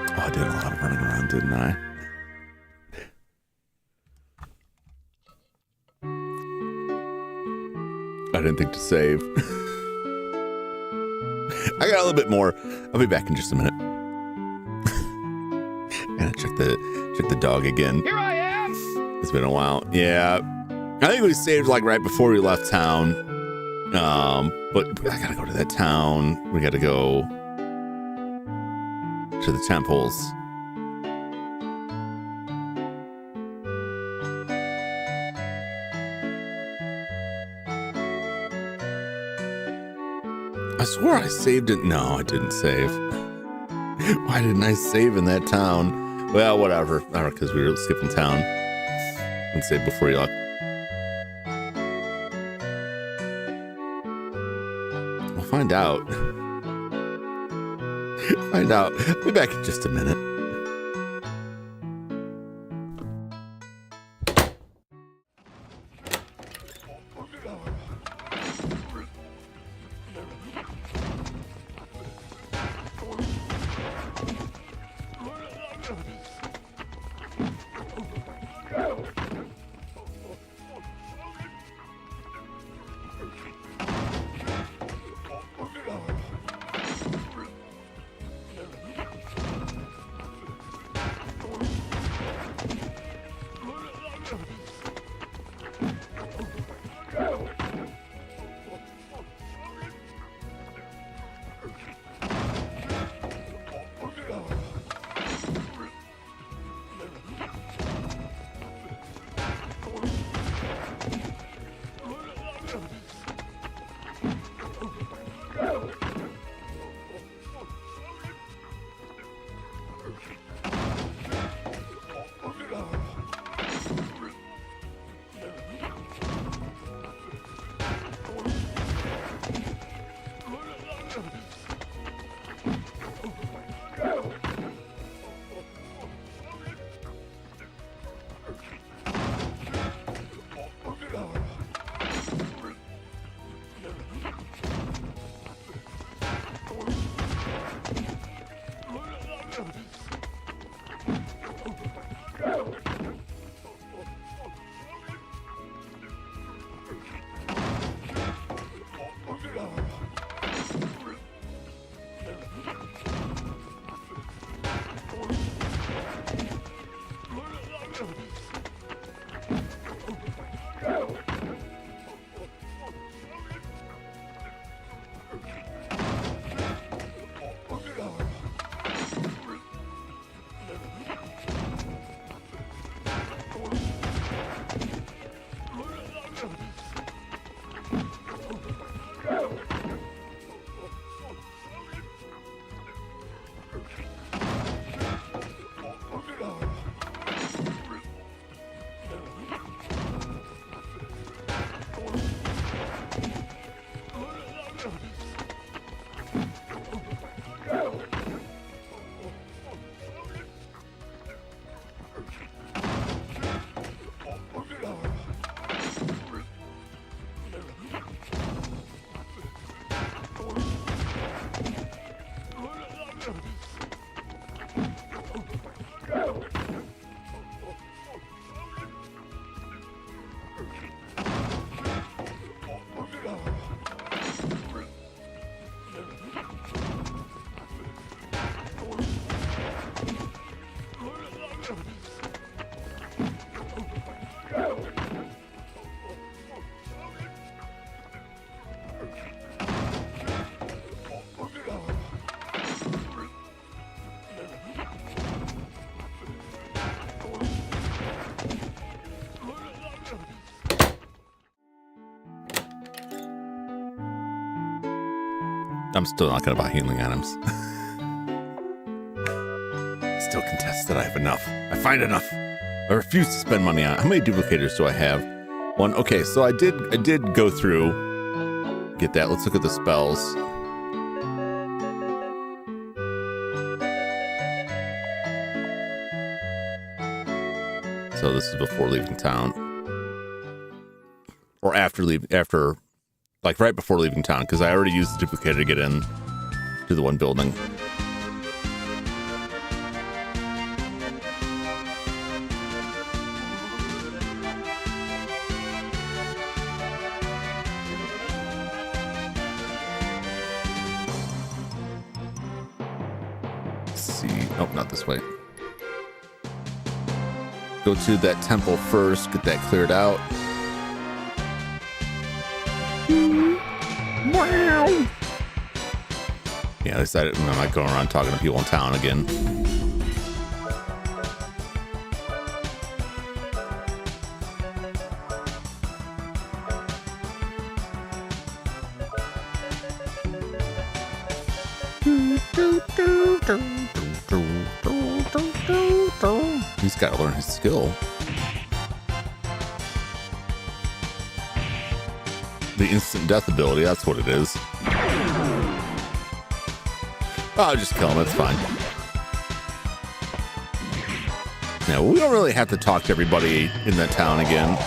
[SPEAKER 1] Oh, I did a lot of running around, didn't I? I didn't think to save. I got a little bit more. I'll be back in just a minute. Gotta check the dog again.
[SPEAKER 2] Here I am.
[SPEAKER 1] It's been a while. Yeah, I think we saved like right before we left town. But I gotta go to that town. We gotta go to the temples. I swore I saved it. No, I didn't save. Why didn't I save in that town? Well, whatever. Because we were skipping town. And save before you left. We'll find out. Find out. I'll be back in just a minute. I'm still not going to buy healing items. Still contest that I have enough. I find enough. I refuse to spend money on it. How many duplicators do I have? One. Okay, so I did go through. Get that. Let's look at the spells. So this is before leaving town. Or after like right before leaving town, because I already used the duplicator to get in to the one building. Let's see. Oh, not this way. Go to that temple first, get that cleared out. Wow. Yeah, I decided I'm not going around talking to people in town again. He's got to learn his skill. The instant death ability, that's what it is. I'll just kill him, it's fine. Now, we don't really have to talk to everybody in that town again.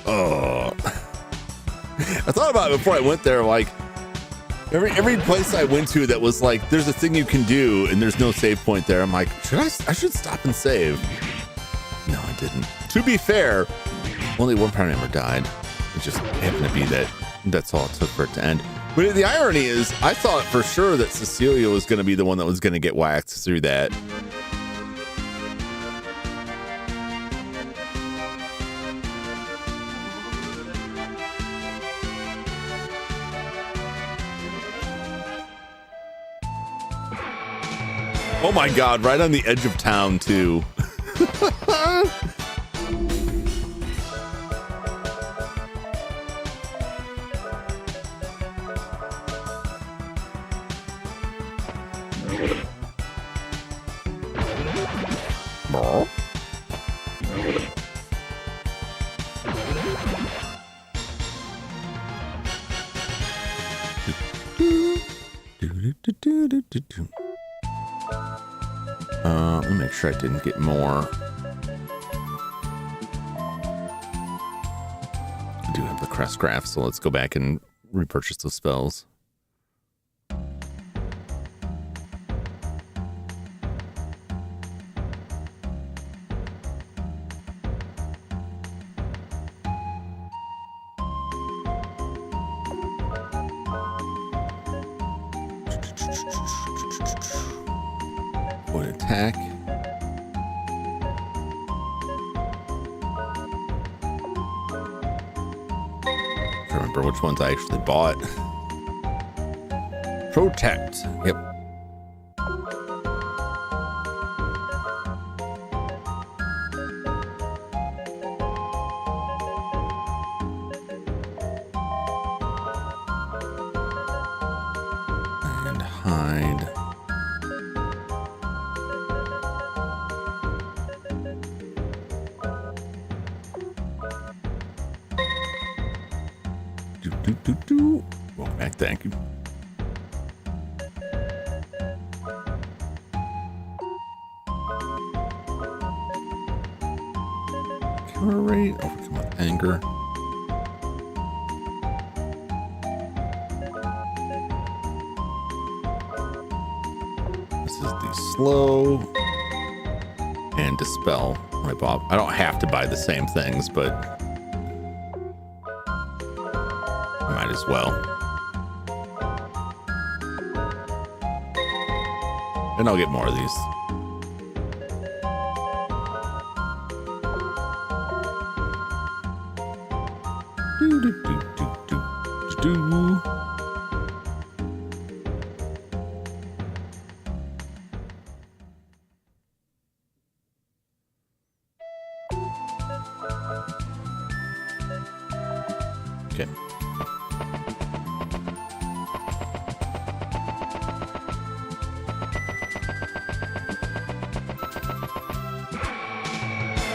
[SPEAKER 1] Oh. I thought about it before I went there, like, every place I went to that was like, there's a thing you can do and there's no save point there. I'm like, I should stop and save. No, I didn't. To be fair, only one party member died. It just happened to be that's all it took for it to end. But the irony is, I thought for sure that Cecilia was going to be the one that was going to get whacked through that. Oh my God, right on the edge of town too. Let me make sure I didn't get more. I do have the crest graph, so let's go back and repurchase those spells. Would attack. I remember which ones I actually bought. Protect. Yep. And hide. Welcome back, thank you. Counter rate, overcome with anger. This is the slow and dispel. Right, Bob? I don't have to buy the same things, but might as well. And I'll get more of these.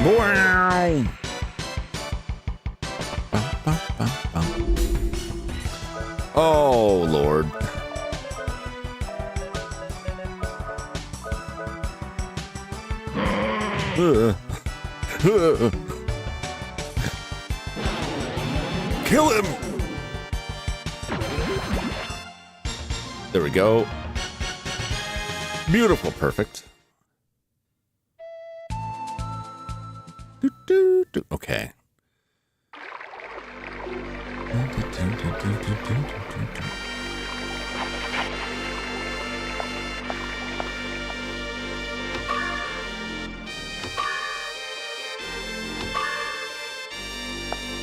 [SPEAKER 1] Wow. Oh, Lord. Kill him. There we go. Beautiful. Perfect. Okay.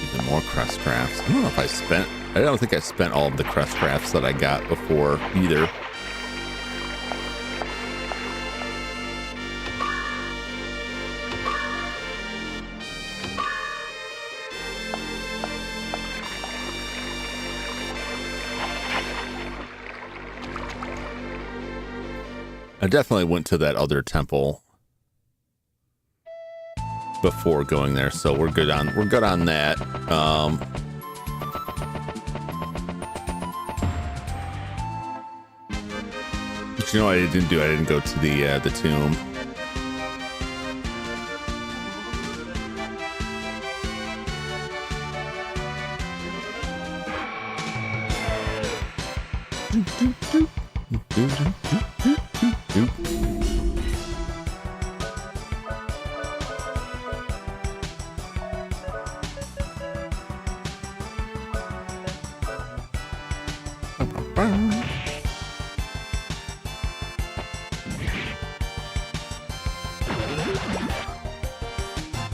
[SPEAKER 1] Even more crest crafts. I don't know if I don't think I spent all of the crest crafts that I got before either. I definitely went to that other temple before going there, so we're good on that. But you know what I didn't do? I didn't go to the tomb.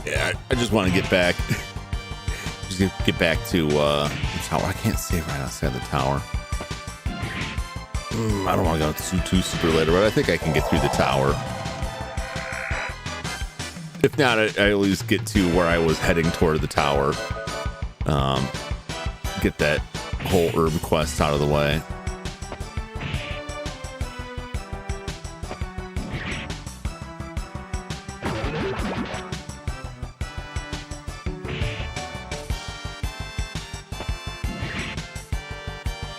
[SPEAKER 1] Yeah, I just want to get back. Just get back to the tower. I can't stay right outside the tower. I don't want to go too super later, but I think I can get through the tower. If not, I at least get to where I was heading toward the tower. Get that whole herb quest out of the way.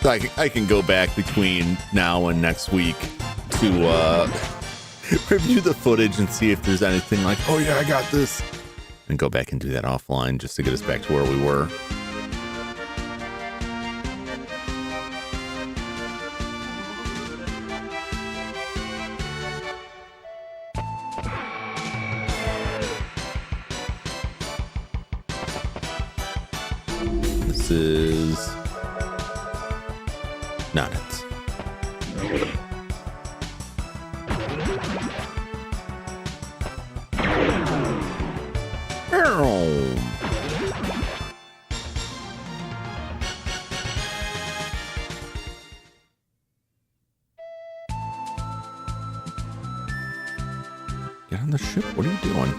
[SPEAKER 1] So I can go back between now and next week to review the footage and see if there's anything like, oh yeah, I got this, and go back and do that offline just to get us back to where we were. This is not it. Get on the ship. What are you doing?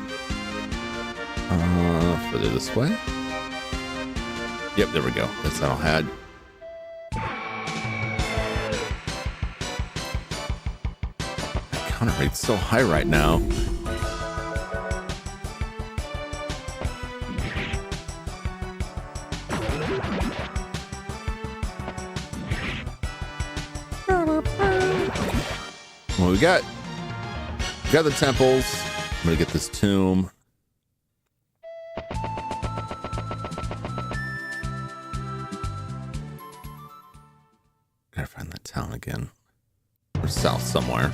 [SPEAKER 1] Further this way. Yep, there we go. That's all I had. That counter rate's so high right now. Well, we got the temples. I'm gonna get this tomb. Gotta find that town again. Or south somewhere.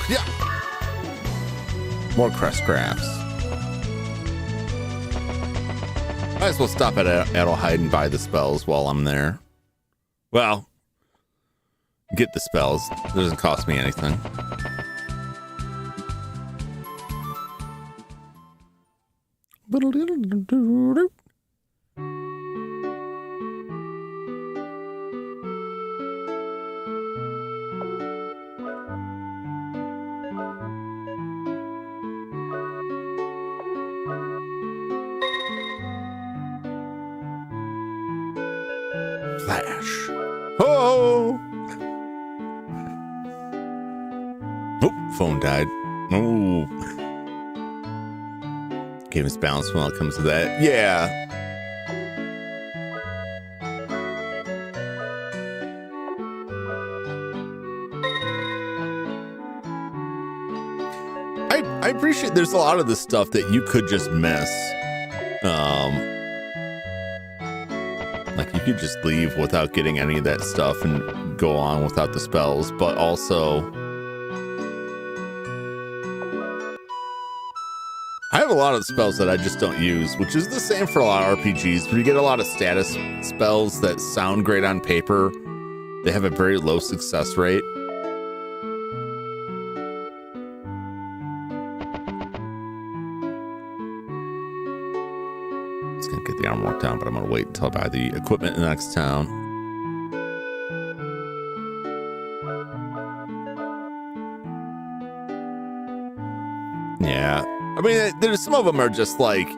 [SPEAKER 1] Yeah. More crest crafts. Might as well stop at Adelheid and buy the spells while I'm there. Well, get the spells. It doesn't cost me anything. Flash. Oh! Oh, phone died. Oh. Game is balanced when it comes to that. Yeah. I appreciate there's a lot of this stuff that you could just miss. Like you could just leave without getting any of that stuff and go on without the spells, but also I have a lot of spells that I just don't use, which is the same for a lot of RPGs. Where you get a lot of status spells that sound great on paper, they have a very low success rate. Get the armor worked down, but I'm gonna wait until I buy the equipment in the next town. Yeah, I mean, there's some of them are just like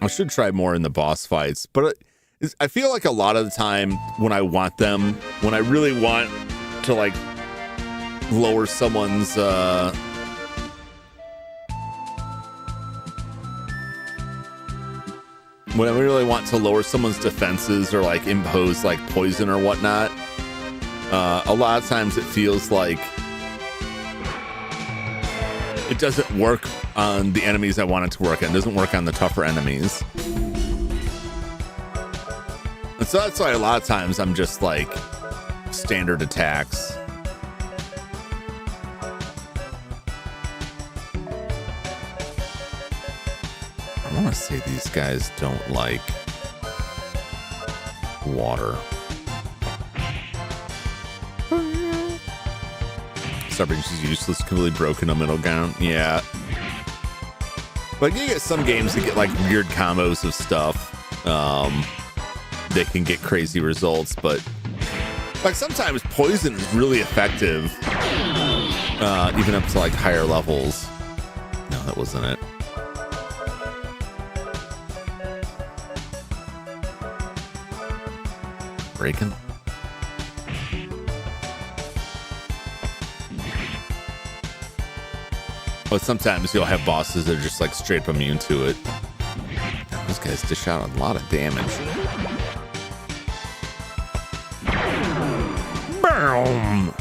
[SPEAKER 1] I should try more in the boss fights, but I feel like a lot of the time when I want them, when I really want to like lower someone's when I really want to lower someone's defenses or like impose like poison or whatnot, a lot of times it feels like it doesn't work on the enemies I want it to work on. It doesn't work on the tougher enemies. And so that's why a lot of times I'm just like standard attacks. I want to say these guys don't like water. Starbreach is useless, completely broken on middle ground. Yeah. But you get some games that get like weird combos of stuff. They can get crazy results, but like sometimes poison is really effective. Even up to like higher levels. No, that wasn't it. Breaking. But sometimes you'll have bosses that are just like straight up immune to it. Those guys dish out a lot of damage. Boom!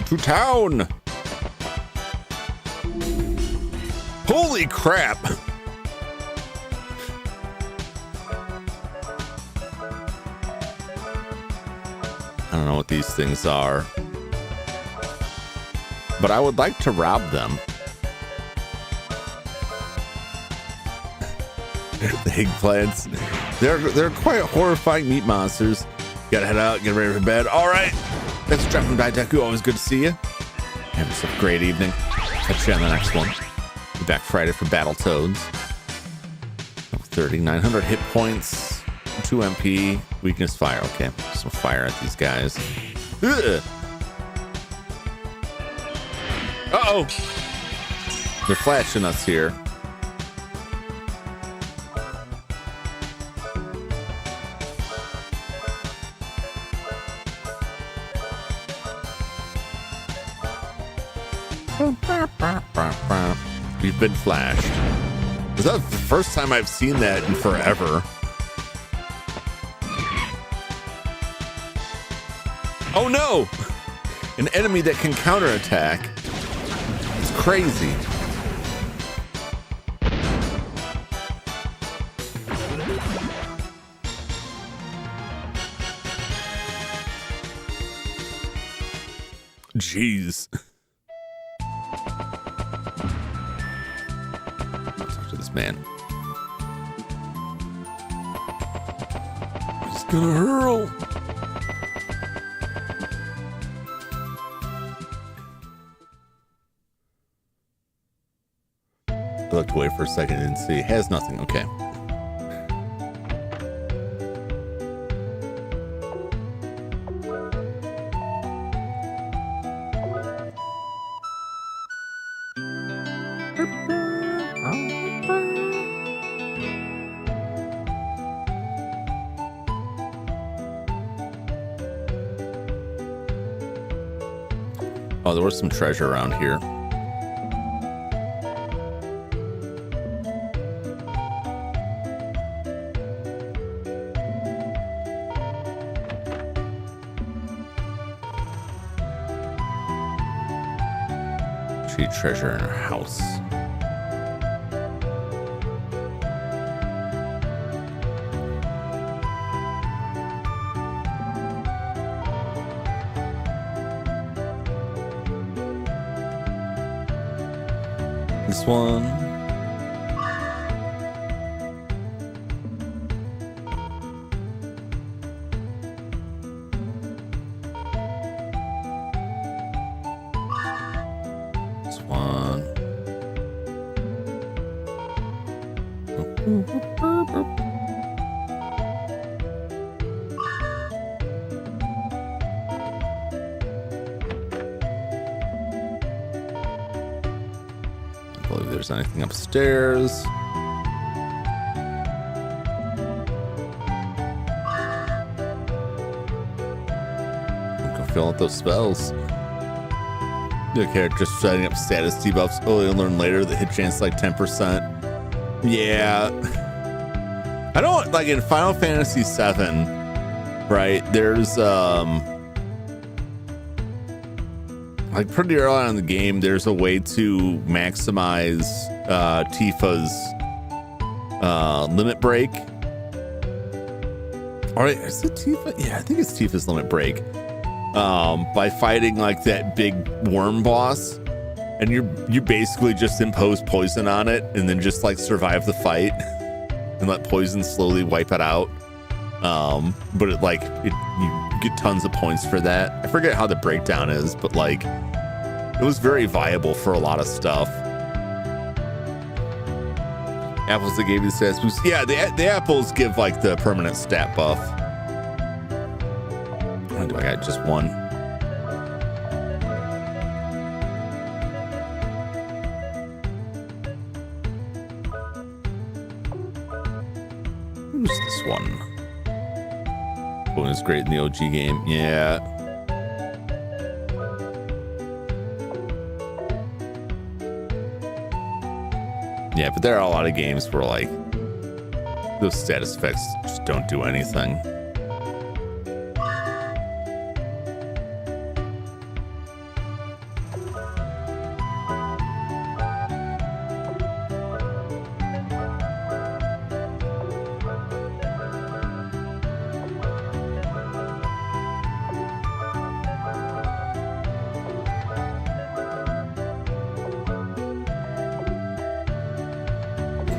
[SPEAKER 1] To town. Holy crap. I don't know what these things are, but I would like to rob them. The eggplants. They're quite horrifying meat monsters. Gotta head out, get ready for bed. All right. Thanks for dropping by, Deku. Always good to see you. Have yourself a great evening. Catch you on the next one. Be back Friday for Battletoads. 3,900 hit points, 2 MP, weakness fire. Okay, some fire at these guys. Ugh. Uh-oh. They're flashing us here. We've been flashed. Is that the first time I've seen that in forever? Oh no! An enemy that can counterattack. It's crazy. Jeez. Man, he's gonna hurl. looked away for a second and see. It has nothing. Okay. Oh, there was some treasure around here. Treasure in her house. This one. Anything upstairs? I'm gonna fill out those spells. Okay, just setting up status debuffs. Oh, you'll learn later that hit chance like 10%. Yeah. I don't like in Final Fantasy VII, right? There's like pretty early on in the game, there's a way to maximize Tifa's limit break. All right, is it Tifa? Yeah, I think it's Tifa's limit break. By fighting like that big worm boss, and you basically just impose poison on it, and then just like survive the fight, and let poison slowly wipe it out. But you get tons of points for that. I forget how the breakdown is, but like it was very viable for a lot of stuff. Apples that gave you the stats boost. Yeah, the apples give like the permanent stat buff. Oh, do I got just one? Who's this one? Oh, it's great in the OG game. Yeah. Yeah, but there are a lot of games where like those status effects just don't do anything.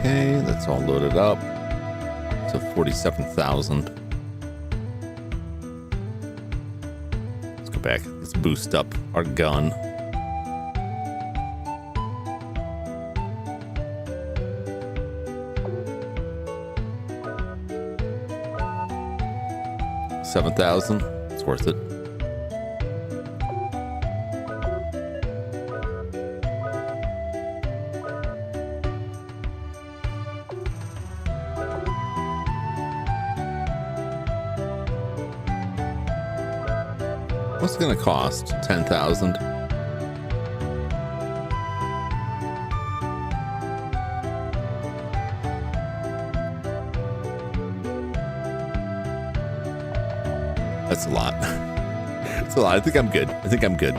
[SPEAKER 1] Okay, that's all loaded up. So 47,000. Let's go back. Let's boost up our gun. $7,000. It's worth it. What's it gonna cost? 10,000. That's a lot. That's a lot. I think I'm good. I think I'm good.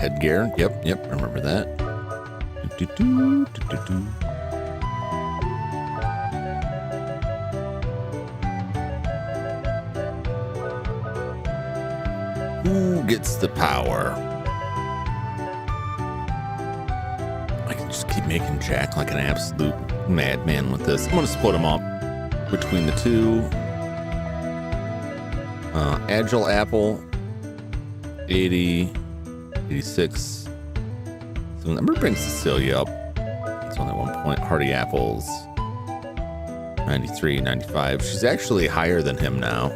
[SPEAKER 1] Headgear. Yep, remember that. Who gets the power? I can just keep making Jack like an absolute madman with this. I'm gonna split them up between the two. Agile Apple, 80, 86. So I'm gonna bring Cecilia up. It's on at one point. Hardy Apples, 93, 95. She's actually higher than him now.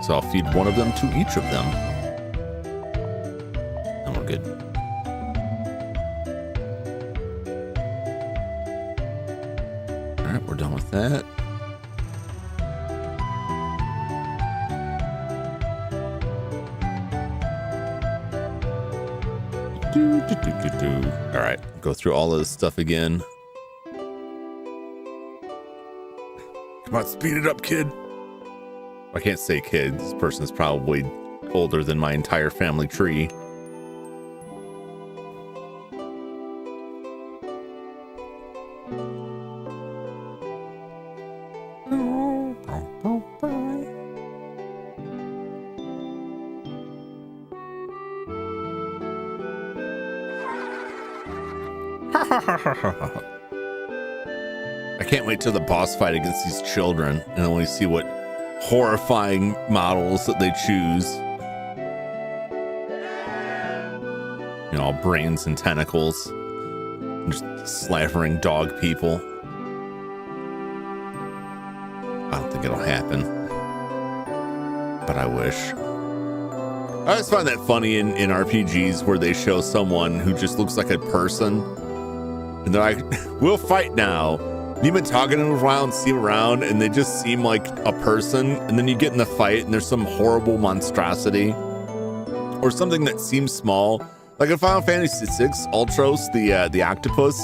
[SPEAKER 1] So I'll feed one of them to each of them. And we're good. All right, we're done with that. All right, go through all of this stuff again. Come on, speed it up, kid. I can't say kid. This person is probably older than my entire family tree. I can't wait till the boss fight against these children, and then we see what horrifying models that they choose. You know, all brains and tentacles, and just slavering dog people. I don't think it'll happen, but I wish. I always find that funny in RPGs where they show someone who just looks like a person, and they're like, "We'll fight now." You've been talking to them for a while and see them around, and they just seem like a person, and then you get in the fight and there's some horrible monstrosity or something that seems small, like in Final Fantasy VI Ultros, the octopus,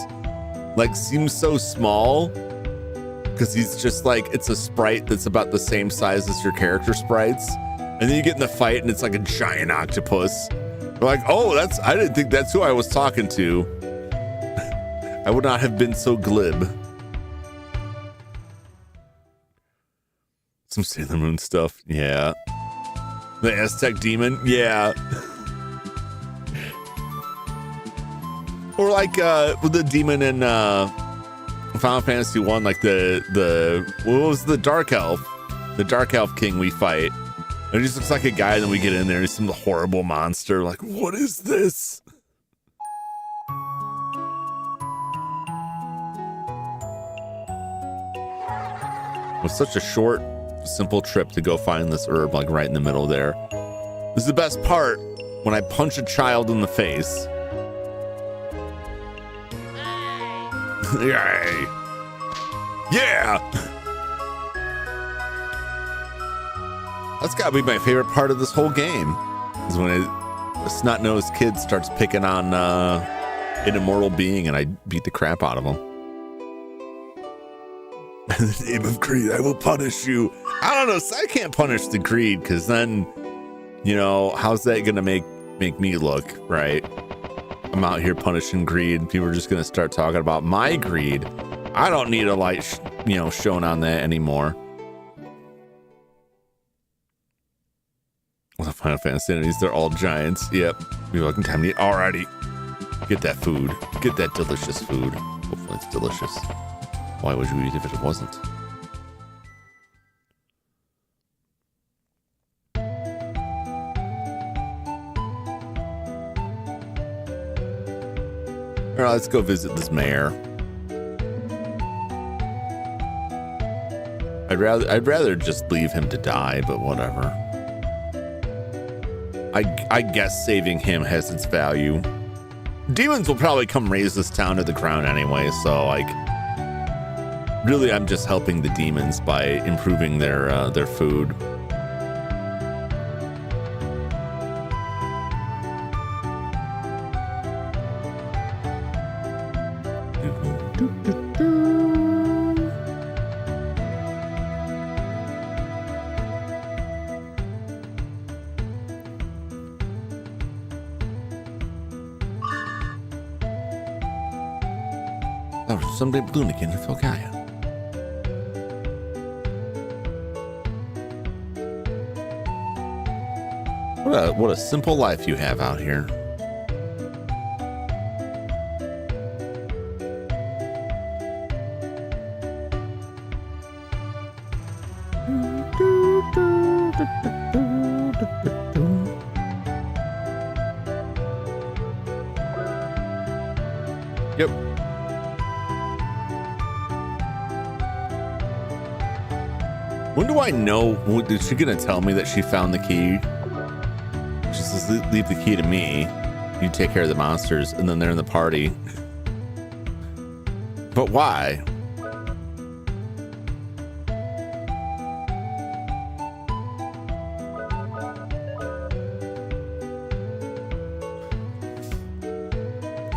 [SPEAKER 1] like seems so small because he's just like, it's a sprite that's about the same size as your character sprites, and then you get in the fight and it's like a giant octopus. You're like, oh, I didn't think that's who I was talking to. I would not have been so glib. Some Sailor Moon stuff, yeah. The Aztec demon, yeah. Or like with the demon in Final Fantasy 1, like the what was the dark elf? The dark elf king we fight. And it just looks like a guy, and then we get in there and it's some horrible monster. Like, what is this? It was such a short, simple trip to go find this herb, like right in the middle there. This is the best part, when I punch a child in the face. Yay! Yeah! That's gotta be my favorite part of this whole game, is when a snot-nosed kid starts picking on an immortal being and I beat the crap out of him. In the name of greed, I will punish you. I don't know. So I can't punish the greed, because then, you know, how's that going to make me look, right? I'm out here punishing greed. People are just going to start talking about my greed. I don't need a light, shown on that anymore. Well, the Final Fantasy entities, they're all giants. Yep. Be welcome time to eat. Alrighty. Get that food. Get that delicious food. Hopefully it's delicious. Why would you eat if it wasn't? All right, let's go visit this mayor. I'd rather just leave him to die, but whatever. I guess saving him has its value. Demons will probably come raise this town to the ground anyway, so like, really, I'm just helping the demons by improving their food. Oh, someday balloon again to Filkaya. What a simple life you have out here. Yep. When do I know? Is she gonna tell me that she found the key? She says, leave the key to me. You take care of the monsters, and then they're in the party. But why?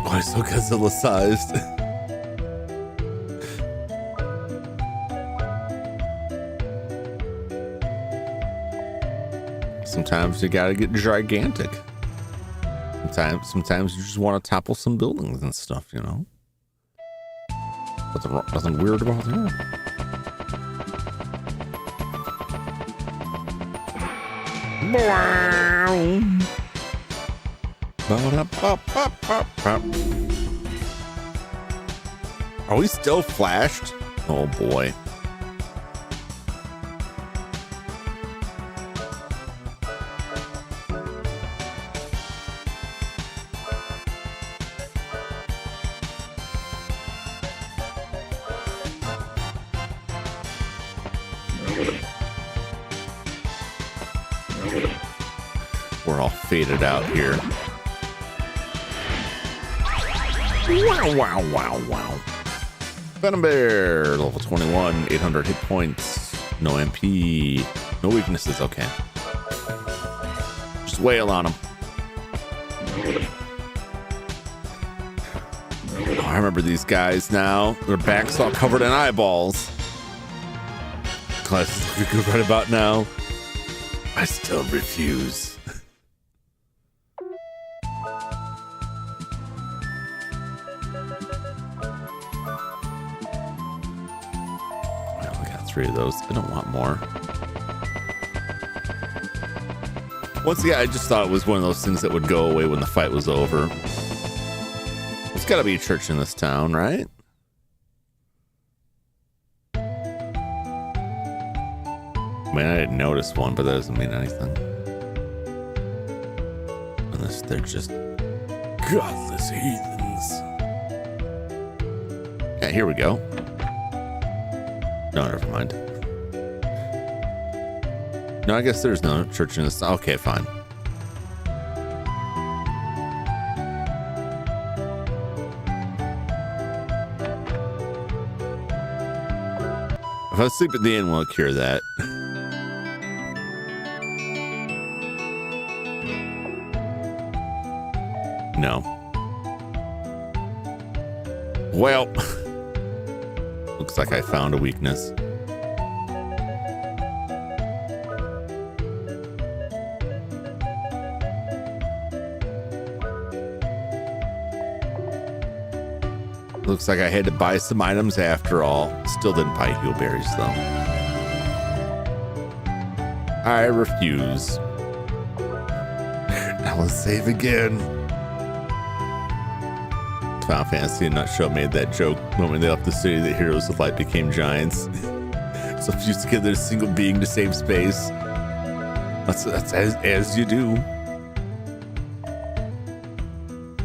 [SPEAKER 1] Why so Godzilla-sized? Sometimes you gotta get gigantic. Sometimes you just want to topple some buildings and stuff, you know. Nothing weird about that. Are we still flashed? Oh boy. We're all faded out here. Wow, wow, wow, wow. Venom Bear, level 21, 800 hit points, no MP, no weaknesses, okay. Just wail on him. Oh, I remember these guys now. Their backs all covered in eyeballs. Class is looking good right about now. I still refuse. Well, we got 3 of those. I don't want more. Once again, I just thought it was one of those things that would go away when the fight was over. There's got to be a church in this town, right? I mean, I didn't notice one, but that doesn't mean anything. Unless they're just godless heathens. Yeah, here we go. No, never mind. No, I guess there's no church in this. Okay, fine. If I sleep at the inn, will it cure that? No. Well, looks like I found a weakness. Looks like I had to buy some items after all. Still didn't buy heelberries though. I refuse. Now let's save again. Final Fantasy and Nutshell made that joke when they left the city that heroes of light became giants. So fused together a single being to save space. That's as you do.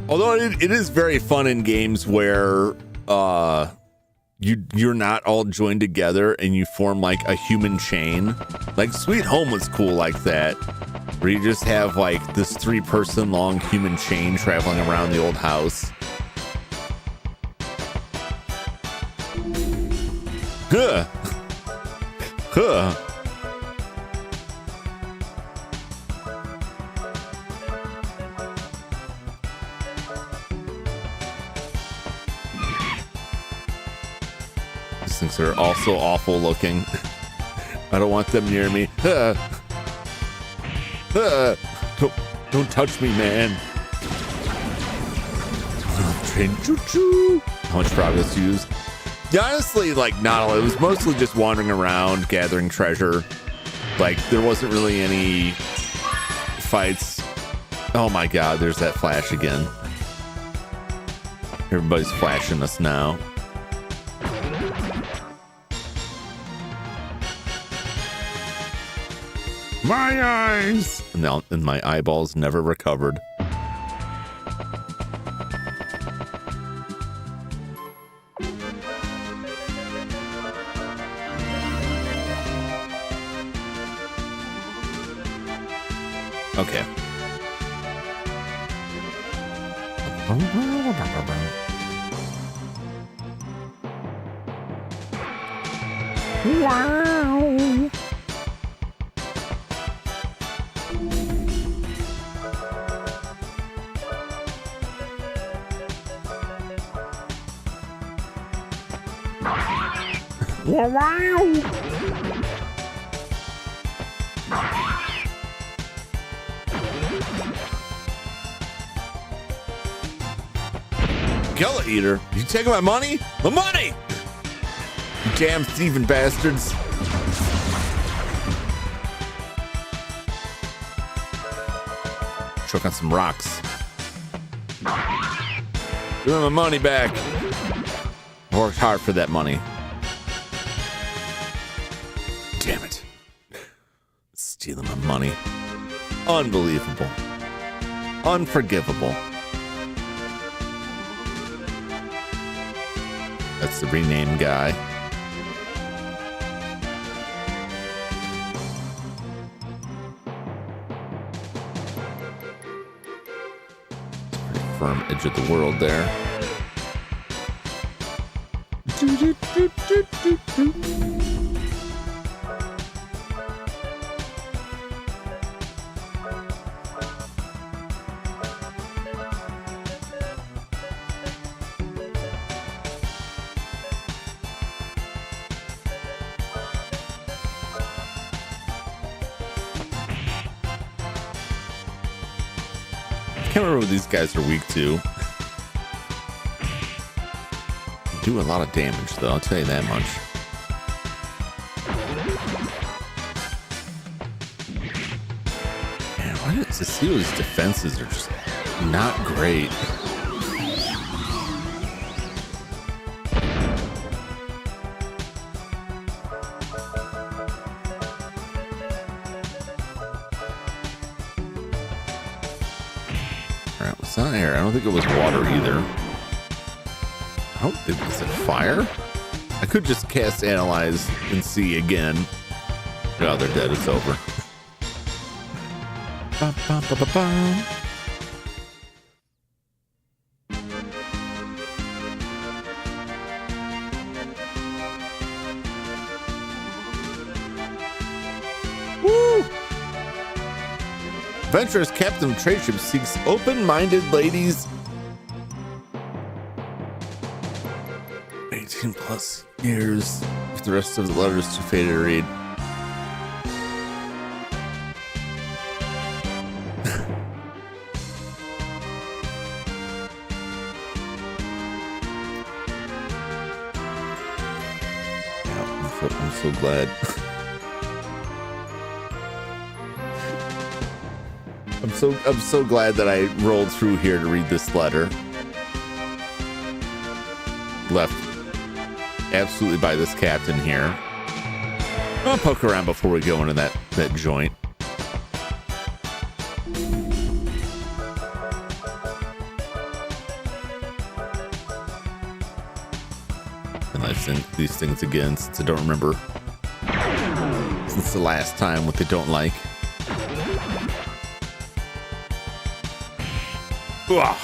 [SPEAKER 1] Although it is very fun in games where you're not all joined together and you form like a human chain. Like Sweet Home was cool like that, where you just have like this 3-person long human chain traveling around the old house. Huh. Huh. These things are also awful looking. I don't want them near me. Huh. Huh. Don't touch me, man. Train choo-choo. How much progress used? Yeah, honestly, like, not a lot. It was mostly just wandering around, gathering treasure. Like, there wasn't really any fights. Oh my god, there's that flash again. Everybody's flashing us now. My eyes! And my eyeballs never recovered. Okay. Wow. Wow. Gullet eater, you taking my money? The money! You damn thieving bastards. Choke on some rocks. Give me my money back. I worked hard for that money. Damn it. Stealing my money. Unbelievable. Unforgivable. That's the rename guy. Pretty firm edge of the world there. I can't remember what these guys are weak to. Do a lot of damage, though, I'll tell you that much. Man, why does Cecilia's defenses are just not great? Alright, what's not air? I don't think it was water either. I don't think it's fire. I could just cast Analyze and see again. Oh, they're dead. It's over. Ba, ba, ba, ba, ba. Woo! Adventurous captain of trade ship seeks open-minded ladies. 18 plus years. If the rest of the letter is too faded to read. I'm so glad. I'm so glad that I rolled through here to read this letter. Left absolutely by this captain here. I'll poke around before we go into that joint. And I think these things again, since I don't remember since the last time what they don't like. Wow.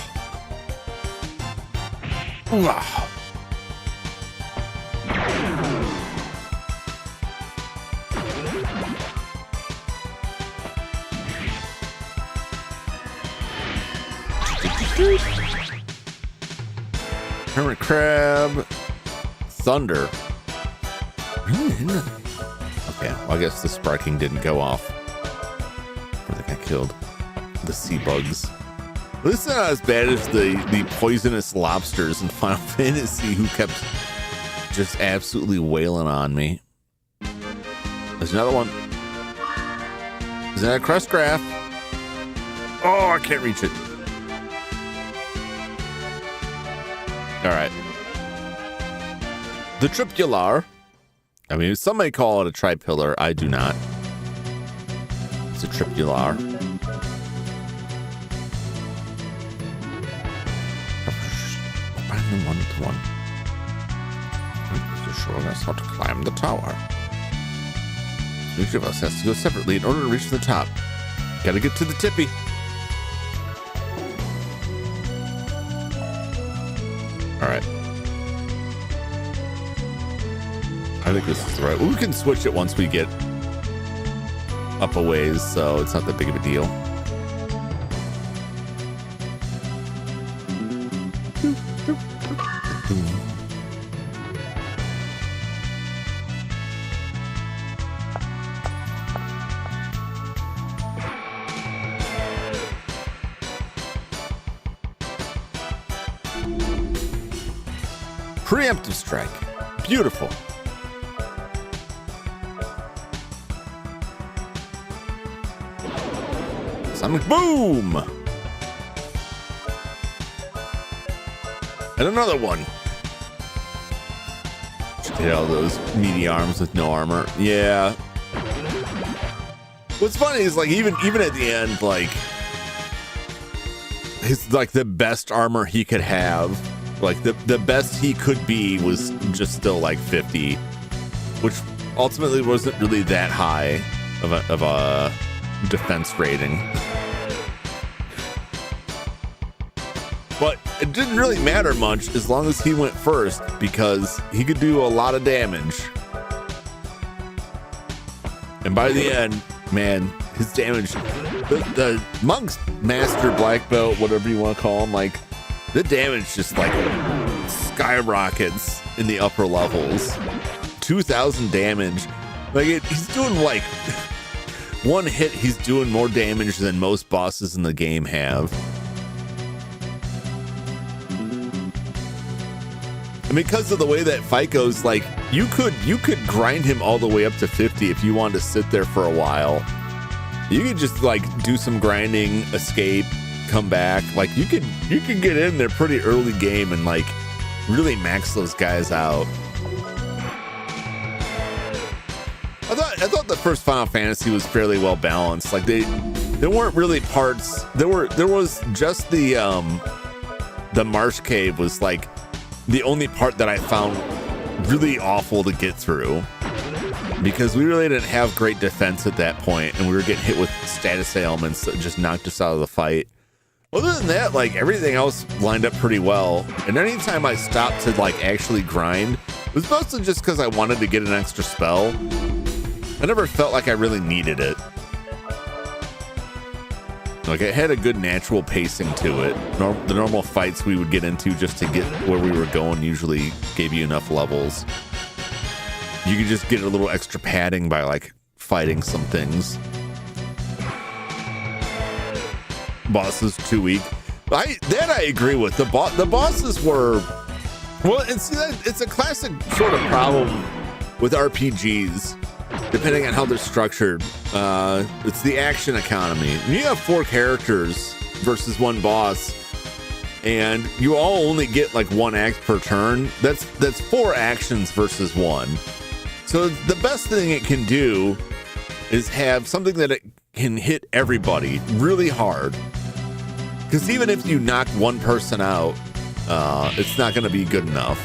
[SPEAKER 1] Wow. Hermit crab, thunder. Really? Okay, well, I guess the sparking didn't go off. I think I killed the sea bugs. Well, this is not as bad as the poisonous lobsters in Final Fantasy who kept just absolutely wailing on me. There's another one. There's another crust graph. Oh, I can't reach it. All right. The tripular. I mean, some may call it a tripillar. I do not. It's a tripular. Combine them 1-to-1. You're showing us how to climb the tower. Each of us has to go separately in order to reach the top. Gotta get to the tippy. All right. I think this is the right. We can switch it once we get up a ways, so it's not that big of a deal. Preemptive strike. Beautiful. Sonic boom. And another one. Just hit all those meaty arms with no armor. Yeah. What's funny is like even at the end, like his like the best armor he could have. Like the best he could be was just still like 50, which ultimately wasn't really that high of a defense rating. But it didn't really matter much as long as he went first because he could do a lot of damage. And by the end, man, his damage, the monk's master black belt, whatever you want to call him, like the damage just like skyrockets in the upper levels. 2,000 damage. Like he's doing like one hit, he's doing more damage than most bosses in the game have. And because of the way that fight goes, like you could grind him all the way up to 50 if you wanted to sit there for a while. You could just like do some grinding, escape, come back. Like you could get in there pretty early game and like really max those guys out. I thought the first Final Fantasy was fairly well balanced. Like there weren't really parts. There was just the marsh cave was like the only part that I found really awful to get through because we really didn't have great defense at that point and we were getting hit with status ailments that just knocked us out of the fight. Other than that, like everything else lined up pretty well. And anytime I stopped to like actually grind, it was mostly just because I wanted to get an extra spell. I never felt like I really needed it. Like it had a good natural pacing to it. The normal fights we would get into just to get where we were going usually gave you enough levels. You could just get a little extra padding by like fighting some things. Bosses too weak. I agree with. The bosses were well. It's a classic sort of problem with RPGs. Depending on how they're structured, it's the action economy. You have 4 characters versus 1 boss, and you all only get like 1 act per turn. That's 4 actions versus 1. So the best thing it can do is have something that it can hit everybody really hard. Because even if you knock 1 person out, it's not going to be good enough.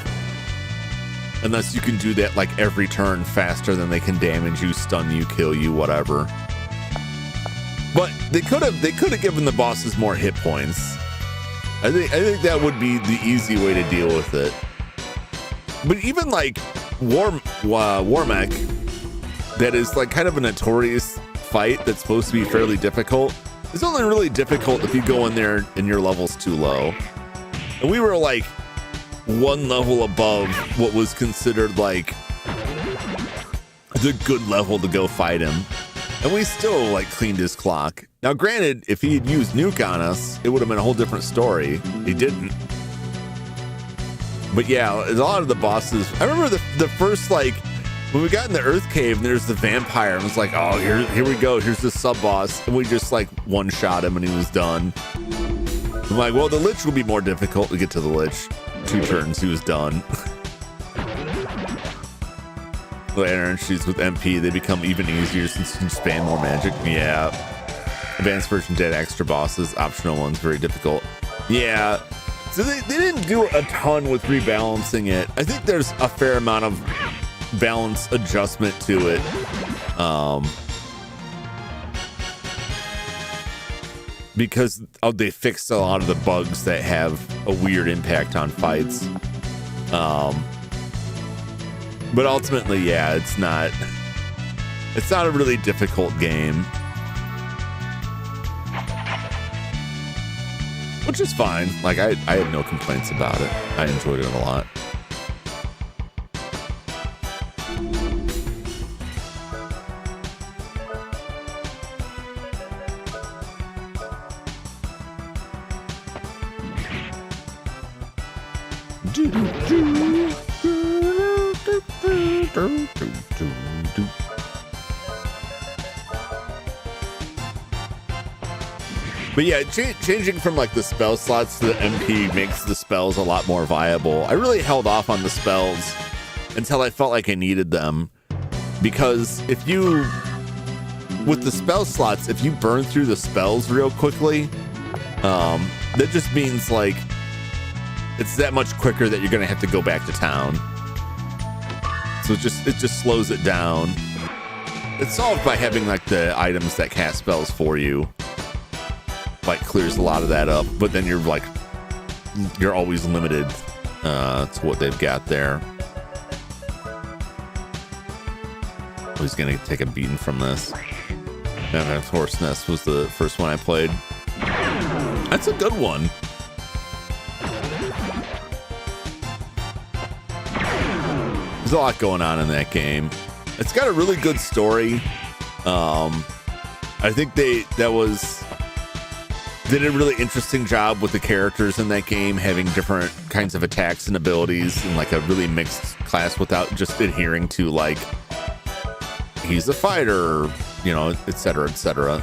[SPEAKER 1] Unless you can do that like every turn faster than they can damage you, stun you, kill you, whatever. But they could have given the bosses more hit points. I think that would be the easy way to deal with it. But even like Warmech, that is like kind of a notorious fight that's supposed to be fairly difficult. It's only really difficult if you go in there and your level's too low. And we were like 1 level above what was considered like the good level to go fight him. And we still like cleaned his clock. Now granted, if he had used nuke on us, it would have been a whole different story. He didn't. But yeah, a lot of the bosses, I remember the first like when we got in the Earth Cave, there's the vampire. And it was like, oh, here we go. Here's the sub boss, and we just like one shot him, and he was done. I'm like, well, the Lich will be more difficult to get to the Lich. 2 turns, he was done. Later issues with MP, they become even easier since you can spam more magic. Yeah. Advanced version dead extra bosses, optional ones very difficult. Yeah. So they didn't do a ton with rebalancing it. I think there's a fair amount of balance adjustment to it. Because they fixed a lot of the bugs that have a weird impact on fights. But ultimately, yeah, it's not a really difficult game. Which is fine. Like, I had no complaints about it. I enjoyed it a lot. But yeah, changing from like the spell slots to the MP makes the spells a lot more viable. I really held off on the spells until I felt like I needed them, because with the spell slots, if you burn through the spells real quickly, that just means like it's that much quicker that you're gonna have to go back to town. So it just slows it down. It's solved by having like the items that cast spells for you. Like clears a lot of that up, but then you're always limited to what they've got there. He's gonna take a beating from this. And Horse Nest was the first one I played. That's a good one. There's a lot going on in that game. It's got a really good story. I think they did a really interesting job with the characters in that game, having different kinds of attacks and abilities, and like a really mixed class without just adhering to like he's a fighter, you know, etc., etc.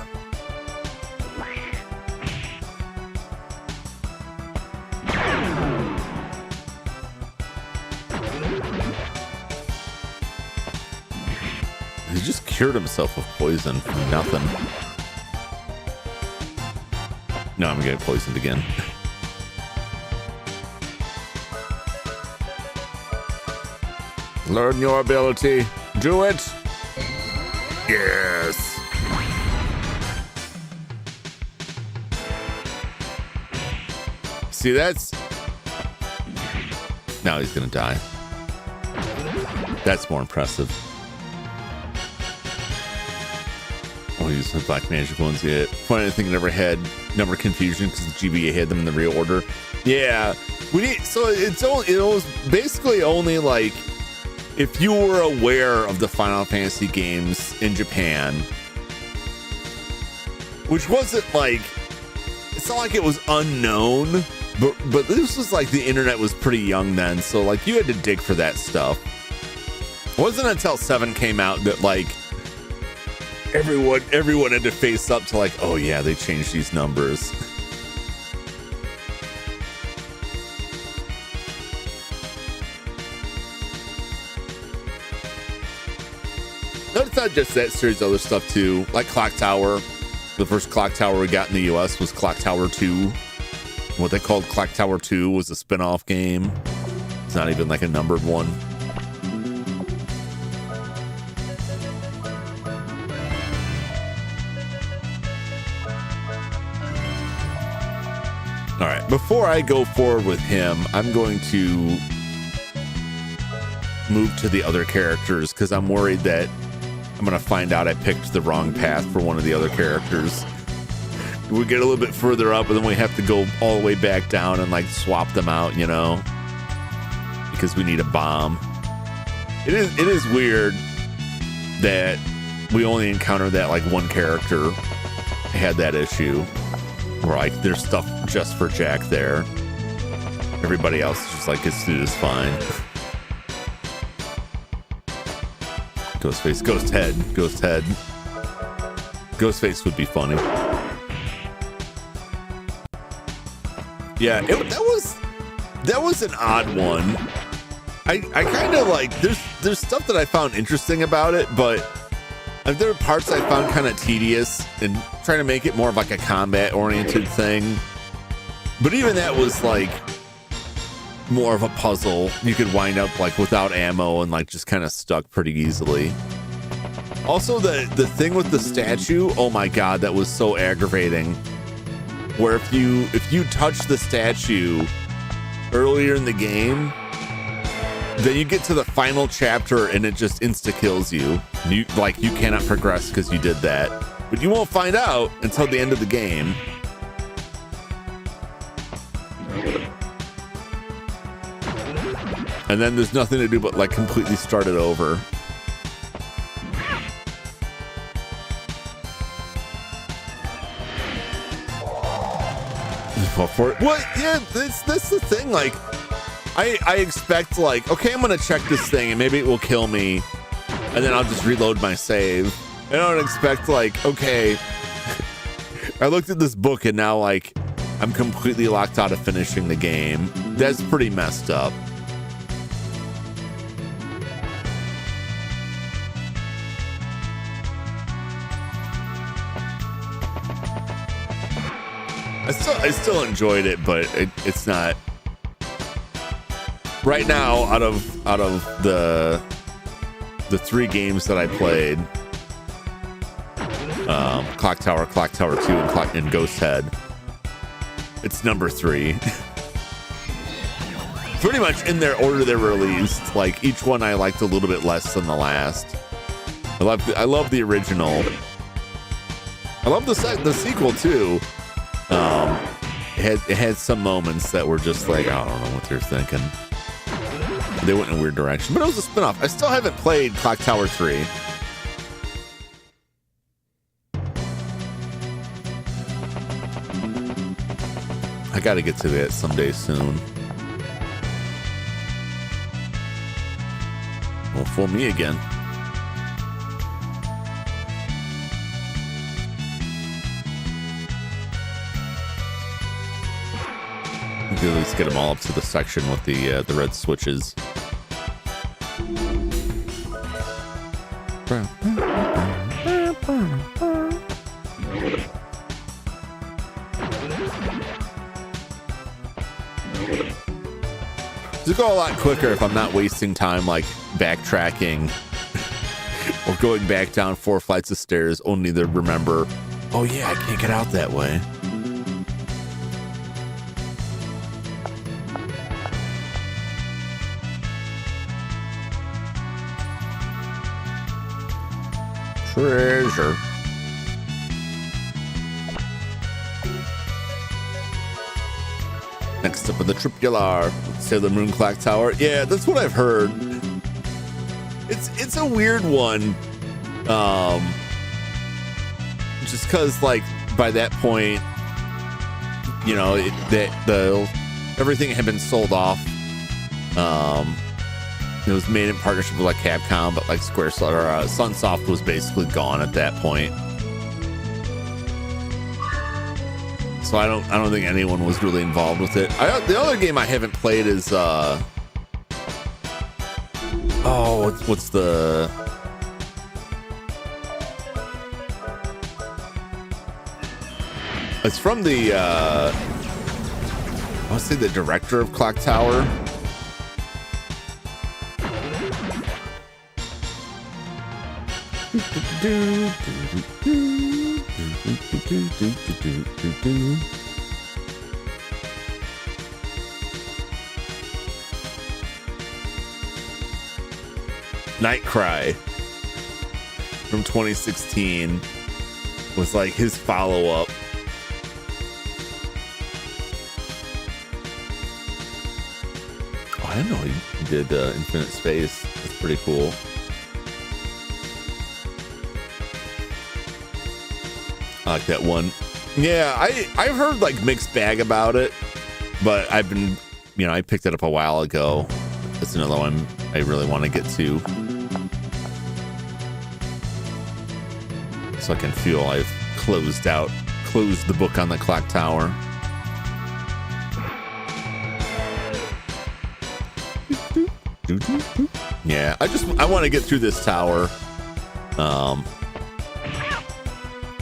[SPEAKER 1] He just cured himself of poison from nothing. No, I'm getting poisoned again. Learn your ability. Do it. Yes. See, that's... Now he's gonna die. That's more impressive. Oh, he's the black magic ones yet. Funny thing, never confusion because the GBA had them in the real order. Yeah, so it was basically only like if you were aware of the Final Fantasy games in Japan, which wasn't like, it's not like it was unknown, but this was like the internet was pretty young then, so like you had to dig for that stuff. It wasn't until 7 came out that like everyone had to face up to like, oh yeah, they changed these numbers. No, it's not just that series, other stuff too, like Clock Tower. The first Clock Tower we got in the US was Clock Tower 2. What they called Clock Tower 2 was a spin-off game. It's not even like a numbered one. All right, before I go forward with him, I'm going to move to the other characters because I'm worried that I'm going to find out I picked the wrong path for one of the other characters. We get a little bit further up, and then we have to go all the way back down and like swap them out, you know, because we need a bomb. It is weird that we only encountered that like one character had that issue. Where like there's stuff just for Jack there. Everybody else is just like, this dude is fine. Ghostface. Ghost head. Ghost head. Ghostface would be funny. Yeah, that was an odd one. I kind of like, there's stuff that I found interesting about it, but there were parts I found kind of tedious and trying to make it more of like a combat oriented thing. But even that was like more of a puzzle. You could wind up like without ammo and like just kind of stuck pretty easily. Also the thing with the statue, oh my god, that was so aggravating. Where if you touch the statue earlier in the game, then you get to the final chapter and it just insta kills you. You cannot progress because you did that. But you won't find out until the end of the game. And then there's nothing to do but like completely start it over. What? Yeah, that's the thing. Like, I expect like, okay, I'm gonna check this thing and maybe it will kill me, and then I'll just reload my save. I don't expect like, okay, I looked at this book and now like I'm completely locked out of finishing the game. That's pretty messed up. I still enjoyed it, but it's not right now. Out of the 3 games that I played, Clock Tower 2, and Ghost Head, it's number 3. Pretty much in their order they were released. Like each one I liked a little bit less than the last. I love the original. I love the sequel too. It had some moments that were just like, I don't know what they're thinking. They went in a weird direction, but it was a spinoff. I still haven't played Clock Tower 3. I gotta get to that someday soon. Well, for me again. At least get them all up to the section with the red switches. It'll go a lot quicker if I'm not wasting time like backtracking or going back down 4 flights of stairs only to remember, oh yeah, I can't get out that way. Treasure. Next up with the Tripular, Sailor Moon Clock Tower. Yeah, that's what I've heard. It's a weird one. Just because like by that point, you know, everything had been sold off. It was made in partnership with like Capcom, but like Sunsoft was basically gone at that point. So I don't think anyone was really involved with it. The other game I haven't played is what's the it's from the I want to say the director of Clock Tower. Night Cry from 2016 was like his follow-up. Oh, I didn't know he did Infinite Space. That's pretty cool. I like that one. Yeah, I've heard like mixed bag about it, but I've been, you know, I picked it up a while ago. That's another one I really want to get to. so I can feel I've closed the book on the clock tower. Yeah, I want to get through this tower.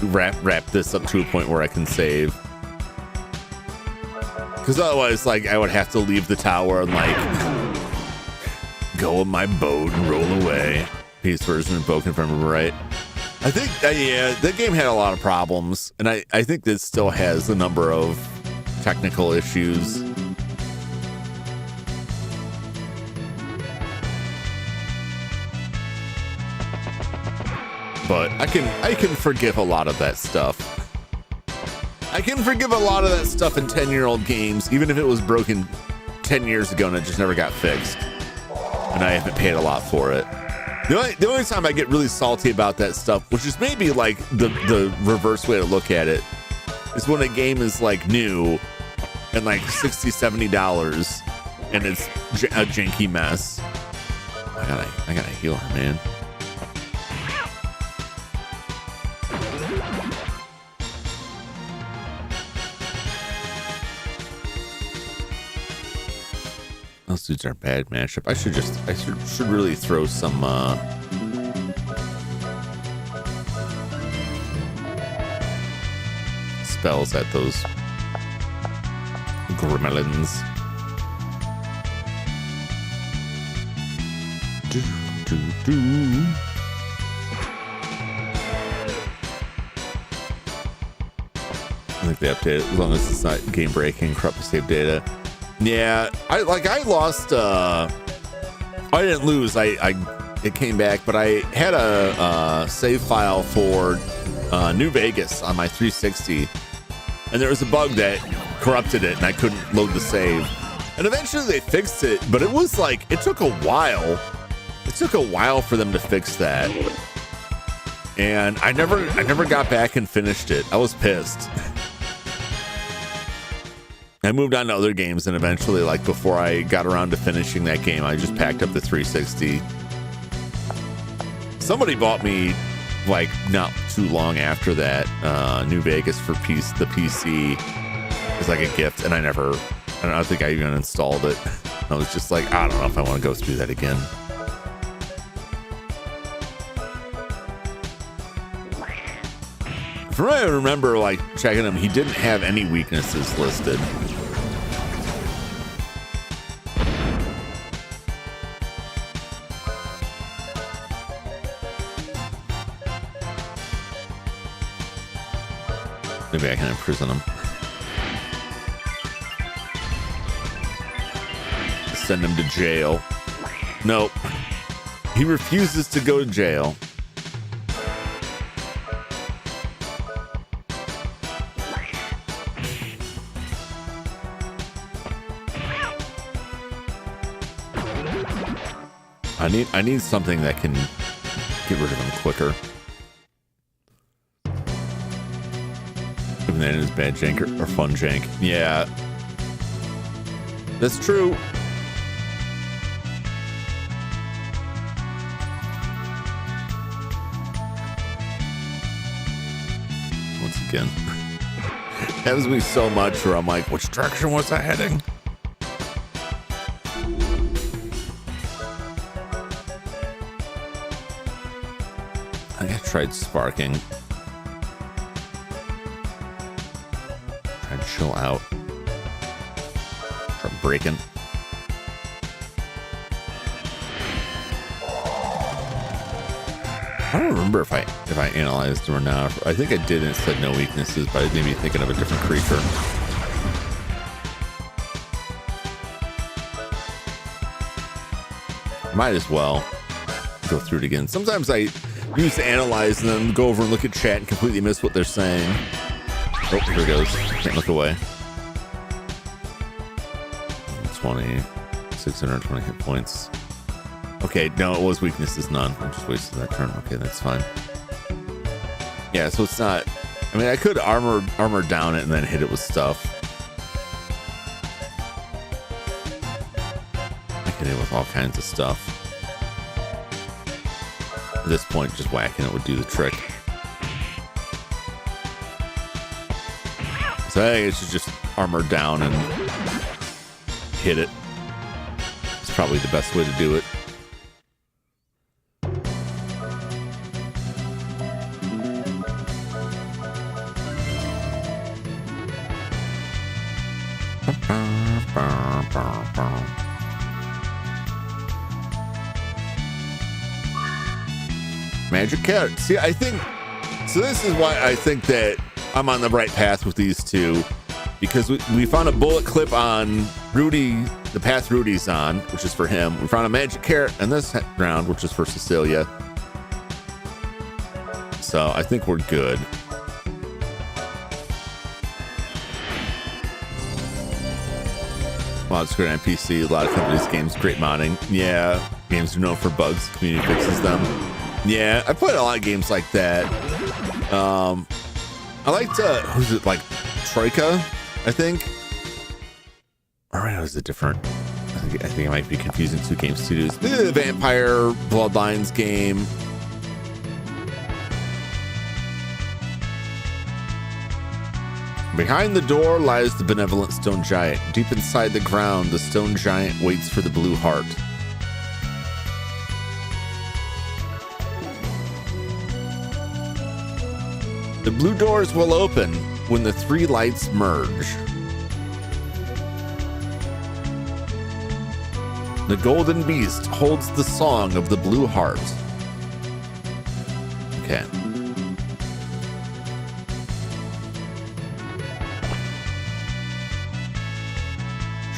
[SPEAKER 1] Wrap this up to a point where I can save. Because otherwise, like, I would have to leave the tower and, like, go on my boat and roll away. Peace version broken, if I remember right. I think, yeah, that game had a lot of problems. And I think this still has a number of technical issues. But I can forgive a lot of that stuff. I can forgive a lot of that stuff in 10-year-old games, even if it was broken 10 years ago and it just never got fixed. And I haven't paid a lot for it. The only time I get really salty about that stuff, which is maybe like the reverse way to look at it, is when a game is like new and like $60, $70 and it's a janky mess. I gotta heal her, man. Those dudes are a bad matchup. I should really throw some spells at those gremlins. I think they updated it as long as it's not game breaking, corrupt the save data. Yeah, I lost. I didn't lose. It came back, but I had a save file for New Vegas on my 360, and there was a bug that corrupted it, and I couldn't load the save. And eventually they fixed it, but it was like it took a while. It took a while for them to fix that, and I never got back and finished it. I was pissed. I moved on to other games, and eventually, like, before I got around to finishing that game, I just packed up the 360. Somebody bought me, like, not too long after that, New Vegas for the PC as, like, a gift, and I don't think I even installed it. I was just like, I don't know if I want to go through that again. From what I remember, like, checking him, he didn't have any weaknesses listed. Maybe I can imprison him. Send him to jail. Nope. He refuses to go to jail. I need something that can get rid of him quicker. Even then, it's bad jank or fun jank. Yeah, that's true. Once again, happens to me so much where I'm like, which direction was I heading? I think I tried sparking. Tried to chill out. Tried breaking. I don't remember if I analyzed them or not. I think I did and it said no weaknesses, but it made me thinking of a different creature. Might as well go through it again. Sometimes I use to analyze and then go over and look at chat and completely miss what they're saying. Oh, here it goes. Can't look away. 620 hit points. Okay, no, it was weaknesses none. I'm just wasting that turn. Okay, that's fine. Yeah, so it's not. I mean, I could armor down it and then hit it with stuff. I can hit it with all kinds of stuff. At this point, just whacking it would do the trick. So I think it should just armor down and hit it. It's probably the best way to do it. Magic carrot. See, I think so. This is why I think that I'm on the right path with these two, because we found a bullet clip on Rudy, the path Rudy's on, which is for him. We found a magic carrot in this round, which is for Cecilia. So I think we're good. Mod screen NPC, a lot of companies, games, great modding. Yeah, games are known for bugs, community fixes them. Yeah, I played a lot of games like that. I liked, who's it, like Troika, I think? Or is it different? I think I might be confusing two game studios. The Vampire Bloodlines game. Behind the door lies the benevolent stone giant. Deep inside the ground, the stone giant waits for the blue heart. The blue doors will open when the three lights merge. The golden beast holds the song of the blue heart. Okay.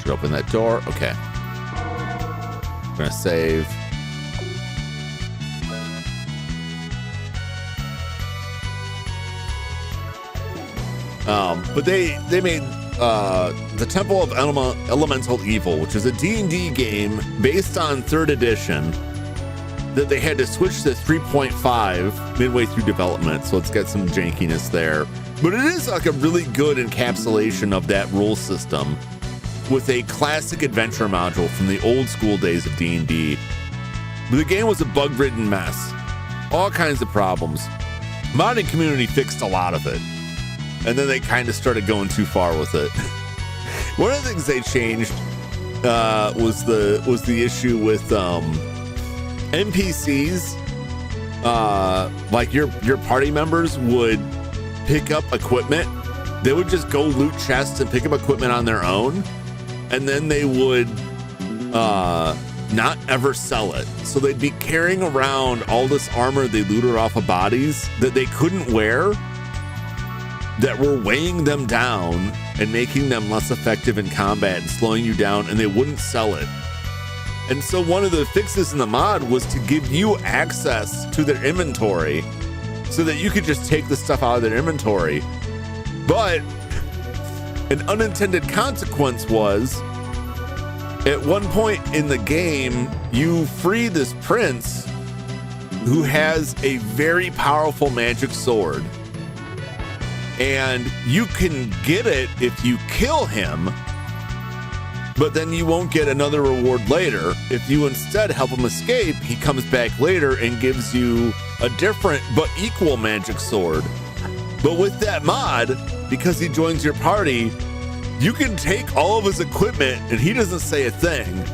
[SPEAKER 1] Should open that door. Okay. I'm gonna save. But they made the Temple of Elemental Evil, which is a D&D game based on 3rd edition that they had to switch to 3.5 midway through development, so it's got some jankiness there. But it is like a really good encapsulation of that rule system with a classic adventure module from the old school days of D&D. But the game was a bug-ridden mess. All kinds of problems. Modding community fixed a lot of it. And then they kind of started going too far with it. One of the things they changed was the issue with NPCs. Like your party members would pick up equipment. They would just go loot chests and pick up equipment on their own, and then they would not ever sell it. So they'd be carrying around all this armor they looted off of bodies that they couldn't wear, that were weighing them down and making them less effective in combat and slowing you down, and they wouldn't sell it. And so one of the fixes in the mod was to give you access to their inventory so that you could just take the stuff out of their inventory. But an unintended consequence was, at one point in the game, you free this prince who has a very powerful magic sword. And you can get it if you kill him, but then you won't get another reward later. If you instead help him escape, he comes back later and gives you a different but equal magic sword. But with that mod, because he joins your party, you can take all of his equipment and he doesn't say a thing.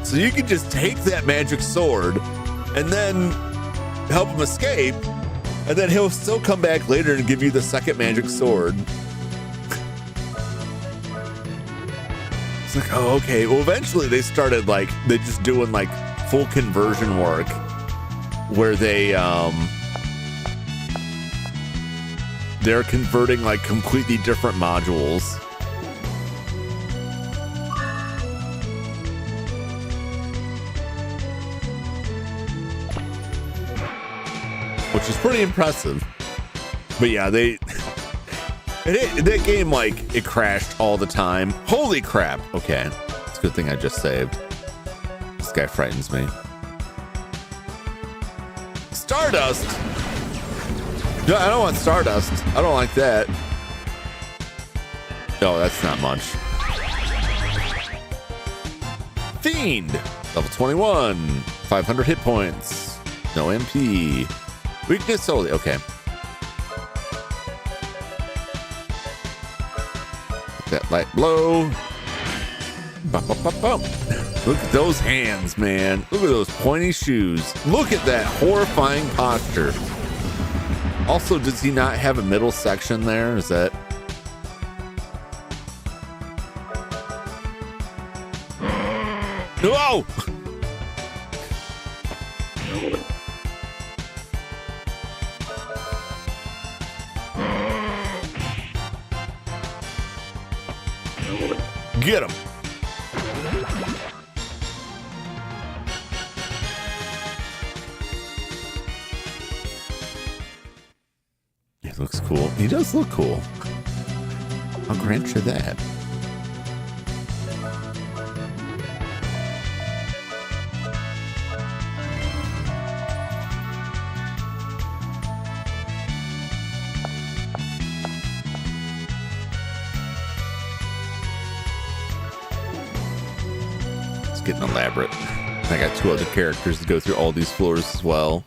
[SPEAKER 1] So you can just take that magic sword and then help him escape. And then he'll still come back later and give you the second magic sword. It's like, oh, okay. Well, eventually they started they just doing full conversion work where they're converting completely different modules. Which is pretty impressive. But yeah, that game, it crashed all the time. Holy crap. Okay. It's a good thing I just saved. This guy frightens me. Stardust? No, I don't want Stardust. I don't like that. Oh, that's not much. Fiend. Level 21. 500 hit points. No MP. Weakness only. Okay. that light blow. Bop, bop, bop, bop. Look at those hands, man. Look at those pointy shoes. Look at that horrifying posture. Also, does he not have a middle section there? Is that... Whoa! Get him. He looks cool. He does look cool. I'll grant you that. Getting elaborate. I got 2 other characters to go through all these floors as well.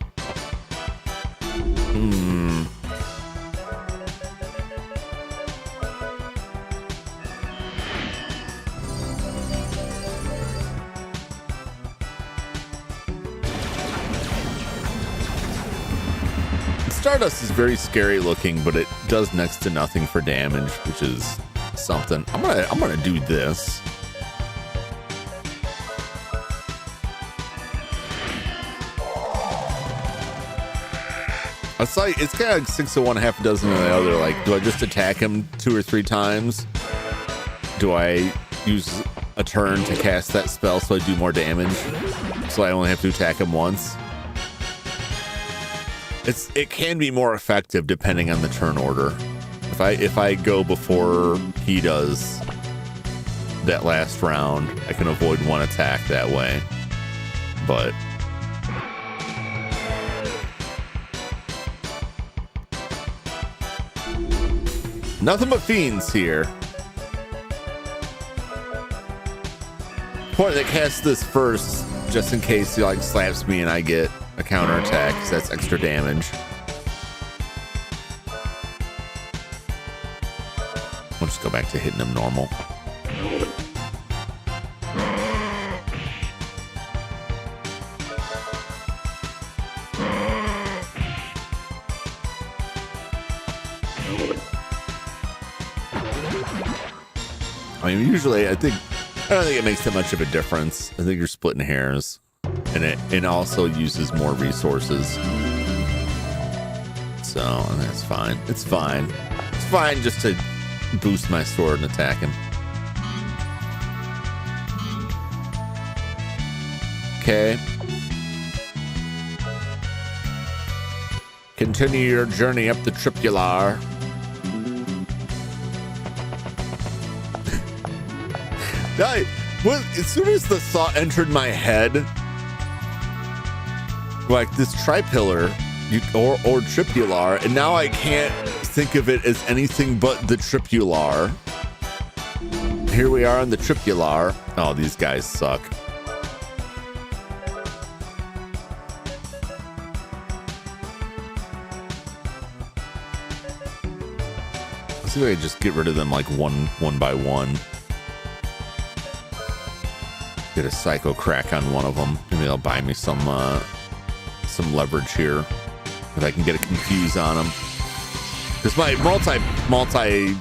[SPEAKER 1] Stardust is very scary looking, but it does next to nothing for damage, which is something. I'm gonna do this. It's like, it's kind of like 6 of one, half a dozen of the other. Like, do I just attack him 2 or 3 times? Do I use a turn to cast that spell so I do more damage? So I only have to attack him once? It can be more effective depending on the turn order. If I go before he does that last round, I can avoid 1 attack that way. But nothing but fiends here. Point that casts this first, just in case he like slaps me and I get a counter attack, because that's extra damage. We'll just go back to hitting him normal. I mean, usually I don't think it makes that much of a difference. I think you're splitting hairs, and it also uses more resources. So that's fine. It's fine. It's fine just to boost my sword and attack him. Okay. Continue your journey up the tripular. As soon as the thought entered my head, like this tripillar or tripular, and now I can't think of it as anything but the tripular. Here we are on the tripular. Oh, these guys suck. Let's see if I can just get rid of them like one by one. Get a psycho crack on one of them. Maybe they'll buy me some leverage here if I can get a confuse on them. Because my multi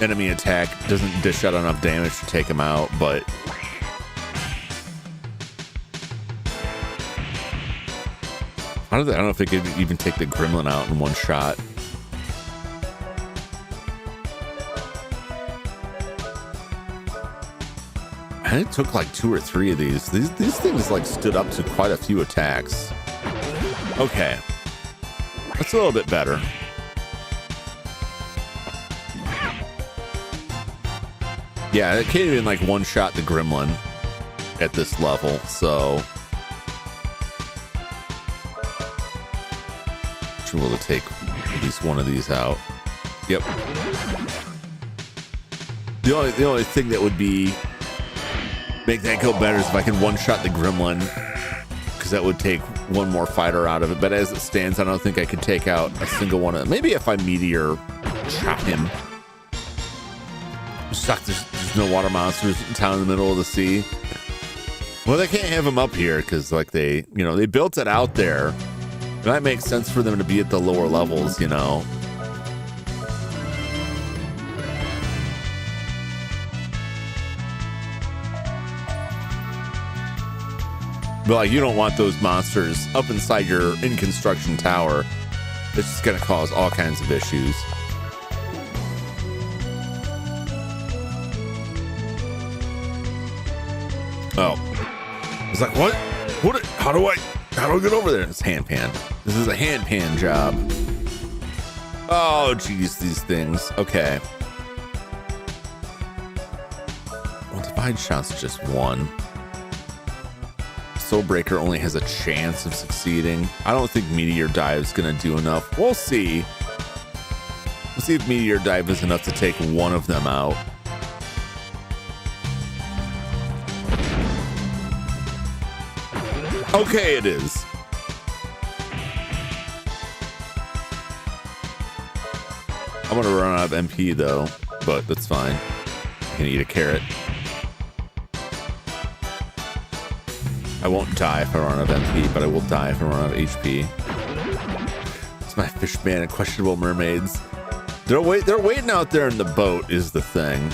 [SPEAKER 1] enemy attack doesn't dish out enough damage to take him out, but I don't know if it could even take the gremlin out in one shot. And it took like 2 or 3 of these. These things like stood up to quite a few attacks. Okay. That's a little bit better. Yeah, it can't even like one-shot the gremlin at this level, so should be able to take at least one of these out. Yep. The only thing that would be make that go better is if I can one-shot the gremlin, because that would take one more fighter out of it. But as it stands, I don't think I could take out a single one of them. Maybe if I meteor chop him. Shocked there's no water monsters down in the middle of the sea. Well, they can't have them up here because, like, they built it out there. It might make sense for them to be at the lower levels, you know. But, like, you don't want those monsters up inside your in-construction tower. It's just going to cause all kinds of issues. Oh. I was like, what? How do I get over there? It's hand pan. This is a hand pan job. Oh, geez, these things. Okay. Well, divide shot's just one. Soul Breaker only has a chance of succeeding. I don't think Meteor Dive is going to do enough. We'll see. We'll see if Meteor Dive is enough to take one of them out. Okay, it is. I'm gonna run out of MP though, but that's fine. I can eat a carrot. I won't die if I run out of MP, but I will die if I run out of HP. It's my fish man and questionable mermaids. They're waiting out there in the boat is the thing.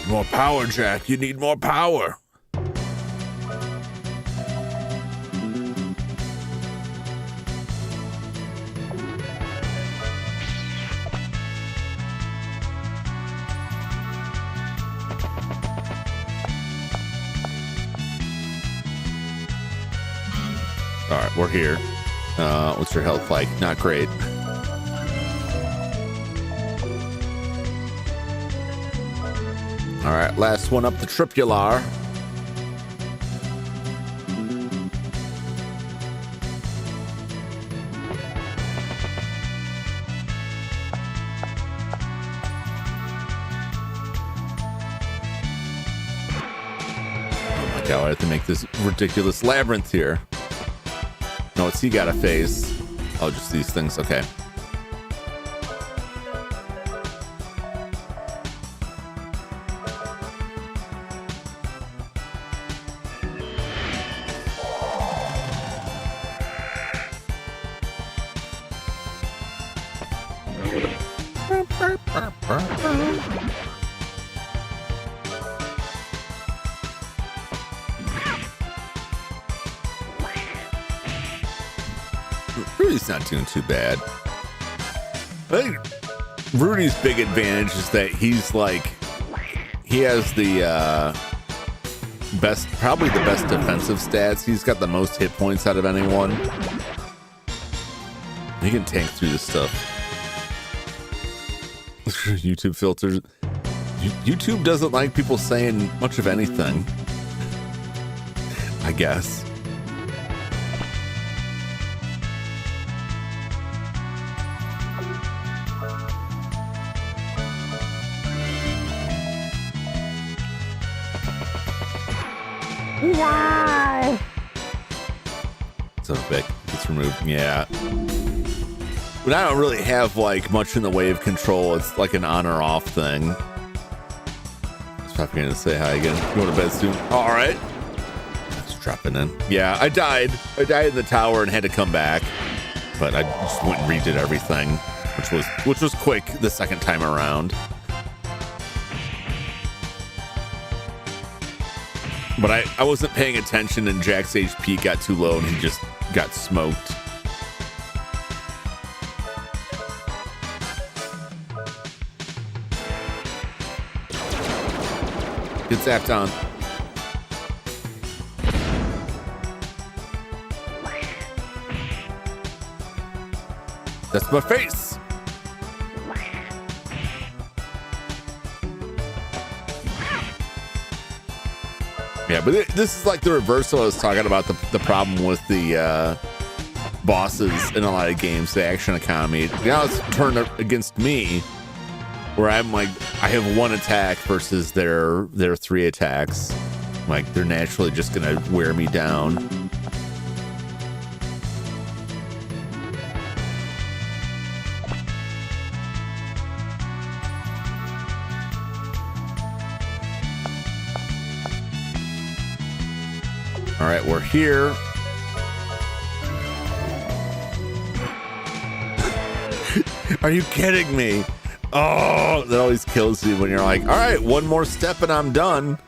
[SPEAKER 1] More power, Jack. You need more power. All right, we're here. What's your health like? Not great. All right, last one up the tripular. Oh my god, I have to make this ridiculous labyrinth here. No, what's he got to face? Oh, just these things. Okay. Rudy's not doing too bad. I think Rudy's big advantage is that he's like, he has the probably the best defensive stats. He's got the most hit points out of anyone. He can tank through this stuff. YouTube filters. YouTube doesn't like people saying much of anything, I guess.
[SPEAKER 3] Why?
[SPEAKER 1] So big. It's removed. Yeah. But I don't really have like much in the way of control. It's like an on or off thing. I was probably going to say hi again. You want to bed soon? All right. Just dropping in. Yeah, I died. I died in the tower and had to come back. But I just went and redid everything, which was quick the second time around. But I wasn't paying attention and Jack's HP got too low and he just got smoked. Get zapped on. That's my face. Yeah, but this is like the reversal I was talking about, the problem with the bosses in a lot of games, the action economy. Now it's turned against me, where I'm like, I have one attack versus their 3 attacks. Like, they're naturally just gonna wear me down. All right, we're here. Are you kidding me? Oh, that always kills you when you're like, all right, one more step and I'm done.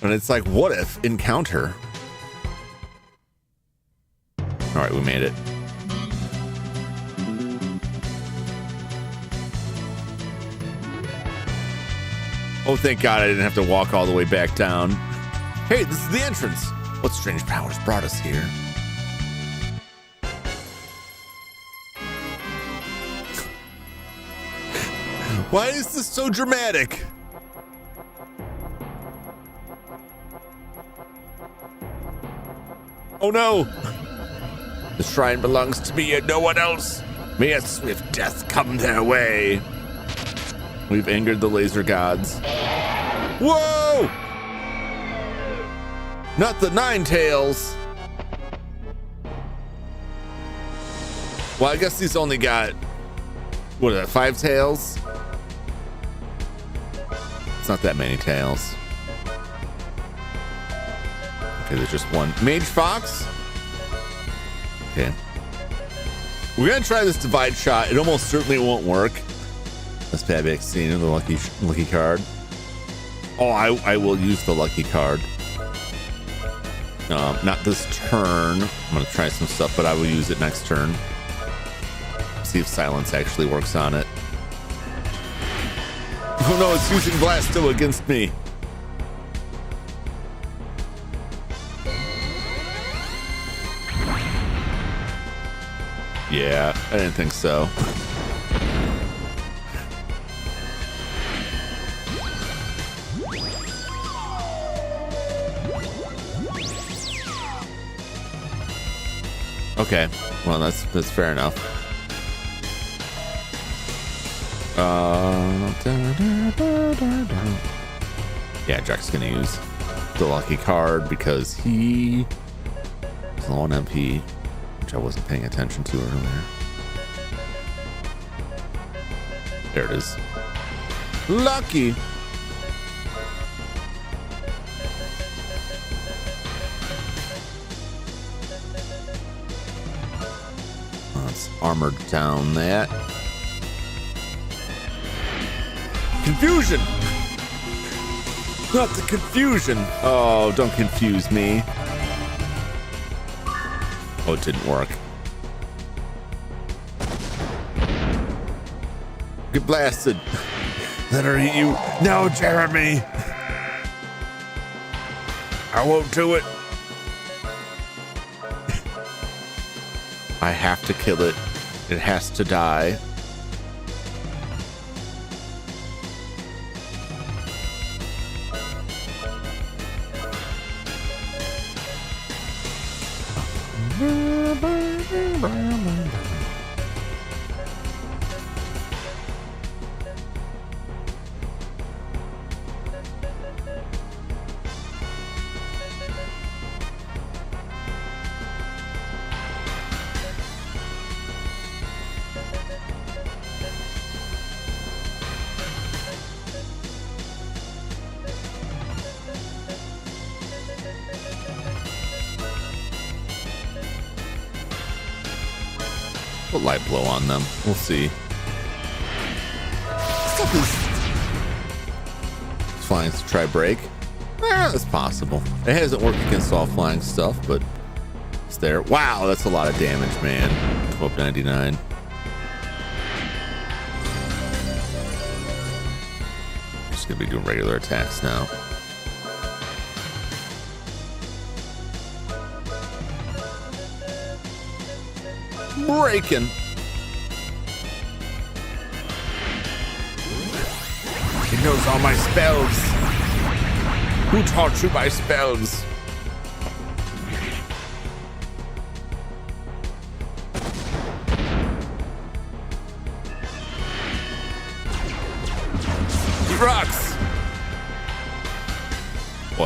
[SPEAKER 1] And it's like, what if encounter? All right, we made it. Oh, thank God I didn't have to walk all the way back down. Hey, this is the entrance. What strange powers brought us here? Why is this so dramatic? Oh no! The shrine belongs to me and no one else. May a swift death come their way. We've angered the laser gods. Whoa! Not the 9 tails. Well, I guess these only got, what are that, 5 tails? It's not that many tails. Okay, there's just one. Mage Fox? Okay. We're gonna try this divide shot. It almost certainly won't work. That's backseating, the lucky card. Oh, I will use the lucky card. Not this turn. I'm gonna try some stuff, but I will use it next turn. See if silence actually works on it. Oh no, it's using Blasto against me. Yeah, I didn't think so. Okay, well that's fair enough. Yeah, Jack's gonna use the lucky card because he is low on MP, which I wasn't paying attention to earlier. There it is. Lucky. Let's armor down that. Confusion! Not the confusion! Oh, don't confuse me. Oh, it didn't work. Get blasted. Let her eat you. No, Jeremy! I won't do it. I have to kill it. It has to die. Put light blow on them. We'll see. Stuff is flying to try break. It's possible. It hasn't worked against all flying stuff, but it's there. Wow, that's a lot of damage, man. 1299. Just gonna be doing regular attacks now. Breaking. He knows all my spells. Who taught you my spells?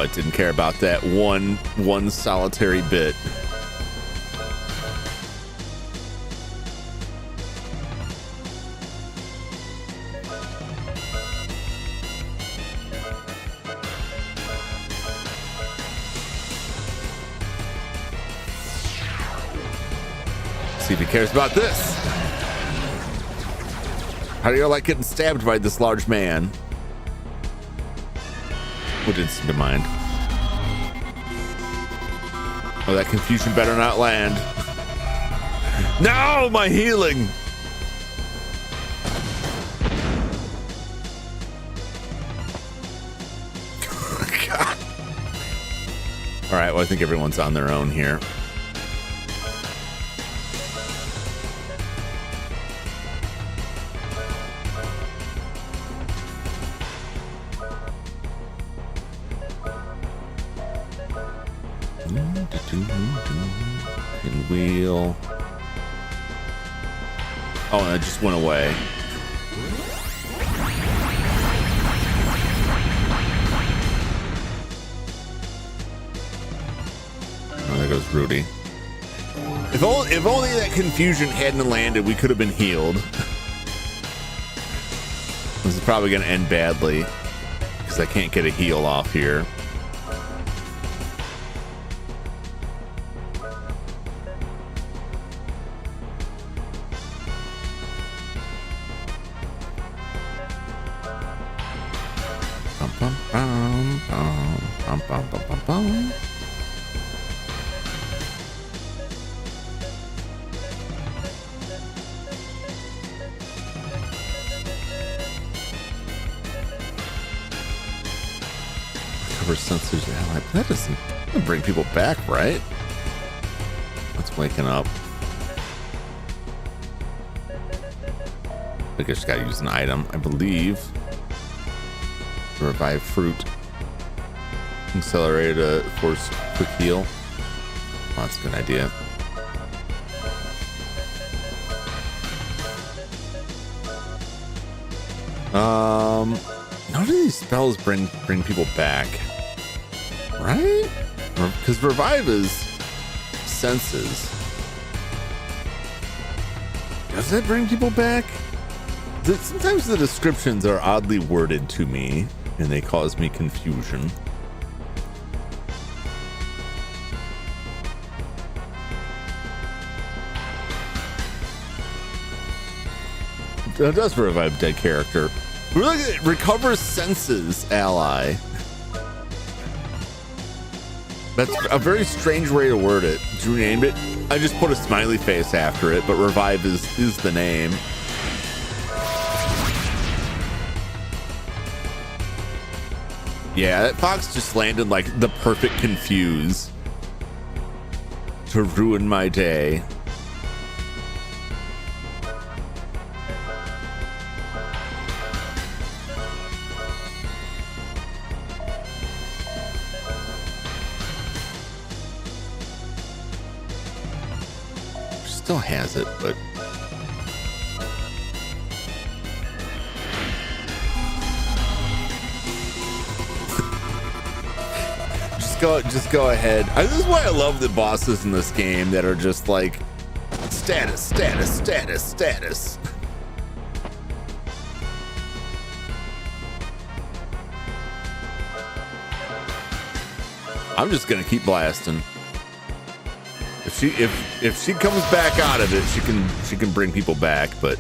[SPEAKER 1] it didn't care about that one solitary bit. See if he cares about this. How do you like getting stabbed by this large man? What didn't seem to mind. Oh, that confusion better not land. No, my healing. God. All right, well, I think everyone's on their own here. And wheel. Oh, and it just went away. Oh, there goes Rudy. If only that confusion hadn't landed, we could have been healed. This is probably going to end badly because I can't get a heal off here. Sensors ally. That doesn't bring people back, right? What's waking up? I guess gotta use an item, I believe. Revive fruit. Accelerate a force quick heal. Oh, that's a good idea. None of these spells bring people back. Right? Because revive is senses. Does that bring people back? Sometimes the descriptions are oddly worded to me and they cause me confusion. It does revive dead character. Really, it recovers senses ally. That's a very strange way to word it. Drew named it. I just put a smiley face after it, but revive is the name. Yeah, that fox just landed like the perfect confuse to ruin my day. Still has it, but just go ahead. This is why I love the bosses in this game that are just like status. I'm just gonna keep blasting. If she comes back out of it, she can bring people back, but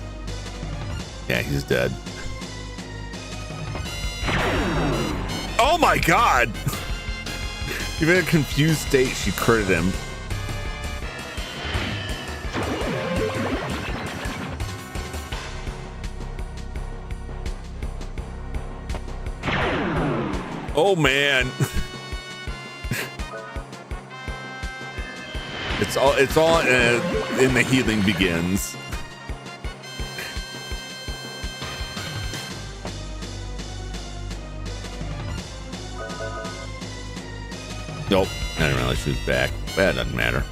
[SPEAKER 1] yeah, he's dead. Oh my god! Even in a confused state, she critted him. Oh man. It's all in the healing begins. Nope, I didn't realize she was back. That doesn't matter.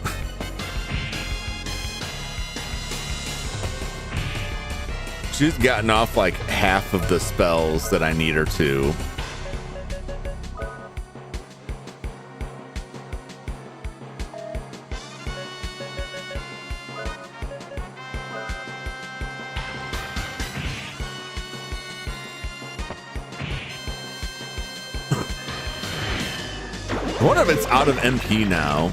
[SPEAKER 1] She's gotten off like half of the spells that I need her to. I wonder if it's out of MP now.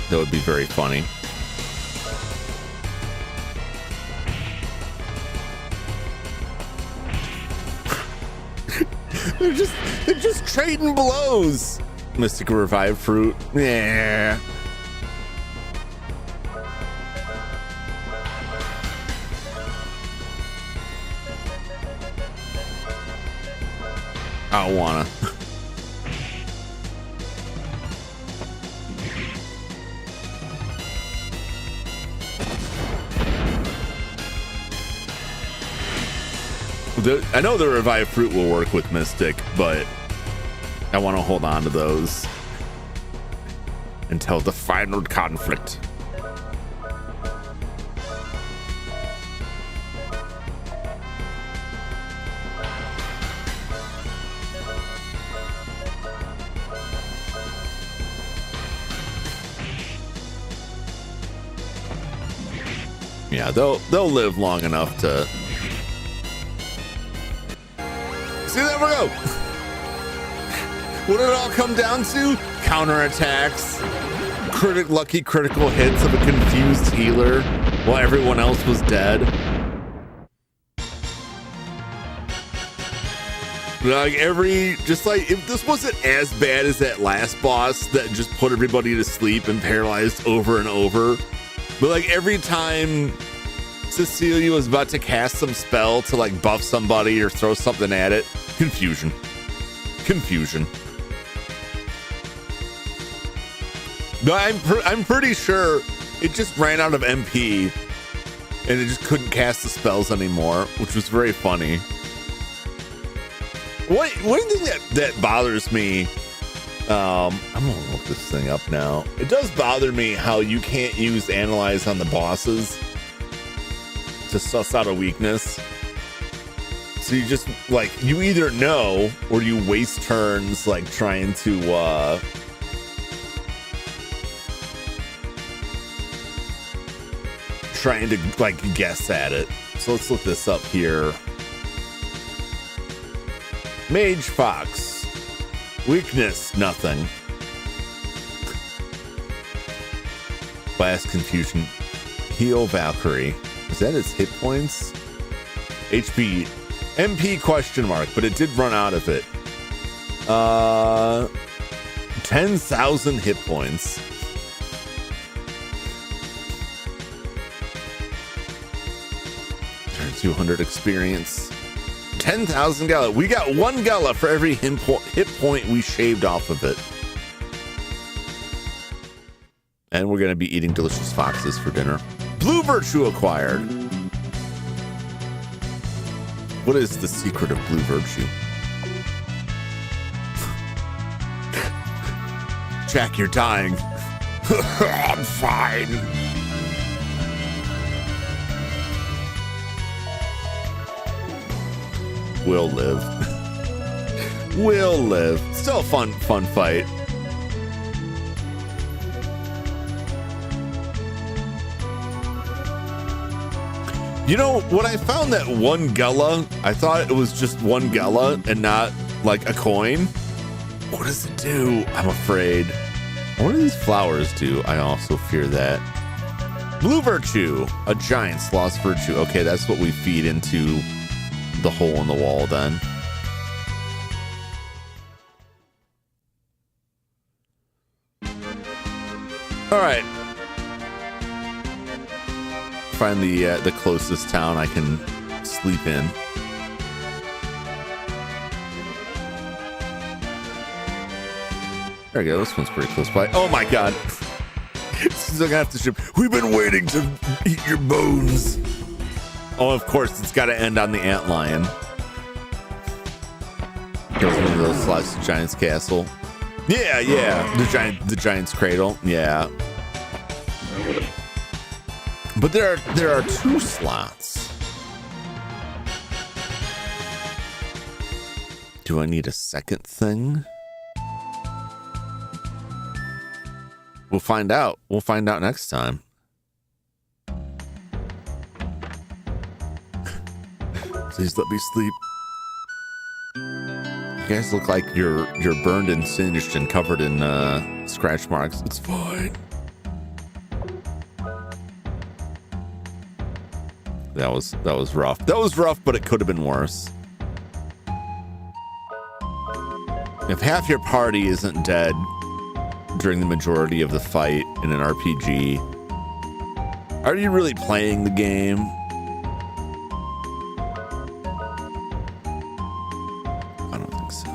[SPEAKER 1] That would be very funny. they're just trading blows. Mystic Revive Fruit. Yeah. I don't wanna. I know the Revive Fruit will work with Mystic, but I want to hold on to those until the final conflict. Yeah, they'll live long enough to. See, there we go. What did it all come down to? Counterattacks, lucky critical hits of a confused healer while everyone else was dead. Like if this wasn't as bad as that last boss that just put everybody to sleep and paralyzed over and over, but like every time Cecilia was about to cast some spell to like buff somebody or throw something at it, confusion. No, I'm pretty sure it just ran out of MP and it just couldn't cast the spells anymore, which was very funny. One thing that bothers me, I'm gonna look this thing up now. It does bother me how you can't use Analyze on the bosses to suss out a weakness. So you just like, you either know or you waste turns like trying to like guess at it. So let's look this up here. Mage Fox. Weakness, nothing. Blast Confusion. Heal Valkyrie. Is that its hit points? HP. MP question mark, but it did run out of it. 10,000 hit points. Turn 200 experience. 10,000 Gala. We got 1 Gala for every hit point we shaved off of it. And we're going to be eating delicious foxes for dinner. Blue Virtue acquired. What is the secret of Blue Virtue? Jack, you're dying. I'm fine. We'll live. We'll live. Still a fun fight. You know, when I found that 1 Gala, I thought it was just 1 Gala and not like a coin. What does it do? I'm afraid. What do these flowers do? I also fear that. Blue Virtue, a giant's lost virtue. Okay, that's what we feed into the hole in the wall then. All right. Find the closest town I can sleep in. There we go. This one's pretty close by. Oh my god. Still gonna have to ship. We've been waiting to eat your bones. Oh, of course, it's got to end on the antlion. Goes into those slots to Giant's Castle. Yeah. The Giant's Cradle. Yeah. But there are 2 slots. Do I need a second thing? We'll find out. We'll find out next time. Please let me sleep. You guys look like you're burned and singed and covered in scratch marks. It's fine. That was rough. That was rough, but it could have been worse. If half your party isn't dead during the majority of the fight in an RPG, are you really playing the game? I don't think so.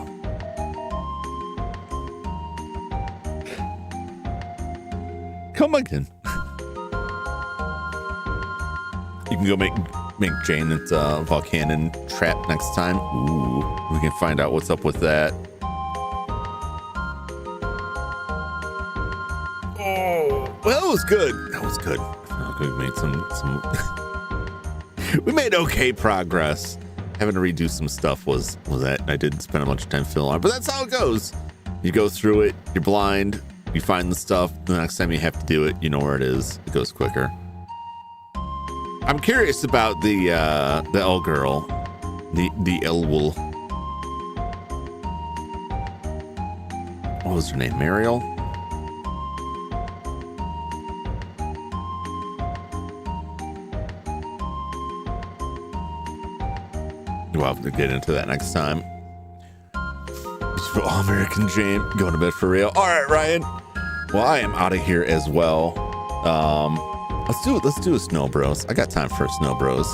[SPEAKER 1] Come again. You can go make Jane into Volcanon trap next time. Ooh, we can find out what's up with that. Oh, well, that was good. That was good. I feel like we made some we made okay progress. Having to redo some stuff was that. I did spend a bunch of time filling on, but that's how it goes. You go through it, you're blind, you find the stuff, the next time you have to do it, you know where it is. It goes quicker. I'm curious about the L girl, the L wool. What was her name? Mariel? We'll have to get into that next time. All American Jane going to bed for real. All right, Ryan. Well, I am out of here as well. Let's do a Snow Bros. I got time for Snow Bros.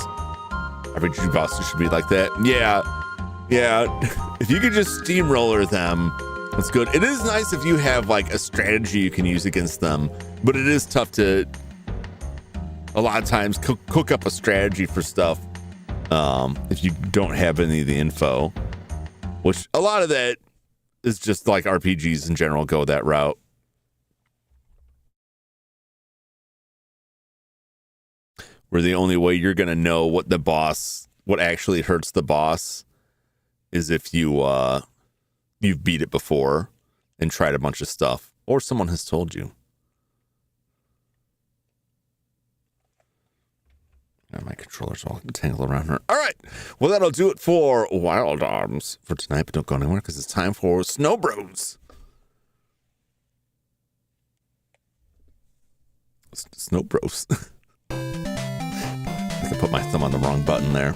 [SPEAKER 1] Every boss should be like that. Yeah. If you could just steamroller them, that's good. It is nice if you have like a strategy you can use against them, but it is tough to a lot of times cook up a strategy for stuff if you don't have any of the info, which a lot of that is just like RPGs in general go that route. Where the only way you're going to know what actually hurts the boss is if you've beat it before and tried a bunch of stuff, or someone has told you. My controller's all tangled around her. All right. Well, that'll do it for Wild Arms for tonight, but don't go anywhere because it's time for Snow Bros. Snow Bros. I put my thumb on the wrong button there.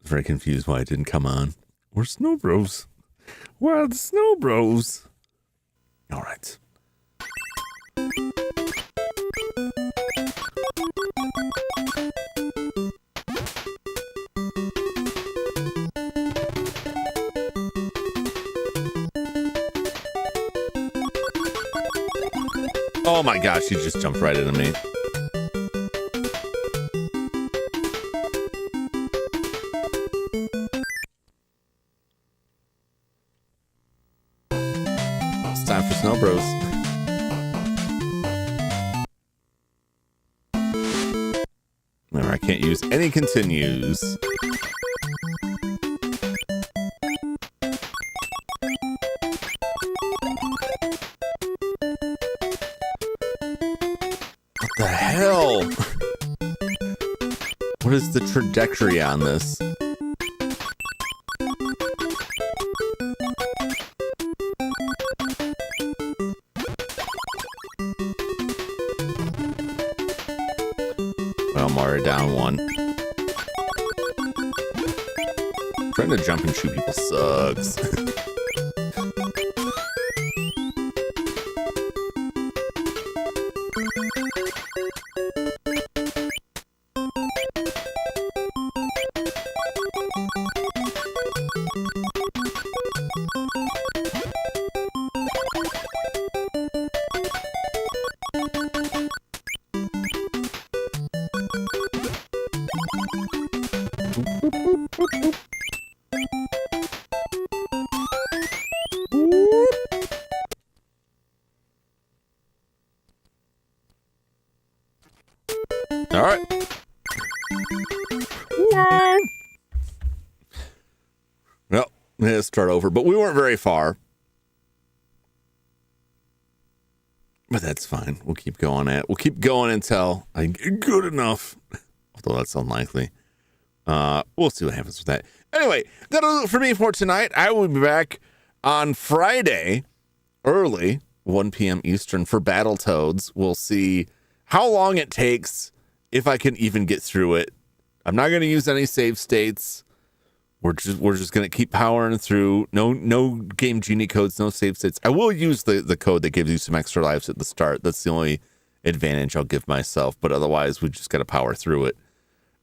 [SPEAKER 1] Very confused why it didn't come on. We're Snow Bros. We're the Snow Bros. All right. Oh my gosh, he just jumped right into me. Time for Snow Bros. Remember, I can't use any continues. What the hell? What is the trajectory on this? I'm already down one. Trying to jump and shoot people sucks. All right. Well, let's start over, but we weren't very far. But that's fine. We'll keep going until I get good enough. Although that's unlikely. We'll see what happens with that. Anyway, that'll do it for me for tonight. I will be back on Friday, early, 1 p.m. Eastern, for Battletoads. We'll see how long it takes, if I can even get through it. I'm not going to use any save states. We're just going to keep powering through. No Game Genie codes, no save states. I will use the code that gives you some extra lives at the start. That's the only advantage I'll give myself. But otherwise, we just got to power through it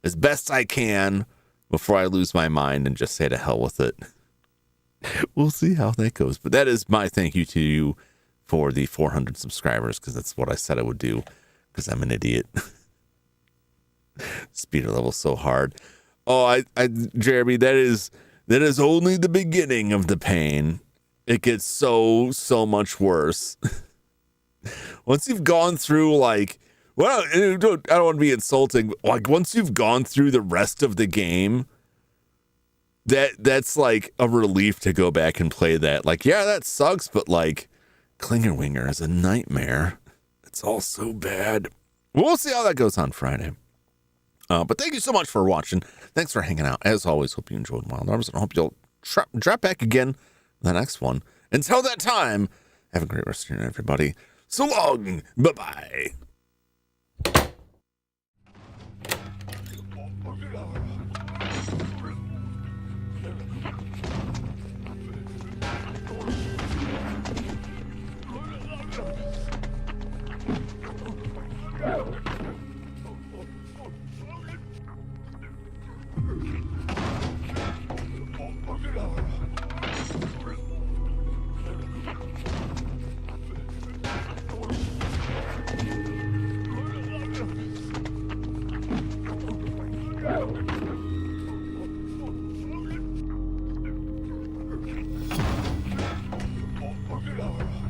[SPEAKER 1] as best I can before I lose my mind and just say to hell with it. We'll see how that goes. But that is my thank you to you for the 400 subscribers, because that's what I said I would do, because I'm an idiot. Speeder level so hard. Oh, Jeremy, that is only the beginning of the pain. It gets so much worse. Once you've gone through, like, well, I don't want to be insulting, but like once you've gone through the rest of the game, that's like a relief to go back and play that. Like, yeah, that sucks, but like Klinger Winger is a nightmare. It's all so bad. We'll see how that goes on Friday. But thank you so much for watching. Thanks for hanging out. As always, hope you enjoyed Wild Arms, and I hope you'll drop back again in the next one. Until that time, have a great rest of your night, everybody. So long. Bye-bye.